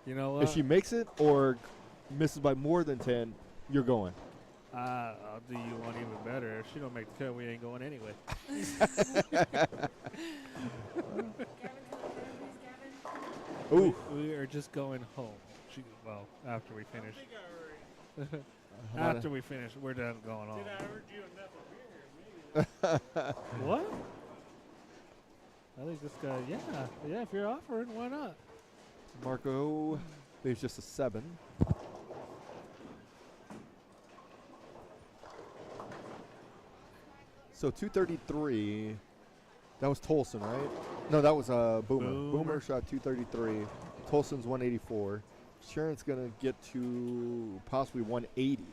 you know what? If she makes it or misses by more than 10, you're going. I'll do you one even better. If she don't make the cut, we ain't going anyway. Ooh. We are just going home. Well, after we finish. about After we finish, we're done going home. Did I heard you enough of beer? What? I think this guy, yeah, if you're offering, why not? Marco leaves just a 7. So 233. That was Tolson, right? No, that was Boomer. Boomer shot 233. Tolson's 184. Sharon's going to get to possibly 180.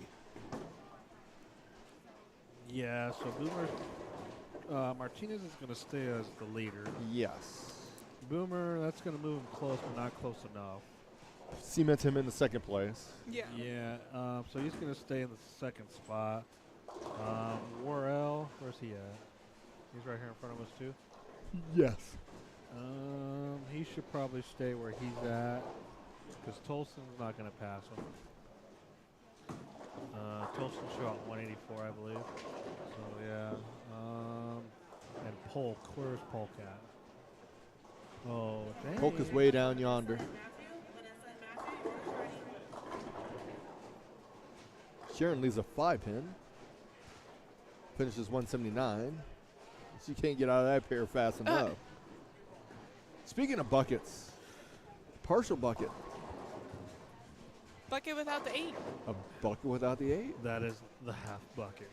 Yeah, so Boomer, Martinez is going to stay as the leader. Yes. Boomer, that's going to move him close, but not close enough. Cements him in the second place. Yeah. Yeah, so he's going to stay in the second spot. Worrell, where's he at? He's right here in front of us, too. Yes. He should probably stay where he's at because Tolson's not going to pass him. Tolson shot 184, I believe. So, yeah. And Polk, where's Polk at? Oh, dang. Polk is way down yonder. Sharon leaves a 5-pin. Finishes 179. She can't get out of that pair fast enough. Speaking of buckets, partial bucket. Bucket without the 8. A bucket without the 8? That is the half bucket.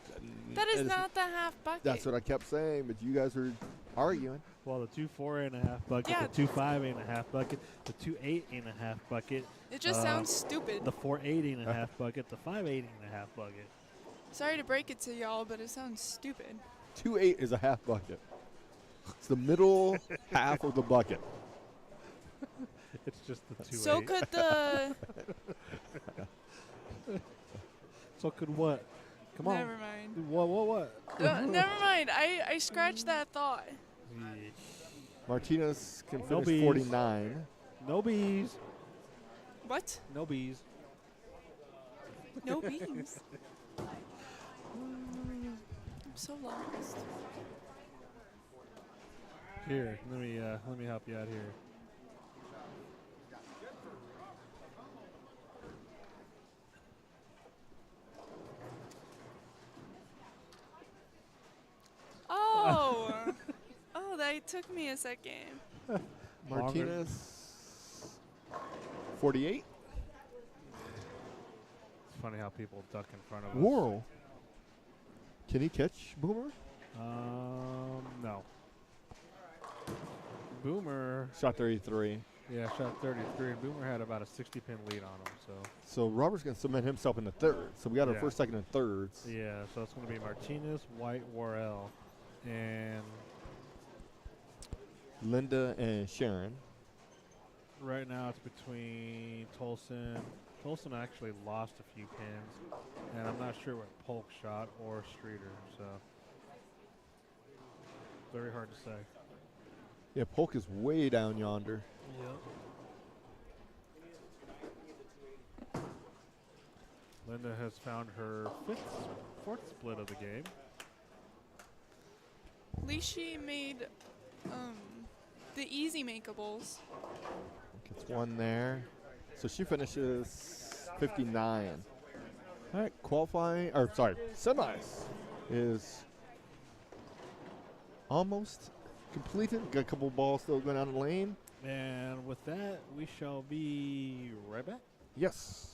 That is not the half bucket. That's what I kept saying, but you guys were arguing. Well, the 2.4 ain't a half bucket, Yeah. the 2.5 ain't a half bucket, the 2.8 ain't a half bucket. It just sounds stupid. The 4.8 ain't a half bucket, the 5.8 ain't a half bucket. Sorry to break it to y'all, but it sounds stupid. 2.8 is a half bucket. It's the middle half of the bucket. It's just the 2.8. So could the... So could what? Come on. Never mind. What? Never mind. I scratched that thought. Martinez can No finish bees. 49. No bees. What? No bees. No beans. I'm so lost. Here, let me help you out here. Oh. Oh, that took me a second. Martinez, 48. It's funny how people duck in front of us. Worrell. Can he catch Boomer? No. Boomer. Shot 33. Yeah, shot 33, and Boomer had about a 60-pin lead on him. So Robert's going to cement himself in the third. So we got our first, second, and thirds. Yeah, so it's going to be Martinez, White, Worrell, and Linda and Sharon. right now it's between Tolson. Tolson actually lost a few pins, and I'm not sure what Polk shot or Streeter, so very hard to say. Yeah, Polk is way down yonder. Yep. Linda has found her fourth split of the game. At least she made the easy makeables. Gets one there. So she finishes 59. All right, semis is almost completed. Got a couple balls still going down the lane. And with that, we shall be right back. Yes.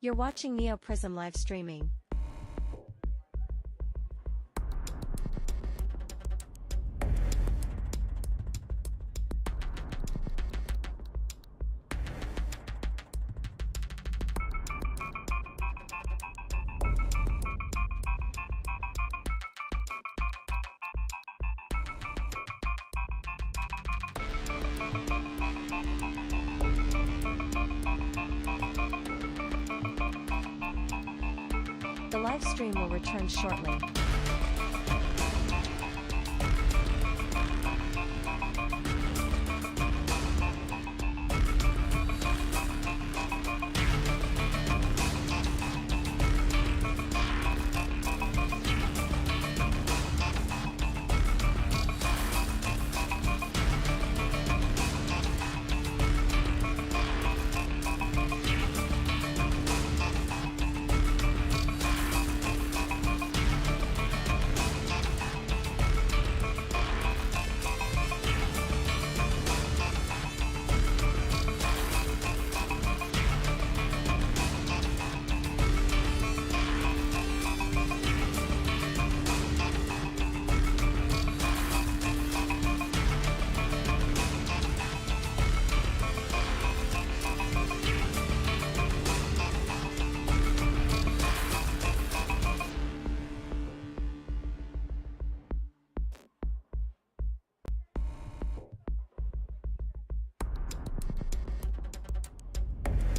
You're watching Neo Prism live streaming. The live stream will return shortly.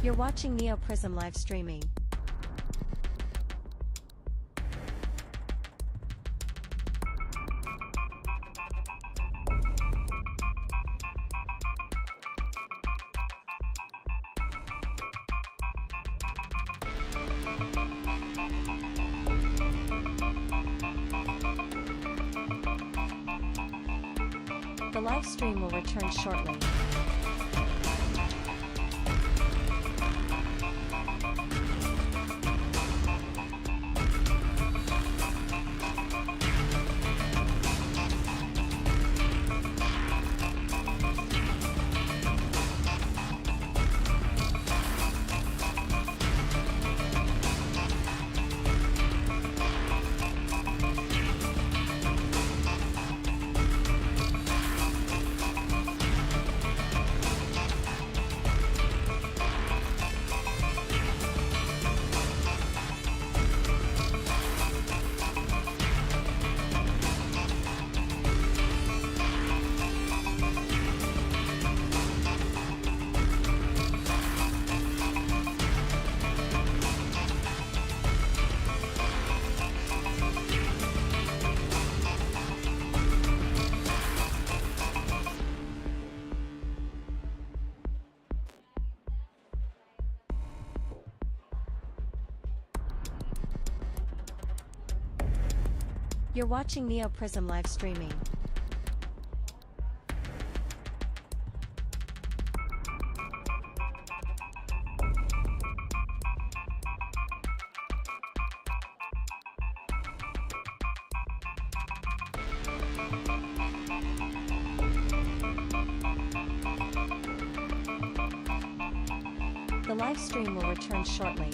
You're watching Neo Prism live streaming. The live stream will return shortly. You're watching Neo Prism live streaming. The live stream will return shortly.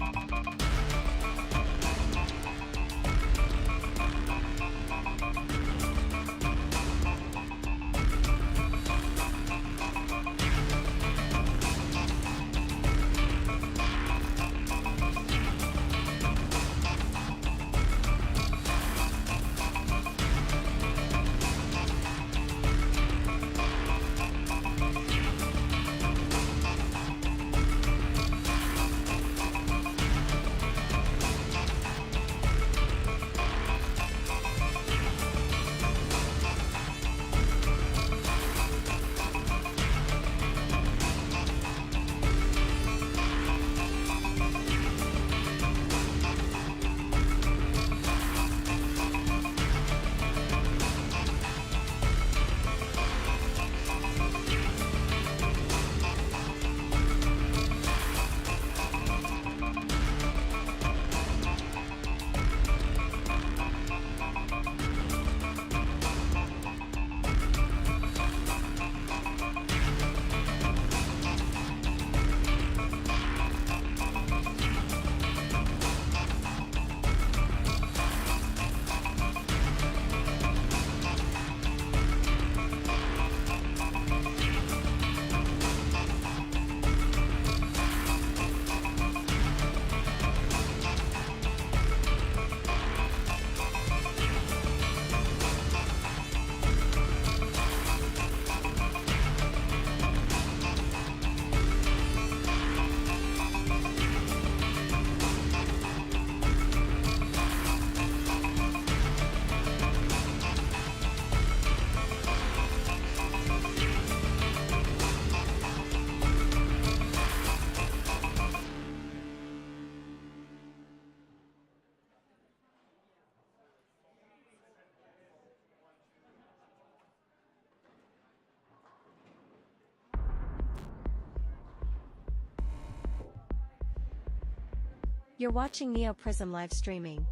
You're watching Neo Prism live streaming.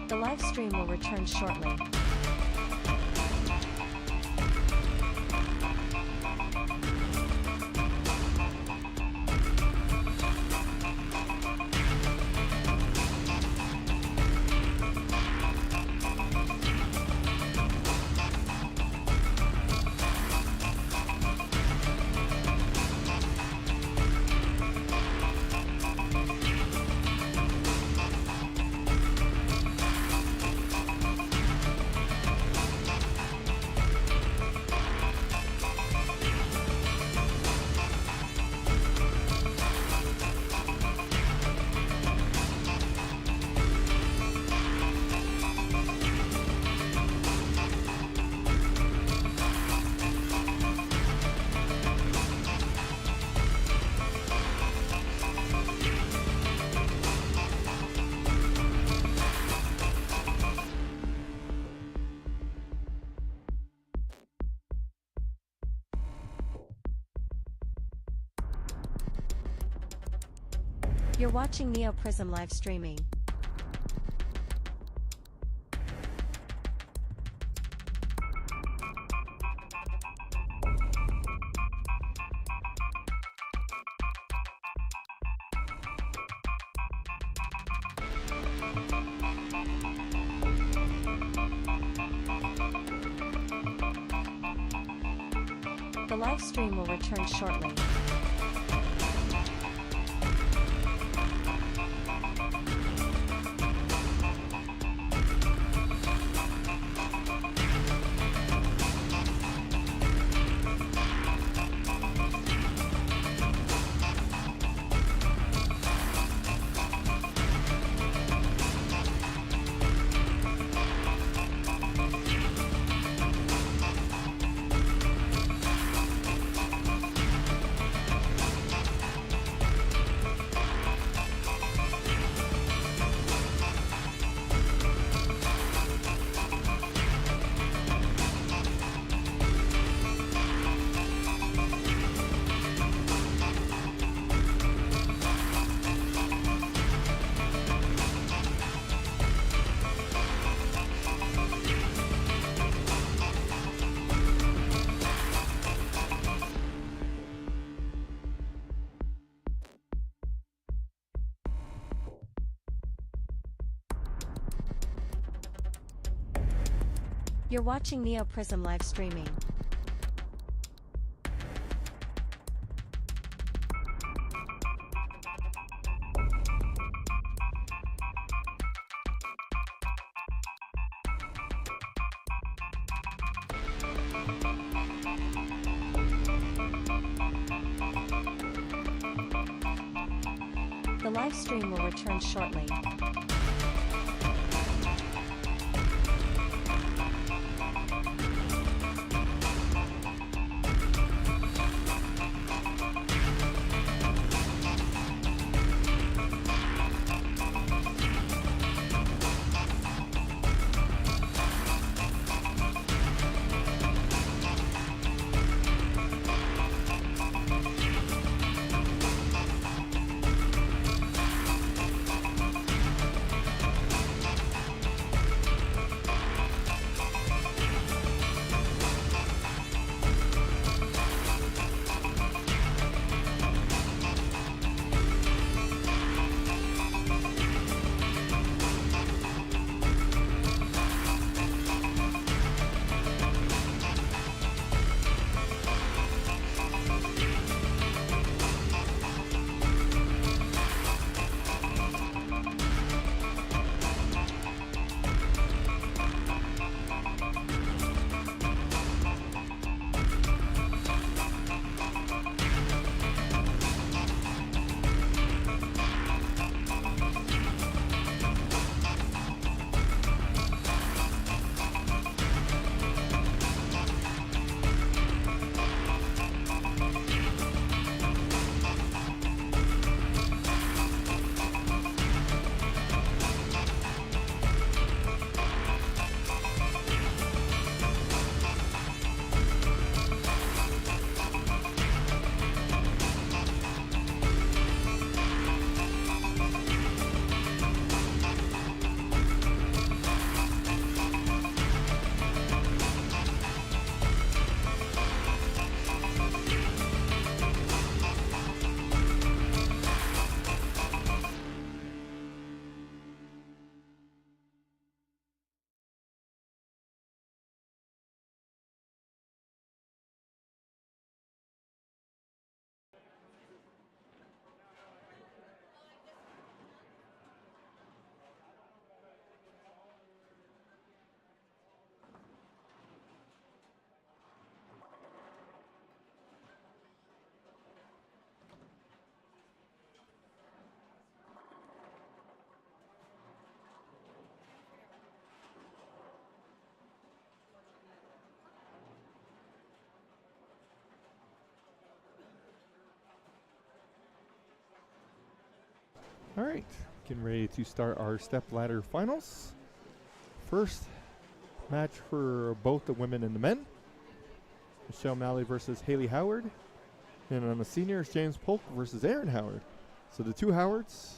The live stream will return shortly. You're watching Neo Prism live streaming. The live stream will return shortly. You're watching Neo Prism live streaming. The live stream will return shortly. All right, getting ready to start our stepladder finals. First match for both the women and the men. Michelle Malley versus Haley Howard. And on the seniors, James Polk versus Aaron Howard. So the two Howards,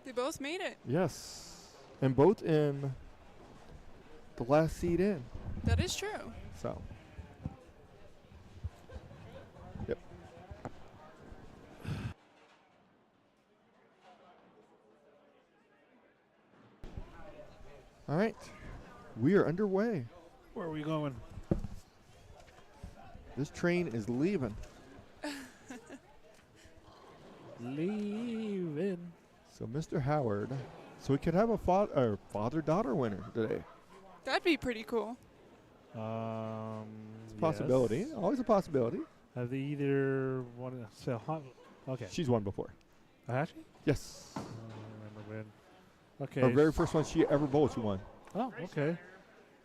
They both made it. yes, and both in the last seed in. That is true. So, yep. All right, we are underway. Where are we going? This train is leaving. Leaving. So, Mr. Howard, so we could have a father-daughter winner today. That'd be pretty cool. It's a possibility. Yes. Always a possibility. Have they either won? Okay. She's won before. Has she? Yes. I don't remember when. Okay. Her very first one she ever bowled, she won. Oh, okay.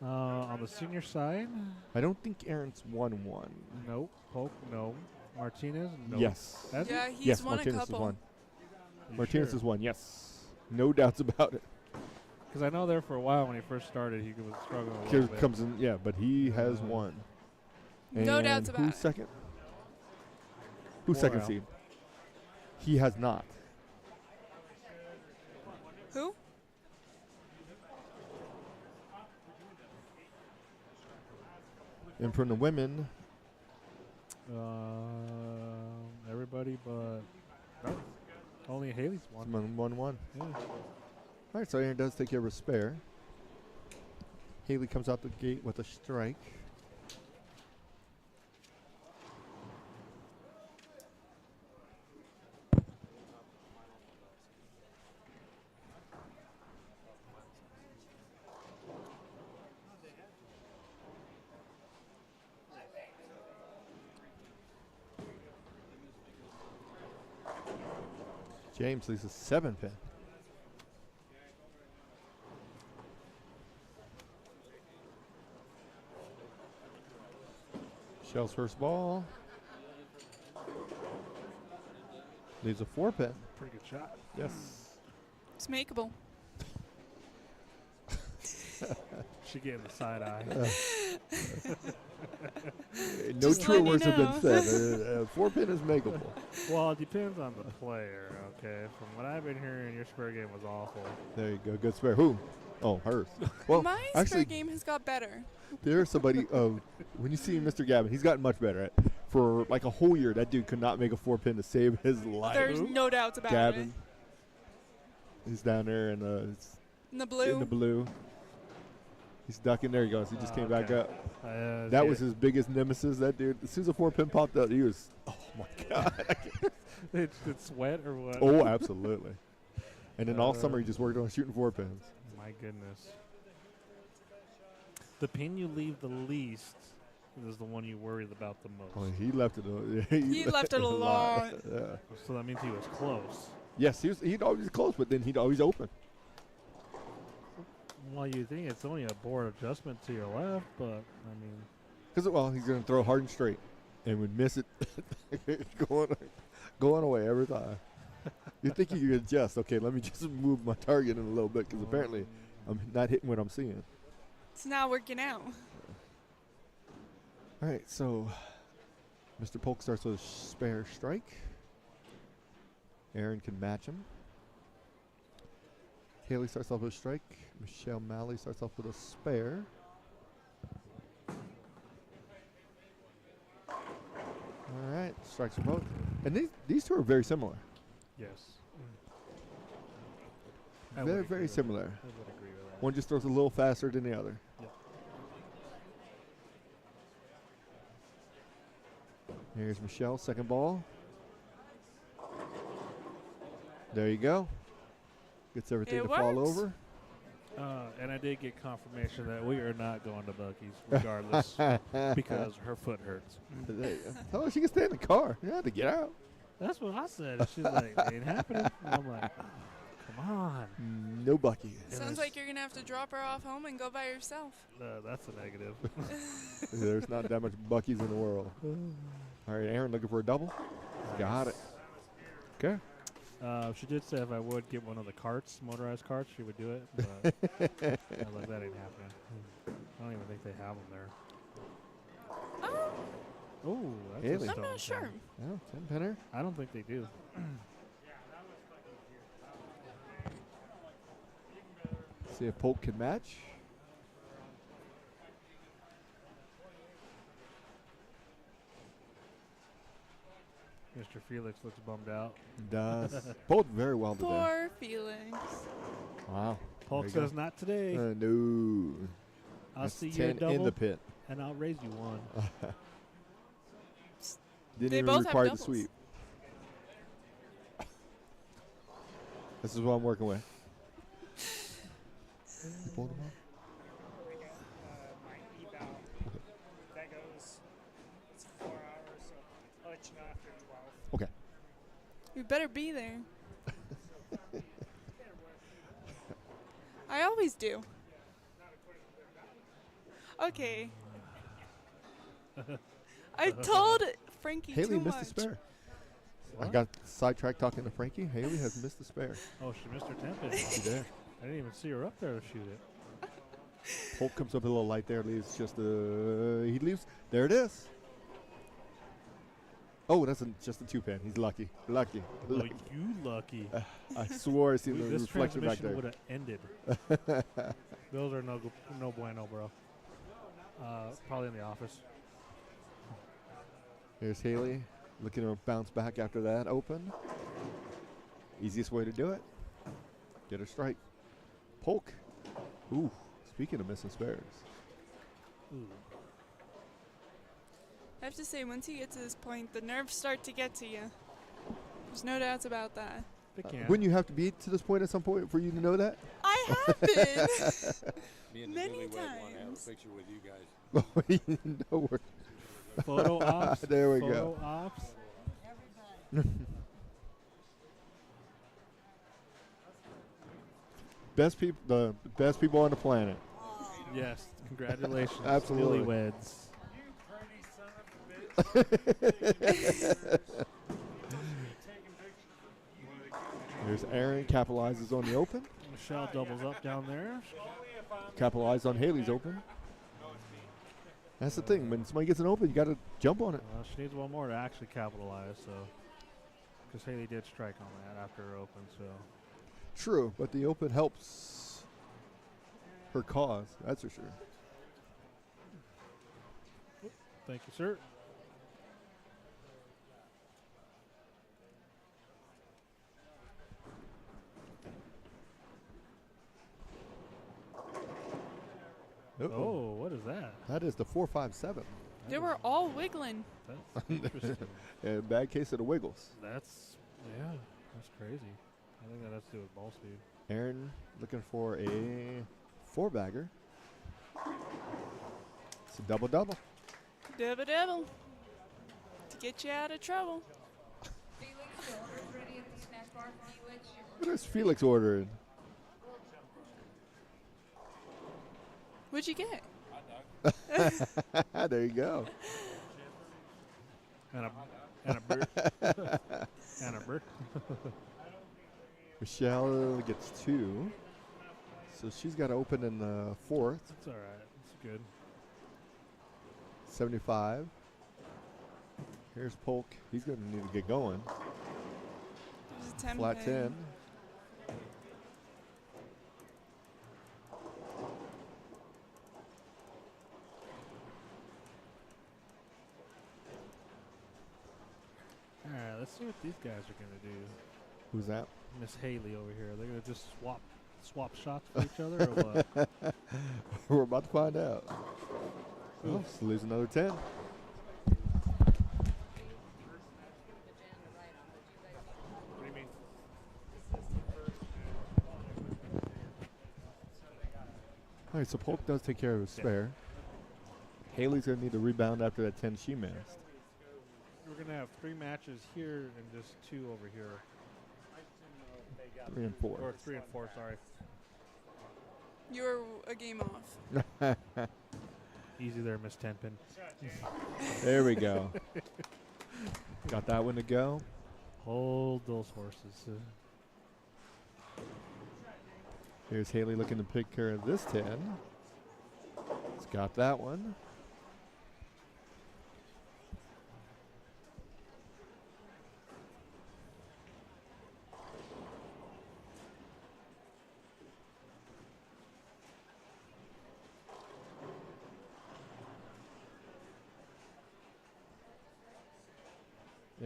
On the senior side? I don't think Aaron's won one. Nope. Pope, no. Martinez? No. Yes. Has he? Yeah, he's Yes, won Martinez a has couple. won. You Martinez sure? has won, yes. No doubts about it. Because I know there for a while when he first started, he was struggling a Here little bit. comes in, yeah, but he has won. No And doubts about who's it. second? Who's second Morel. seed? He has not. Who? And from the women, Everybody but no, only Haley's one. someone won. Yeah. All right, so Aaron does take care of a spare. Haley comes out the gate with a strike. James leaves a 7-pin. Shell's first ball. Leaves a 4-pin. Pretty good shot. Yes. It's makeable. She getting the side eye. No Just true letting you words have been know. said. 4-pin is makeable. Well, it depends on the player, okay? From what I've been hearing, your spare game was awful. There you go. Good spare. Who? Oh, hers. Well, My actually, spare game has got better. there's somebody. When you see Mr. Gavin, he's gotten much better. For like a whole year, that dude could not make a 4-pin to save his life. There's no doubts about Gavin. it. He's down there and In the blue. in the blue. He's ducking. There he goes. He just came back okay. up. That That was his biggest nemesis. That dude. As soon as the 4-pin popped up, he was. Oh my god. It's sweat or what? Oh, absolutely. And then all summer he just worked on shooting 4-pins. My goodness. The pin you leave the least is the one you worried about the most. Oh, he left it. He left it a lot. Yeah. So that means he was close. Yes, he'd always close, but then he'd always open. Well, you think it's only a board adjustment to your left, but I mean, Because he's going to throw hard and straight, and would miss it, going away every time. You think you could adjust? Okay, let me just move my target in a little bit because apparently I'm not hitting what I'm seeing. It's not working out. All right, so Mr. Polk starts with a spare strike. Aaron can match him. Haley starts off with a strike. Michelle Malley starts off with a spare. All right, strikes for both. And these two are very similar. yes. Very, very similar. I would agree with that. One just throws a little faster than the other. Yep. Here's Michelle, second ball. There you go. Gets everything It to fall works. over. And I did get confirmation that we are not going to Buc-ee's regardless because her foot hurts. Tell her she can stay in the car. You have to get out. That's what I said. She's like, it ain't happening. And I'm like, oh, come on. No Buc-ee's. Sounds like you're going to have to drop her off home and go by yourself. That's a negative. There's not that much Buc-ee's in the world. All right, Aaron looking for a double. Got it. Okay. She did say if I would get one of the carts, motorized carts, she would do it. But I was like, that ain't happening. I don't even think they have them there. Oh, that's Haley. a I'm stone not sure. pin. Yeah, 10 pinner. I don't think they do. See if Polk can match. Mr. Felix looks bummed out. Does. Both very well today. Poor Felix. Wow. Polk There you says not today. go. No. I'll That's see you 10 double in the pit. and I'll raise you one. Didn't They even both have require the doubles. sweep. This is what I'm working with. Pull them up. I got my eval. That goes, it's 4 hours, so I'll let you know after 12. Okay. You better be there. I always do. Okay. I told Frankie Haley too missed much. the spare. I What? got sidetracked talking to Frankie. Haley has missed the spare. Oh, she missed her 10 pin. She did. I didn't even see her up there to shoot it. Polk comes up a little light there. Leaves just he leaves. There it is. Oh, that's just a 2-pin. He's lucky. Lucky. Oh, Lucky. you lucky. I swore I seen the This reflector back transmission would there. have ended. Those are no bueno, bro. Probably in the office. Here's Haley looking to bounce back after that open. Easiest way to do it. Get a strike. Polk. Ooh, speaking of missing spares. Ooh. I have to say, once you get to this point, the nerves start to get to you. There's no doubts about that. They can. Wouldn't you have to be to this point at some point for you to know that? I have been. Me and Many the newlywed want to have a times. picture with you guys. No, we're Photo ops. There we photo go. ops. the best people on the planet. Yes. Congratulations. Absolutely. Newlyweds. There's Aaron, capitalizes on the open. Michelle doubles up down there. Capitalized on Haley's open. That's the thing. When somebody gets an open, you got to jump on it. Well, she needs one more to actually capitalize, so. Because Haley did strike on that after her open, so. True, but the open helps her cause. That's for sure. Thank you, sir. Oh, what is that? That is the 457. They were all wiggling. That's interesting. A bad case of the wiggles. That's crazy. I think that has to do with ball speed. Aaron looking for a 4-bagger. It's a double-double. Double. To get you out of trouble. Felix, your order's ready at the snack bar for you. It's your What is Felix ordering? What'd you get? There you go. And a bird. And a bird. Michelle gets 2. So she's got to open in the 4th. It's all right. It's good. 75. Here's Polk. He's going to need to get going. There's a 10 Flat pin. 10. All right, let's see what these guys are going to do. Who's that? Miss Haley over here. They're going to just swap shots for each other or what? We're about to find out. Oh, so lose another 10. What do you mean? All right, so Polk does take care of his spare. Haley's going to need to rebound after that 10 she missed. We're going to have 3 matches here and just 2 over here. 3 and 4. Or 3 and 4, sorry. You were a game off. Easy there, Miss Tenpin. There we go. Got that one to go. Hold those horses. Here's Haley looking to pick care of this 10. It's got that one.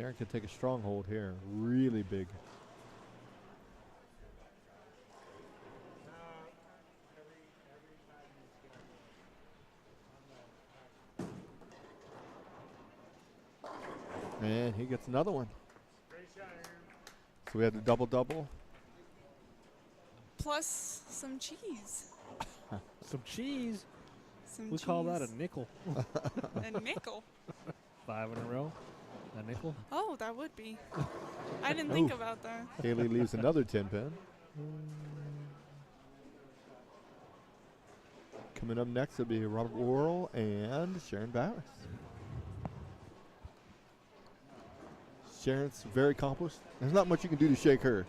Aaron can take a stronghold here. Really big. And he gets another one. So we had the double-double. Plus some cheese. Some cheese. Some We cheese. call that a nickel. A nickel? 5 in a row. A nickel. Oh, that would be. I didn't think about that. Haley leaves another 10 pin. Coming up next will be Robert Worrell and Sharon Bowers. Sharon's very accomplished. There's not much you can do to shake her.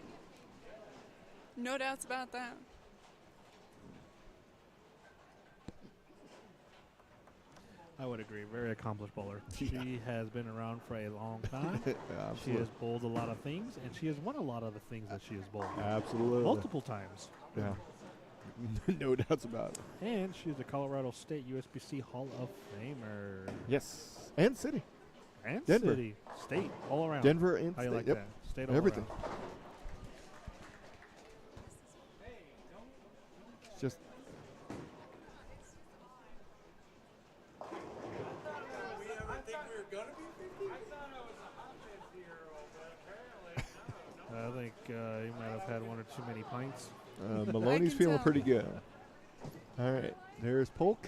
No doubts about that. I would agree. Very accomplished bowler. She has been around for a long time. She Absolutely. has bowled a lot of things, and she has won a lot of the things that she has bowled. Absolutely. Multiple times. Yeah. No doubts about it. And she's a Colorado State USBC Hall of Famer. Yes. And city. And Denver. city. State. All around. Denver and How you state. like Yep. that? State all Everything. around. It's just I think you might have had one or too many pints. Maloney's feeling pretty good. All right. There's Polk.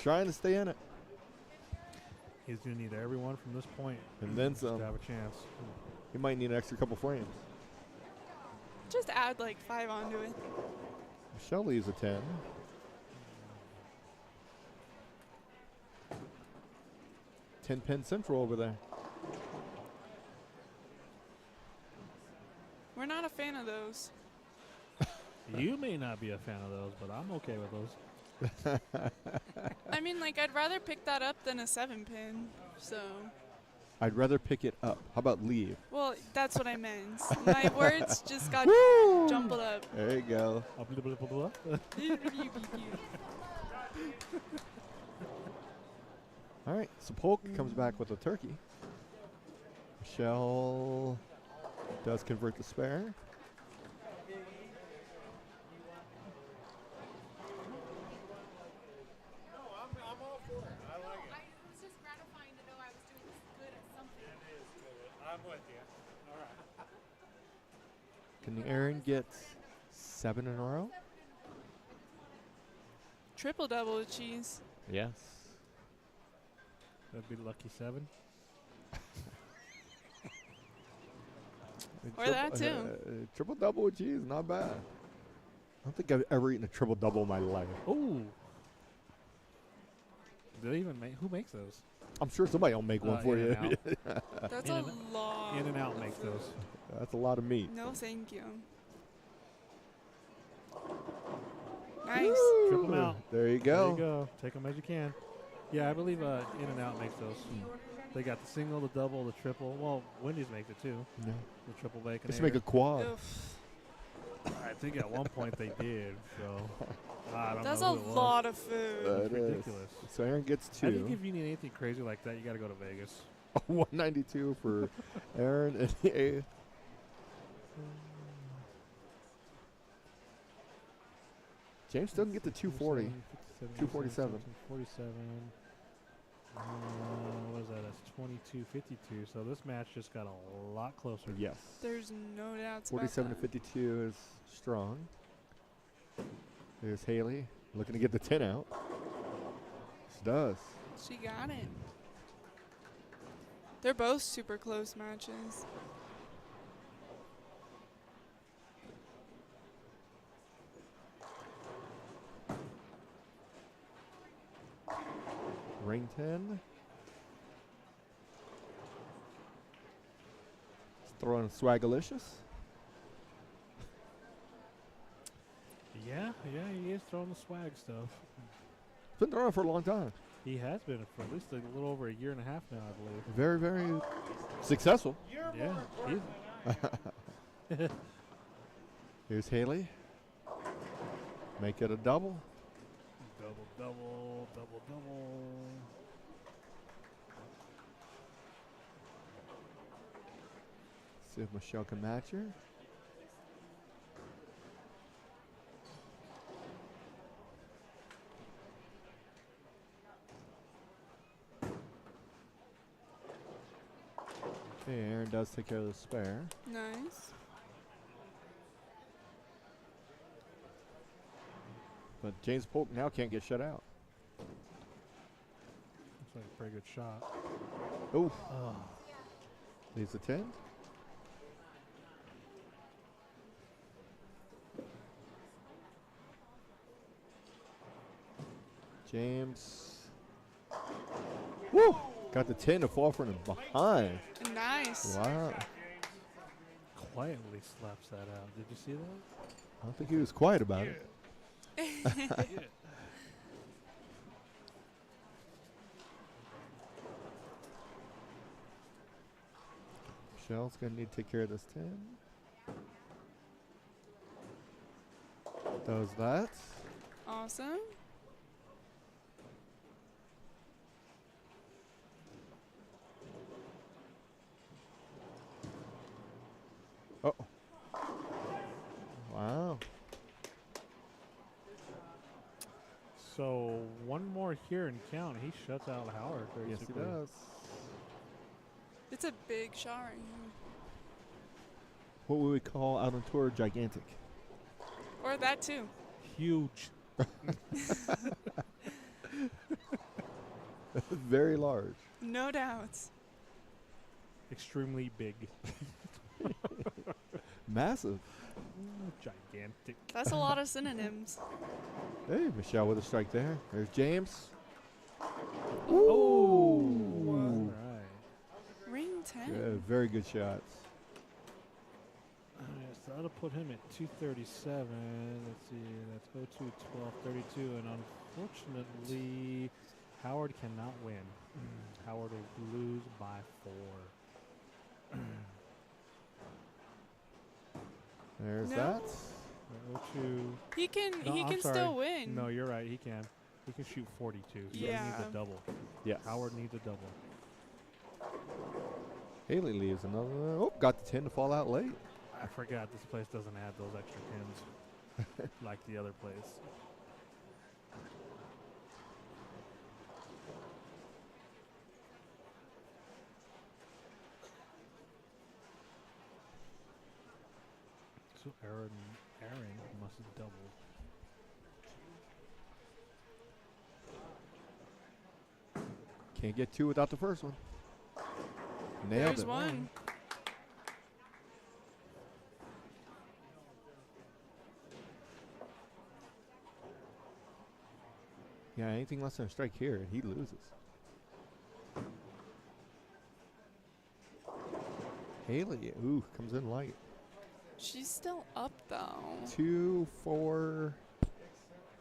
Trying to stay in it. He's going to need everyone from this point. And then to some. have a chance. He might need an extra couple frames. Just add like 5 onto it. Michelle leaves a 10. Pin central over there. We're not a fan of those. You may not be a fan of those, but I'm okay with those. I mean, like, I'd rather pick that up than a 7-pin. So, I'd rather pick it up. How about leave? well, that's what I meant. My words just got jumbled up. There you go. All right. So Polk comes back with a turkey. Michelle does convert the spare. It's just gratifying to know I was doing good at something. It is good. I'm with you. All right. Can Aaron get 7 in a row? Triple double with cheese. Yes. That'd be lucky 7. Or that too. Triple double with cheese, not bad. I don't think I've ever eaten a triple double in my life. Oh. Do they even make? Who makes those? I'm sure somebody will make one for you. That's a lot. In and Out makes those. That's a lot of meat. No, thank you. Nice. Trip them out. There you There go. you go. Take them as you can. Yeah, I believe In and Out makes those. They got the single, the double, the triple. Well, Wendy's makes it too. Yeah. The triple bacon. Let's make a quad. Oof. I think at one point they did. So I don't That's know. a who it was. lot of food. It's ridiculous. So Aaron gets I think 2. if you need anything crazy like that, you got to go to Vegas. 192 for Aaron and the James doesn't get the 240. 247. 47. What is that? That's 22-52. So this match just got a lot closer. Yes. There's no doubts 47 about to 52 is strong. There's Haley looking to get the 10 out. She does. that. She got it. They're both super close matches. Ring 10. Let's throw in Swagalicious. Yeah, he is throwing the swag stuff. It's been throwing for a long time. He has been for at least a little over a year and a half now, I believe. Very, very successful. Yeah, he's Here's Haley. Make it a double. double. See if Michelle can match her. Okay, Aaron does take care of the spare. Nice. But James Polk now can't get shut out. Looks like a pretty good shot. Oh. Oh. Leaves the 10. James. Woo! Got the 10 to fall from behind. Nice. Wow. Quietly slaps that out. Did you see that? I don't think he was quiet about it. Michelle's going to need to take care of this 10. Does that. Awesome. Oh. Wow. So one more here and count. He shuts out Howard. Yes, he basically. does. It's a big shot right here. What would we call out on tour gigantic? Or that too. Huge. Very large. No doubts. Extremely big. Massive. Gigantic. That's a lot of synonyms. Hey, Michelle with a strike there. There's James. Oh. Ooh. All right. Ring 10. Good, very good shots. So that'll put him at 237. Let's see, that's 02, 12, 32. And unfortunately, Howard cannot win. Howard will lose by 4. There's No. that. 02. He can No, he I'm can sorry. still win. No, you're right. He can. He can shoot 42. So he needs Yeah. a double. Yes. Howard needs a double. Haley leaves another. Oh, got the 10 to fall out late. I forgot this place doesn't have those extra pins like the other place. So Aaron must have doubled. Can't get 2 without the first one. Nailed There's it. one. Yeah, anything less than a strike here, and he loses. Haley, ooh, comes in light. She's still up though. 2, 4,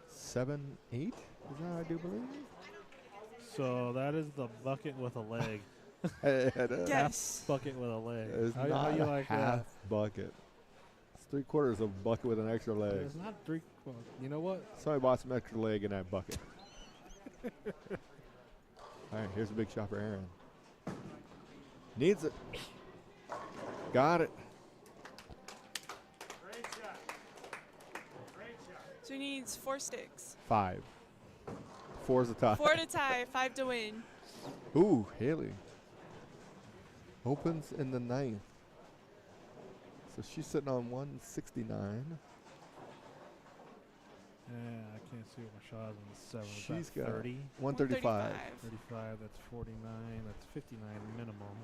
7, 8. Is that I do believe? So that is the bucket with a leg. Yes. Half bucket with a leg. It's How not you a like half that? bucket. It's 3/4 of bucket with an extra leg. It's not three. Well, you know what? Somebody bought some extra leg in that bucket. All right, here's a big shot for Aaron. Needs it. Got it. Great shot. Great shot. So he needs 4 sticks. 5. 4's the tie. 4 to tie, 5 to win. Ooh, Haley. Opens in the 9th. So she's sitting on 169. Yeah, I can't see what my shot is in the 7th. She's Is that got 30? 135. 35, that's 49, that's 59 minimum.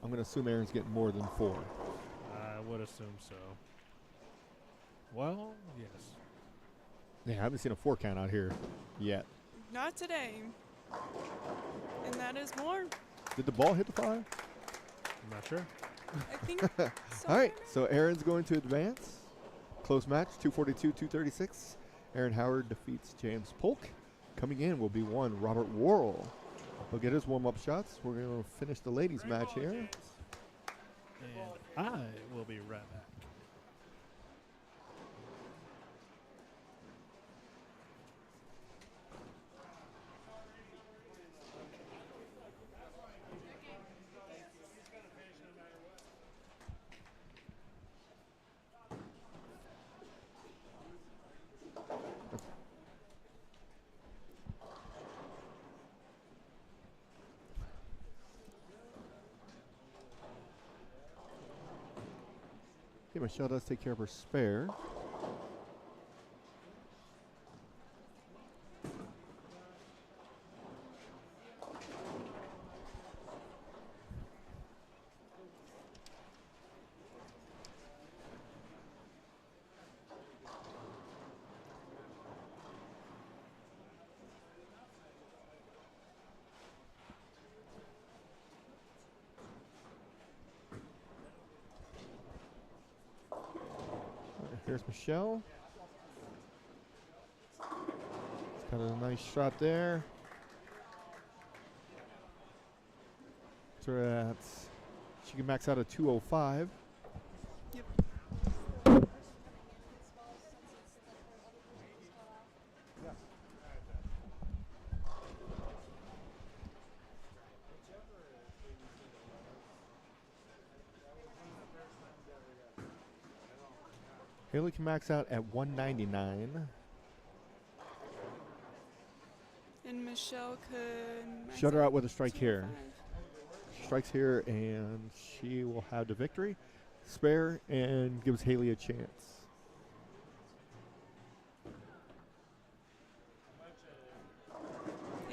I'm going to assume Aaron's getting more than 4. I would assume so. Well, yes. Yeah, I haven't seen a 4 count out here yet. Not today. And that is more. Did the ball hit the 5? I'm not sure. I think so. All right, so Aaron's going to advance. Close match, 242-236. Aaron Howard defeats James Polk. Coming in will be one Robert Worrell. He'll get his warm-up shots. We're going to finish the ladies' match here. And I will be right back. Okay, Michelle does take care of her spare. Here's Michelle. It's got a nice shot there. So that's, she can max out at 205. Haley can max out at 199. And Michelle could Shut her out with a strike here. 205. Strikes here, and she will have the victory. Spare, and gives Haley a chance.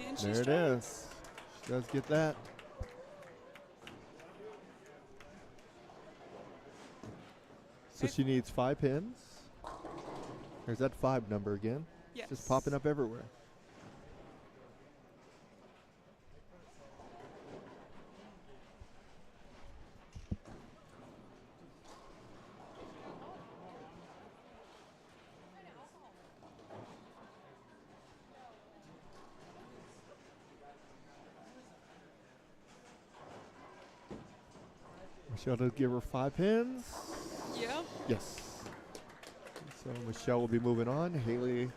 And she There it strikes. is. She does get that. So she needs 5 pins. There's that 5 number again. Yes. It's just popping up everywhere. Michelle does give her 5 pins. Yep. Yes. So Michelle will be moving on. Haley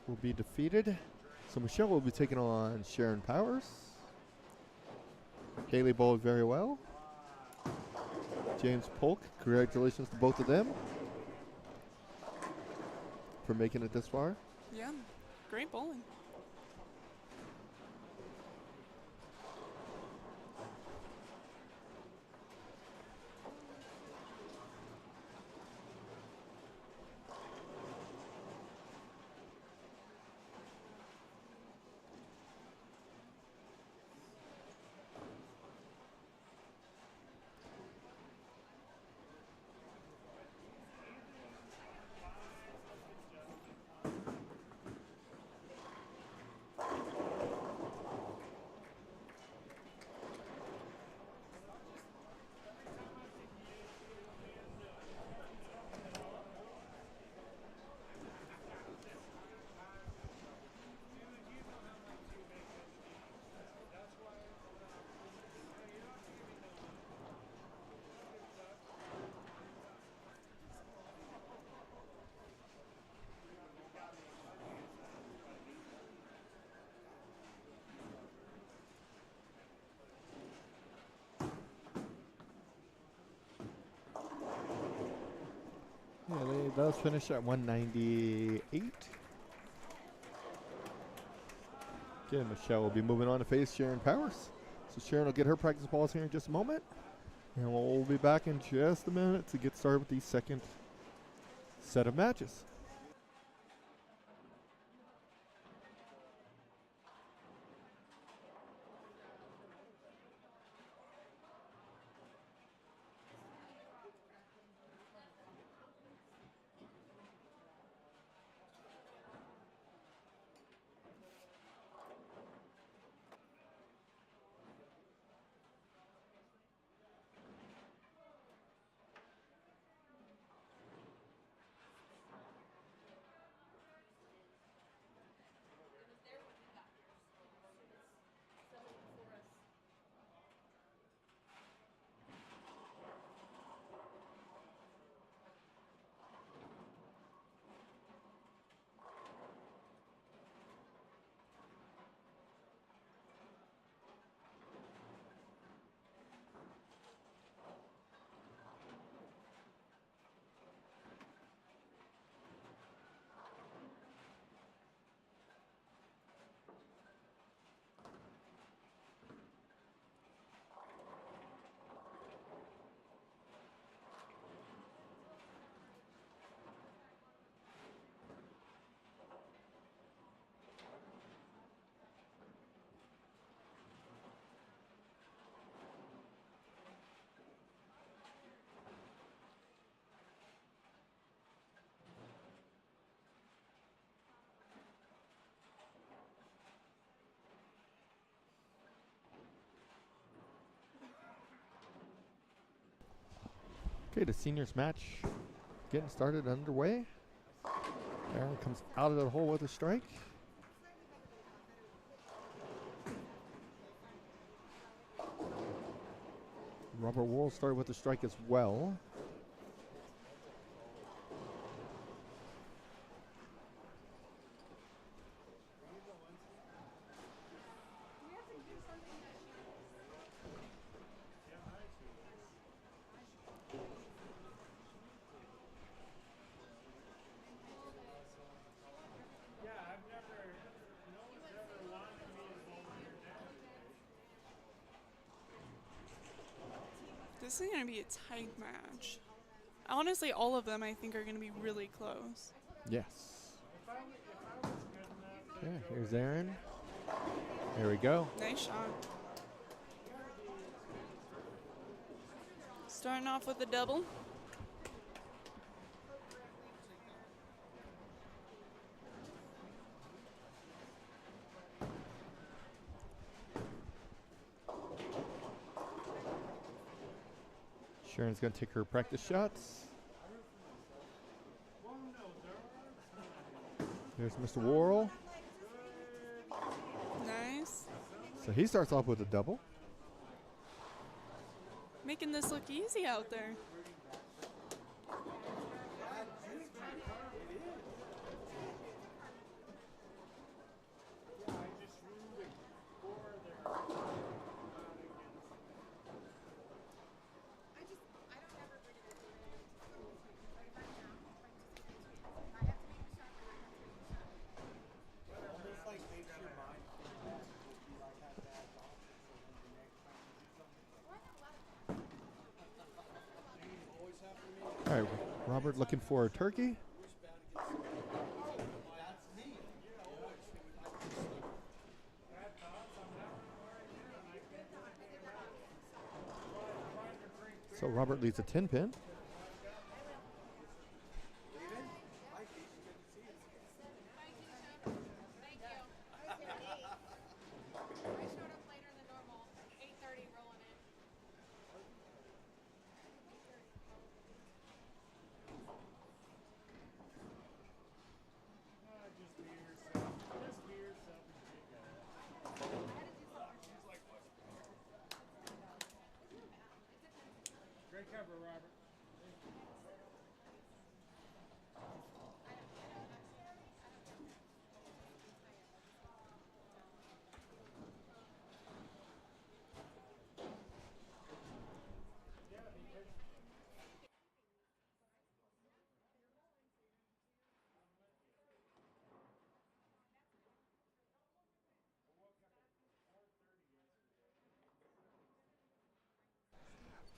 will be defeated. So Michelle will be taking on Sharon Powers. Haley bowled very well. James Polk, congratulations to both of them for making it this far. Yeah. Great bowling. Yeah, they does finish at 198. Again, Michelle will be moving on to face Sharon Powers. So Sharon will get her practice balls here in just a moment. And we'll be back in just a minute to get started with the second set of matches. Okay, the seniors match getting started underway. Aaron comes out of the hole with a strike. Robert Worrell started with a strike as well. This is going to be a tight match. Honestly, all of them I think are going to be really close. Yes. Okay, here's Aaron. There we go. Nice shot. Starting off with a double. Sharon's going to take her practice shots. Here's Mr. Worrell. Nice. So he starts off with a double. Making this look easy out there. All right, Robert looking for a turkey. So Robert leads a 10 pin. Great cover, Robert.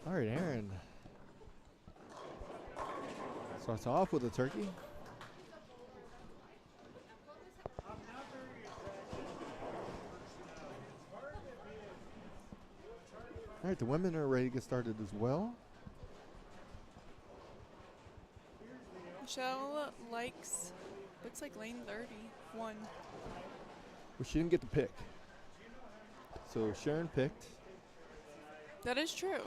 All right, Aaron starts off with a turkey. All right, the women are ready to get started as well. Michelle looks like lane 31. Well, she didn't get to pick. So Sharon picked. That is true.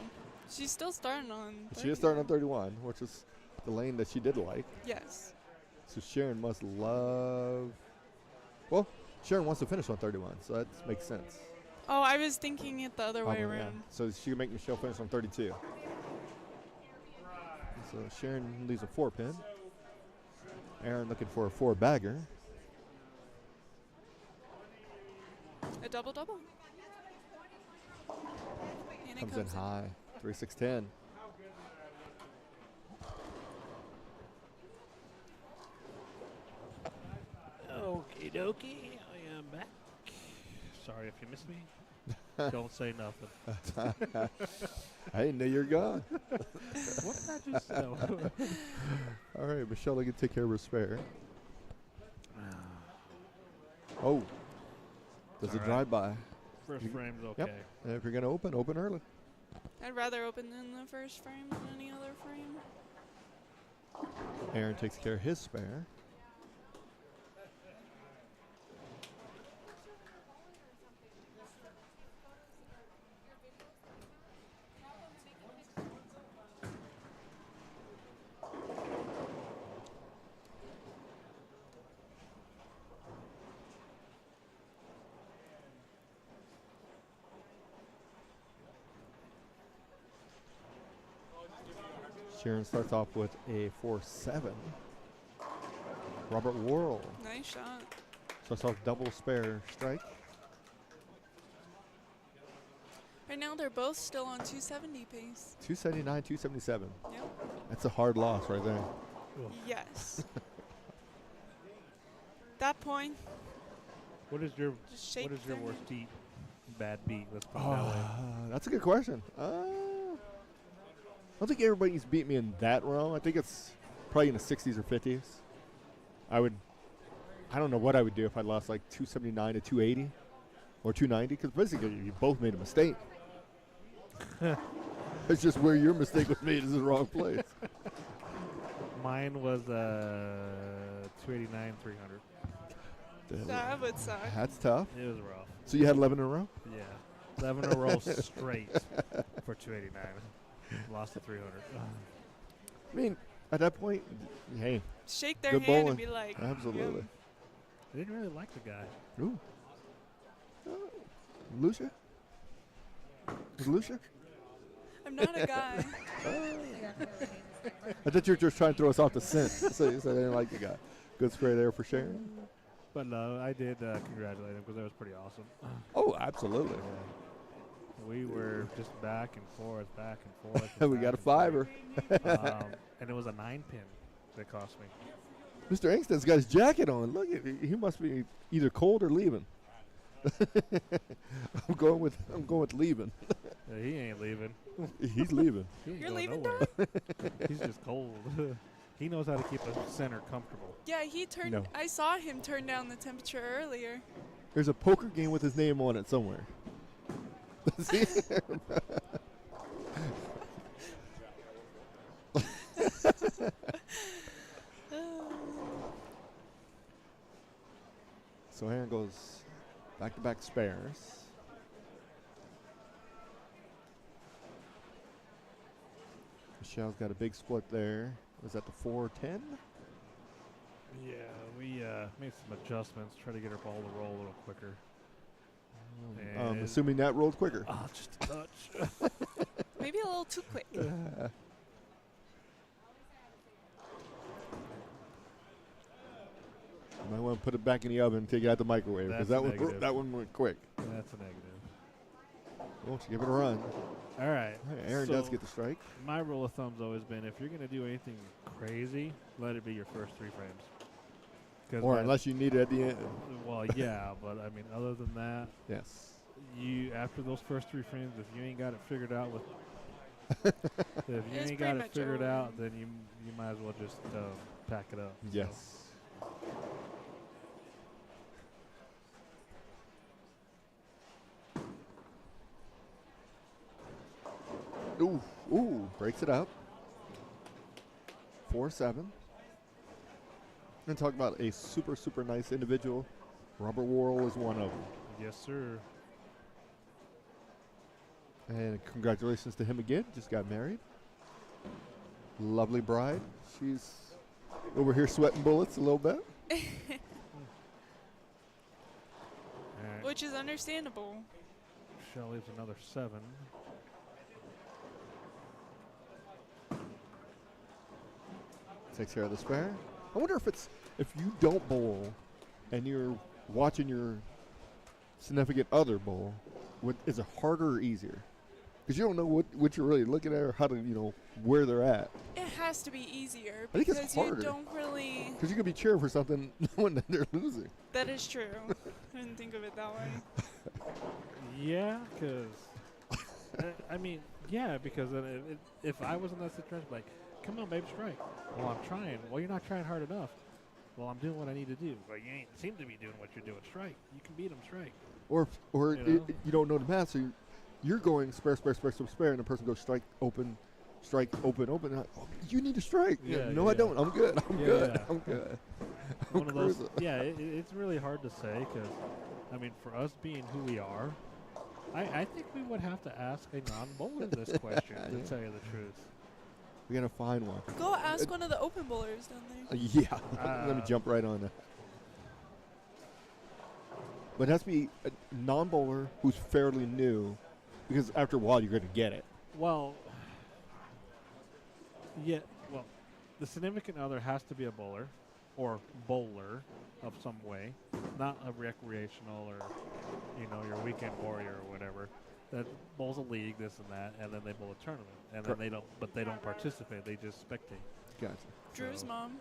She's still starting on 30. She is starting on 31, which is the lane that she did like. Yes. So Sharon must love. Well, Sharon wants to finish on 31, so that makes sense. Oh, I was thinking it the other way Probably, yeah. around. So she can make Michelle finish on 32. So Sharon leaves a 4 pin. Aaron looking for a 4 bagger. A double-double. And Comes in high, 3-6-10. Okie dokie, I am back. Sorry if you missed me. Don't say nothing. I didn't know you were gone. What did I just say? All right, Michelle, can take care of her spare. Oh, does a drive-by. First frame's okay. Yep. And if you're going to open early. I'd rather open in the first frame than any other frame. Aaron takes care of his spare. Sharon starts off with a 4-7. Robert Worrell Nice shot. starts off double spare strike. Right now they're both still on 270 pace. 279, 277. Yep. That's a hard loss right there. Yes. That point. What is your Just shake what is your their worst hand. bad beat? Let's put it that way. That's a good question. I don't think everybody's beat me in that realm. I think it's probably in the 60s or 50s. I don't know what I would do if I lost like 279 to 280 or 290, because basically you both made a mistake. It's just where your mistake was made is in the wrong place. Mine was 289, 300. That would suck. That's tough. It was rough. So you had 11 in a row? Yeah. 11 in a row straight for 289. Lost to 300. I mean, at that point, hey. Shake their good hand bowling. and be like, Absolutely. I didn't really like the guy. Ooh. Lucia? Was Lucia? I'm not a guy. I thought you were just trying to throw us off the scent. So you said I didn't like the guy. Good spray there for Sharon. But no, I did congratulate him because that was pretty awesome. Oh, absolutely. Yeah. We were just back and forth. We got a fiver. And it was a 9-pin that cost me. Mr. Angsted's got his jacket on. Look, he must be either cold or leaving. I'm going with leaving. Yeah, he ain't leaving. He's leaving. He ain't You're going leaving, nowhere. He's just cold. He knows how to keep a center comfortable. Yeah, he turned. No. I saw him turn down the temperature earlier. There's a poker game with his name on it somewhere. See? So Aaron goes back-to-back spares. Michelle's got a big split there. Was that the 4-10? Yeah, we made some adjustments, try to get her ball to roll a little quicker. I'm assuming that rolled quicker. Oh, just a touch. Maybe a little too quick. You might want to put it back in the oven and take it out the microwave, because that one went quick. That's a negative. Well, she give it a run. All right. Aaron does get the strike. My rule of thumb's always been, if you're going to do anything crazy, let it be your first 3 frames. Or unless you need it at the end. Well, yeah, but I mean, other than that, yes. You after those first 3 frames, if you ain't got it figured out then you might as well just pack it up. Yes. So. Ooh, breaks it up. 4-7. And talk about a super, super nice individual. Robert Worrell is one of them. Yes, sir. And congratulations to him again. Just got married. Lovely bride. She's over here sweating bullets a little bit. Which is understandable. Michelle leaves another 7. Takes care of the spare. I wonder if you don't bowl and you're watching your significant other bowl, is it harder or easier? Because you don't know what you're really looking at or how to, where they're at. It has to be easier I think it's because harder. you don't really. Because you could be cheering for something knowing that they're losing. That is true. I didn't think of it that way. Yeah, because because if I was in that situation, like, come on, babe, strike. Well, I'm trying. Well, you're not trying hard enough. Well, I'm doing what I need to do. But you ain't seem to be doing what you're doing. Strike. You can beat them. Strike. Or you don't know the math, so you're going spare, and the person goes strike, open. Like, oh, you need to strike. I don't. I'm good. I'm good. One of those. Yeah, it's really hard to say because, for us being who we are, I think we would have to ask a non-bowler this question to tell you the truth. We got to find one. Go ask one of the open bowlers down there. Yeah. Let me jump right on that. But it has to be a non-bowler who's fairly new, because after a while you're going to get it. Well, Yeah, well, the significant other has to be a bowler or bowler of some way, not a recreational or, your weekend warrior or whatever. That bowls a league, this and that, and then they bowl a tournament, and then they don't participate. They just spectate. Gotcha. Drew's mom.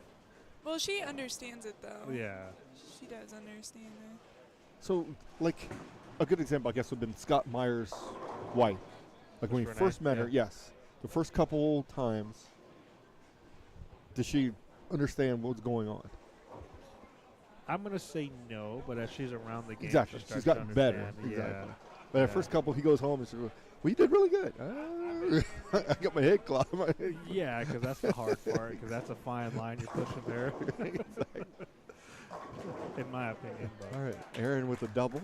Well, she understands it though. Yeah. She does understand it. So, like, a good example, I guess, would have been Scott Meyer's wife. Like, when he Renee, first met her, yeah. yes. The first couple times, does she understand what's going on? I'm going to say no, but as she's around the game, Exactly. she starts She's to gotten better. understand. Exactly. Yeah. But at first couple, he goes home and says, well, you did really good. I got my head clogged. Yeah, because that's the hard part, because that's a fine line you're pushing there. In my opinion. But. All right. Aaron with a double.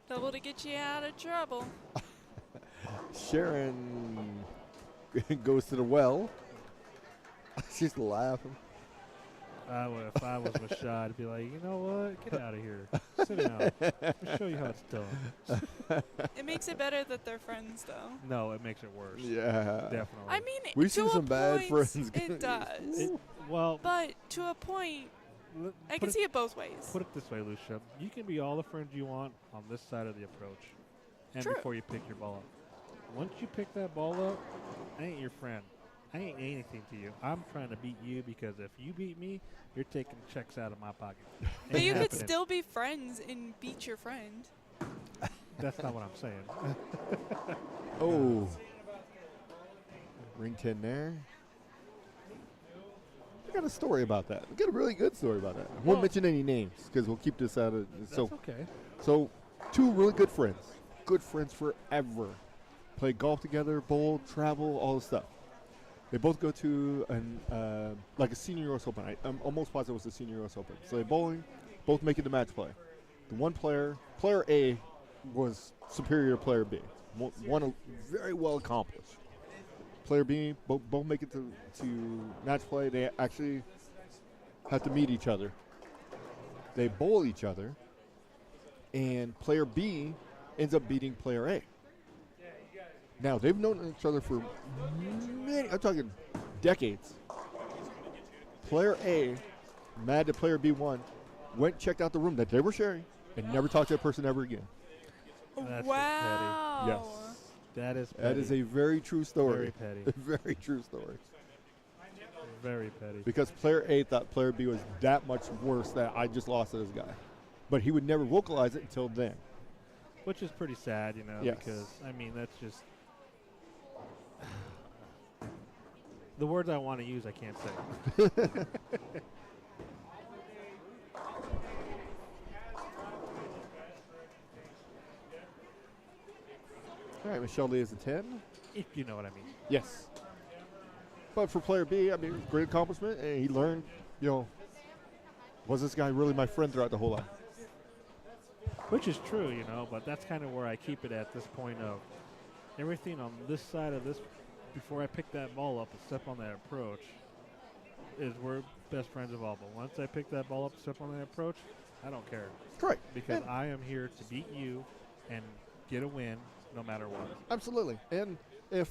Double to get you out of trouble. Sharon goes to the well. She's laughing. If I was Rashad, I'd be like, you know what? Get out of here. Sit down. I'll show you how it's done. It makes it better that they're friends, though. No, it makes it worse. Yeah. Definitely. I mean, We've to seen a some bad point, friends. It does. Well, but to a point, I can see it both ways. Put it this way, Lucia. You can be all the friends you want on this side of the approach and True. before you pick your ball up. Once you pick that ball up, I ain't your friend. I ain't anything to you. I'm trying to beat you because if you beat me, you're taking checks out of my pocket. But you Ain't could happening. still be friends and beat your friend. That's not what I'm saying. Oh. Ring 10 there. I got a story about that. I got a really good story about that. I won't mention any names because we'll keep this out of. That's So, okay. So, two really good friends. Good friends forever. Play golf together, bowl, travel, all this stuff. They both go to like a senior US Open. I'm almost positive it was a senior US Open. So they're bowling, both make it to match play. The one player A, was superior to player B. One very well accomplished. Player B, both make it to match play. They actually have to meet each other. They bowl each other, and player B ends up beating player A. Now, they've known each other for I'm talking decades. Player A, mad that player B won, went, checked out the room that they were sharing, and never talked to that person ever again. That's Wow. Yes. That is petty. That is a very true story. Very petty. A very true story. Very petty. Because player A thought player B was that much worse that I just lost to this guy. But he would never vocalize it until then. Which is pretty sad, Yes. because, I mean, that's just... the words I want to use, I can't say. All right, Michelle Lee is a 10. If you know what I mean. Yes. But for player B, I mean, great accomplishment. And he learned, was this guy really my friend throughout the whole life? Which is true, but that's kind of where I keep it at this point of everything on this side of this, before I pick that ball up and step on that approach, is we're best friends of all. But once I pick that ball up and step on that approach, I don't care. Correct. Because I am here to beat you and get a win no matter what. Absolutely. And if...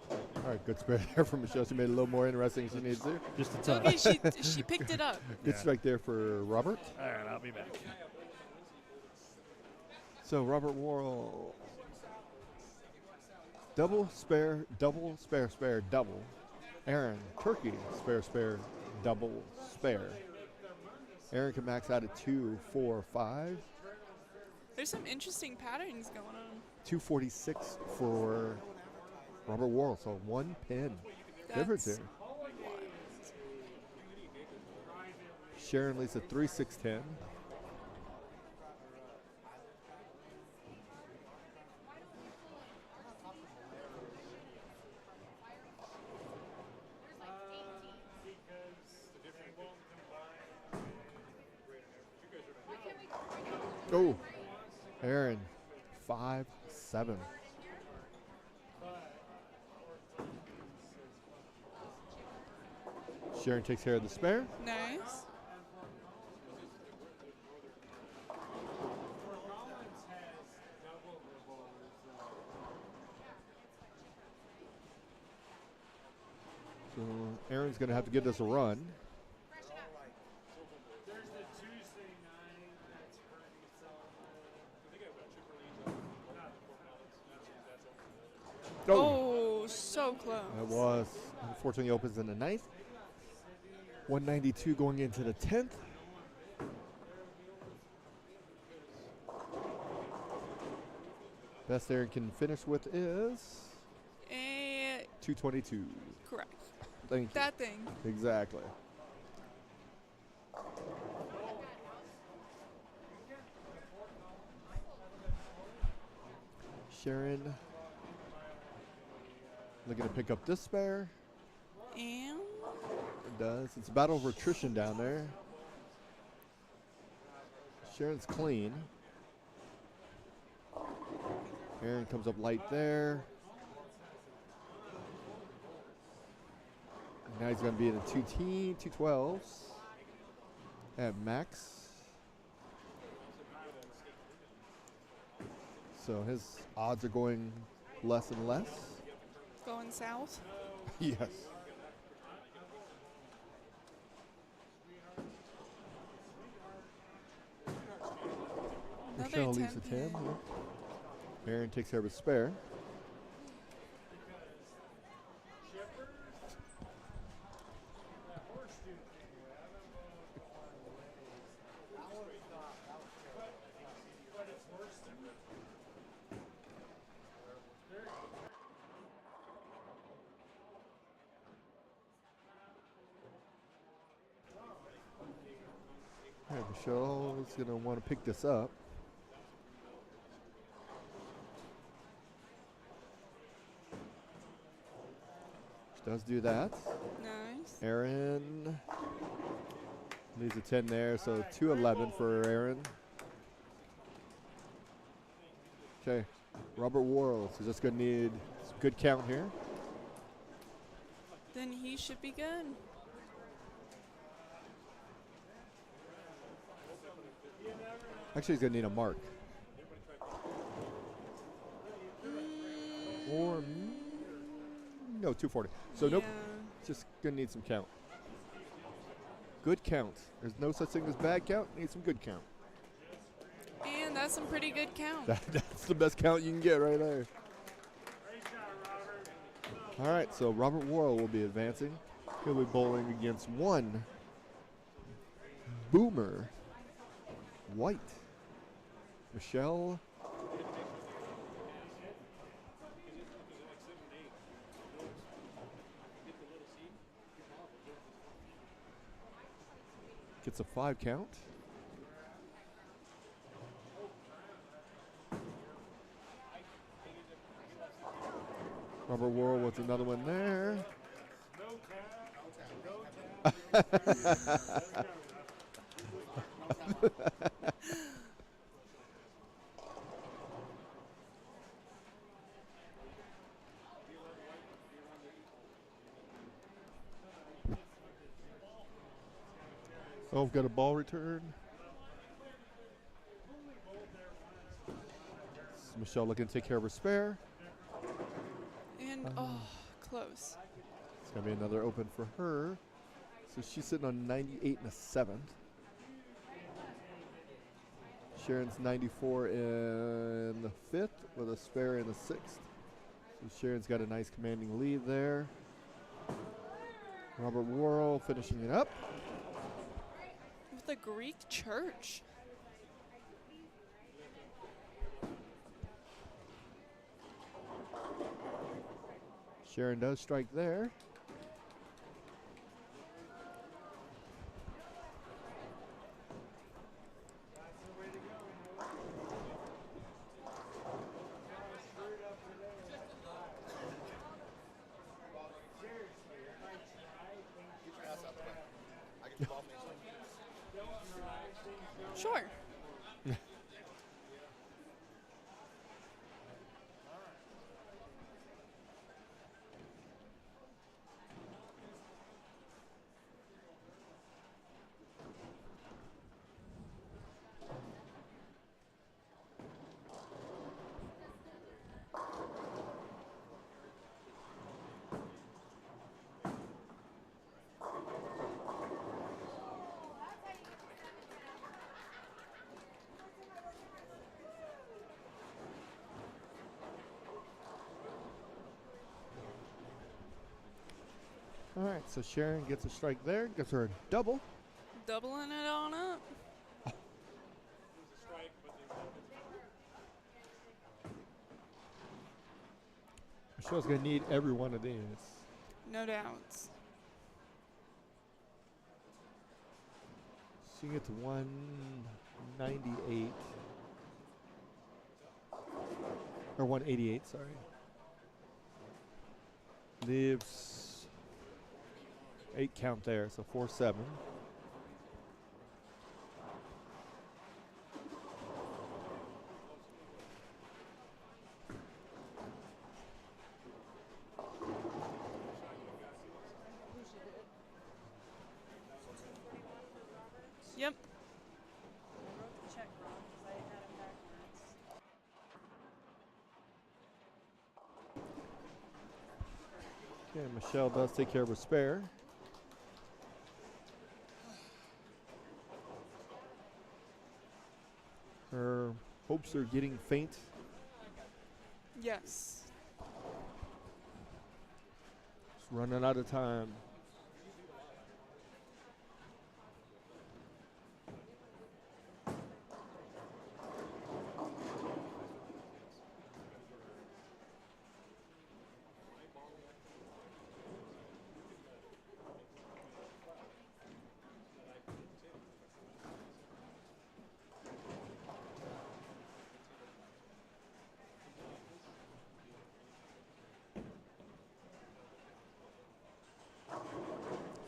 All right, good spare there from Michelle. She made it a little more interesting than she needs to. Just a It's touch. okay, she picked it up. Good strike there for Robert. All right, I'll be back. So Robert Worrell, double, spare, double, spare, spare, double. Aaron, turkey, spare, spare, double, spare. Aaron can max out at 2, 4, 5. There's some interesting patterns going on. 246 for Robert Worrell, so 1 pin difference here. Sharon leads at 3, 6, 10. Oh, Aaron, 5, 7. Sharon takes care of the spare. Nice. Aaron's going to have to give this a run. There's the Tuesday night that's already selling. Oh, so close. It was. Unfortunately, opens in the 9th. 192 going into the 10th. Best Aaron can finish with is 222. Correct. Thank you. That thing. Exactly. Sharon looking to pick up this spare. And It does. It's a battle of attrition down there. Sharon's clean. Aaron comes up light there. Now he's going to be in a 212s at max. So his odds are going less and less. going south. Yes. Michelle leaves the 10. Yeah. Aaron takes care of his spare. All right, Michelle is going to want to pick this up. She does do that. Nice. Aaron leaves a 10 there, so 211 for Aaron. Okay, Robert Worrell is just going to need some good count here. Then he should be good. Actually, he's going to need a mark. Or, no, 240. So, nope, just going to need some count. Good count. There's no such thing as bad count. Need some good count. And that's some pretty good count. That's the best count you can get right there. All right, so Robert Worrell will be advancing. He'll be bowling against one Boomer White. Michelle gets a 5 count. Robert Worrell with another one there. Oh, we've got a ball return. So Michelle looking to take care of her spare. And, close. It's going to be another open for her. So she's sitting on 98 and a 7th. Sharon's 94 in the 5th with a spare in the 6th. So Sharon's got a nice commanding lead there. Robert Worrell finishing it up. With the Greek church. Sharon does strike there. Sure. All right, so Sharon gets a strike there, gets her a double. Doubling it on up. Michelle's going to need every one of these. No doubts. She gets 198. Or 188, sorry. Leaves 8 count there, so 4-7. Yep. I wrote the check wrong because I had him backwards. Okay, Michelle does take care of a spare. Her hopes are getting faint. Yes. Just running out of time.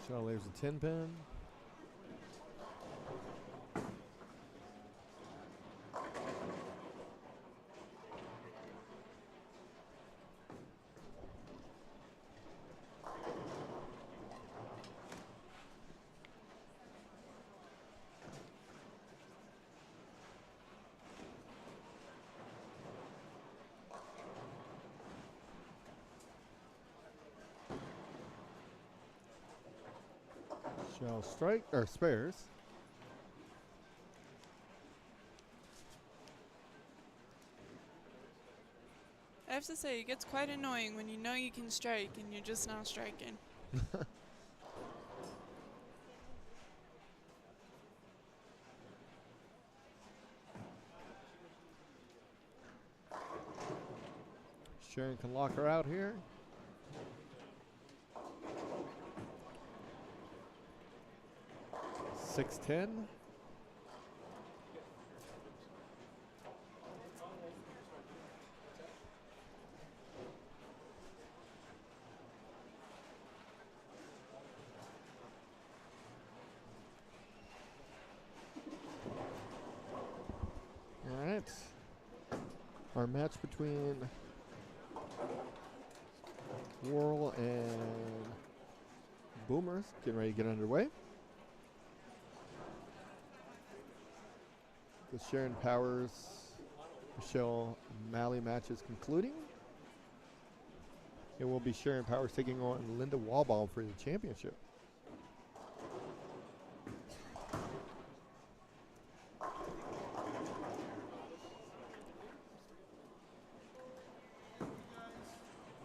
Michelle leaves a 10 pin. Shall strike or spares. I have to say, it gets quite annoying when you know you can strike and you're just not striking. Sharon can lock her out here. $6-10. All right. Our match between Whirl and Boomers getting ready to get underway. The Sharon Powers, Michelle Malley match is concluding. It will be Sharon Powers taking on Linda Wallbaum for the championship.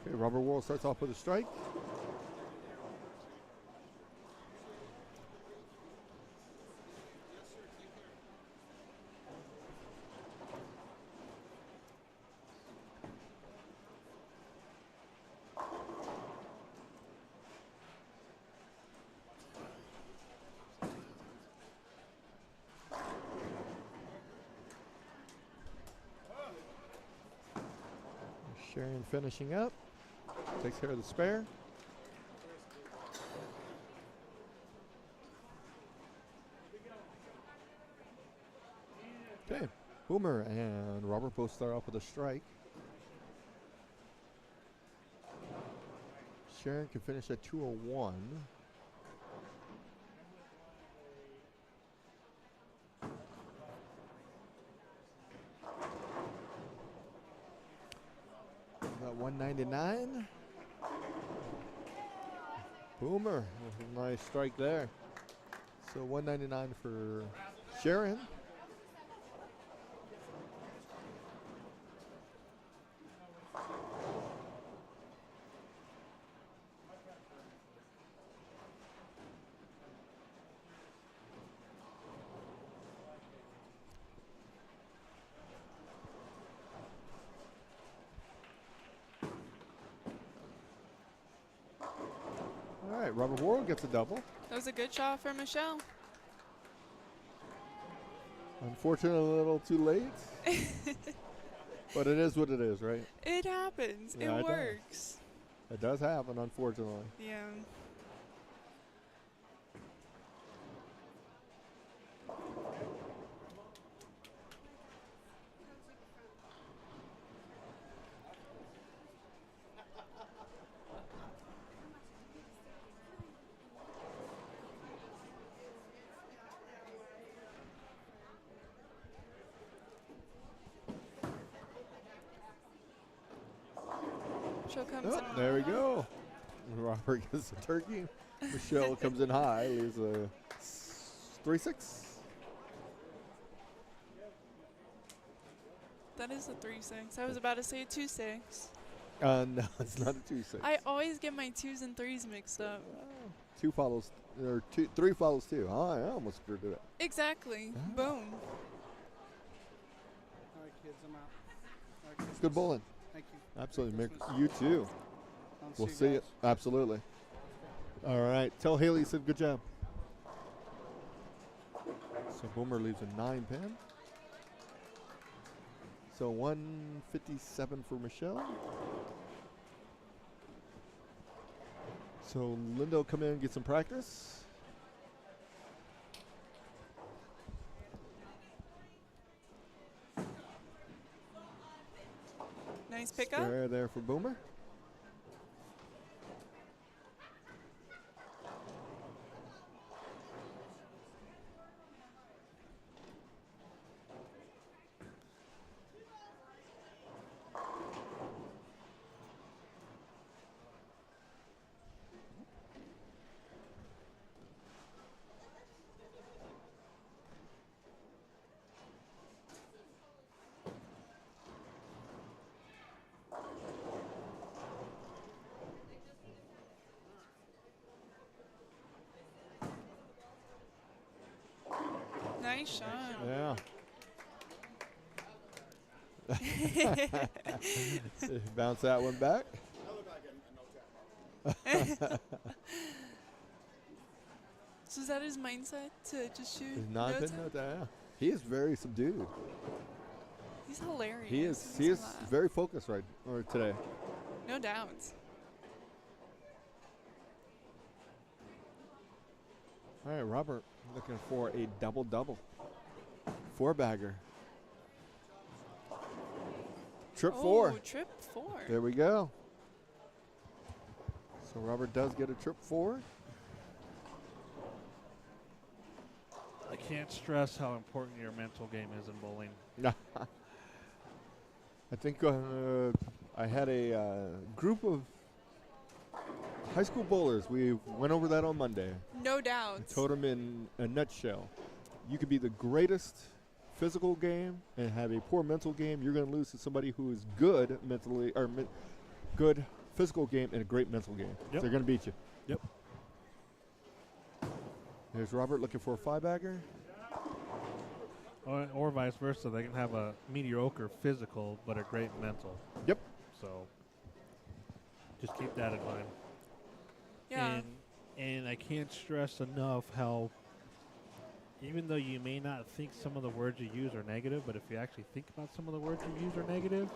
Okay, Robert Whirl starts off with a strike. Sharon finishing up. Takes care of the spare. Okay, Boomer and Robert both start off with a strike. Sharon can finish at 201. About 199. Boomer with a nice strike there. So 199 for Sharon. right, Robert Worrell gets a double. That was a good shot for Michelle. Unfortunately, a little too late. But it is what it is, right? It happens. Yeah, it works. It does happen, unfortunately. Yeah. She'll come Oh, there we go. Robert gets the turkey. Michelle comes in high, leaves a 3-6. That is a 3-6. I was about to say a 2-6. No, it's not a 2-6. I always get my 2s and 3s mixed up. 3 follows 2. I almost screwed it up. Exactly. Ah. Boom. All right, kids, I'm out. Merry Christmas. Good bowling. Thank you. Absolutely. Merry Mick, Christmas. you too. I'll We'll see see you you. guys. Absolutely. All right. Tell Haley you said good job. So Boomer leaves a 9-pin. So 157 for Michelle. So Linda will come in and get some practice. Nice pickup. Spare there for Boomer. Nice shot. Yeah. Bounce that one back. So is that his mindset to just shoot? He's no 9-pin, time? no doubt. He is very subdued. He's hilarious. He Makes is me laugh. very focused today. No doubt. All right, Robert looking for a double-double. 4-bagger. Trip 4. Trip 4. There we go. So Robert does get a trip 4. I can't stress how important your mental game is in bowling. I think I had a group of high school bowlers. We went over that on Monday. No doubt. Told them in a nutshell, you could be the greatest physical game and have a poor mental game. You're going to lose to somebody who is good mentally or good physical game and a great mental game. Yep. They're going to beat you. Yep. There's Robert looking for a 5-bagger. Or vice versa. They can have a mediocre physical but a great mental. Yep. So just keep that in mind. Yeah. And I can't stress enough how even though you may not think some of the words you use are negative, but if you actually think about some of the words you use are negative,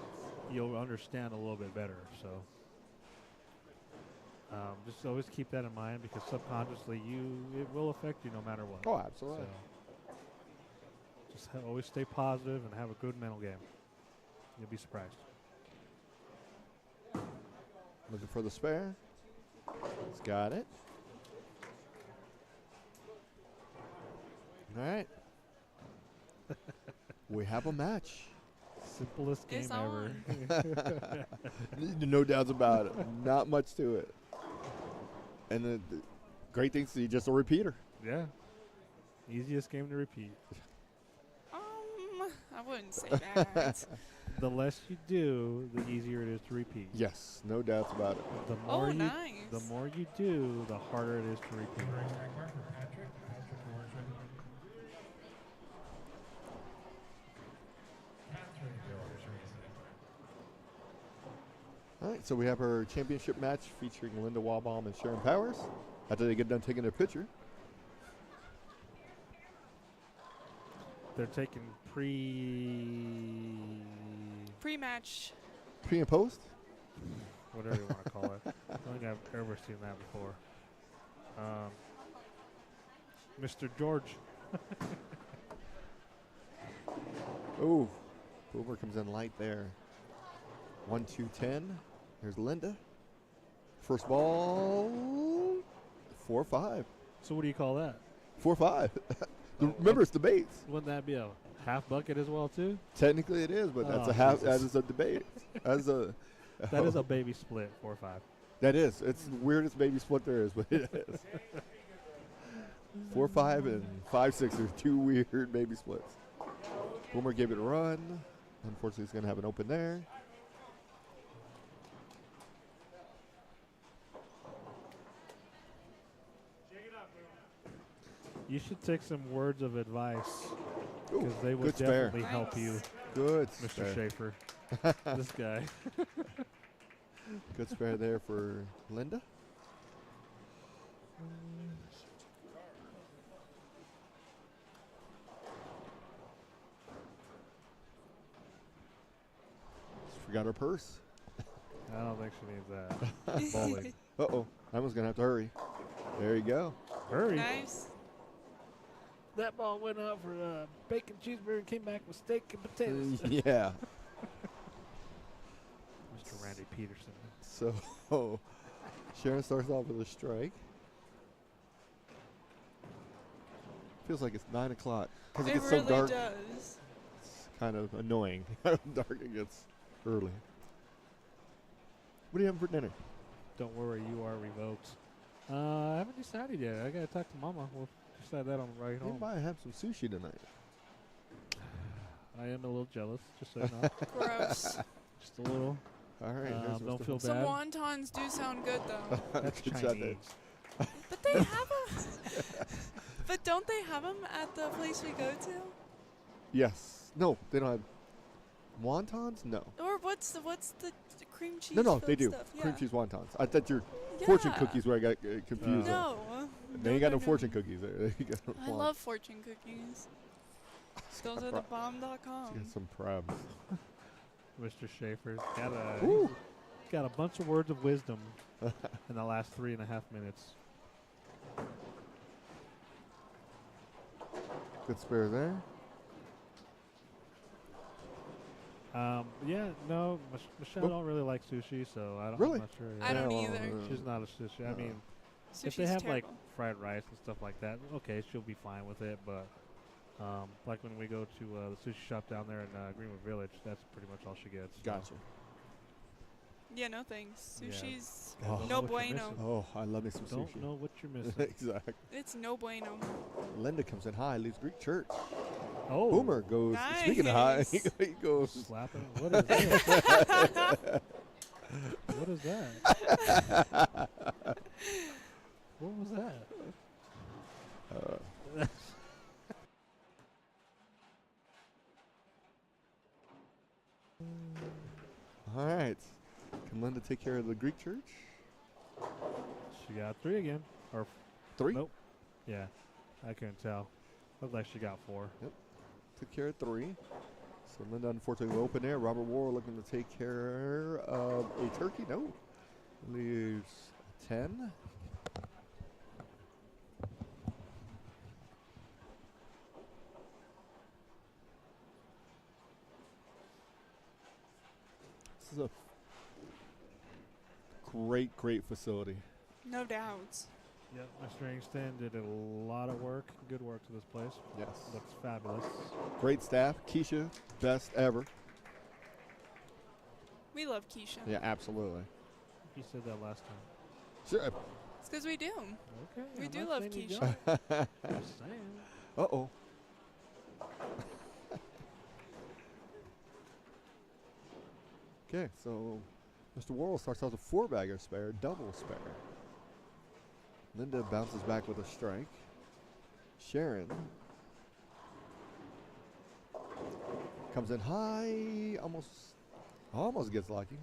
you'll understand a little bit better. So just always keep that in mind because subconsciously it will affect you no matter what. Oh, absolutely. So just always stay positive and have a good mental game. You'll be surprised. Looking for the spare. He's got it. All right. We have a match. Simplest game It's ever. No doubts about it. Not much to it. And the great thing is just a repeater. Yeah. Easiest game to repeat. I wouldn't say that. The less you do, the easier it is to repeat. Yes, no doubts about it. The more nice. The more you do, the harder it is to repeat. All right, so we have our championship match featuring Linda Walbaum and Sharon Powers. after they get done taking their picture. They're taking Pre-match. Pre and post? whatever you want to call it. I don't think I've ever seen that before. Mr. George. Oh, Boomer comes in light there. 1-2-10. Here's Linda. First ball, 4-5. So what do you call that? 4-5. Remember, it's debates. Wouldn't that be a half bucket as well too? Technically, it is, but that's Oh, a half. Jesus. That is a debate. That is a baby split, 4-5. That is. It's the weirdest baby split there is, but it is. 4-5 and 5-6 are two weird baby splits. Boomer gave it a run. Unfortunately, he's going to have an open there. You should take some words of advice because Ooh, they will good spare. definitely help you, Good Mr. spare. Schaefer. This guy. Good spare there for Linda. Just forgot her purse. I don't think she needs that. Bowling. Uh-oh. I was going to have to hurry. There you go. Hurry. Nice. That ball went out for a bacon cheeseburger and came back with steak and potatoes. Yeah. Mr. Randy Peterson. So, Sharon starts off with a strike. Feels like it's 9 o'clock because it gets really so dark. does. It's kind of annoying how dark it gets early. What are you having for dinner? Don't worry, you are revoked. I haven't decided yet. I gotta talk to Mama. We'll decide that on the ride home. Maybe I have some sushi tonight. I am a little jealous, just so you know. Gross. Just a little. All right. here's Don't Mr. feel Some bad. wontons do sound good though. That's Good shot there. Chinese. But they have them. But don't they have them at the place we go to? Yes. No, they don't have wontons. No. Or what's the cream cheese? No, they do. Stuff? Cream Yeah. cheese wontons. I thought your fortune Yeah. cookies where I got confused. No. They ain't got no fortune cookies there. There you go. I love fortune cookies. Those are the bomb.com. Get some probs. Mr. Schaefer's got a bunch of words of wisdom in the last 3.5 minutes. Good spare there. Yeah, no, Michelle don't really like sushi, so I don't. Really? I'm not sure. I don't Yeah, well, either. She's not a sushi. I mean, if Sushi's they have terrible. like fried rice and stuff like that, okay, she'll be fine with it. But like when we go to the sushi shop down there in Greenwood Village, that's pretty much all she gets. so. Gotcha. Yeah, no thanks. Yeah. Sushi's Don't know no what you're bueno. missing. Oh, I love me some Don't sushi. know what you're missing. Exactly. It's no bueno. Linda comes in high, leaves Greek church. Oh, Boomer goes. Speaking of high, Nice. he goes. slapping. What is that? What is that? What was that? All right. Can Linda take care of the Greek church? She got 3 again. Or 3? Nope. Yeah, I couldn't tell. Looked like she got 4. Yep. Took care of 3. So Linda unfortunately will open there. Robert Ward looking to take care of a turkey. No. Leaves 10. This is a great facility. No doubts. Yep, Mr. Angston did a lot of work, good work to this place. Yes. Looks fabulous. Great staff. Keisha, best ever. We love Keisha. Yeah, absolutely. You said that last time. Sure. It's because we do. Okay. We I'm do not love saying you Keisha. don't. Just saying. Uh-oh. Okay, so Mr. Worrell starts out with a 4-bagger spare, double spare. Linda bounces back with a strike. Sharon comes in high, almost gets lucky.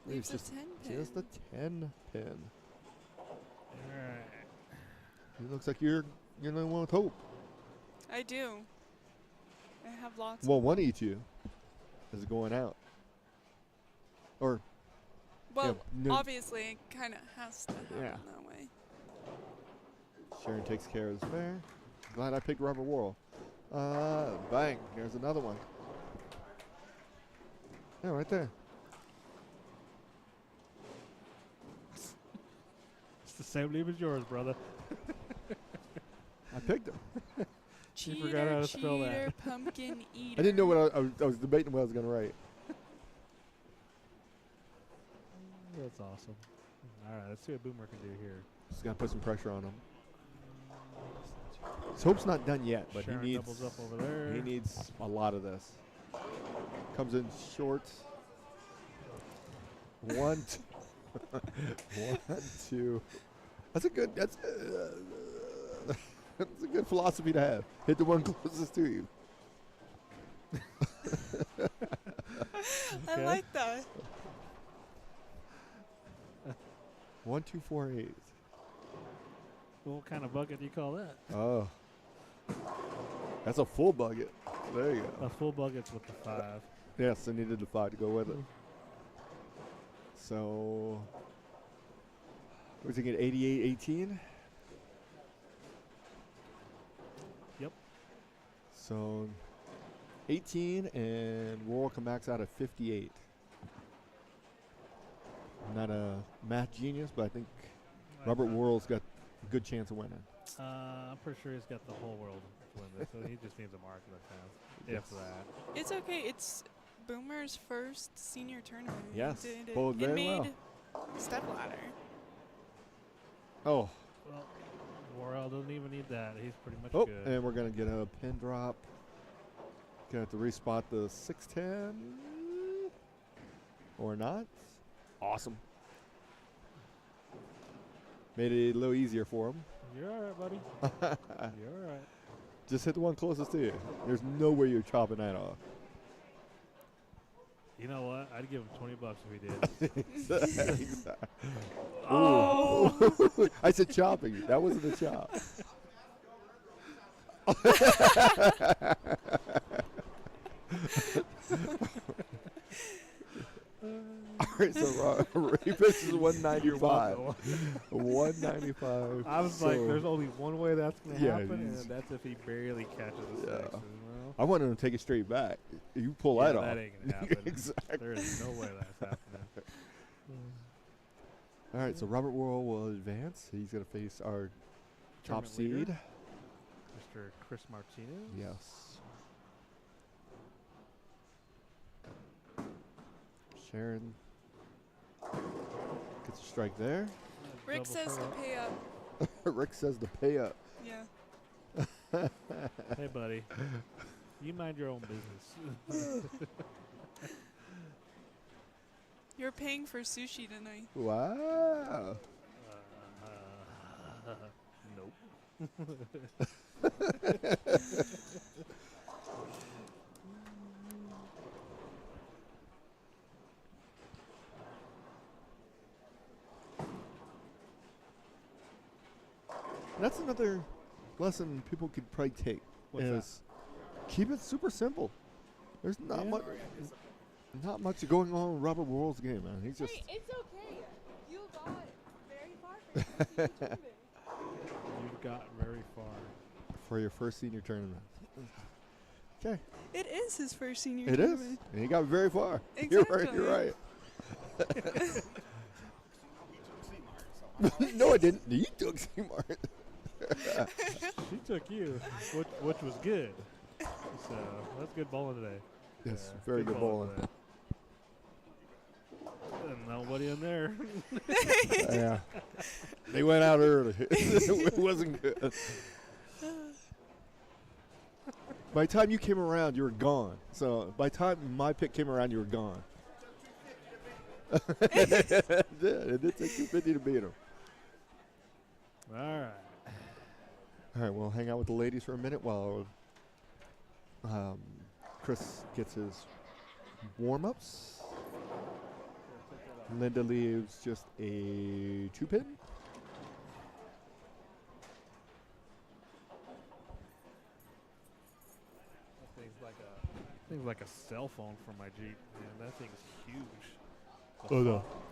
Leaves a just 10 pin. Just a 10 pin. All right. It looks like you're the only one with hope. I do. I have lots. Well, one of you two is going out. Or Well, no- obviously, it kind of has to happen Yeah. that way. Sharon takes care of the spare. Glad I picked Robert Worrell. Bang. There's another one. Yeah, right there. It's the same name as yours, brother. I picked him. You forgot how to spell Cheater, that. pumpkin eater. I didn't know what I was debating what I was going to write. That's awesome. All right, let's see what Boomer can do here. Just got to put some pressure on him. His hope's not done yet, but Sharon he needs doubles up over there. He needs a lot of this. Comes in short. 1, 2. That's a good. That's a good philosophy to have. Hit the one closest to you. I like that. 1, 2, 4, 8. What kind of bucket do you call that? Oh, that's a full bucket. There you go. A full bucket's with the 5. Yes, I needed the 5 to go with it. So we're thinking 88-18. Yep. So 18, and Worrell come back out at 58. I'm not a math genius, but I think Robert Worrell's got a good chance of winning. I'm pretty sure he's got the whole world to win this, so he just needs a mark in the 10th. Yes. If that. It's okay. It's Boomer's first senior tournament. Yes, It bowled very made stepladder. Oh. Well, Worrell doesn't even need that. He's pretty much Oh, good. and we're going to get a pin drop. Going to have to respot the 610. Or not. Awesome. Made it a little easier for him. You're all right, buddy. You're all right. Just hit the one closest to you. There's no way you're chopping that off. You know what? I'd give him $20 if he did. Exactly. Oh! Ooh. I said chopping. That wasn't a chop. All right, so Rapist is 195. 195. I was like, there's only one way that's going to Yeah, happen, and he's- that's if he barely catches the Yeah. six. Well, I wanted him to take it straight back. You pull that off. that ain't going to happen. Exactly. There is no way that's happening. All right, so Robert Worrell will advance. He's going to face our top Tournament leader, seed. Mr. Chris Martinez. Yes. Sharon gets a strike there. Rick says to pay up. Rick says to pay up. Yeah. Hey, buddy. You mind your own business. You're paying for sushi tonight. Wow. Nope. That's another lesson people could probably take. What's is keep it super simple. There's not Yeah. not much going on with Robert Worrell's game, man. He's just it's okay. You got very far for your senior tournament. You've got very far. for your first senior tournament. Okay. It is his first senior It is. tournament. And he got very far. Exactly. You're right. No, I didn't. You took C-Mart. She took you, which was good. So that's good bowling today. Yes, very good bowling. today. And nobody in there. Yeah. They went out early. It wasn't good. By the time you came around, you were gone. So by the time my pick came around, you were gone. It did take 250 to beat him. All right. All right, we'll hang out with the ladies for a minute while Chris gets his warm-ups. Linda leaves just a 2-pin. thing's like a cell phone for my Jeep. Man, that thing's huge.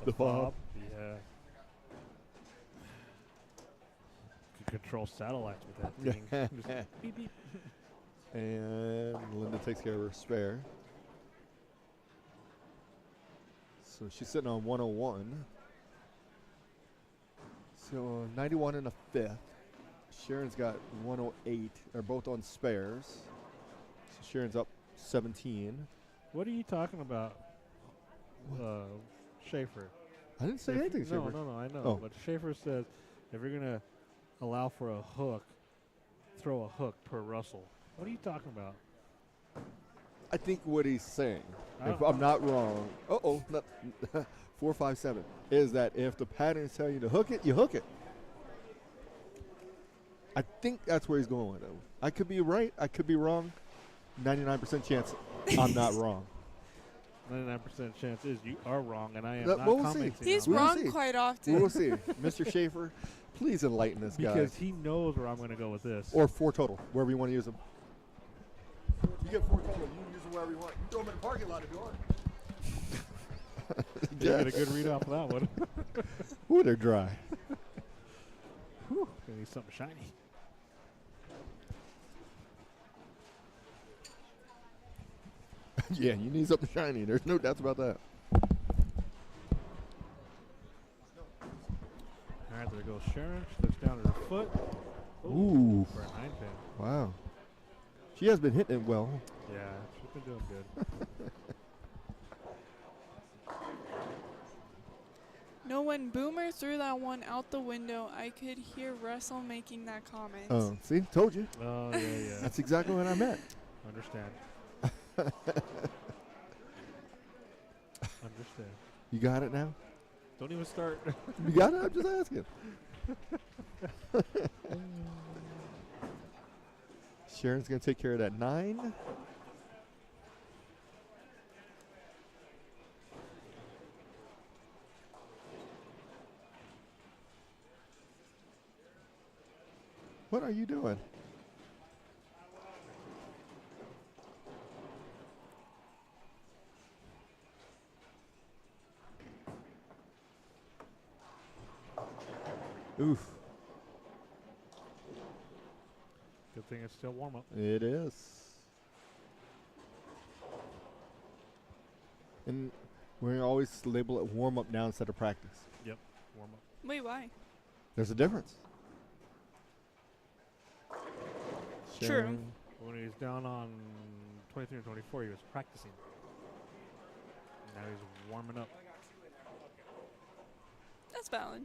The fob. Yeah. Could control satellites with that thing. Just beep, beep. And Linda takes care of her spare. So she's sitting on 101. So 91 in the fifth. Sharon's got 108. They're both on spares. So Sharon's up 17. What are you talking about, Schaefer? I didn't say anything, Schaefer. No, I know. Oh. But Schaefer says if you're going to allow for a hook, throw a hook per Russell. What are you talking about? I think what he's saying, if I'm not wrong, 457, is that if the patterns tell you to hook it, you hook it. I think that's where he's going with it. I could be right. I could be wrong. 99% chance I'm not wrong. 99% chance is you are wrong, and I am We'll not see. commenting. He's We'll wrong see. quite often. We'll see. Mr. Schaefer, please enlighten this guy. Because he knows where I'm going to go with this. Or 4 total, wherever you want to use them. You get 4 total. You can use them wherever you want. You can throw them in the parking lot if you want. You get a good read off of that one. Ooh, they're dry. Whew, gonna need something shiny. Yeah, you need something shiny. There's no doubts about that. All right, there goes Sharon. She looks down at her foot. Ooh. For a 9-pin. Wow. She has been hitting it well. Yeah, she's been doing good. No, when Boomer threw that one out the window, I could hear Russell making that comment. Oh, see? Told you. Oh, yeah. That's exactly what I meant. Understand. Understand. You got it now? Don't even start. You got it? I'm just asking. Sharon's going to take care of that 9. What are you doing? Oof. Good thing it's still warm up. It is. And we always label it warm up now instead of practice. Yep, warm up. Wait, why? There's a difference. True. When he was down on 23 and 24, he was practicing. Now he's warming up. That's valid.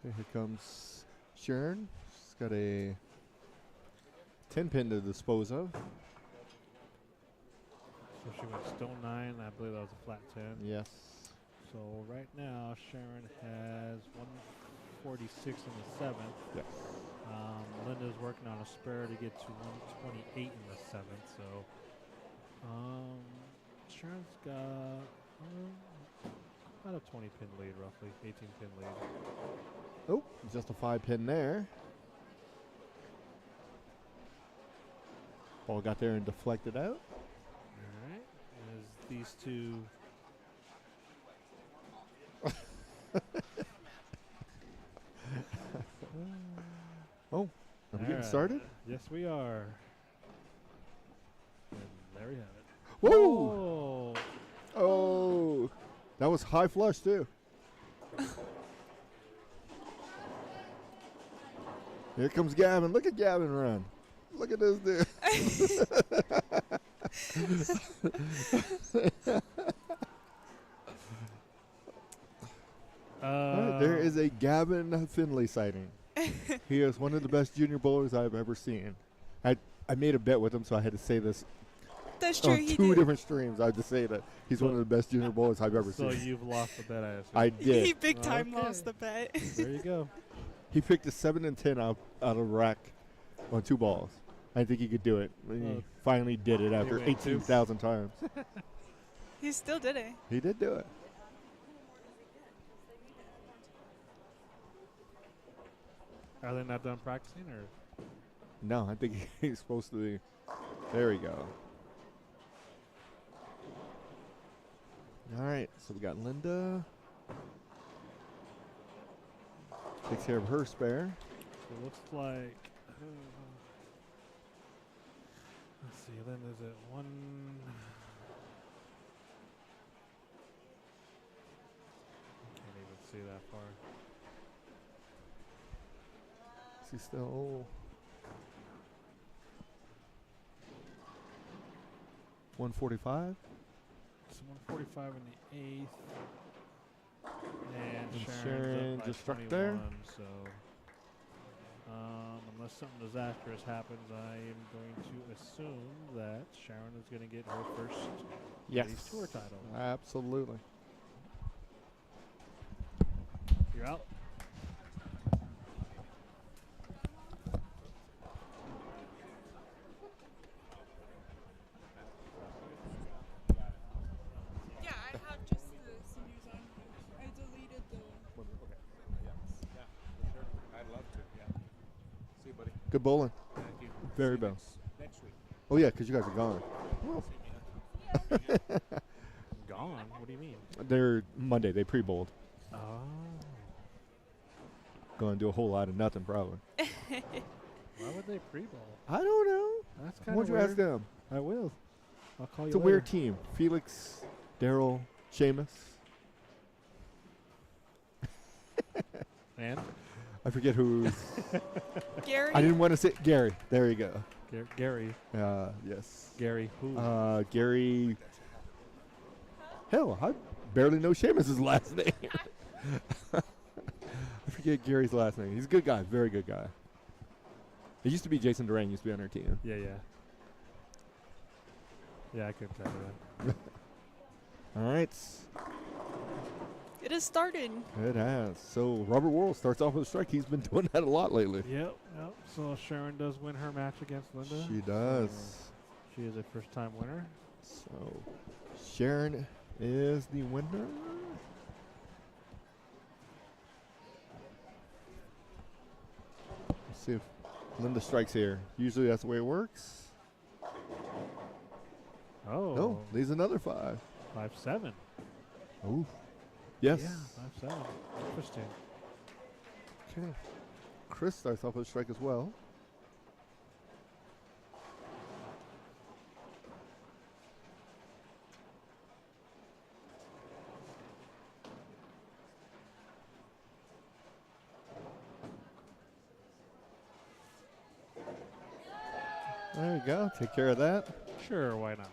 Okay, here comes Sharon. She's got a 10-pin to dispose of. So she went stone 9. I believe that was a flat 10. Yes. So right now, Sharon has 146 in the 7th. Yes. Linda's working on a spare to get to 128 in the 7th. So Sharon's got about a 20-pin lead, roughly 18-pin lead. Oh, just a 5-pin there. Ball got there and deflected out. All right. As these two. Oh, are we getting All started? right. Yes, we are. And there we have it. Whoa! Oh. Oh, that was high flush too. Here comes Gavin. Look at Gavin run. Look at this dude. All right, there is a Gavin Finley sighting. He is one of the best junior bowlers I've ever seen. I made a bet with him, so I had to say this. That's true. On He two did. different streams, I had to say that he's one of the best junior bowlers I've ever So seen. you've lost the bet, I assume. I did. He big time Okay. lost the bet. There you go. He picked a 7 and 10 out of rack on 2 balls. I think he could do it. He finally did it after went 18,000 times. He still did it. He did do it. Are they not done practicing, or? No, I think he's supposed to be. There we go. All right, so we got Linda. Takes care of her spare. So it looks like. Let's see. Linda's at 1. Can't even see that far. Is he still 145? It's 145 in the 8th. And And Sharon's Sharon up by just struck 21, there. so unless something disastrous happens, I am going to assume that Sharon is going to get her first Ladies Tour title. Absolutely. You're out. Yeah, I have just the seniors on. I deleted the. I'd love to, yeah. See you, buddy. Good bowling. Thank you. Very See you well. next week. Oh, yeah, because you guys are gone. Gone? What do you mean? They're Monday. They pre-bowled. Oh. Going to do a whole lot of nothing, probably. Why would they pre-bowl? I don't know. That's Why kind don't of you weird. ask them? I will. I'll call It's you a later. weird team. Felix, Daryl, Seamus. And? I forget who's. Gary? I didn't want to say Gary. There you go. Gary. Yes. Gary who? Gary. Hell, I barely know Seamus' last name. I forget Gary's last name. He's a good guy. Very good guy. It used to be Jason Duran. Used to be on our team. Yeah. Yeah, I couldn't tell you that. All right. It has started. It has. So Robert Worrell starts off with a strike. He's been doing that a lot lately. Yep. So Sharon does win her match against Linda. She does. So she is a first-time winner. So Sharon is the winner. Let's see if Linda strikes here. Usually that's the way it works. Oh. No, leaves another 5. 5-7. Oh. Yes. Yeah, 5-7. Interesting. Okay. Chris starts off with a strike as well. There you go. Take care of that. Sure, why not?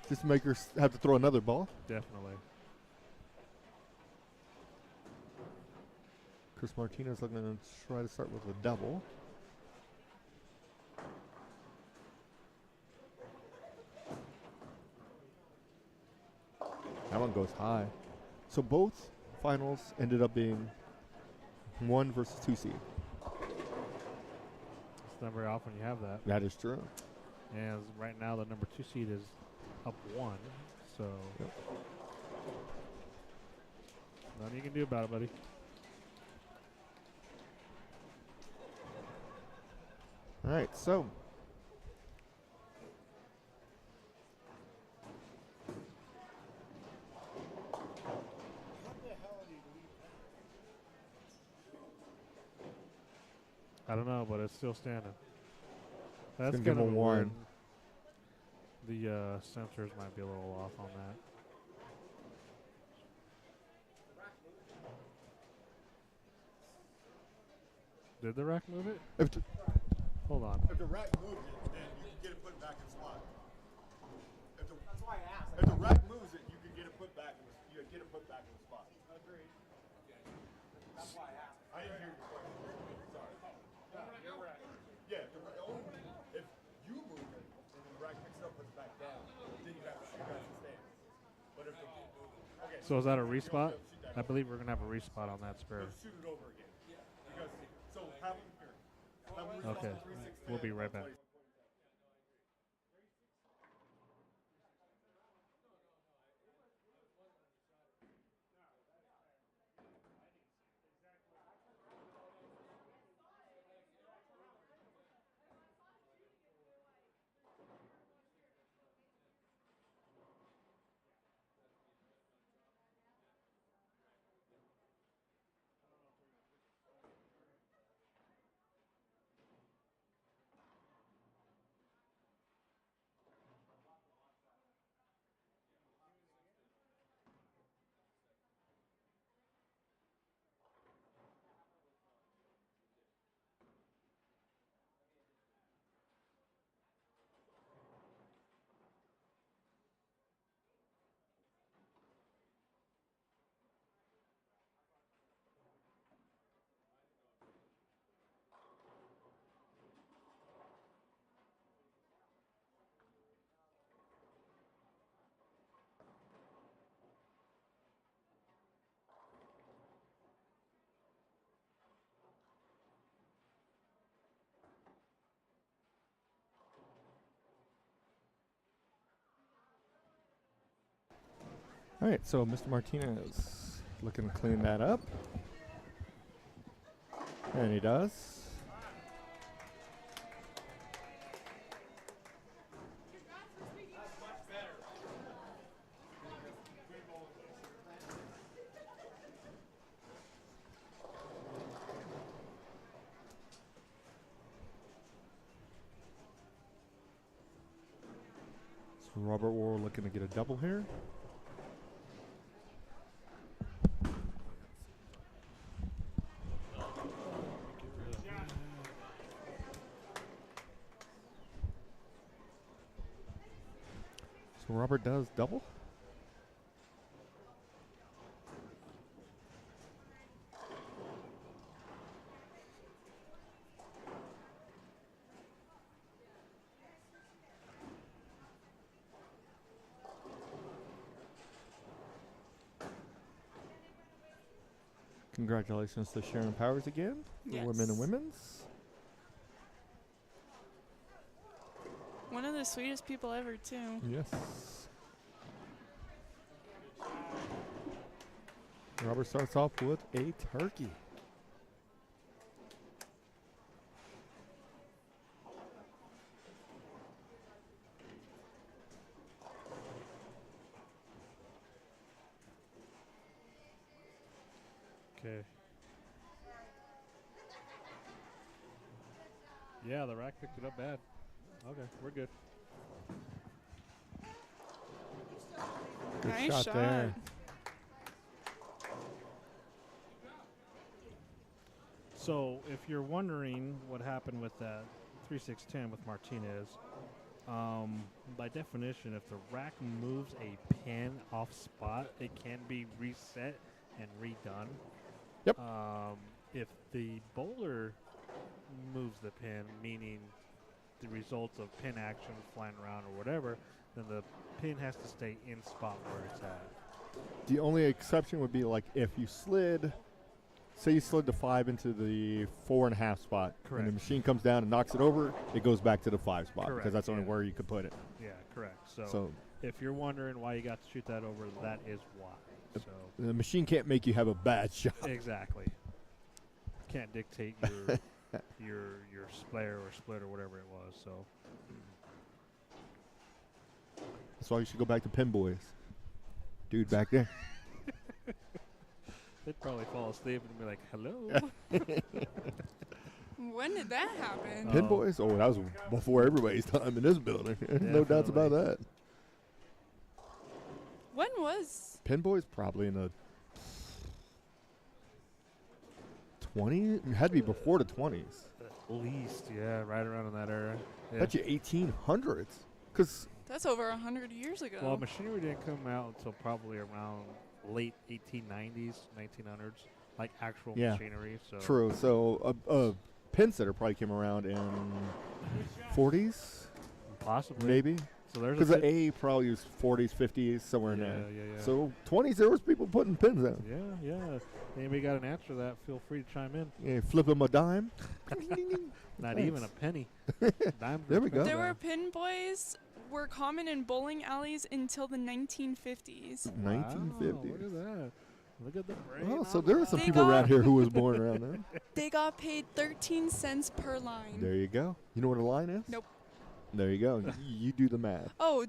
Just make her have to throw another ball. Definitely. Chris Martinez looking to try to start with a double. That one goes high. So both finals ended up being 1 versus 2 seed. It's not very often you have that. That is true. And right now the number 2 seed is up 1. So nothing you can do about it, buddy. All right, so I don't know, but it's still standing. That's gonna give kind of him a a weird. one. The sensors might be a little off on that. Did the rack move it? Hold on. If the rack moves it, then you can get it put back in slot. That's why I asked. If the rack moves it, you can get it put back in the, spot. Agreed. That's why I asked. I didn't hear your question. Sorry. You're right. Yeah, if you move it and the rack picks it up, puts it back down, then you have to stand. But if okay. So is that a respot? I believe we're gonna have a respot on that spur. Shoot it over again. Because so have them here. Have them Okay, respond 360 we'll be right back. All right, so Mr. Martinez looking to clean that up. And he does. So Robert Ward looking to get a double here. So Robert does double. Congratulations to Sharon Powers again, the Yes. women and women's. One of the sweetest people ever, too. Yes. Robert starts off with a turkey. Okay. Yeah, the rack picked it up bad. Okay, we're good. Good Nice shot there. So, if you're wondering what happened with that 3-6-10 with Martinez, by definition, if the rack moves a pin off spot, it can be reset and redone. Yep. If the bowler moves the pin, meaning the results of pin action flying around or whatever, then the pin has to stay in spot where it's at. The only exception would be like if you slid, say you slid the 5 into the 4.5 spot, and Correct. the machine comes down and knocks it over, it goes back to the 5 spot Correct, because that's only yeah. where you could put it. Yeah, correct. So, So if you're wondering why you got to shoot that over, that is why. So the machine can't make you have a bad shot. exactly. Can't dictate your splayer or split or whatever it was. So That's why you should go back to Pin Boys. Dude back there. they'd probably fall asleep and be like, "Hello." When did that happen? Pin Boys? Oh, that was before everybody's time in this building. No doubts about that. When was? Pin Boys probably in the 20s. It had to be before the 20s. At least, yeah, right around in that era. Yeah. Bet you 1800s. Because That's over 100 years ago. Well, machinery didn't come out until probably around late 1890s, 1900s, like actual machinery. So true. So a pin setter probably came around in 40s, possibly, maybe. So there's because the A probably was 40s, 50s, somewhere in there. Yeah. So 20s, there was people putting pins down. Yeah. Anybody got an answer to that? Feel free to chime in. Yeah, flip them a dime. Not Thanks. even a penny. Dime There we go. There were pin boys were common in bowling alleys until the 1950s. 1950s. Wow, look at that. Look at the brain. Oh, so on there are that. some They people got- around here who was born around then. They got paid 13 cents per line. There you go. You know what a line is? Nope. There you go. You do the math. Oh,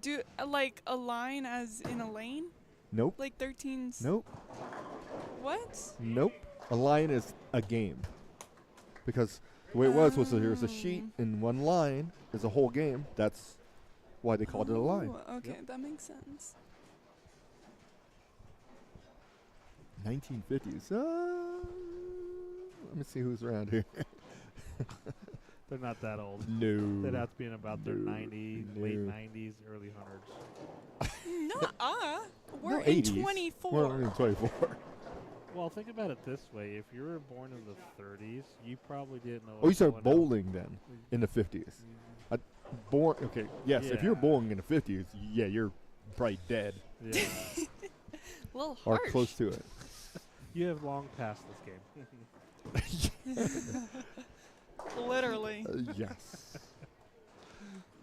like a line as in a lane? Nope. Like 13. Nope. What? Nope. A line is a game. Because the way it was there's a sheet and one line is a whole game. That's why they called it a line. Oh, okay, that makes sense. 1950s. Let me see who's around here. They're not that old. No. They'd have to be in about their No. 90s, No. late 90s, early 100s. We're No, in 80s. 24. We're in 24. Well, think about it this way. If you were born in the 30s, you probably didn't know Oh, you what's started going on. bowling then in the 50s. Okay, yes, if you're Yeah. bowling in the 50s, yeah, you're probably dead Yeah. A little or harsh. close to it. You have long passed this game. Literally. Yes.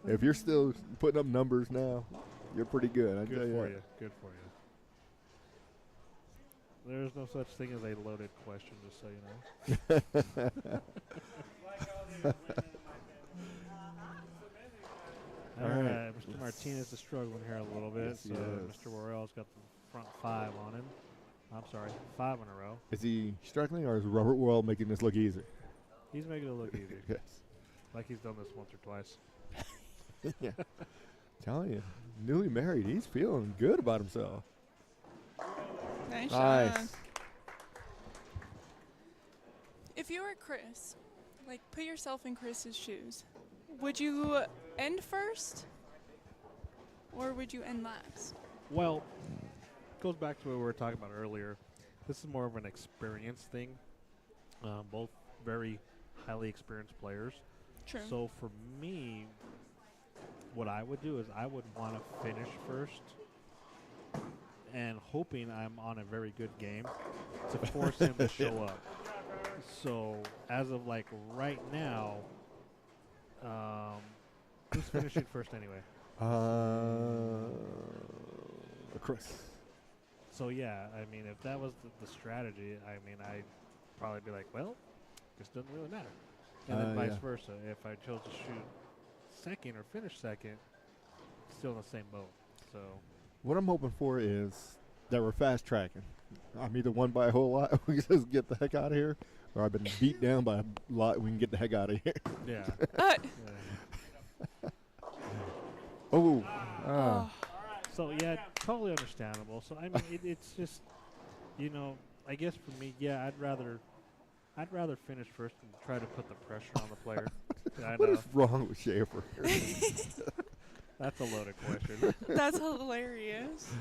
If you're still putting up numbers now, you're pretty good. I Good tell you for that. you. Good for you. There's no such thing as a loaded question, just so you know. All right, Mr. Martinez is struggling here a little bit, Yes, he so is. Mr. Worrell's got the front 5 on him. I'm sorry, 5 in a row. Is he struggling, or is Robert Worrell making this look easy? He's making it look easy. Yes. Like he's done this once or twice. Yeah. Telling you, newly married, he's feeling good about himself. Nice Nice. shot. If you were Chris, like put yourself in Chris's shoes, would you end first or would you end last? Well, goes back to what we were talking about earlier. This is more of an experience thing. Both very highly experienced players. True. So for me, what I would do is I would want to finish first and hoping I'm on a very good game to force him to show up. So as of like right now, who's finishing first anyway? Chris. So yeah, I mean, if that was the strategy, I mean, I'd probably be like, well, this doesn't really matter. And then vice versa. If I chose to shoot second or finish second, still in the same boat. So What I'm hoping for is that we're fast tracking. I'm either won by a whole lot, we can just get the heck out of here, or I've been beat down by a lot, we can get the heck out of here. yeah. Oh. So yeah, totally understandable. So I mean, it's just, you know, I guess for me, yeah, I'd rather finish first and try to put the pressure on the player. I What know. is wrong with Schaefer? That's a loaded question. That's hilarious.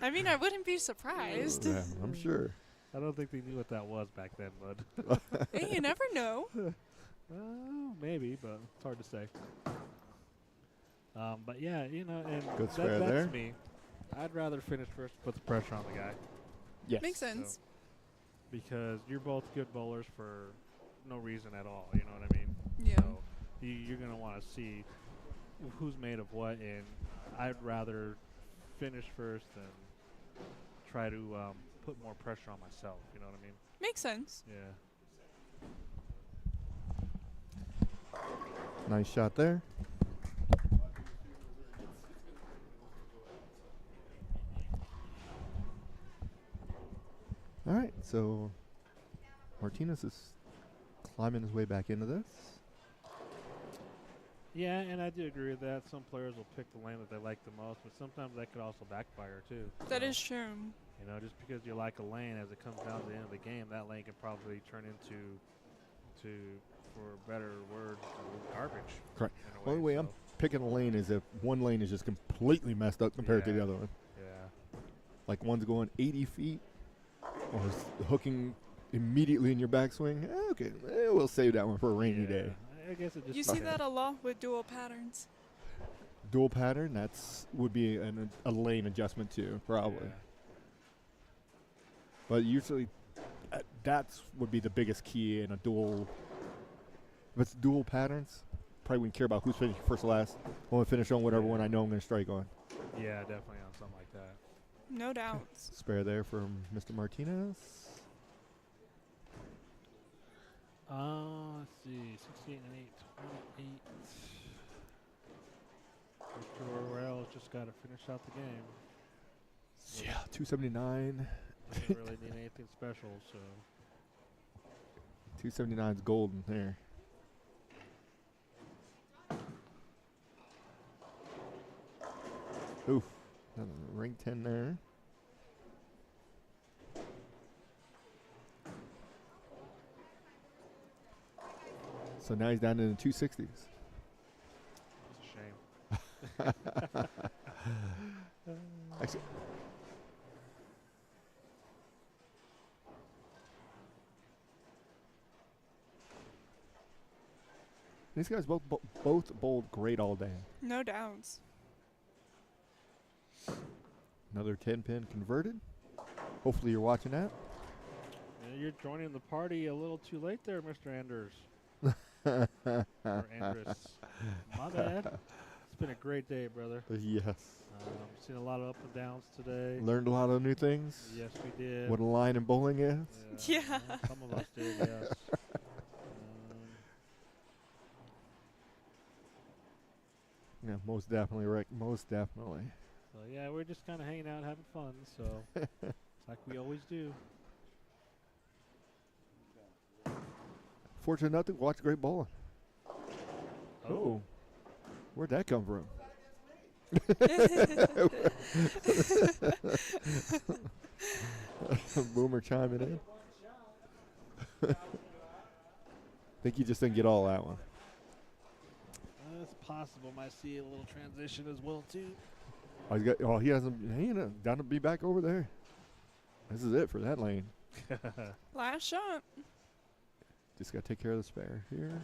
I mean, I wouldn't be surprised. Yeah, I'm sure. I don't think they knew what that was back then, bud. Hey, you never know. Maybe, but it's hard to say. But yeah, you know, and Good square that's there. me. I'd rather finish first, put the pressure on the guy. Yes. Makes sense. Because you're both good bowlers for no reason at all. You know what I mean? Yeah. So you're gonna want to see who's made of what, and I'd rather finish first than try to put more pressure on myself. You know what I mean? Makes sense. Yeah. Nice shot there. All right, so Martinez is climbing his way back into this. Yeah, and I do agree with that. Some players will pick the lane that they like the most, but sometimes that could also backfire too. That So, is true. You know, just because you like a lane, as it comes down to the end of the game, that lane can probably turn into, for a better word, garbage. Correct. in a The only way I'm picking a lane is if one lane is just completely messed up compared to the other one. Yeah. Like one's going 80 feet or is hooking immediately in your backswing. Okay, we'll save that one for a rainy day. I guess it just You see that a lot with dual patterns. Dual pattern, that's would be a lane adjustment too, probably. But usually, that's would be the biggest key in a dual. If it's dual patterns, probably wouldn't care about who's finishing first or last. I want to finish on whatever one I know I'm going to strike on. Yeah, definitely on something like that. No doubts. Spare there from Mr. Martinez. Let's see, 68 and 8, 28. Mr. Orwell just got to finish out the game. Yeah, 279. Didn't really need anything special, so. 279's golden there. Oof. Another ring 10 there. So now he's down in the 260s. It's a shame. Actually, these guys both bowled great all day. No doubts. Another 10-pin converted. Hopefully you're watching that. Yeah, you're joining the party a little too late there, Mr. Anders. Or Andrus. My bad. It's been a great day, brother. Yes. Seen a lot of up and downs today. Learned a lot of new things. Yes, we did. What a line in bowling is. Yeah. Some of us did, yes. Yeah, most definitely, Rick. Most definitely. So, yeah, we're just kind of hanging out, having fun. So, it's like we always do. Fortunate enough to watch great bowling. Oh. Where'd that come from? Boomer chiming in. Think you just didn't get all that one. It's possible. Might see a little transition as well, too. He hasn't. Down to be back over there. This is it for that lane. Last shot. Just got to take care of the spare here.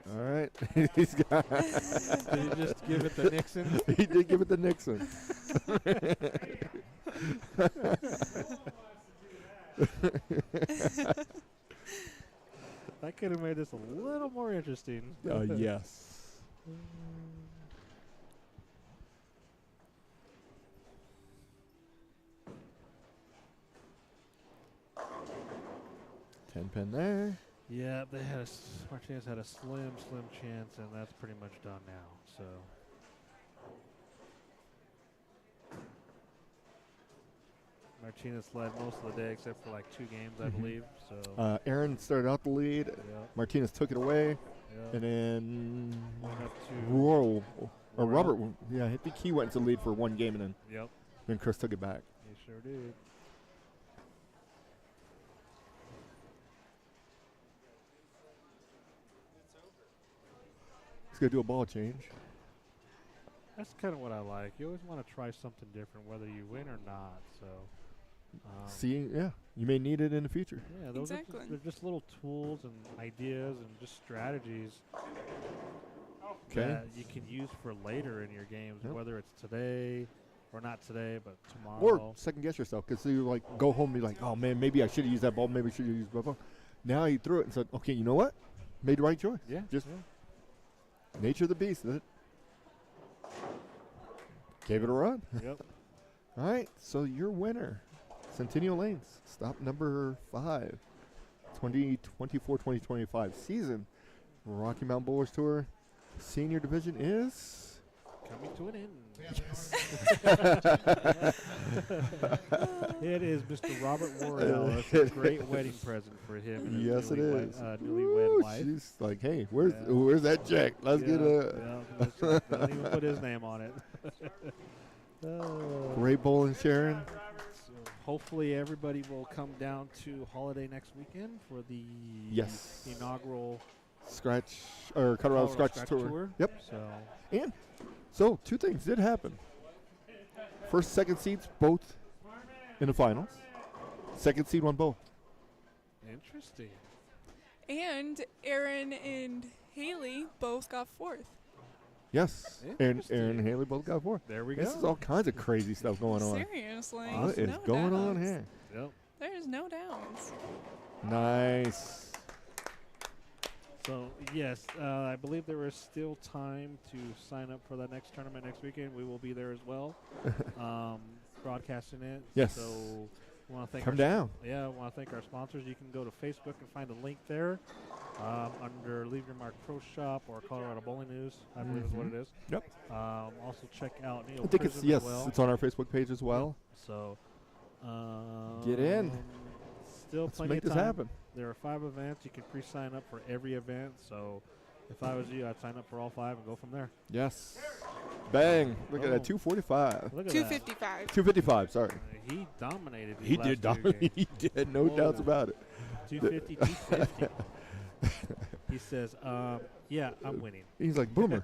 All right. He's got. Did he just give it the Nixon? He did give it the Nixon. That could have made this a little more interesting. Yes. 10 pin there. Yeah, they had Martinez had a slim chance, and that's pretty much done now. So. Martinez led most of the day except for like 2 games, I believe. So Aaron started out the lead. Yep. Martinez took it away. Yep. And then went up to Robert, yeah, I think he went to lead for 1 game, and then Chris took it back. He sure did. He's going to do a ball change. That's kind of what I like. You always want to try something different, whether you win or not. So, you may need it in the future. Yeah, those are they're just little tools and ideas and just strategies that you can use for later in your games, whether it's today or not today, but tomorrow. Or second guess yourself, because you like go home and be like, oh man, maybe I should have used that ball. Maybe I should have used that ball. Now he threw it and said, okay, you know what? Made the right choice. Yeah. Just nature of the beast. Gave it a run. Yep. All right, so your winner, Centennial Lanes, stop number 5, 2024-2025 season, Rocky Mountain Bowlers Tour, senior division is coming to an end. Yes. It is Mr. Robert Worrell. It's a great wedding present for him. And yes, it is. Newlywed wife. She's like, hey, where's that check? Let's get a. Don't even put his name on it. Great bowling, Sharon. So hopefully everybody will come down to Holiday next weekend for the inaugural Colorado Scratch Tour. Yep. So 2 things did happen. First, second seeds both in the finals. Second seed won both. Interesting. And Aaron and Haley both got 4th. Yes. Aaron and Haley both got 4th. There we go. This is all kinds of crazy stuff going on. Seriously. What is going on here? Yep. There's no downs. Nice. So, yes, I believe there is still time to sign up for that next tournament next weekend. We will be there as well, broadcasting it. Yes. So, we want to thank Come down. Yeah, I want to thank our sponsors. You can go to Facebook and find a link there under Leave Your Mark Pro Shop or Colorado Bowling News, I believe is what it is. Yep. Also, check out Neo I think Prism it's as well. it's on our Facebook page as well. So, get in. Still Let's plenty make of this time. happen. There are 5 events. You can pre-sign up for every event. So if I was you, I'd sign up for all 5 and go from there. Yes. Bang. Look at that. 245. Look at 255. that. 255, sorry. He dominated. He did dominate. He did. No doubts about it. 250, 250. He says, yeah, I'm winning. He's like, Boomer,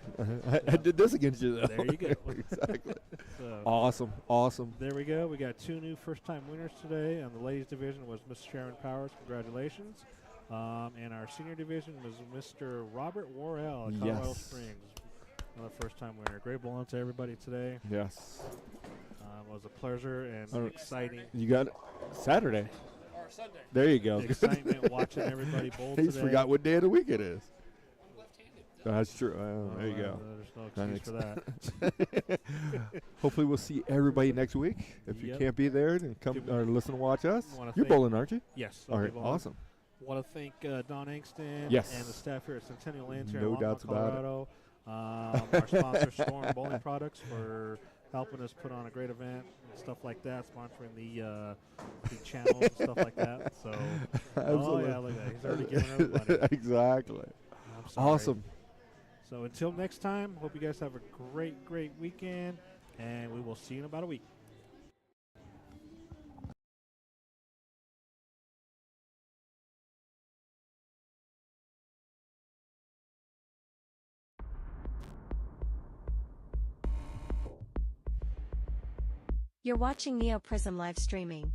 I did this against you, though. There you go. Exactly. So Awesome. There we go. We got 2 new first-time winners today. And the ladies' division was Miss Sharon Powers. Congratulations. And our senior division was Mr. Robert Worrell at Colorado Springs. Another first-time winner. Great bowling to everybody today. Yes. It was a pleasure and exciting. You got it Saturday. Sunday. There you go. The excitement watching everybody bowl He's today. forgot what day of the week it is. I'm left-handed. That's true. There you go. There's no excuse for that. Hopefully, we'll see everybody next week. If you Yep. can't be there, then come or listen and watch us. Wanna You're thank- bowling, aren't you? Yes. All I'll be right. bowling. Awesome. Want to thank Don Angston Yes. and the staff here at Centennial Lands here No in Longmont, doubts about it. Colorado. Our sponsor, Storm Bowling Products, for helping us put on a great event and stuff like that, sponsoring the channels and stuff like that. So, oh yeah, look at that. He's already giving everybody. Exactly. I'm sorry. Awesome. So until next time, hope you guys have a great, great weekend, and we will see you in about a week. You're watching Neo Prism live streaming.